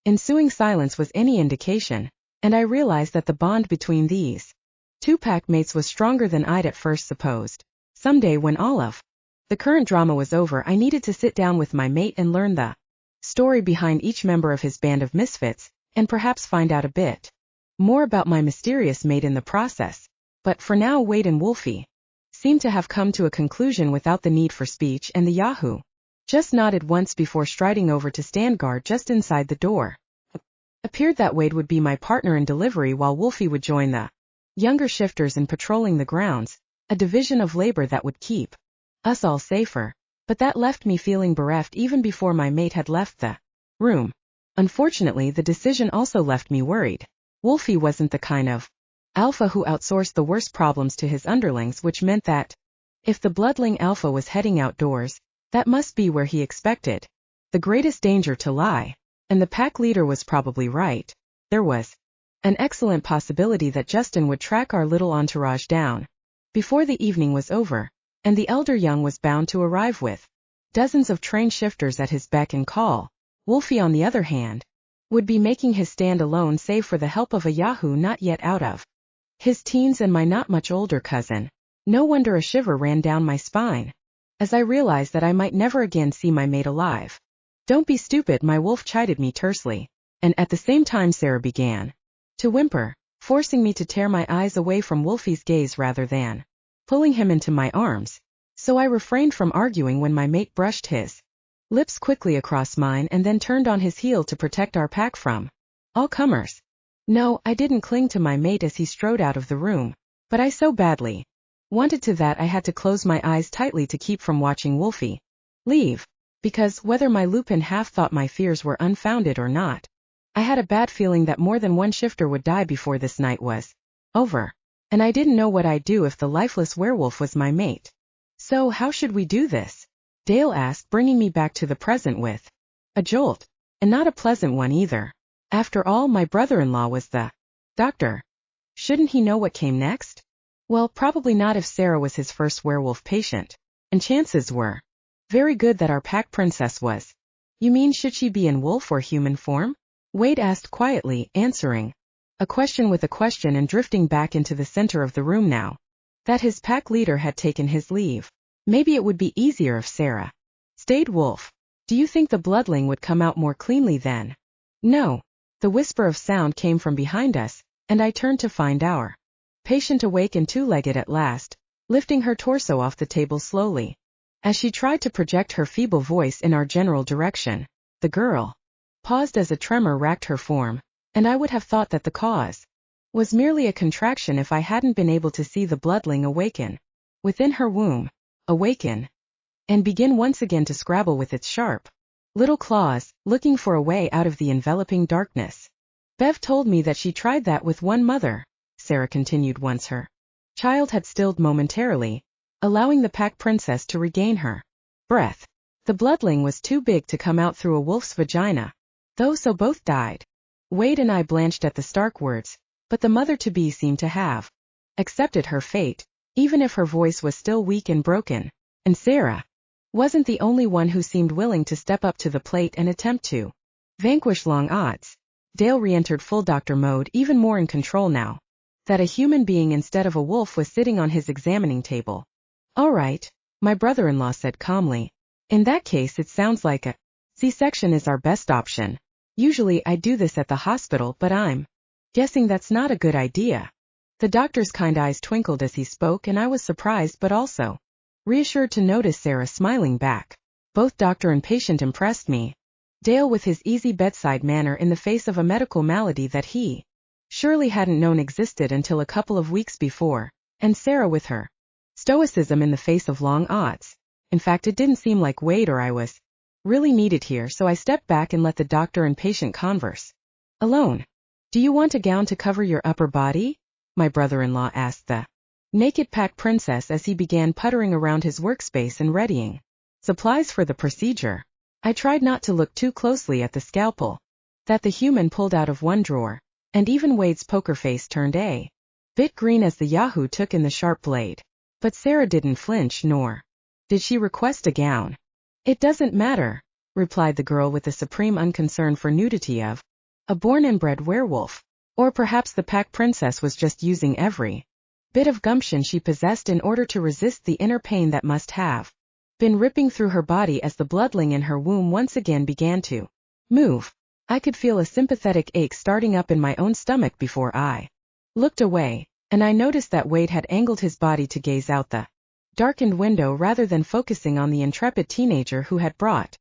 ensuing silence was any indication, and I realized that the bond between these two pack mates was stronger than I'd at first supposed. Someday when all of the current drama was over, I needed to sit down with my mate and learn the story behind each member of his band of misfits, and perhaps find out a bit more about my mysterious mate in the process. But for now, Wade and Wolfie seemed to have come to a conclusion without the need for speech, and the Yahoo just nodded once before striding over to stand guard just inside the door. Appeared that Wade would be my partner in delivery while Wolfie would join the younger shifters in patrolling the grounds, a division of labor that would keep us all safer. But that left me feeling bereft even before my mate had left the room. Unfortunately, the decision also left me worried. Wolfie wasn't the kind of alpha who outsourced the worst problems to his underlings, which meant that if the bloodling alpha was heading outdoors, that must be where he expected the greatest danger to lie. And the pack leader was probably right. There was an excellent possibility that Justin would track our little entourage down before the evening was over, and the elder young was bound to arrive with dozens of trained shifters at his beck and call. Wolfie, on the other hand, would be making his stand alone save for the help of a Yahoo not yet out of his teens and my not much older cousin. No wonder a shiver ran down my spine as I realized that I might never again see my mate alive. Don't be stupid, my wolf chided me tersely, and at the same time Sarah began to whimper, forcing me to tear my eyes away from Wolfie's gaze rather than pulling him into my arms. so I refrained from arguing when my mate brushed his lips quickly across mine and then turned on his heel to protect our pack from all comers. No, I didn't cling to my mate as he strode out of the room, but I so badly wanted to that I had to close my eyes tightly to keep from watching Wolfie leave, because whether my lupin half thought my fears were unfounded or not, I had a bad feeling that more than one shifter would die before this night was over, and I didn't know what I'd do if the lifeless werewolf was my mate. So how should we do this? Dale asked, bringing me back to the present with a jolt, and not a pleasant one either. After all, my brother-in-law was the doctor. Shouldn't he know what came next? Well, probably not if Sarah was his first werewolf patient, and chances were very good that our pack princess was. You mean, should she be in wolf or human form? Wade asked quietly, answering a question with a question and drifting back into the center of the room now that his pack leader had taken his leave. Maybe it would be easier if Sarah stayed wolf. Do you think the bloodling would come out more cleanly then? No. The whisper of sound came from behind us, and I turned to find our patient awake and two-legged at last, lifting her torso off the table slowly. As she tried to project her feeble voice in our general direction, the girl paused as a tremor racked her form, and I would have thought that the cause was merely a contraction if I hadn't been able to see the bloodling awaken within her womb, and begin once again to scrabble with its sharp little claws, looking for a way out of the enveloping darkness. Bev told me that she tried that with one mother, Sarah continued, once her child had stilled momentarily, allowing the pack princess to regain her breath. The bloodling was too big to come out through a wolf's vagina, though, so both died. Wade and I blanched at the stark words, but the mother-to-be seemed to have accepted her fate, even if her voice was still weak and broken, and Sarah wasn't the only one who seemed willing to step up to the plate and attempt to vanquish long odds. Dale re-entered full doctor mode, even more in control now that a human being instead of a wolf was sitting on his examining table. All right, my brother-in-law said calmly. In that case, it sounds like a C-section is our best option. Usually I do this at the hospital, but I'm guessing that's not a good idea. The doctor's kind eyes twinkled as he spoke, and I was surprised but also reassured to notice Sarah smiling back. Both doctor and patient impressed me. Dale with his easy bedside manner in the face of a medical malady that he surely hadn't known existed until a couple of weeks before, and Sarah with her stoicism in the face of long odds. In fact, it didn't seem like Wade or I was really needed here, so I stepped back and let the doctor and patient converse alone. Do you want a gown to cover your upper body? My brother-in-law asked the naked pack princess as he began puttering around his workspace and readying supplies for the procedure. I tried not to look too closely at the scalpel that the human pulled out of one drawer, and even Wade's poker face turned a bit green as the Yahoo took in the sharp blade. But Sarah didn't flinch, nor did she request a gown. It doesn't matter, replied the girl with the supreme unconcern for nudity of a born and bred werewolf. Or perhaps the pack princess was just using every bit of gumption she possessed in order to resist the inner pain that must have been ripping through her body as the bloodling in her womb once again began to move. I could feel a sympathetic ache starting up in my own stomach before I looked away, and I noticed that Wade had angled his body to gaze out the darkened window rather than focusing on the intrepid teenager who had brought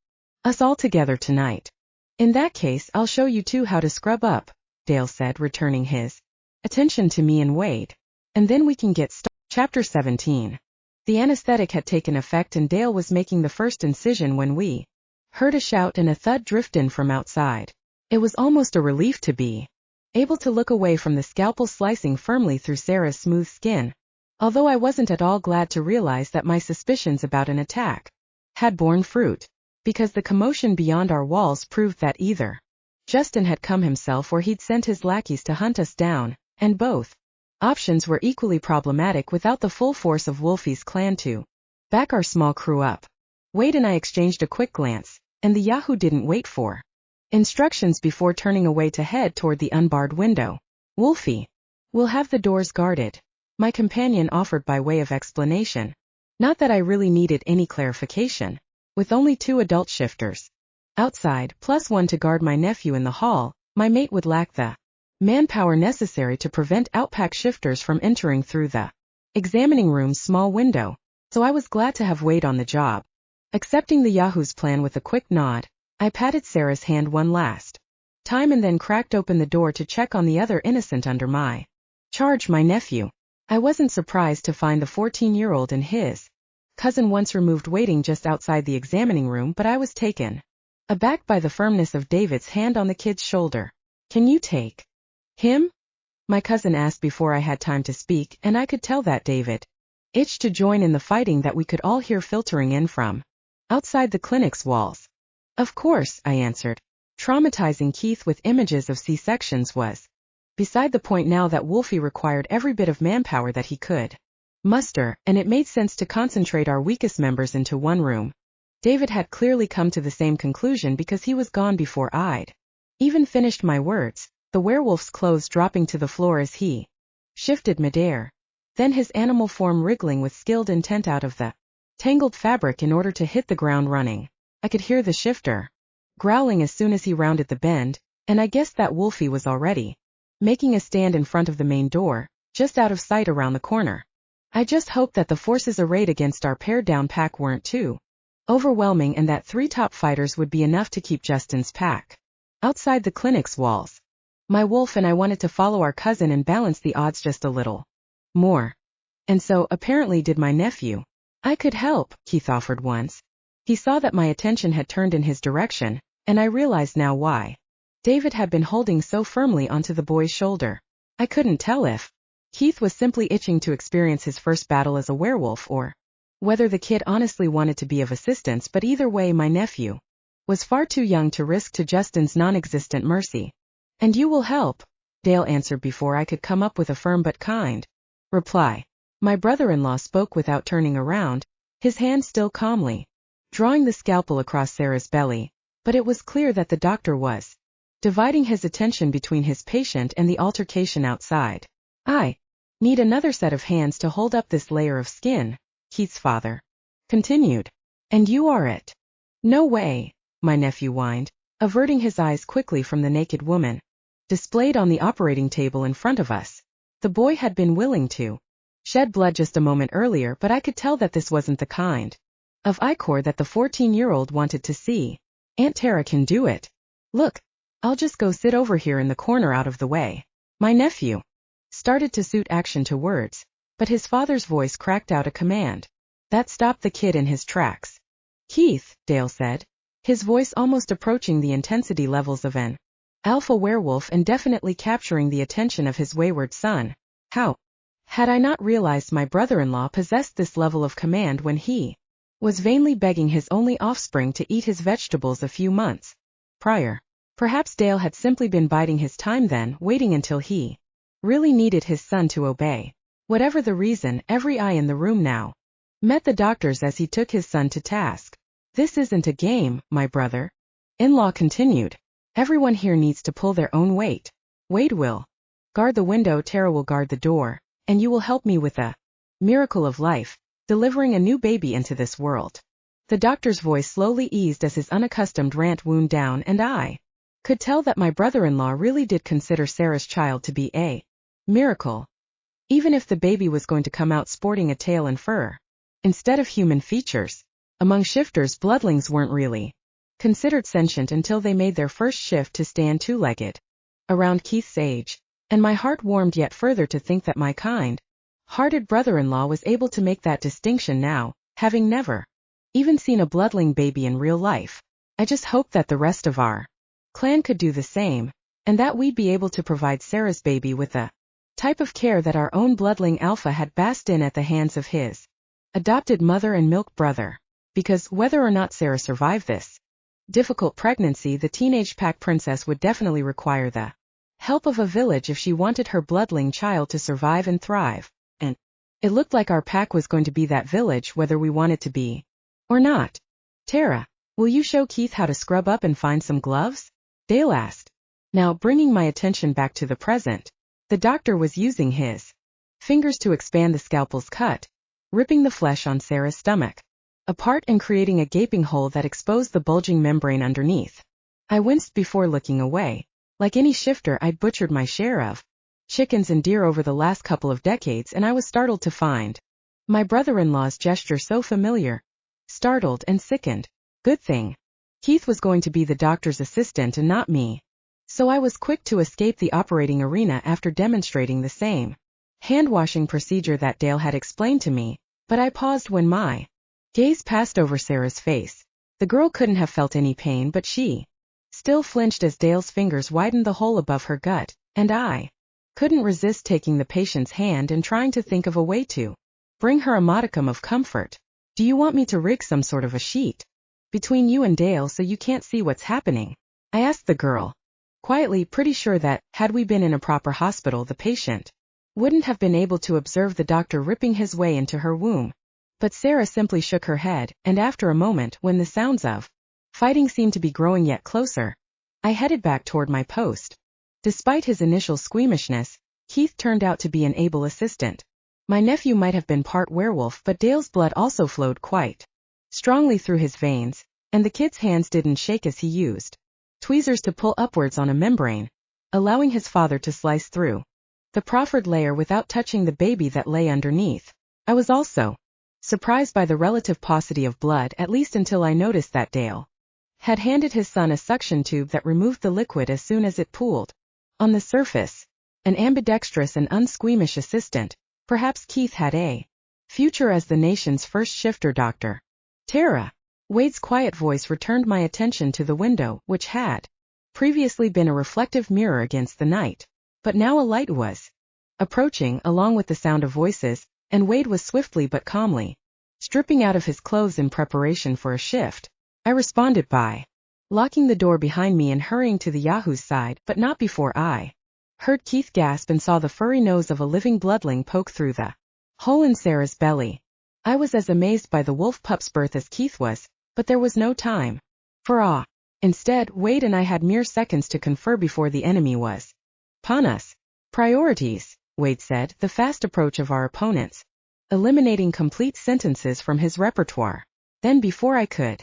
us all together tonight. In that case, I'll show you two how to scrub up, Dale said, returning his attention to me and Wade. And then we can get started. Chapter 17. The anesthetic had taken effect and Dale was making the first incision when we heard a shout and a thud drift in from outside. It was almost a relief to be able to look away from the scalpel slicing firmly through Sarah's smooth skin, although I wasn't at all glad to realize that my suspicions about an attack had borne fruit, because the commotion beyond our walls proved that either Justin had come himself or he'd sent his lackeys to hunt us down, and both options were equally problematic without the full force of Wolfie's clan to back our small crew up. Wade and I exchanged a quick glance, and the Yahoo didn't wait for instructions before turning away to head toward the unbarred window. Wolfie, we'll have the doors guarded, my companion offered by way of explanation. Not that I really needed any clarification. With only 2 adult shifters outside, plus 1 to guard my nephew in the hall, my mate would lack the manpower necessary to prevent outpack shifters from entering through the examining room's small window. so I was glad to have Wade on the job. Accepting the Yahoo's plan with a quick nod, I patted Sarah's hand one last time and then cracked open the door to check on the other innocent under my charge, my nephew. I wasn't surprised to find the 14-year-old and his cousin once removed waiting just outside the examining room, but I was taken aback by the firmness of David's hand on the kid's shoulder. "Can you take him?" my cousin asked before I had time to speak, and I could tell that David itched to join in the fighting that we could all hear filtering in from outside the clinic's walls. "Of course," I answered. Traumatizing Keith with images of C-sections was beside the point now that Wolfie required every bit of manpower that he could muster, and it made sense to concentrate our weakest members into one room. David had clearly come to the same conclusion because he was gone before I'd even finished my words, the werewolf's clothes dropping to the floor as he shifted midair, then his animal form wriggling with skilled intent out of the tangled fabric in order to hit the ground running. I could hear the shifter growling as soon as he rounded the bend, and I guessed that Wolfie was already making a stand in front of the main door, just out of sight around the corner. I just hoped that the forces arrayed against our pared-down pack weren't too overwhelming and that 3 top fighters would be enough to keep Justin's pack outside the clinic's walls. My wolf and I wanted to follow our cousin and balance the odds just a little more. And so, apparently did my nephew. "I could help," Keith offered once. He saw that my attention had turned in his direction, and I realized now why David had been holding so firmly onto the boy's shoulder. I couldn't tell if Keith was simply itching to experience his first battle as a werewolf or whether the kid honestly wanted to be of assistance, but either way my nephew was far too young to risk to Justin's non-existent mercy. "And you will help," Dale answered before I could come up with a firm but kind reply. My brother-in-law spoke without turning around, his hand still calmly drawing the scalpel across Sarah's belly, but it was clear that the doctor was dividing his attention between his patient and the altercation outside. "I need another set of hands to hold up this layer of skin," Keith's father continued. "And you are it." "No way," my nephew whined, averting his eyes quickly from the naked woman displayed on the operating table in front of us. The boy had been willing to shed blood just a moment earlier, but I could tell that this wasn't the kind of ichor that the 14-year-old wanted to see. "Aunt Terra can do it. Look, I'll just go sit over here in the corner out of the way." My nephew started to suit action to words, but his father's voice cracked out a command that stopped the kid in his tracks. "Keith," Dale said, his voice almost approaching the intensity levels of an alpha werewolf and definitely capturing the attention of his wayward son. How had I not realized my brother-in-law possessed this level of command when he was vainly begging his only offspring to eat his vegetables a few months prior? Perhaps Dale had simply been biding his time then, waiting until he really needed his son to obey. Whatever the reason, every eye in the room now met the doctor's as he took his son to task. "This isn't a game," my brother-in-law continued. "Everyone here needs to pull their own weight. Wade will guard the window, Terra will guard the door, and you will help me with the miracle of life, delivering a new baby into this world." The doctor's voice slowly eased as his unaccustomed rant wound down, and I could tell that my brother-in-law really did consider Sarah's child to be a miracle, even if the baby was going to come out sporting a tail and fur instead of human features. Among shifters, bloodlings weren't really considered sentient until they made their first shift to stand two-legged around Keith's age, and my heart warmed yet further to think that my kind-hearted brother-in-law was able to make that distinction now, having never even seen a bloodling baby in real life. I just hoped that the rest of our clan could do the same, and that we'd be able to provide Sarah's baby with the type of care that our own bloodling Alpha had basked in at the hands of his adopted mother and milk brother. Because whether or not Sarah survived this difficult pregnancy, the teenage pack princess would definitely require the help of a village if she wanted her bloodling child to survive and thrive. And it looked like our pack was going to be that village, whether we wanted to be or not. "Terra, will you show Keith how to scrub up and find some gloves?" Dale asked. Now, bringing my attention back to the present, the doctor was using his fingers to expand the scalpel's cut, ripping the flesh on Sarah's stomach apart and creating a gaping hole that exposed the bulging membrane underneath. I winced before looking away. Like any shifter, I'd butchered my share of chickens and deer over the last couple of decades, and I was startled to find My brother-in-law's gesture so familiar. Startled and sickened. Good thing Keith was going to be the doctor's assistant and not me. So I was quick to escape the operating arena after demonstrating the same hand-washing procedure that Dale had explained to me, but I paused when my gaze passed over Sarah's face. The girl couldn't have felt any pain, but she still flinched as Dale's fingers widened the hole above her gut, and I couldn't resist taking the patient's hand and trying to think of a way to bring her a modicum of comfort. Do you want me to rig some sort of a sheet between you and Dale so you can't see what's happening? I asked the girl, quietly, pretty sure that, had we been in a proper hospital, the patient wouldn't have been able to observe the doctor ripping his way into her womb. But Sarah simply shook her head, and after a moment, when the sounds of fighting seemed to be growing yet closer, I headed back toward my post. Despite his initial squeamishness, Keith turned out to be an able assistant. My nephew might have been part werewolf, but Dale's blood also flowed quite strongly through his veins, and the kid's hands didn't shake as he used tweezers to pull upwards on a membrane, allowing his father to slice through the proffered layer without touching the baby that lay underneath. I was also surprised by the relative paucity of blood, at least until I noticed that Dale had handed his son a suction tube that removed the liquid as soon as it pooled. On the surface, an ambidextrous and unsqueamish assistant, perhaps Keith had a future as the nation's first shifter doctor. Terra. Wade's quiet voice returned my attention to the window, which had previously been a reflective mirror against the night. But now a light was approaching, along with the sound of voices, and Wade was swiftly but calmly stripping out of his clothes in preparation for a shift. I responded by locking the door behind me and hurrying to the Yahoo's side, but not before I heard Keith gasp and saw the furry nose of a living bloodling poke through the hole in Sarah's belly. I was as amazed by the wolf pup's birth as Keith was, but there was no time for awe. Instead, Wade and I had mere seconds to confer before the enemy was upon us. Priorities, Wade said, the fast approach of our opponents, eliminating complete sentences from his repertoire. Then before I could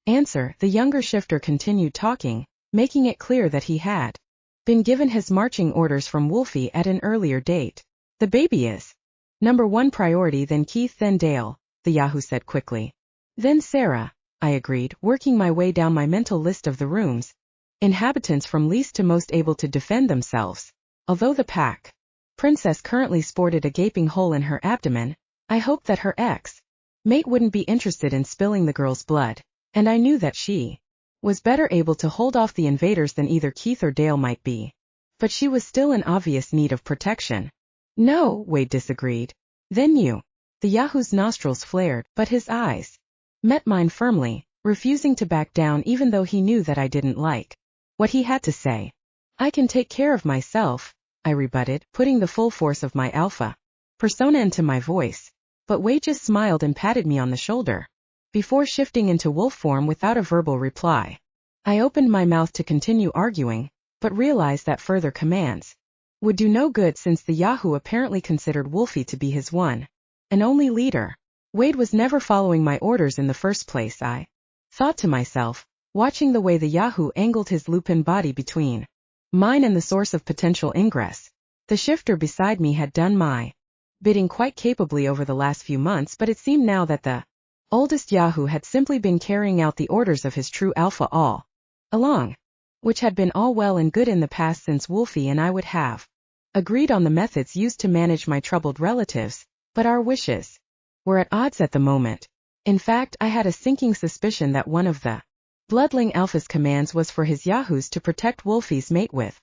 answer, the younger shifter continued talking, making it clear that he had been given his marching orders from Wolfie at an earlier date. The baby is number one priority, then Keith, then Dale, the Yahoo said quickly. Then Sarah, I agreed, working my way down my mental list of the room's inhabitants from least to most able to defend themselves. Although the pack princess currently sported a gaping hole in her abdomen, I hoped that her ex-mate wouldn't be interested in spilling the girl's blood, and I knew that she was better able to hold off the invaders than either Keith or Dale might be. But she was still in obvious need of protection. No, Wade disagreed. Then you. The Yahoo's nostrils flared, but his eyes met mine firmly, refusing to back down even though he knew that I didn't like what he had to say. I can take care of myself, I rebutted, putting the full force of my alpha persona into my voice. But Wade just smiled and patted me on the shoulder before shifting into wolf form without a verbal reply. I opened my mouth to continue arguing, but realized that further commands would do no good since the Yahoo apparently considered Wolfie to be his one and only leader. Wade was never following my orders in the first place, I thought to myself, watching the way the Yahoo angled his lupin body between mine and the source of potential ingress. The shifter beside me had done my bidding quite capably over the last few months, but it seemed now that the oldest Yahoo had simply been carrying out the orders of his true alpha all along, which had been all well and good in the past since Wolfie and I would have agreed on the methods used to manage my troubled relatives, but our wishes were at odds at the moment. In fact, I had a sinking suspicion that one of the Bloodling Alpha's commands was for his Yahoos to protect Wolfie's mate with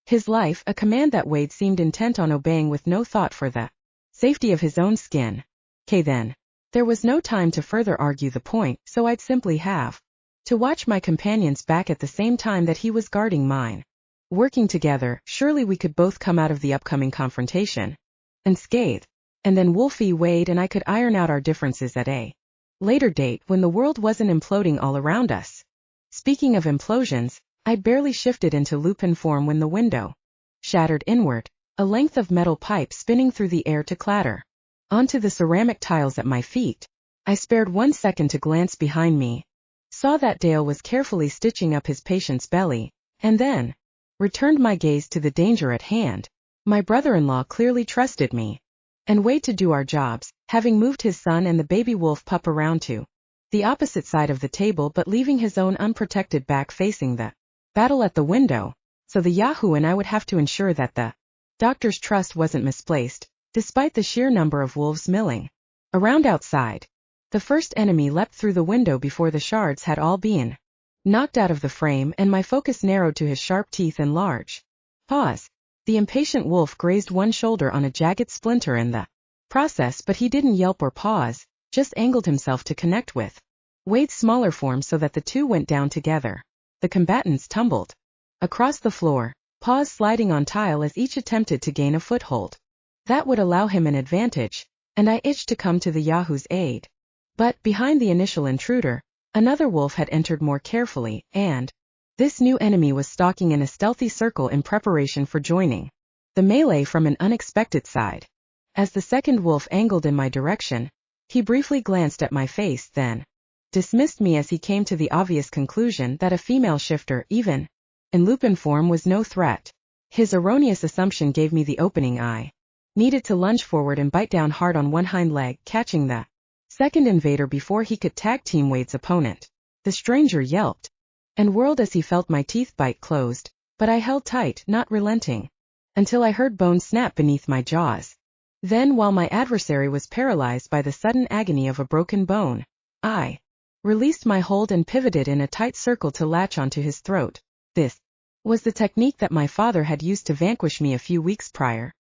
his life, a command that Wade seemed intent on obeying with no thought for the safety of his own skin. Then. There was no time to further argue the point, so I'd simply have to watch my companion's back at the same time that he was guarding mine. Working together, surely we could both come out of the upcoming confrontation unscathed. And then Wolfie, Wade, and I could iron out our differences at a later date when the world wasn't imploding all around us. Speaking of implosions, I'd barely shifted into lupin form when the window shattered inward, a length of metal pipe spinning through the air to clatter onto the ceramic tiles at my feet. I spared 1 second to glance behind me, saw that Dale was carefully stitching up his patient's belly, and then returned my gaze to the danger at hand. My brother-in-law clearly trusted me. and Wade to do our jobs, having moved his son and the baby wolf pup around to the opposite side of the table but leaving his own unprotected back facing the battle at the window, so the Yahoo and I would have to ensure that the doctor's trust wasn't misplaced, despite the sheer number of wolves milling around outside. The first enemy leapt through the window before the shards had all been knocked out of the frame, and my focus narrowed to his sharp teeth and large paws. The impatient wolf grazed one shoulder on a jagged splinter in the process, but he didn't yelp or pause, just angled himself to connect with Wade's smaller form so that the two went down together. The combatants tumbled across the floor, paws sliding on tile as each attempted to gain a foothold that would allow him an advantage, and I itched to come to the Yahoo's aid. But behind the initial intruder, another wolf had entered more carefully, and this new enemy was stalking in a stealthy circle in preparation for joining the melee from an unexpected side. As the second wolf angled in my direction, he briefly glanced at my face, then dismissed me as he came to the obvious conclusion that a female shifter, even in lupin form, was no threat. His erroneous assumption gave me the opening I needed to lunge forward and bite down hard on one hind leg, catching the second invader before he could tag team Wade's opponent. The stranger yelped and whirled as he felt my teeth bite closed, but I held tight, not relenting, until I heard bone snap beneath my jaws. Then, while my adversary was paralyzed by the sudden agony of a broken bone, I released my hold and pivoted in a tight circle to latch onto his throat. This was the technique that my father had used to vanquish me a few weeks prior,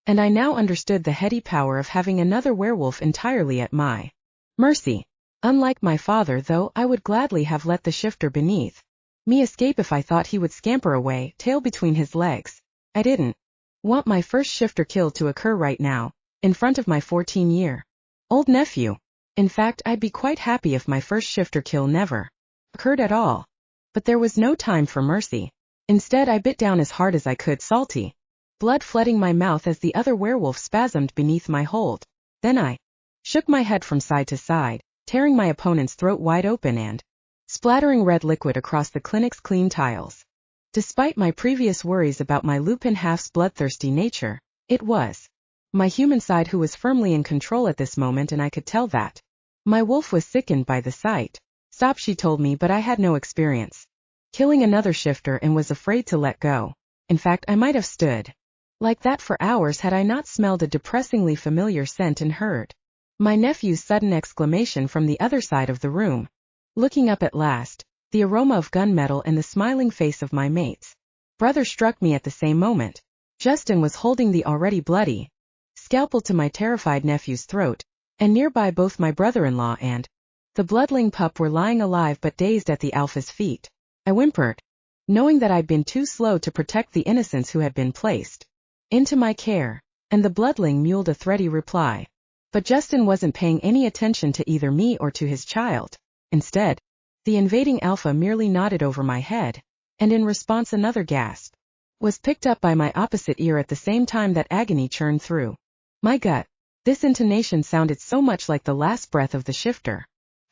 and I now understood the heady power of having another werewolf entirely at my mercy. Unlike my father, though, I would gladly have let the shifter beneath me escape if I thought he would scamper away, tail between his legs. I didn't want my first shifter kill to occur right now, in front of my 14-year-old nephew. In fact, I'd be quite happy if my first shifter kill never occurred at all. But there was no time for mercy. Instead, I bit down as hard as I could, salty blood flooding my mouth as the other werewolf spasmed beneath my hold. Then I shook my head from side to side, tearing my opponent's throat wide open and splattering red liquid across the clinic's clean tiles. Despite my previous worries about my lupin half's bloodthirsty nature, it was my human side who was firmly in control at this moment, and I could tell that. My wolf was sickened by the sight. Stop, she told me, but I had no experience killing another shifter and was afraid to let go. In fact, I might have stood like that for hours had I not smelled a depressingly familiar scent and heard my nephew's sudden exclamation from the other side of the room. Looking up at last, the aroma of gunmetal and the smiling face of my mate's brother struck me at the same moment. Justin was holding the already bloody scalpel to my terrified nephew's throat, and nearby both my brother-in-law and the bloodling pup were lying alive but dazed at the alpha's feet. I whimpered, knowing that I'd been too slow to protect the innocents who had been placed into my care, and the bloodling mewled a thready reply. But Justin wasn't paying any attention to either me or to his child. Instead, the invading alpha merely nodded over my head, and in response another gasp was picked up by my opposite ear at the same time that agony churned through my gut. This intonation sounded so much like the last breath of the shifter,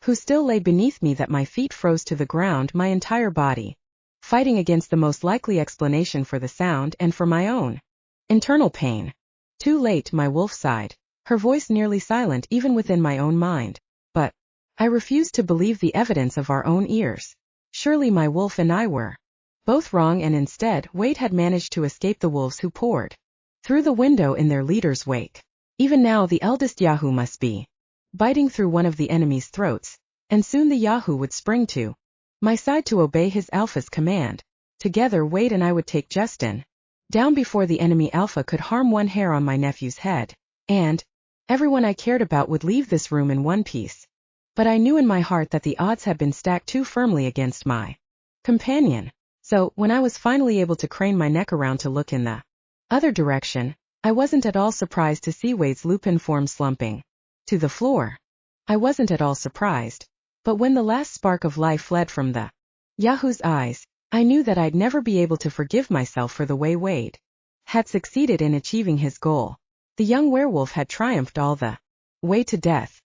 who still lay beneath me, that my feet froze to the ground, my entire body fighting against the most likely explanation for the sound and for my own internal pain. Too late, my wolf sighed, her voice nearly silent even within my own mind. But I refused to believe the evidence of our own ears. Surely my wolf and I were both wrong, and instead Wade had managed to escape the wolves who poured through the window in their leader's wake. Even now the eldest Yahoo must be biting through one of the enemy's throats, and soon the Yahoo would spring to my side to obey his alpha's command. Together Wade and I would take Justin down before the enemy alpha could harm one hair on my nephew's head, and everyone I cared about would leave this room in one piece. But I knew in my heart that the odds had been stacked too firmly against my companion. So, when I was finally able to crane my neck around to look in the other direction, I wasn't at all surprised to see Wade's lupin form slumping to the floor. I wasn't at all surprised, but when the last spark of life fled from the Yahoo's eyes, I knew that I'd never be able to forgive myself for the way Wade had succeeded in achieving his goal. The young werewolf had triumphed all the way to death,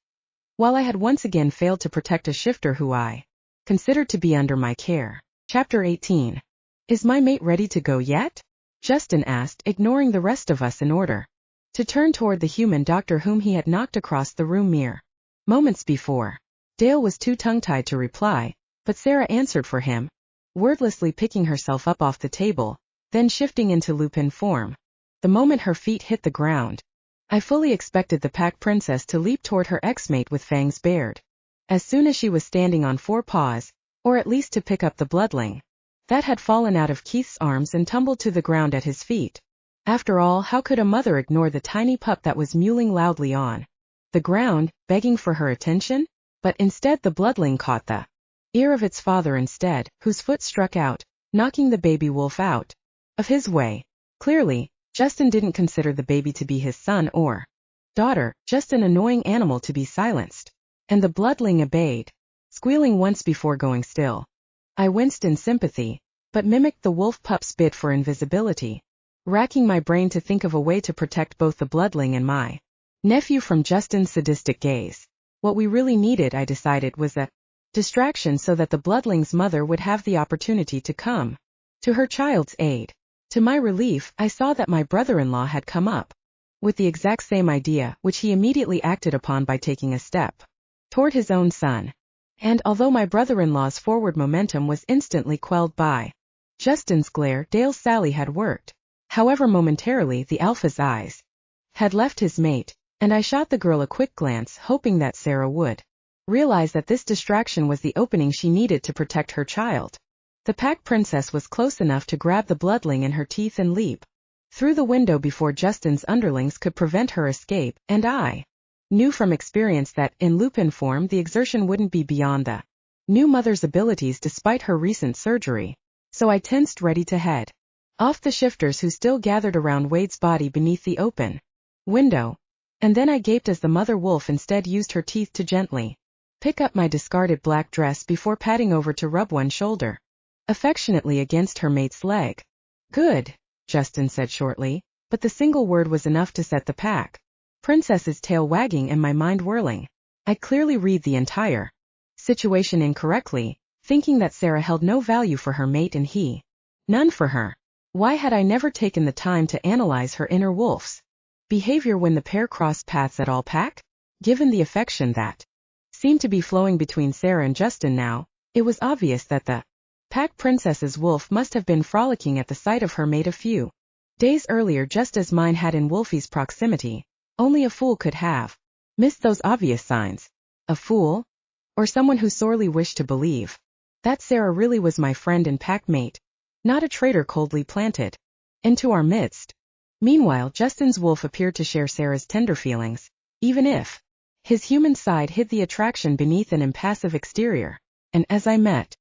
while I had once again failed to protect a shifter who I considered to be under my care. Chapter 18. Is my mate ready to go yet? Justin asked, ignoring the rest of us in order to turn toward the human doctor whom he had knocked across the room mere moments before. Dale was too tongue-tied to reply, but Sarah answered for him, wordlessly picking herself up off the table, then shifting into lupin form. The moment her feet hit the ground, I fully expected the pack princess to leap toward her ex-mate with fangs bared. As soon as she was standing on 4 paws, or at least to pick up the bloodling that had fallen out of Keith's arms and tumbled to the ground at his feet. After all, how could a mother ignore the tiny pup that was mewling loudly on the ground, begging for her attention? But instead the bloodling caught the ear of its father instead, whose foot struck out, knocking the baby wolf out of his way. Clearly, Justin didn't consider the baby to be his son or daughter, just an annoying animal to be silenced. And the bloodling obeyed, squealing once before going still. I winced in sympathy, but mimicked the wolf pup's bid for invisibility, racking my brain to think of a way to protect both the bloodling and my nephew from Justin's sadistic gaze. What we really needed, I decided, was a distraction so that the bloodling's mother would have the opportunity to come to her child's aid. To my relief, I saw that my brother-in-law had come up with the exact same idea, which he immediately acted upon by taking a step toward his own son. And although my brother-in-law's forward momentum was instantly quelled by Justin's glare, Dale's sally had worked. However, momentarily the alpha's eyes had left his mate, and I shot the girl a quick glance, hoping that Sarah would realize that this distraction was the opening she needed to protect her child. The pack princess was close enough to grab the bloodling in her teeth and leap through the window before Justin's underlings could prevent her escape, and I knew from experience that, in lupin form, the exertion wouldn't be beyond the new mother's abilities despite her recent surgery. So I tensed, ready to head off the shifters who still gathered around Wade's body beneath the open window. And then I gaped as the mother wolf instead used her teeth to gently pick up my discarded black dress before patting over to rub one shoulder affectionately against her mate's leg. "Good," Justin said shortly, but the single word was enough to set the pack princess's tail wagging and my mind whirling. I clearly read the entire situation incorrectly, thinking that Sarah held no value for her mate and he none for her. Why had I never taken the time to analyze her inner wolf's behavior when the pair crossed paths at all? Pack? Given the affection that seemed to be flowing between Sarah and Justin now, it was obvious that the pack princess's wolf must have been frolicking at the sight of her mate a few days earlier, just as mine had in Wolfie's proximity. Only a fool could have missed those obvious signs. A fool? Or someone who sorely wished to believe that Sarah really was my friend and pack mate, not a traitor coldly planted into our midst. Meanwhile, Justin's wolf appeared to share Sarah's tender feelings, even if his human side hid the attraction beneath an impassive exterior. And as I met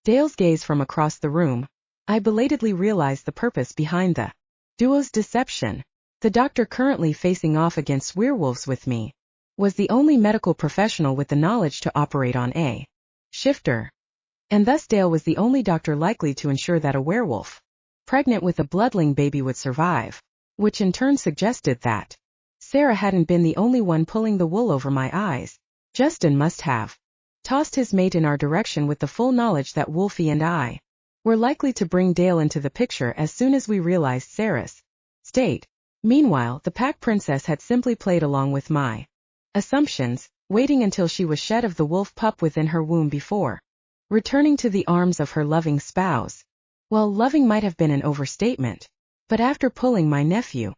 Dale's gaze from across the room, I belatedly realized the purpose behind the duo's deception. The doctor, currently facing off against werewolves with me, was the only medical professional with the knowledge to operate on a shifter. And thus Dale was the only doctor likely to ensure that a werewolf pregnant with a bloodling baby would survive, which in turn suggested that Sarah hadn't been the only one pulling the wool over my eyes. Justin must have tossed his mate in our direction with the full knowledge that Wolfie and I were likely to bring Dale into the picture as soon as we realized Sarah's state. Meanwhile, the pack princess had simply played along with my assumptions, waiting until she was shed of the wolf pup within her womb before returning to the arms of her loving spouse. Well, loving might have been an overstatement, but after pulling my nephew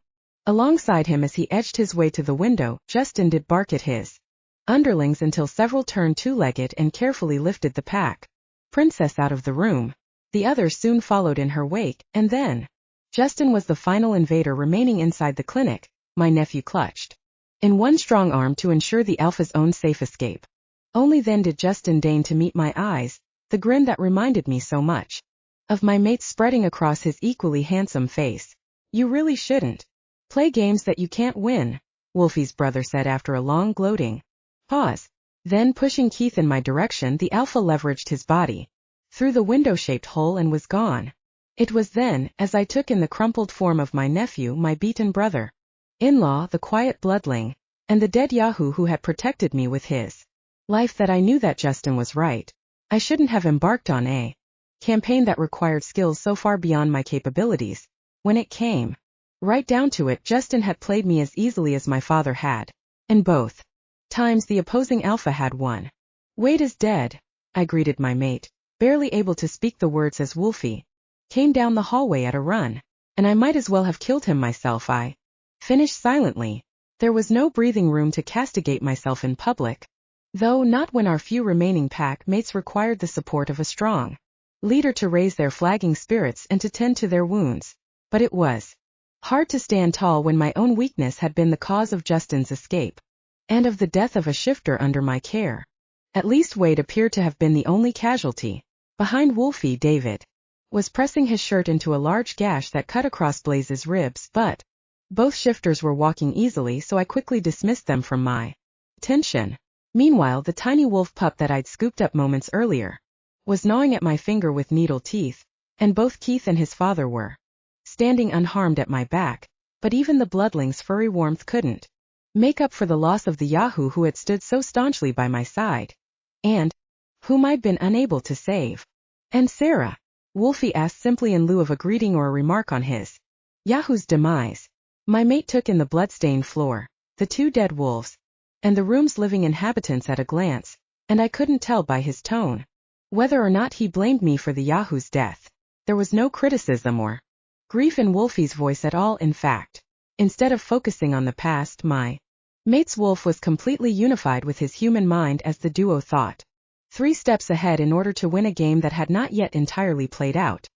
alongside him as he edged his way to the window, Justin did bark at his underlings until several turned two-legged and carefully lifted the pack princess out of the room. The others soon followed in her wake, and then Justin was the final invader remaining inside the clinic. My nephew clutched in one strong arm to ensure the alpha's own safe escape. Only then did Justin deign to meet my eyes, the grin that reminded me so much of my mate spreading across his equally handsome face. "You really shouldn't play games that you can't win," Wolfie's brother said after a long gloating pause. Then, pushing Keith in my direction, the alpha leveraged his body through the window-shaped hole and was gone. It was then, as I took in the crumpled form of my nephew, my beaten brother-in-law, the quiet bloodling, and the dead Yahoo who had protected me with his life, that I knew that Justin was right. I shouldn't have embarked on a campaign that required skills so far beyond my capabilities. When it came Right down to it, Justin had played me as easily as my father had. And both times the opposing alpha had won. Wade is dead, I greeted my mate, barely able to speak the words as Wolfie came down the hallway at a run. And I might as well have killed him myself, I finished silently. There was no breathing room to castigate myself in public. Though not when our few remaining pack mates required the support of a strong leader to raise their flagging spirits and to tend to their wounds. But it was hard to stand tall when my own weakness had been the cause of Justin's escape, and of the death of a shifter under my care. At least Wade appeared to have been the only casualty. Behind Wolfie, David was pressing his shirt into a large gash that cut across Blaze's ribs, but both shifters were walking easily, so I quickly dismissed them from my attention. Meanwhile, the tiny wolf pup that I'd scooped up moments earlier was gnawing at my finger with needle teeth, and both Keith and his father were standing unharmed at my back, but even the bloodling's furry warmth couldn't make up for the loss of the Yahoo who had stood so staunchly by my side, and whom I'd been unable to save. And Sarah? Wolfie asked simply in lieu of a greeting or a remark on his Yahoo's demise. My mate took in the blood-stained floor, the two dead wolves, and the room's living inhabitants at a glance, and I couldn't tell by his tone whether or not he blamed me for the Yahoo's death. There was no criticism or grief in Wolfie's voice at all. In fact, instead of focusing on the past, my mate's wolf was completely unified with his human mind as the duo thought 3 steps ahead in order to win a game that had not yet entirely played out.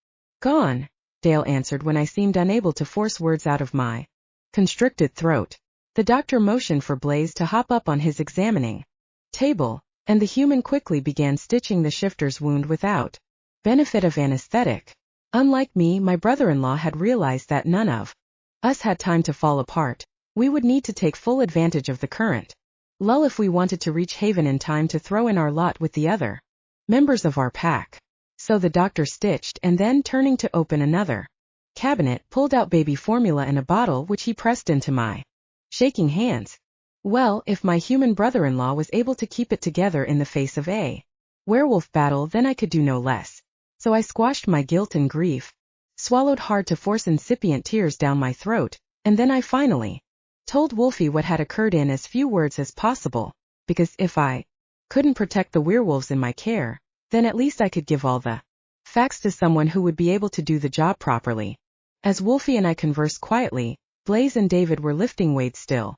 Gone, Dale answered when I seemed unable to force words out of my constricted throat. The doctor motioned for Blaze to hop up on his examining table, and the human quickly began stitching the shifter's wound without benefit of anesthetic. Unlike me, my brother-in-law had realized that none of us had time to fall apart. We would need to take full advantage of the current lull if we wanted to reach Haven in time to throw in our lot with the other members of our pack. So the doctor stitched, and then, turning to open another cabinet, pulled out baby formula and a bottle which he pressed into my shaking hands. Well, if my human brother-in-law was able to keep it together in the face of a werewolf battle, then I could do no less. So I squashed my guilt and grief, swallowed hard to force incipient tears down my throat, and then I finally told Wolfie what had occurred in as few words as possible, because if I couldn't protect the werewolves in my care, then at least I could give all the facts to someone who would be able to do the job properly. As Wolfie and I conversed quietly, Blaze and David were lifting Wade's still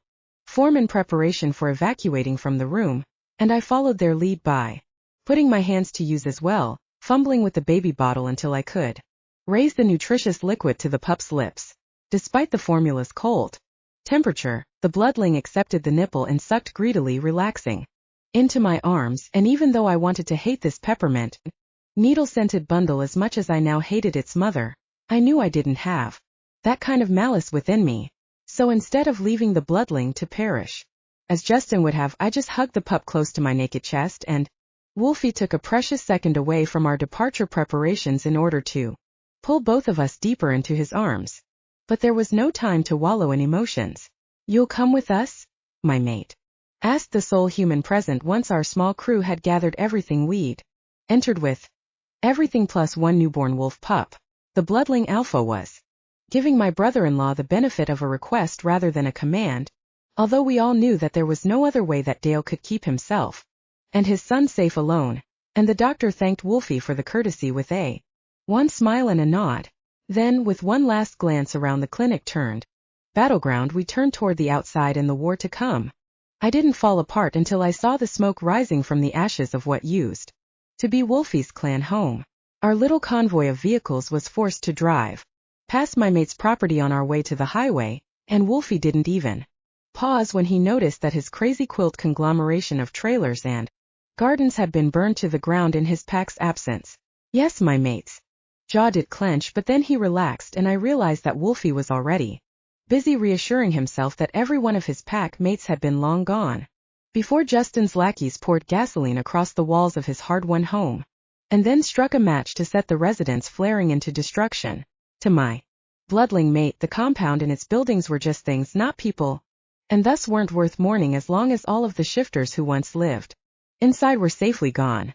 form in preparation for evacuating from the room, and I followed their lead by putting my hands to use as well, fumbling with the baby bottle until I could raise the nutritious liquid to the pup's lips. Despite the formula's cold temperature, the bloodling accepted the nipple and sucked greedily, relaxing into my arms, and even though I wanted to hate this peppermint, needle-scented bundle as much as I now hated its mother, I knew I didn't have that kind of malice within me. So instead of leaving the bloodling to perish, as Justin would have, I just hugged the pup close to my naked chest, and Wolfie took a precious second away from our departure preparations in order to pull both of us deeper into his arms. But there was no time to wallow in emotions. "You'll come with us?" my mate asked the sole human present once our small crew had gathered everything we'd entered with. Everything plus one newborn wolf pup. The bloodling alpha was giving my brother-in-law the benefit of a request rather than a command, although we all knew that there was no other way that Dale could keep himself and his son safe alone, and the doctor thanked Wolfie for the courtesy with one smile and a nod. Then, with one last glance around the clinic-turned battleground, we turned toward the outside and the war to come. I didn't fall apart until I saw the smoke rising from the ashes of what used to be Wolfie's clan home. Our little convoy of vehicles was forced to drive past my mate's property on our way to the highway, and Wolfie didn't even pause when he noticed that his crazy quilt conglomeration of trailers and gardens had been burned to the ground in his pack's absence. Yes, my mate's jaw did clench, but then he relaxed, and I realized that Wolfie was already busy reassuring himself that every one of his pack mates had been long gone before Justin's lackeys poured gasoline across the walls of his hard-won home, and then struck a match to set the residence flaring into destruction. To my bloodling mate, the compound and its buildings were just things, not people, and thus weren't worth mourning as long as all of the shifters who once lived inside were safely gone.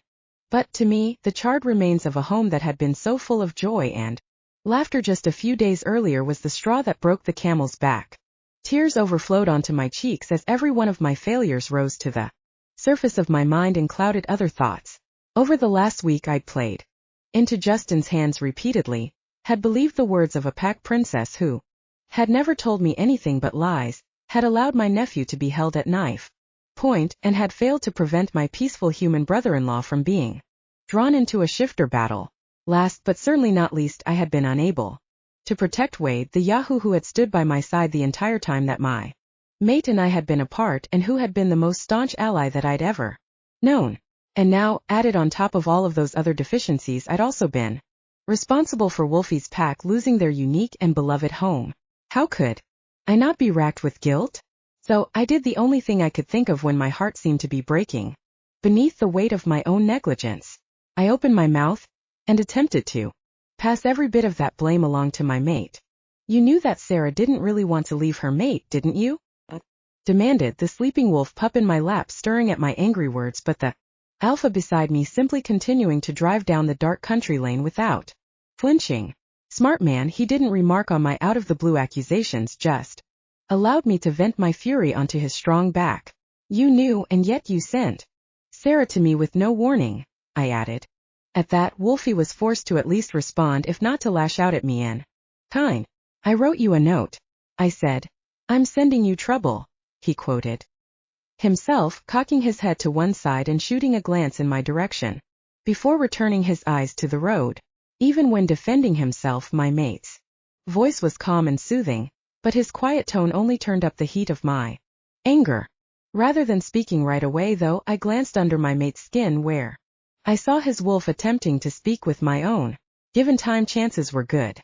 But to me, the charred remains of a home that had been so full of joy and Laughter just a few days earlier was the straw that broke the camel's back. Tears overflowed onto my cheeks as every one of my failures rose to the surface of my mind and clouded other thoughts. Over the last week I'd played into Justin's hands repeatedly, had believed the words of a pack princess who had never told me anything but lies, had allowed my nephew to be held at knife point, and had failed to prevent my peaceful human brother-in-law from being drawn into a shifter battle. Last but certainly not least, I had been unable to protect Wade, the Yahoo who had stood by my side the entire time that my mate and I had been apart and who had been the most staunch ally that I'd ever known. And now, added on top of all of those other deficiencies, I'd also been responsible for Wolfie's pack losing their unique and beloved home. How could I not be racked with guilt? So, I did the only thing I could think of when my heart seemed to be breaking beneath the weight of my own negligence. I opened my mouth and attempted to pass every bit of that blame along to my mate. You knew that Sarah didn't really want to leave her mate, didn't you? Demanded the sleeping wolf pup in my lap, stirring at my angry words, but the alpha beside me simply continuing to drive down the dark country lane without flinching. Smart man, he didn't remark on my out-of-the-blue accusations, just allowed me to vent my fury onto his strong back. You knew, and yet you sent Sarah to me with no warning, I added. At that, Wolfie was forced to at least respond, if not to lash out at me in kind. I wrote you a note, I said. I'm sending you trouble, he quoted himself, cocking his head to one side and shooting a glance in my direction, before returning his eyes to the road. Even when defending himself, my mate's voice was calm and soothing, but his quiet tone only turned up the heat of my anger. Rather than speaking right away, though, I glanced under my mate's skin where I saw his wolf attempting to speak with my own. Given time, chances were good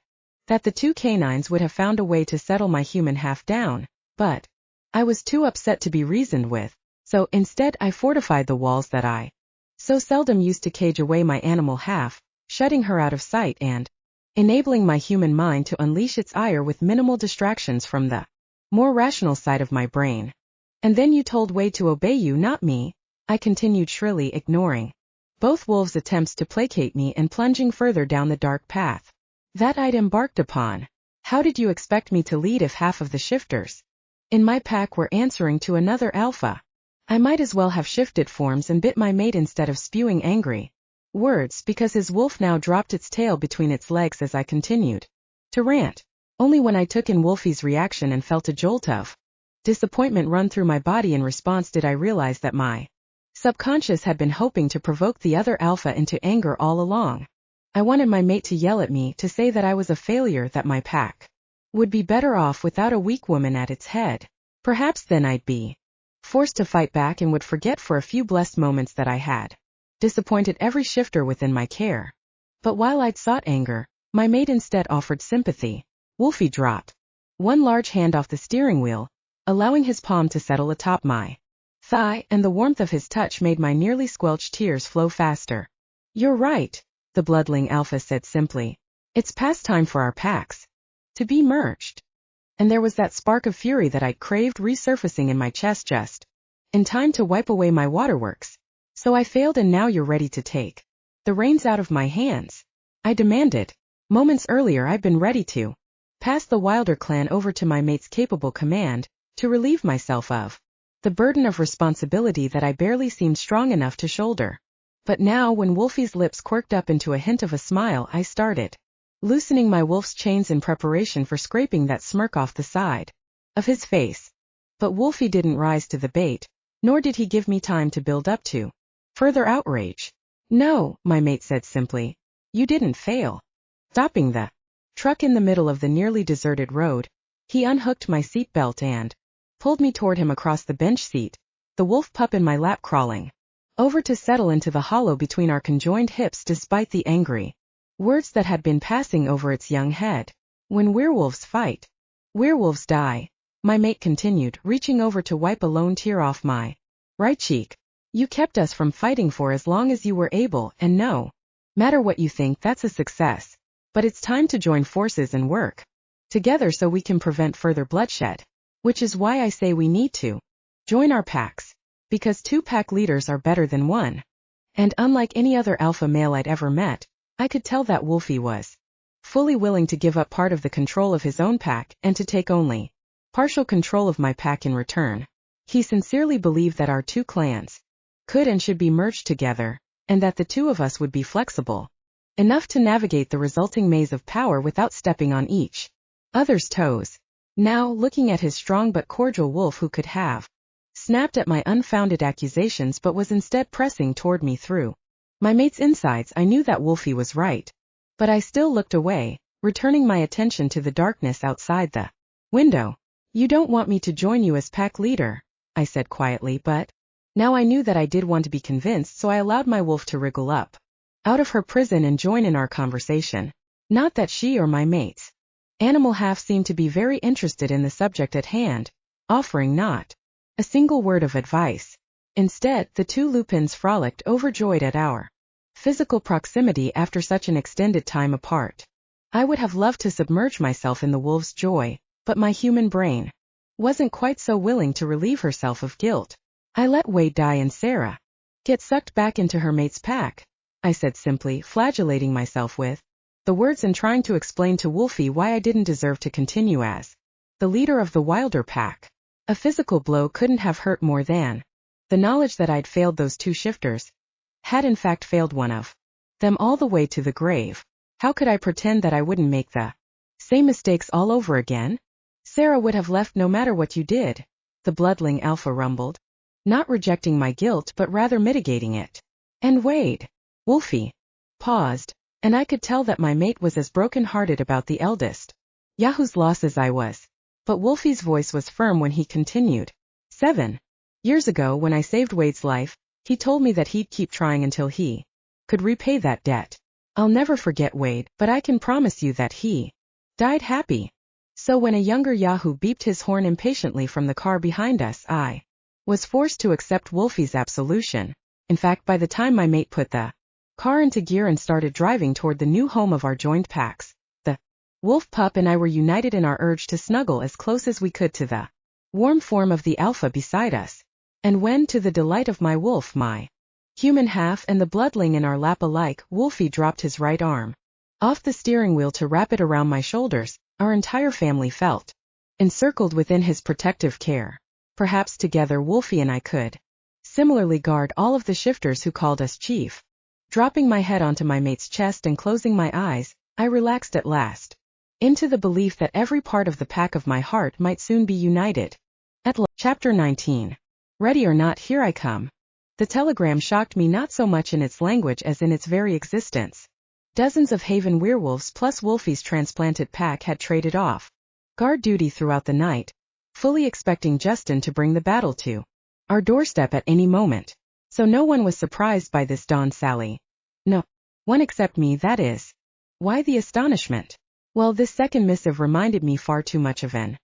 that the two canines would have found a way to settle my human half down, but I was too upset to be reasoned with, so instead I fortified the walls that I so seldom used to cage away my animal half, shutting her out of sight and enabling my human mind to unleash its ire with minimal distractions from the more rational side of my brain. And then you told Wade to obey you, not me, I continued shrilly, ignoring both wolves' attempts to placate me and plunging further down the dark path that I'd embarked upon. How did you expect me to lead if half of the shifters in my pack were answering to another alpha? I might as well have shifted forms and bit my mate instead of spewing angry words, because his wolf now dropped its tail between its legs as I continued to rant. Only when I took in Wolfie's reaction and felt a jolt of disappointment run through my body in response did I realize that my subconscious had been hoping to provoke the other alpha into anger all along. I wanted my mate to yell at me, to say that I was a failure, that my pack would be better off without a weak woman at its head. Perhaps then I'd be forced to fight back and would forget for a few blessed moments that I had disappointed every shifter within my care. But while I'd sought anger, my mate instead offered sympathy. Wolfie dropped one large hand off the steering wheel, allowing his palm to settle atop my thigh, and the warmth of his touch made my nearly squelched tears flow faster. You're right, the bloodling alpha said simply. It's past time for our packs to be merged. And there was that spark of fury that I'd craved resurfacing in my chest just in time to wipe away my waterworks. So I failed, and now you're ready to take the reins out of my hands? I demanded. Moments earlier I'd been ready to pass the Wilder clan over to my mate's capable command, to relieve myself of the burden of responsibility that I barely seemed strong enough to shoulder. But now, when Wolfie's lips quirked up into a hint of a smile, I started loosening my wolf's chains in preparation for scraping that smirk off the side of his face. But Wolfie didn't rise to the bait, nor did he give me time to build up to further outrage. No, my mate said simply. You didn't fail. Stopping the truck in the middle of the nearly deserted road, he unhooked my seatbelt and pulled me toward him across the bench seat, the wolf pup in my lap crawling over to settle into the hollow between our conjoined hips despite the angry words that had been passing over its young head. When werewolves fight, werewolves die, my mate continued, reaching over to wipe a lone tear off my right cheek. You kept us from fighting for as long as you were able, and no matter what you think, that's a success. But it's time to join forces and work together so we can prevent further bloodshed. Which is why I say we need to join our packs. Because 2 pack leaders are better than 1. And unlike any other alpha male I'd ever met, I could tell that Wolfie was fully willing to give up part of the control of his own pack and to take only partial control of my pack in return. He sincerely believed that our two clans could and should be merged together, and that the two of us would be flexible enough to navigate the resulting maze of power without stepping on each other's toes. Now, looking at his strong but cordial wolf who could have snapped at my unfounded accusations but was instead pressing toward me through my mate's insides, I knew that Wolfie was right. But I still looked away, returning my attention to the darkness outside the window. You don't want me to join you as pack leader, I said quietly, but now I knew that I did want to be convinced, so I allowed my wolf to wriggle up out of her prison and join in our conversation. Not that she or my mates animal half seemed to be very interested in the subject at hand, offering not a single word of advice. Instead, the two lupins frolicked overjoyed at our physical proximity after such an extended time apart. I would have loved to submerge myself in the wolves' joy, but my human brain wasn't quite so willing to relieve herself of guilt. I let Wade die and Sarah get sucked back into her mate's pack, I said simply, flagellating myself with the words and trying to explain to Wolfie why I didn't deserve to continue as the leader of the Wilder pack. A physical blow couldn't have hurt more than the knowledge that I'd failed those two shifters, had in fact failed one of them all the way to the grave. How could I pretend that I wouldn't make the same mistakes all over again? Sarah would have left no matter what you did, the bloodling alpha rumbled, not rejecting my guilt but rather mitigating it. And Wade, Wolfie, paused, and I could tell that my mate was as broken-hearted about the eldest Yahoo's loss as I was. But Wolfie's voice was firm when he continued. 7 years ago, when I saved Wade's life, he told me that he'd keep trying until he could repay that debt. I'll never forget Wade, but I can promise you that he died happy. So when a younger Yahoo beeped his horn impatiently from the car behind us, I was forced to accept Wolfie's absolution. In fact, by the time my mate put the car into gear and started driving toward the new home of our joined packs, the wolf pup and I were united in our urge to snuggle as close as we could to the warm form of the alpha beside us. And when, to the delight of my wolf, my human half, and the bloodling in our lap alike, Wolfie dropped his right arm off the steering wheel to wrap it around my shoulders, our entire family felt encircled within his protective care. Perhaps together Wolfie and I could similarly guard all of the shifters who called us chief. Dropping my head onto my mate's chest and closing my eyes, I relaxed at last, into the belief that every part of the pack of my heart might soon be united. Chapter 19. Ready or not, here I come. The telegram shocked me not so much in its language as in its very existence. Dozens of Haven werewolves plus Wolfie's transplanted pack had traded off guard duty throughout the night, fully expecting Justin to bring the battle to our doorstep at any moment. So no one was surprised by this dawn sally. No one except me, that is. Why the astonishment? Well, this second missive reminded me far too much of an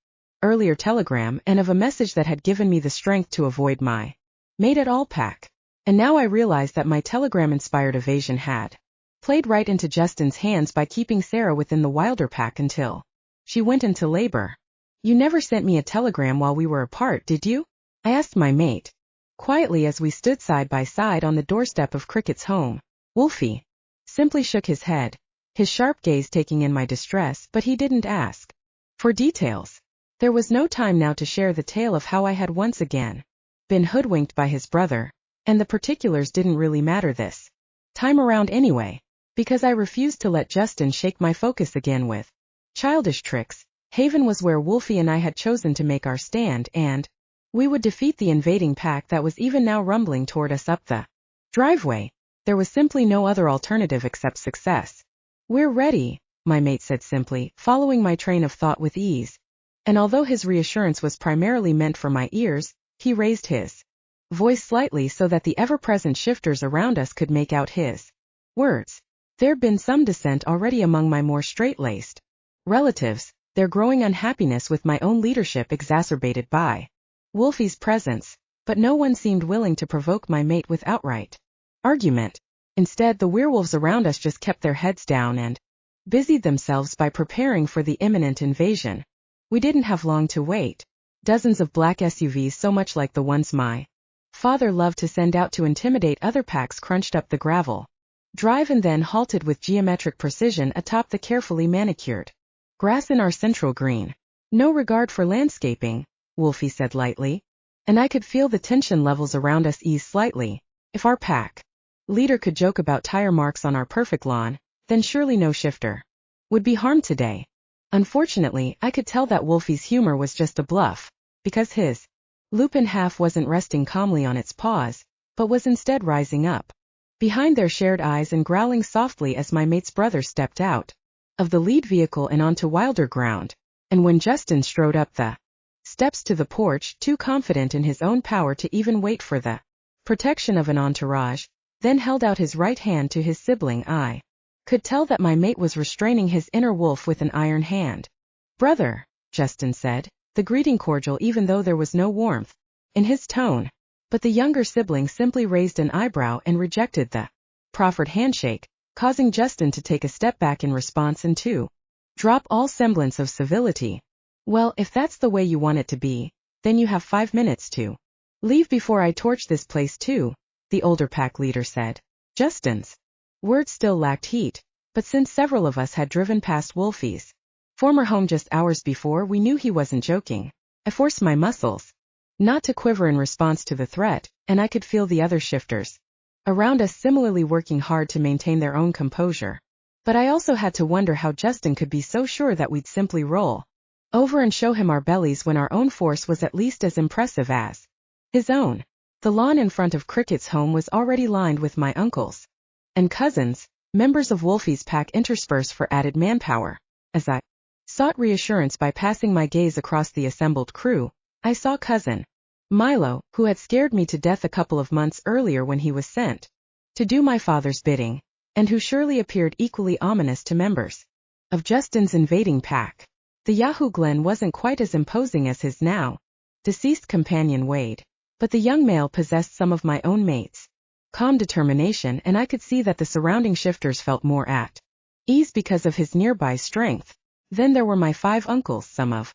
earlier telegram and of a message that had given me the strength to avoid my mate at all pack. And now I realized that my telegram-inspired evasion had played right into Justin's hands by keeping Sarah within the Wilder pack until she went into labor. You never sent me a telegram while we were apart, did you? I asked my mate quietly as we stood side by side on the doorstep of Cricket's home. Wolfie simply shook his head, his sharp gaze taking in my distress, but he didn't ask for details. There was no time now to share the tale of how I had once again been hoodwinked by his brother, and the particulars didn't really matter this time around anyway, because I refused to let Justin shake my focus again with childish tricks. Haven was where Wolfie and I had chosen to make our stand, and we would defeat the invading pack that was even now rumbling toward us up the driveway. There was simply no other alternative except success. We're ready, my mate said simply, following my train of thought with ease. And although his reassurance was primarily meant for my ears, he raised his voice slightly so that the ever-present shifters around us could make out his words. There'd been some dissent already among my more straight-laced relatives, their growing unhappiness with my own leadership exacerbated by Wolfie's presence, but no one seemed willing to provoke my mate with outright argument. Instead, the werewolves around us just kept their heads down and busied themselves by preparing for the imminent invasion. We didn't have long to wait. Dozens of black SUVs, so much like the ones my father loved to send out to intimidate other packs, crunched up the gravel. drive and then halted with geometric precision atop the carefully manicured grass in our central green. No regard for landscaping, Wolfie said lightly, and I could feel the tension levels around us ease slightly. If our pack leader could joke about tire marks on our perfect lawn, then surely no shifter would be harmed today. Unfortunately, I could tell that Wolfie's humor was just a bluff, because his lupin half wasn't resting calmly on its paws, but was instead rising up behind their shared eyes and growling softly as my mate's brother stepped out of the lead vehicle and onto wilder ground. And when Justin strode up the steps to the porch, too confident in his own power to even wait for the protection of an entourage, then held out his right hand to his sibling, I could tell that my mate was restraining his inner wolf with an iron hand. "Brother," Justin said, the greeting cordial even though there was no warmth in his tone. But the younger sibling simply raised an eyebrow and rejected the proffered handshake, causing Justin to take a step back in response and to drop all semblance of civility. "Well, if that's the way you want it to be, then you have 5 minutes to leave before I torch this place too," the older pack leader said. Justin's words still lacked heat, but since several of us had driven past Wolfie's former home just hours before, we knew he wasn't joking. I forced my muscles not to quiver in response to the threat, and I could feel the other shifters around us similarly working hard to maintain their own composure. But I also had to wonder how Justin could be so sure that we'd simply roll over and show him our bellies when our own force was at least as impressive as his own. The lawn in front of Cricket's home was already lined with my uncles and cousins, members of Wolfie's pack interspersed for added manpower. As I sought reassurance by passing my gaze across the assembled crew, I saw cousin Milo, who had scared me to death a couple of months earlier when he was sent to do my father's bidding, and who surely appeared equally ominous to members of Justin's invading pack. The Yahoo Glen wasn't quite as imposing as his now deceased companion Wade, but the young male possessed some of my own mates' calm determination, and I could see that the surrounding shifters felt more at ease because of his nearby strength. Then there were my 5 uncles, some of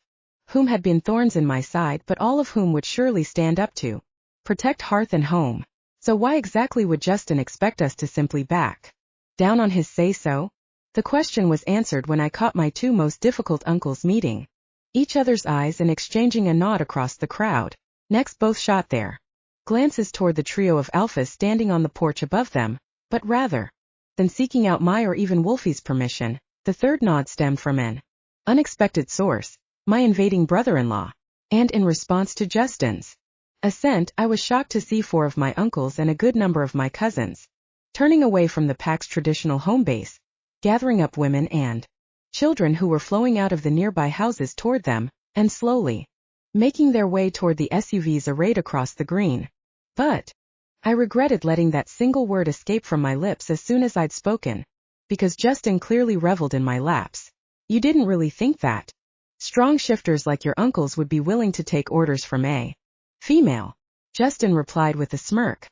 whom had been thorns in my side, but all of whom would surely stand up to protect hearth and home. So why exactly would Justin expect us to simply back down on his say-so? The question was answered when I caught my 2 most difficult uncles meeting each other's eyes and exchanging a nod across the crowd. Next, both shot their glances toward the trio of alphas standing on the porch above them, but rather than seeking out my or even Wolfie's permission, the third nod stemmed from an unexpected source, my invading brother-in-law. And in response to Justin's Ascent, I was shocked to see 4 of my uncles and a good number of my cousins turning away from the pack's traditional home base, gathering up women and children who were flowing out of the nearby houses toward them, and slowly making their way toward the SUVs arrayed across the green. But I regretted letting that single word escape from my lips as soon as I'd spoken, because Justin clearly reveled in my lapse. "You didn't really think that strong shifters like your uncles would be willing to take orders from a female?" Justin replied with a smirk.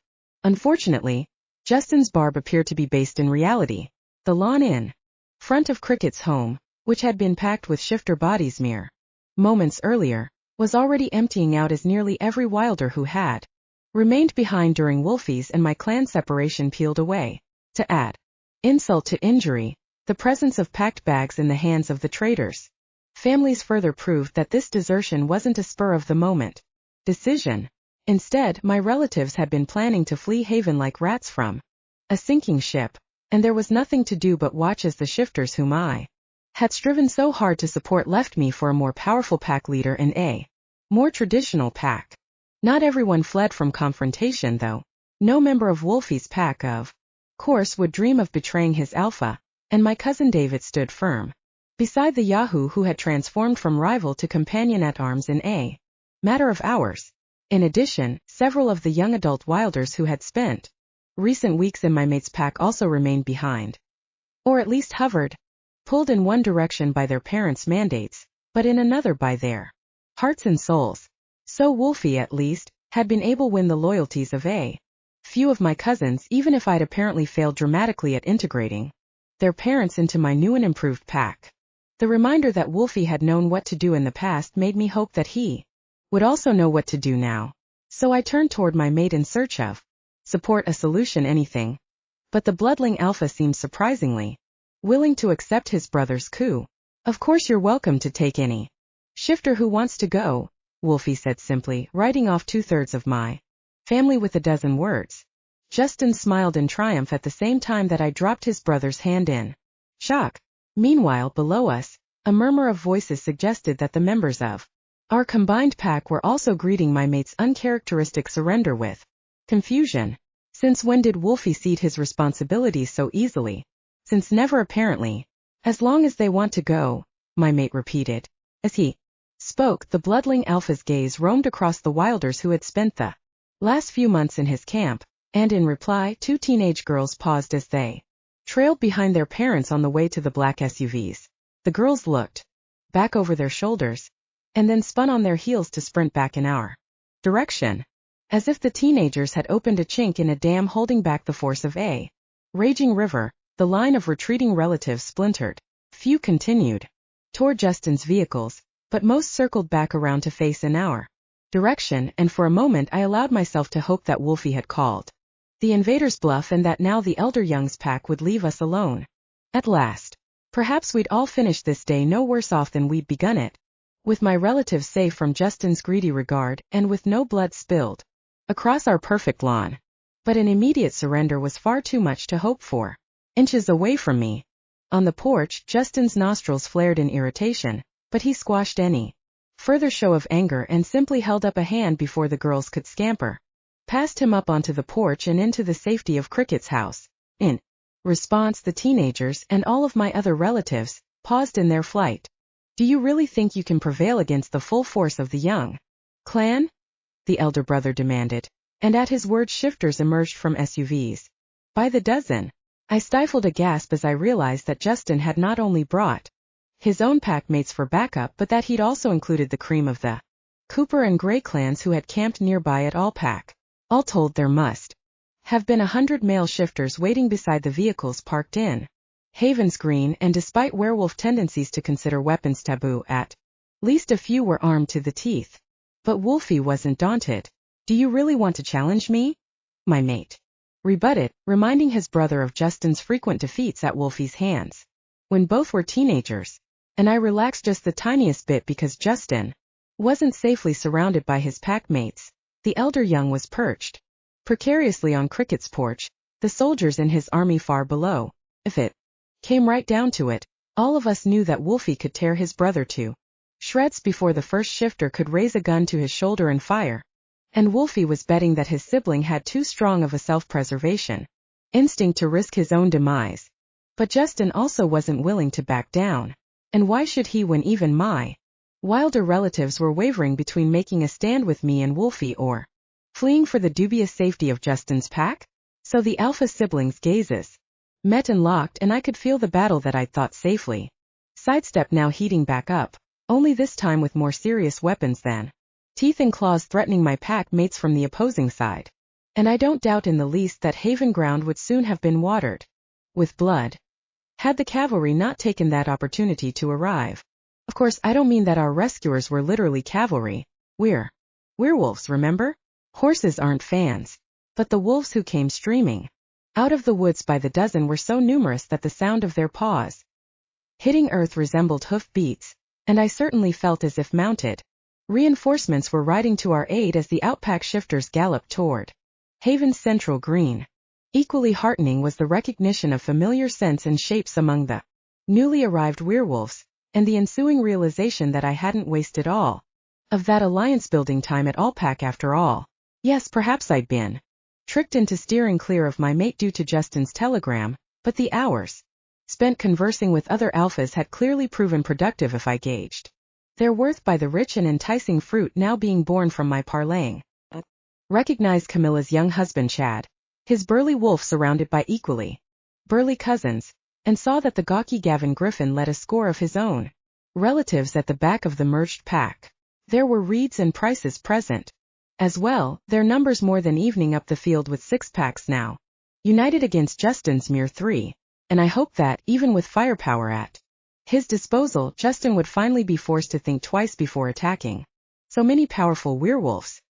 Unfortunately, Justin's barb appeared to be based in reality. The lawn in front of Cricket's home, which had been packed with shifter bodies mere moments earlier, was already emptying out as nearly every Wilder who had remained behind during Wolfie's and my clan separation peeled away. To add insult to injury, the presence of packed bags in the hands of the traitors' families further proved that this desertion wasn't a spur-of-the-moment decision. Instead, my relatives had been planning to flee haven like rats from a sinking ship, and there was nothing to do but watch as the shifters whom I had striven so hard to support left me for a more powerful pack leader and a more traditional pack. Not everyone fled from confrontation, though. No member of Wolfie's pack, of course, would dream of betraying his alpha, and my cousin David stood firm beside the Yahoo who had transformed from rival to companion-at-arms in a matter of hours. In addition, several of the young adult Wilders who had spent recent weeks in my mate's pack also remained behind, or at least hovered, pulled in one direction by their parents' mandates, but in another by their hearts and souls. So Wolfie, at least, had been able to win the loyalties of a few of my cousins, even if I'd apparently failed dramatically at integrating their parents into my new and improved pack. The reminder that Wolfie had known what to do in the past made me hope that he would also know what to do now. So I turned toward my mate in search of support, a solution, anything. But the bloodling alpha seemed surprisingly willing to accept his brother's coup. Of course you're welcome to take any shifter who wants to go, Wolfie said simply, writing off 2/3 of my family with a dozen words. Justin smiled in triumph at the same time that I dropped his brother's hand in shock. Meanwhile, below us, a murmur of voices suggested that the members of our combined pack were also greeting my mate's uncharacteristic surrender with confusion. Since when did Wolfie cede his responsibilities so easily? Since never apparently. As long as they want to go, my mate repeated. As he spoke, the bloodling alpha's gaze roamed across the Wilders who had spent the last few months in his camp, and in reply, 2 teenage girls paused as they trailed behind their parents on the way to the black SUVs. The girls looked back over their shoulders, and then spun on their heels to sprint back in our direction, as if the teenagers had opened a chink in a dam holding back the force of a raging river. The line of retreating relatives splintered. Few continued toward Justin's vehicles, but most circled back around to face in our direction, and for a moment I allowed myself to hope that Wolfie had called the invaders' bluff and that now the elder Young's pack would leave us alone. At last. Perhaps we'd all finish this day no worse off than we'd begun it, with my relatives safe from Justin's greedy regard and with no blood spilled across our perfect lawn. But an immediate surrender was far too much to hope for. Inches away from me, on the porch, Justin's nostrils flared in irritation, but he squashed any further show of anger and simply held up a hand before the girls could scamper past him up onto the porch and into the safety of Cricket's house. In response, the teenagers and all of my other relatives paused in their flight. Do you really think you can prevail against the full force of the Young clan? The elder brother demanded, and at his words shifters emerged from SUVs by the dozen. I stifled a gasp as I realized that Justin had not only brought his own pack mates for backup but that he'd also included the cream of the Cooper and Gray clans who had camped nearby at all pack. All told, there must have been 100 male shifters waiting beside the vehicles parked in Havens Green, and despite werewolf tendencies to consider weapons taboo, at least a few were armed to the teeth. But Wolfie wasn't daunted. Do you really want to challenge me? My mate rebutted, reminding his brother of Justin's frequent defeats at Wolfie's hands when both were teenagers, and I relaxed just the tiniest bit because Justin wasn't safely surrounded by his pack mates. The elder Young was perched precariously on Cricket's porch, the soldiers in his army far below. If it came right down to it, all of us knew that Wolfie could tear his brother to shreds before the first shifter could raise a gun to his shoulder and fire. And Wolfie was betting that his sibling had too strong of a self-preservation instinct to risk his own demise. But Justin also wasn't willing to back down. And why should he when even my Wilder relatives were wavering between making a stand with me and Wolfie or fleeing for the dubious safety of Justin's pack? So the alpha siblings' gazes met and locked, and I could feel the battle that I'd thought safely sidestepped now heating back up, only this time with more serious weapons than teeth and claws threatening my pack mates from the opposing side. And I don't doubt in the least that Haven ground would soon have been watered with blood, had the cavalry not taken that opportunity to arrive. Of course, I don't mean that our rescuers were literally cavalry. We're werewolves, remember? Horses aren't fans. But the wolves who came streaming out of the woods by the dozen were so numerous that the sound of their paws hitting earth resembled hoof beats, and I certainly felt as if mounted reinforcements were riding to our aid as the outpack shifters galloped toward Haven's central green. Equally heartening was the recognition of familiar scents and shapes among the newly arrived werewolves, and the ensuing realization that I hadn't wasted all of that alliance-building time at Allpack after all. Yes, perhaps I'd been tricked into steering clear of my mate due to Justin's telegram, but the hours spent conversing with other alphas had clearly proven productive if I gauged their worth by the rich and enticing fruit now being born from my parlaying. Recognized Camilla's young husband Chad, his burly wolf surrounded by equally burly cousins, and saw that the gawky Gavin Griffin led a score of his own relatives at the back of the merged pack. There were Reeds and Prices present as well, their numbers more than evening up the field with 6 packs now united against Justin's mere 3, and I hoped that, even with firepower at his disposal, Justin would finally be forced to think twice before attacking so many powerful werewolves.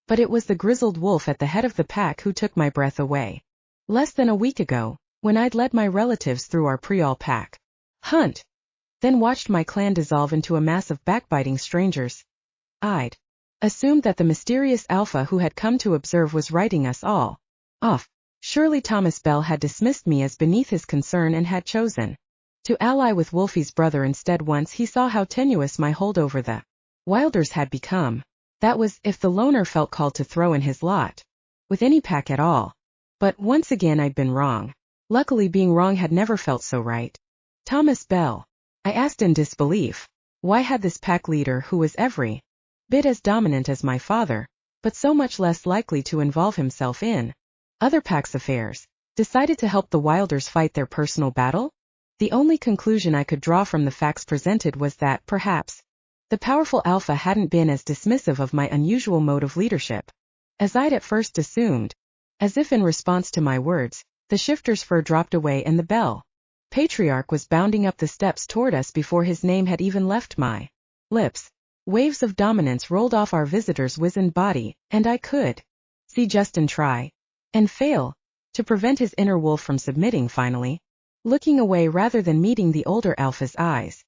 But it was the grizzled wolf at the head of the pack who took my breath away. Less than a week ago, when I'd led my relatives through our pre-all pack hunt, then watched my clan dissolve into a mass of backbiting strangers. I'd assumed that the mysterious alpha who had come to observe was writing us all off. Surely Thomas Bell had dismissed me as beneath his concern and had chosen to ally with Wolfie's brother instead once he saw how tenuous my hold over the Wilders had become. That was, if the loner felt called to throw in his lot with any pack at all. But once again I'd been wrong. Luckily being wrong had never felt so right. Thomas Bell, I asked in disbelief. Why had this pack leader, who was every bit as dominant as my father, but so much less likely to involve himself in other packs' affairs, decided to help the Wilders fight their personal battle? The only conclusion I could draw from the facts presented was that, perhaps, the powerful alpha hadn't been as dismissive of my unusual mode of leadership as I'd at first assumed. As if in response to my words, the shifter's fur dropped away and the Bell patriarch was bounding up the steps toward us before his name had even left my lips. Waves of dominance rolled off our visitor's wizened body, and I could see Justin try and fail to prevent his inner wolf from submitting finally, looking away rather than meeting the older alpha's eyes.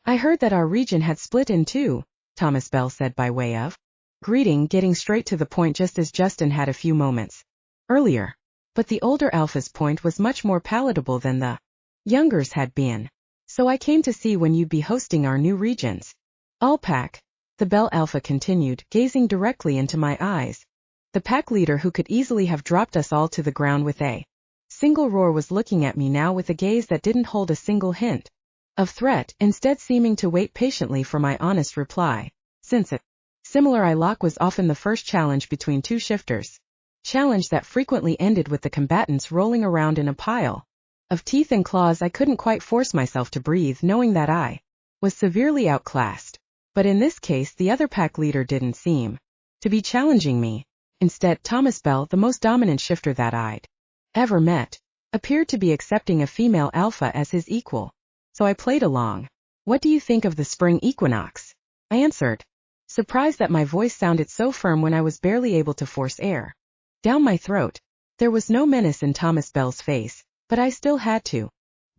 I heard that our region had split in two, Thomas Bell said by way of greeting, getting straight to the point just as Justin had a few moments earlier. But the older alpha's point was much more palatable than the younger's had been. So I came to see when you'd be hosting our new regions. All pack, the Bell alpha continued, gazing directly into my eyes. The pack leader who could easily have dropped us all to the ground with a single roar was looking at me now with a gaze that didn't hold a single hint of threat, instead seeming to wait patiently for my honest reply. Since a similar eye lock was often the first challenge between two shifters. Challenge that frequently ended with the combatants rolling around in a pile of teeth and claws. I couldn't quite force myself to breathe, knowing that I was severely outclassed. But in this case the other pack leader didn't seem to be challenging me. Instead, Thomas Bell, the most dominant shifter that I'd ever met, appeared to be accepting a female alpha as his equal. So I played along. What do you think of the spring equinox? I answered, surprised that my voice sounded so firm when I was barely able to force air down my throat. There was no menace in Thomas Bell's face, but I still had to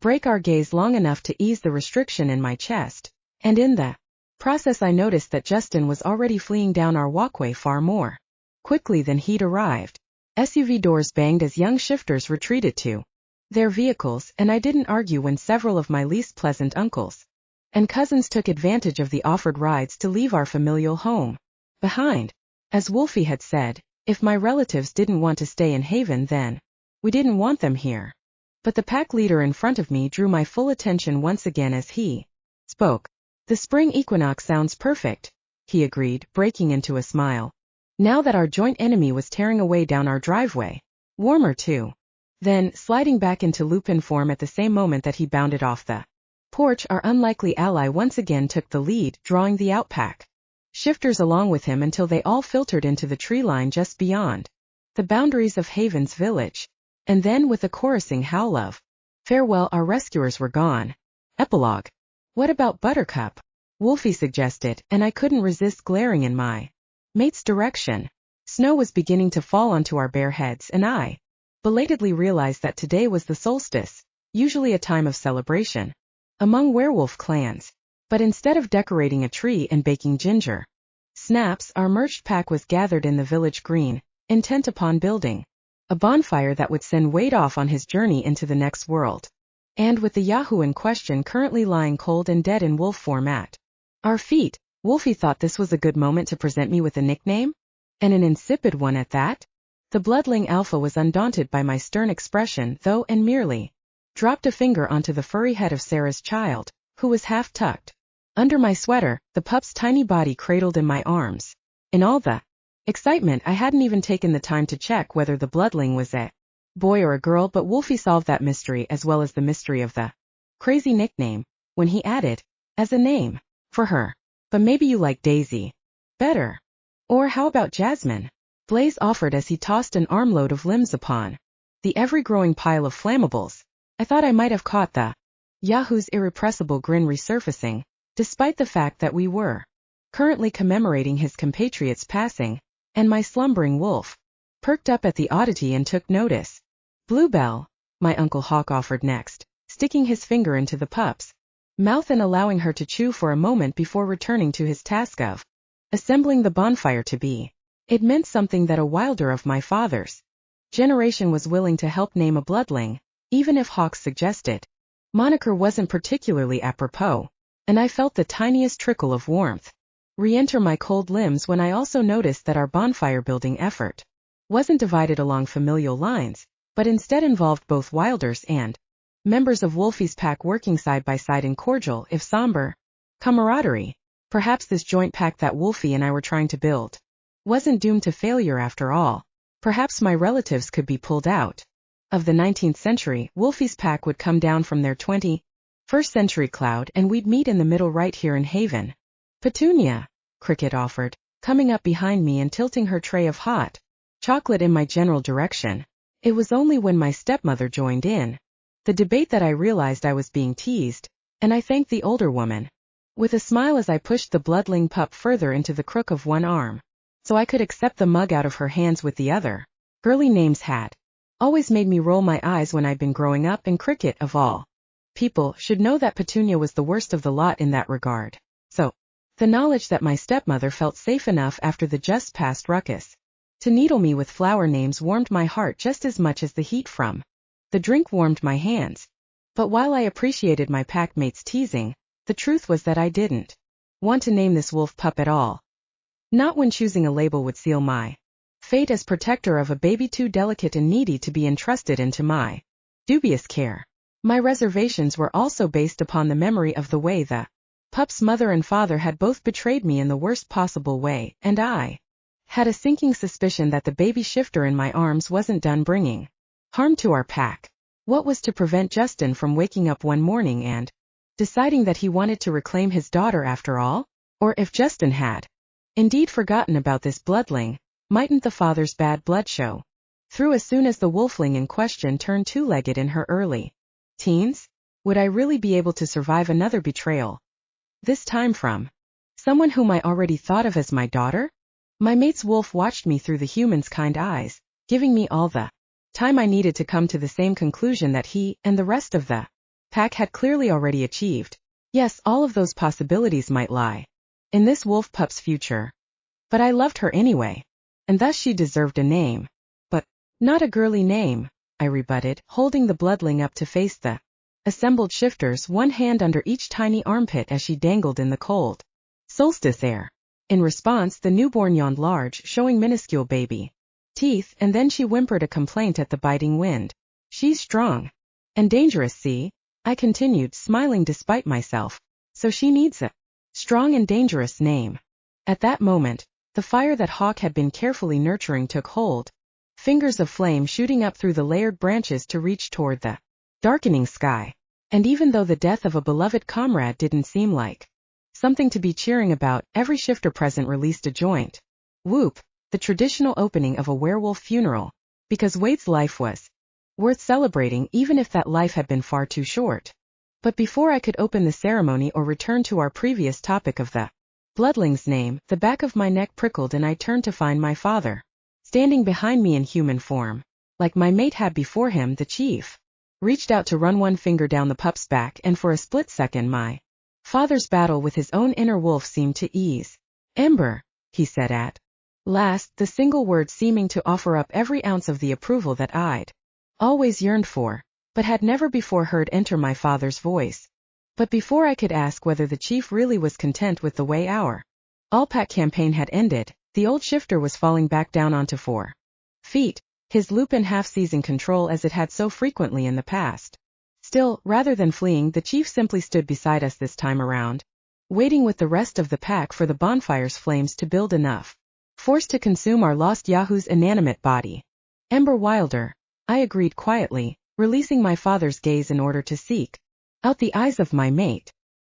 break our gaze long enough to ease the restriction in my chest. And in the process I noticed that Justin was already fleeing down our walkway far more quickly than he'd arrived. SUV doors banged as young shifters retreated to their vehicles, and I didn't argue when several of my least pleasant uncles and cousins took advantage of the offered rides to leave our familial home behind. As Wolfie had said, if my relatives didn't want to stay in Haven, then we didn't want them here. But the pack leader in front of me drew my full attention once again as he spoke. The spring equinox sounds perfect, he agreed, breaking into a smile. Now that our joint enemy was tearing away down our driveway. Warmer too. Then, sliding back into lupin form at the same moment that he bounded off the porch, our unlikely ally once again took the lead, drawing the outpack shifters along with him until they all filtered into the tree line just beyond the boundaries of Haven's village. And then, with a chorusing howl of farewell, our rescuers were gone. Epilogue. What about Buttercup? Wolfie suggested, and I couldn't resist glaring in my mate's direction. Snow was beginning to fall onto our bare heads, and I belatedly realized that today was the solstice, usually a time of celebration among werewolf clans. But instead of decorating a tree and baking ginger snaps, our merged pack was gathered in the village green, intent upon building a bonfire that would send Wade off on his journey into the next world. And with the Yahoo in question currently lying cold and dead in wolf form at our feet, Wolfie thought this was a good moment to present me with a nickname, and an insipid one at that. The bloodling alpha was undaunted by my stern expression, though, and merely dropped a finger onto the furry head of Sarah's child, who was half tucked under my sweater, the pup's tiny body cradled in my arms. In all the excitement, I hadn't even taken the time to check whether the bloodling was a boy or a girl, but Wolfie solved that mystery as well as the mystery of the crazy nickname when he added, as a name for her. But maybe you like Daisy better. Or how about Jasmine? Blaze offered as he tossed an armload of limbs upon the ever-growing pile of flammables. I thought I might have caught the Yahoo's irrepressible grin resurfacing, despite the fact that we were currently commemorating his compatriot's passing, and my slumbering wolf perked up at the oddity and took notice. Bluebell, my Uncle Hawk offered next, sticking his finger into the pup's mouth and allowing her to chew for a moment before returning to his task of assembling the bonfire to be. It meant something that a Wilder of my father's generation was willing to help name a bloodling, even if Hawk's suggested moniker wasn't particularly apropos, and I felt the tiniest trickle of warmth re-enter my cold limbs when I also noticed that our bonfire building effort wasn't divided along familial lines, but instead involved both Wilders and members of Wolfie's pack working side by side in cordial, if somber, camaraderie. Perhaps this joint pack that Wolfie and I were trying to build wasn't doomed to failure after all. Perhaps my relatives could be pulled out of the 19th century. Wolfie's pack would come down from their 21st century cloud and we'd meet in the middle right here in Haven. Petunia, Cricket offered, coming up behind me and tilting her tray of hot chocolate in my general direction. It was only when my stepmother joined in the debate that I realized I was being teased, and I thanked the older woman with a smile as I pushed the bloodling pup further into the crook of one arm, so I could accept the mug out of her hands with the other. Girly names had always made me roll my eyes when I'd been growing up, and Cricket, of all people, should know that Petunia was the worst of the lot in that regard. So, the knowledge that my stepmother felt safe enough after the just past ruckus to needle me with flower names warmed my heart just as much as the heat from the drink warmed my hands. But while I appreciated my packmate's teasing, the truth was that I didn't want to name this wolf pup at all. Not when choosing a label would seal my fate as protector of a baby too delicate and needy to be entrusted into my dubious care. My reservations were also based upon the memory of the way the pup's mother and father had both betrayed me in the worst possible way, and I had a sinking suspicion that the baby shifter in my arms wasn't done bringing harm to our pack. What was to prevent Justin from waking up one morning and deciding that he wanted to reclaim his daughter after all? Or if Justin had indeed forgotten about this bloodling, mightn't the father's bad blood show through as soon as the wolfling in question turned two-legged in her early teens? Would I really be able to survive another betrayal? This time from someone whom I already thought of as my daughter? My mate's wolf watched me through the human's kind eyes, giving me all the time I needed to come to the same conclusion that he and the rest of the pack had clearly already achieved. Yes, all of those possibilities might lie in this wolf pup's future. But I loved her anyway, and thus she deserved a name. But not a girly name, I rebutted, holding the bloodling up to face the assembled shifters, one hand under each tiny armpit as she dangled in the cold solstice air. In response, the newborn yawned large, showing minuscule baby teeth, and then she whimpered a complaint at the biting wind. She's strong and dangerous, see? I continued, smiling despite myself. So she needs a strong and dangerous name. At that moment, the fire that Hawk had been carefully nurturing took hold, fingers of flame shooting up through the layered branches to reach toward the darkening sky. And even though the death of a beloved comrade didn't seem like something to be cheering about, every shifter present released a joint whoop, the traditional opening of a werewolf funeral, because Wade's life was worth celebrating even if that life had been far too short. But before I could open the ceremony or return to our previous topic of the bloodling's name, the back of my neck prickled and I turned to find my father standing behind me in human form. Like my mate had before him, the chief reached out to run one finger down the pup's back, and for a split second my father's battle with his own inner wolf seemed to ease. "Ember," he said at last, the single word seeming to offer up every ounce of the approval that I'd always yearned for, but had never before heard enter my father's voice. But before I could ask whether the chief really was content with the way our all-pack campaign had ended, the old shifter was falling back down onto 4 feet, his loop in half-season control as it had so frequently in the past. Still, rather than fleeing, the chief simply stood beside us this time around, waiting with the rest of the pack for the bonfire's flames to build enough force to consume our lost Yahoo's inanimate body. "Ember Wilder," I agreed quietly, releasing my father's gaze in order to seek out the eyes of my mate.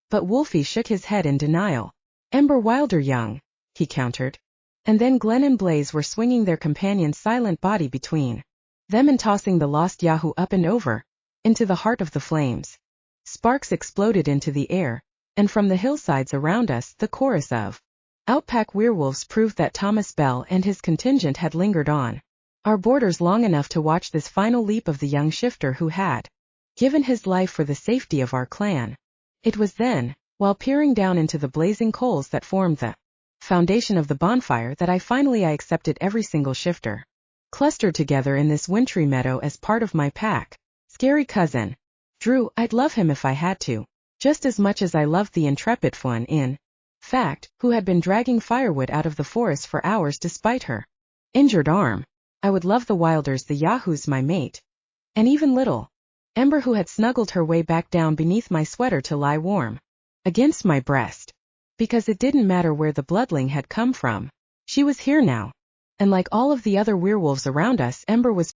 But Wolfie shook his head in denial. "Ember Wilder young," he countered. And then Glenn and Blaze were swinging their companion's silent body between them and tossing the lost Yahoo up and over into the heart of the flames. Sparks exploded into the air, and from the hillsides around us, the chorus of outpack werewolves proved that Thomas Bell and his contingent had lingered on. our borders long enough to watch this final leap of the young shifter who had given his life for the safety of our clan. It was then, while peering down into the blazing coals that formed the foundation of the bonfire, that I accepted every single shifter clustered together in this wintry meadow as part of my pack. Scary cousin. Drew, I'd love him if I had to, just as much as I loved the intrepid one in fact, who had been dragging firewood out of the forest for hours despite her injured arm. I would love the Wilders, the Yahoos, my mate, and even little Ember, who had snuggled her way back down beneath my sweater to lie warm against my breast. Because it didn't matter where the bloodling had come from. She was here now. And like all of the other werewolves around us, Ember was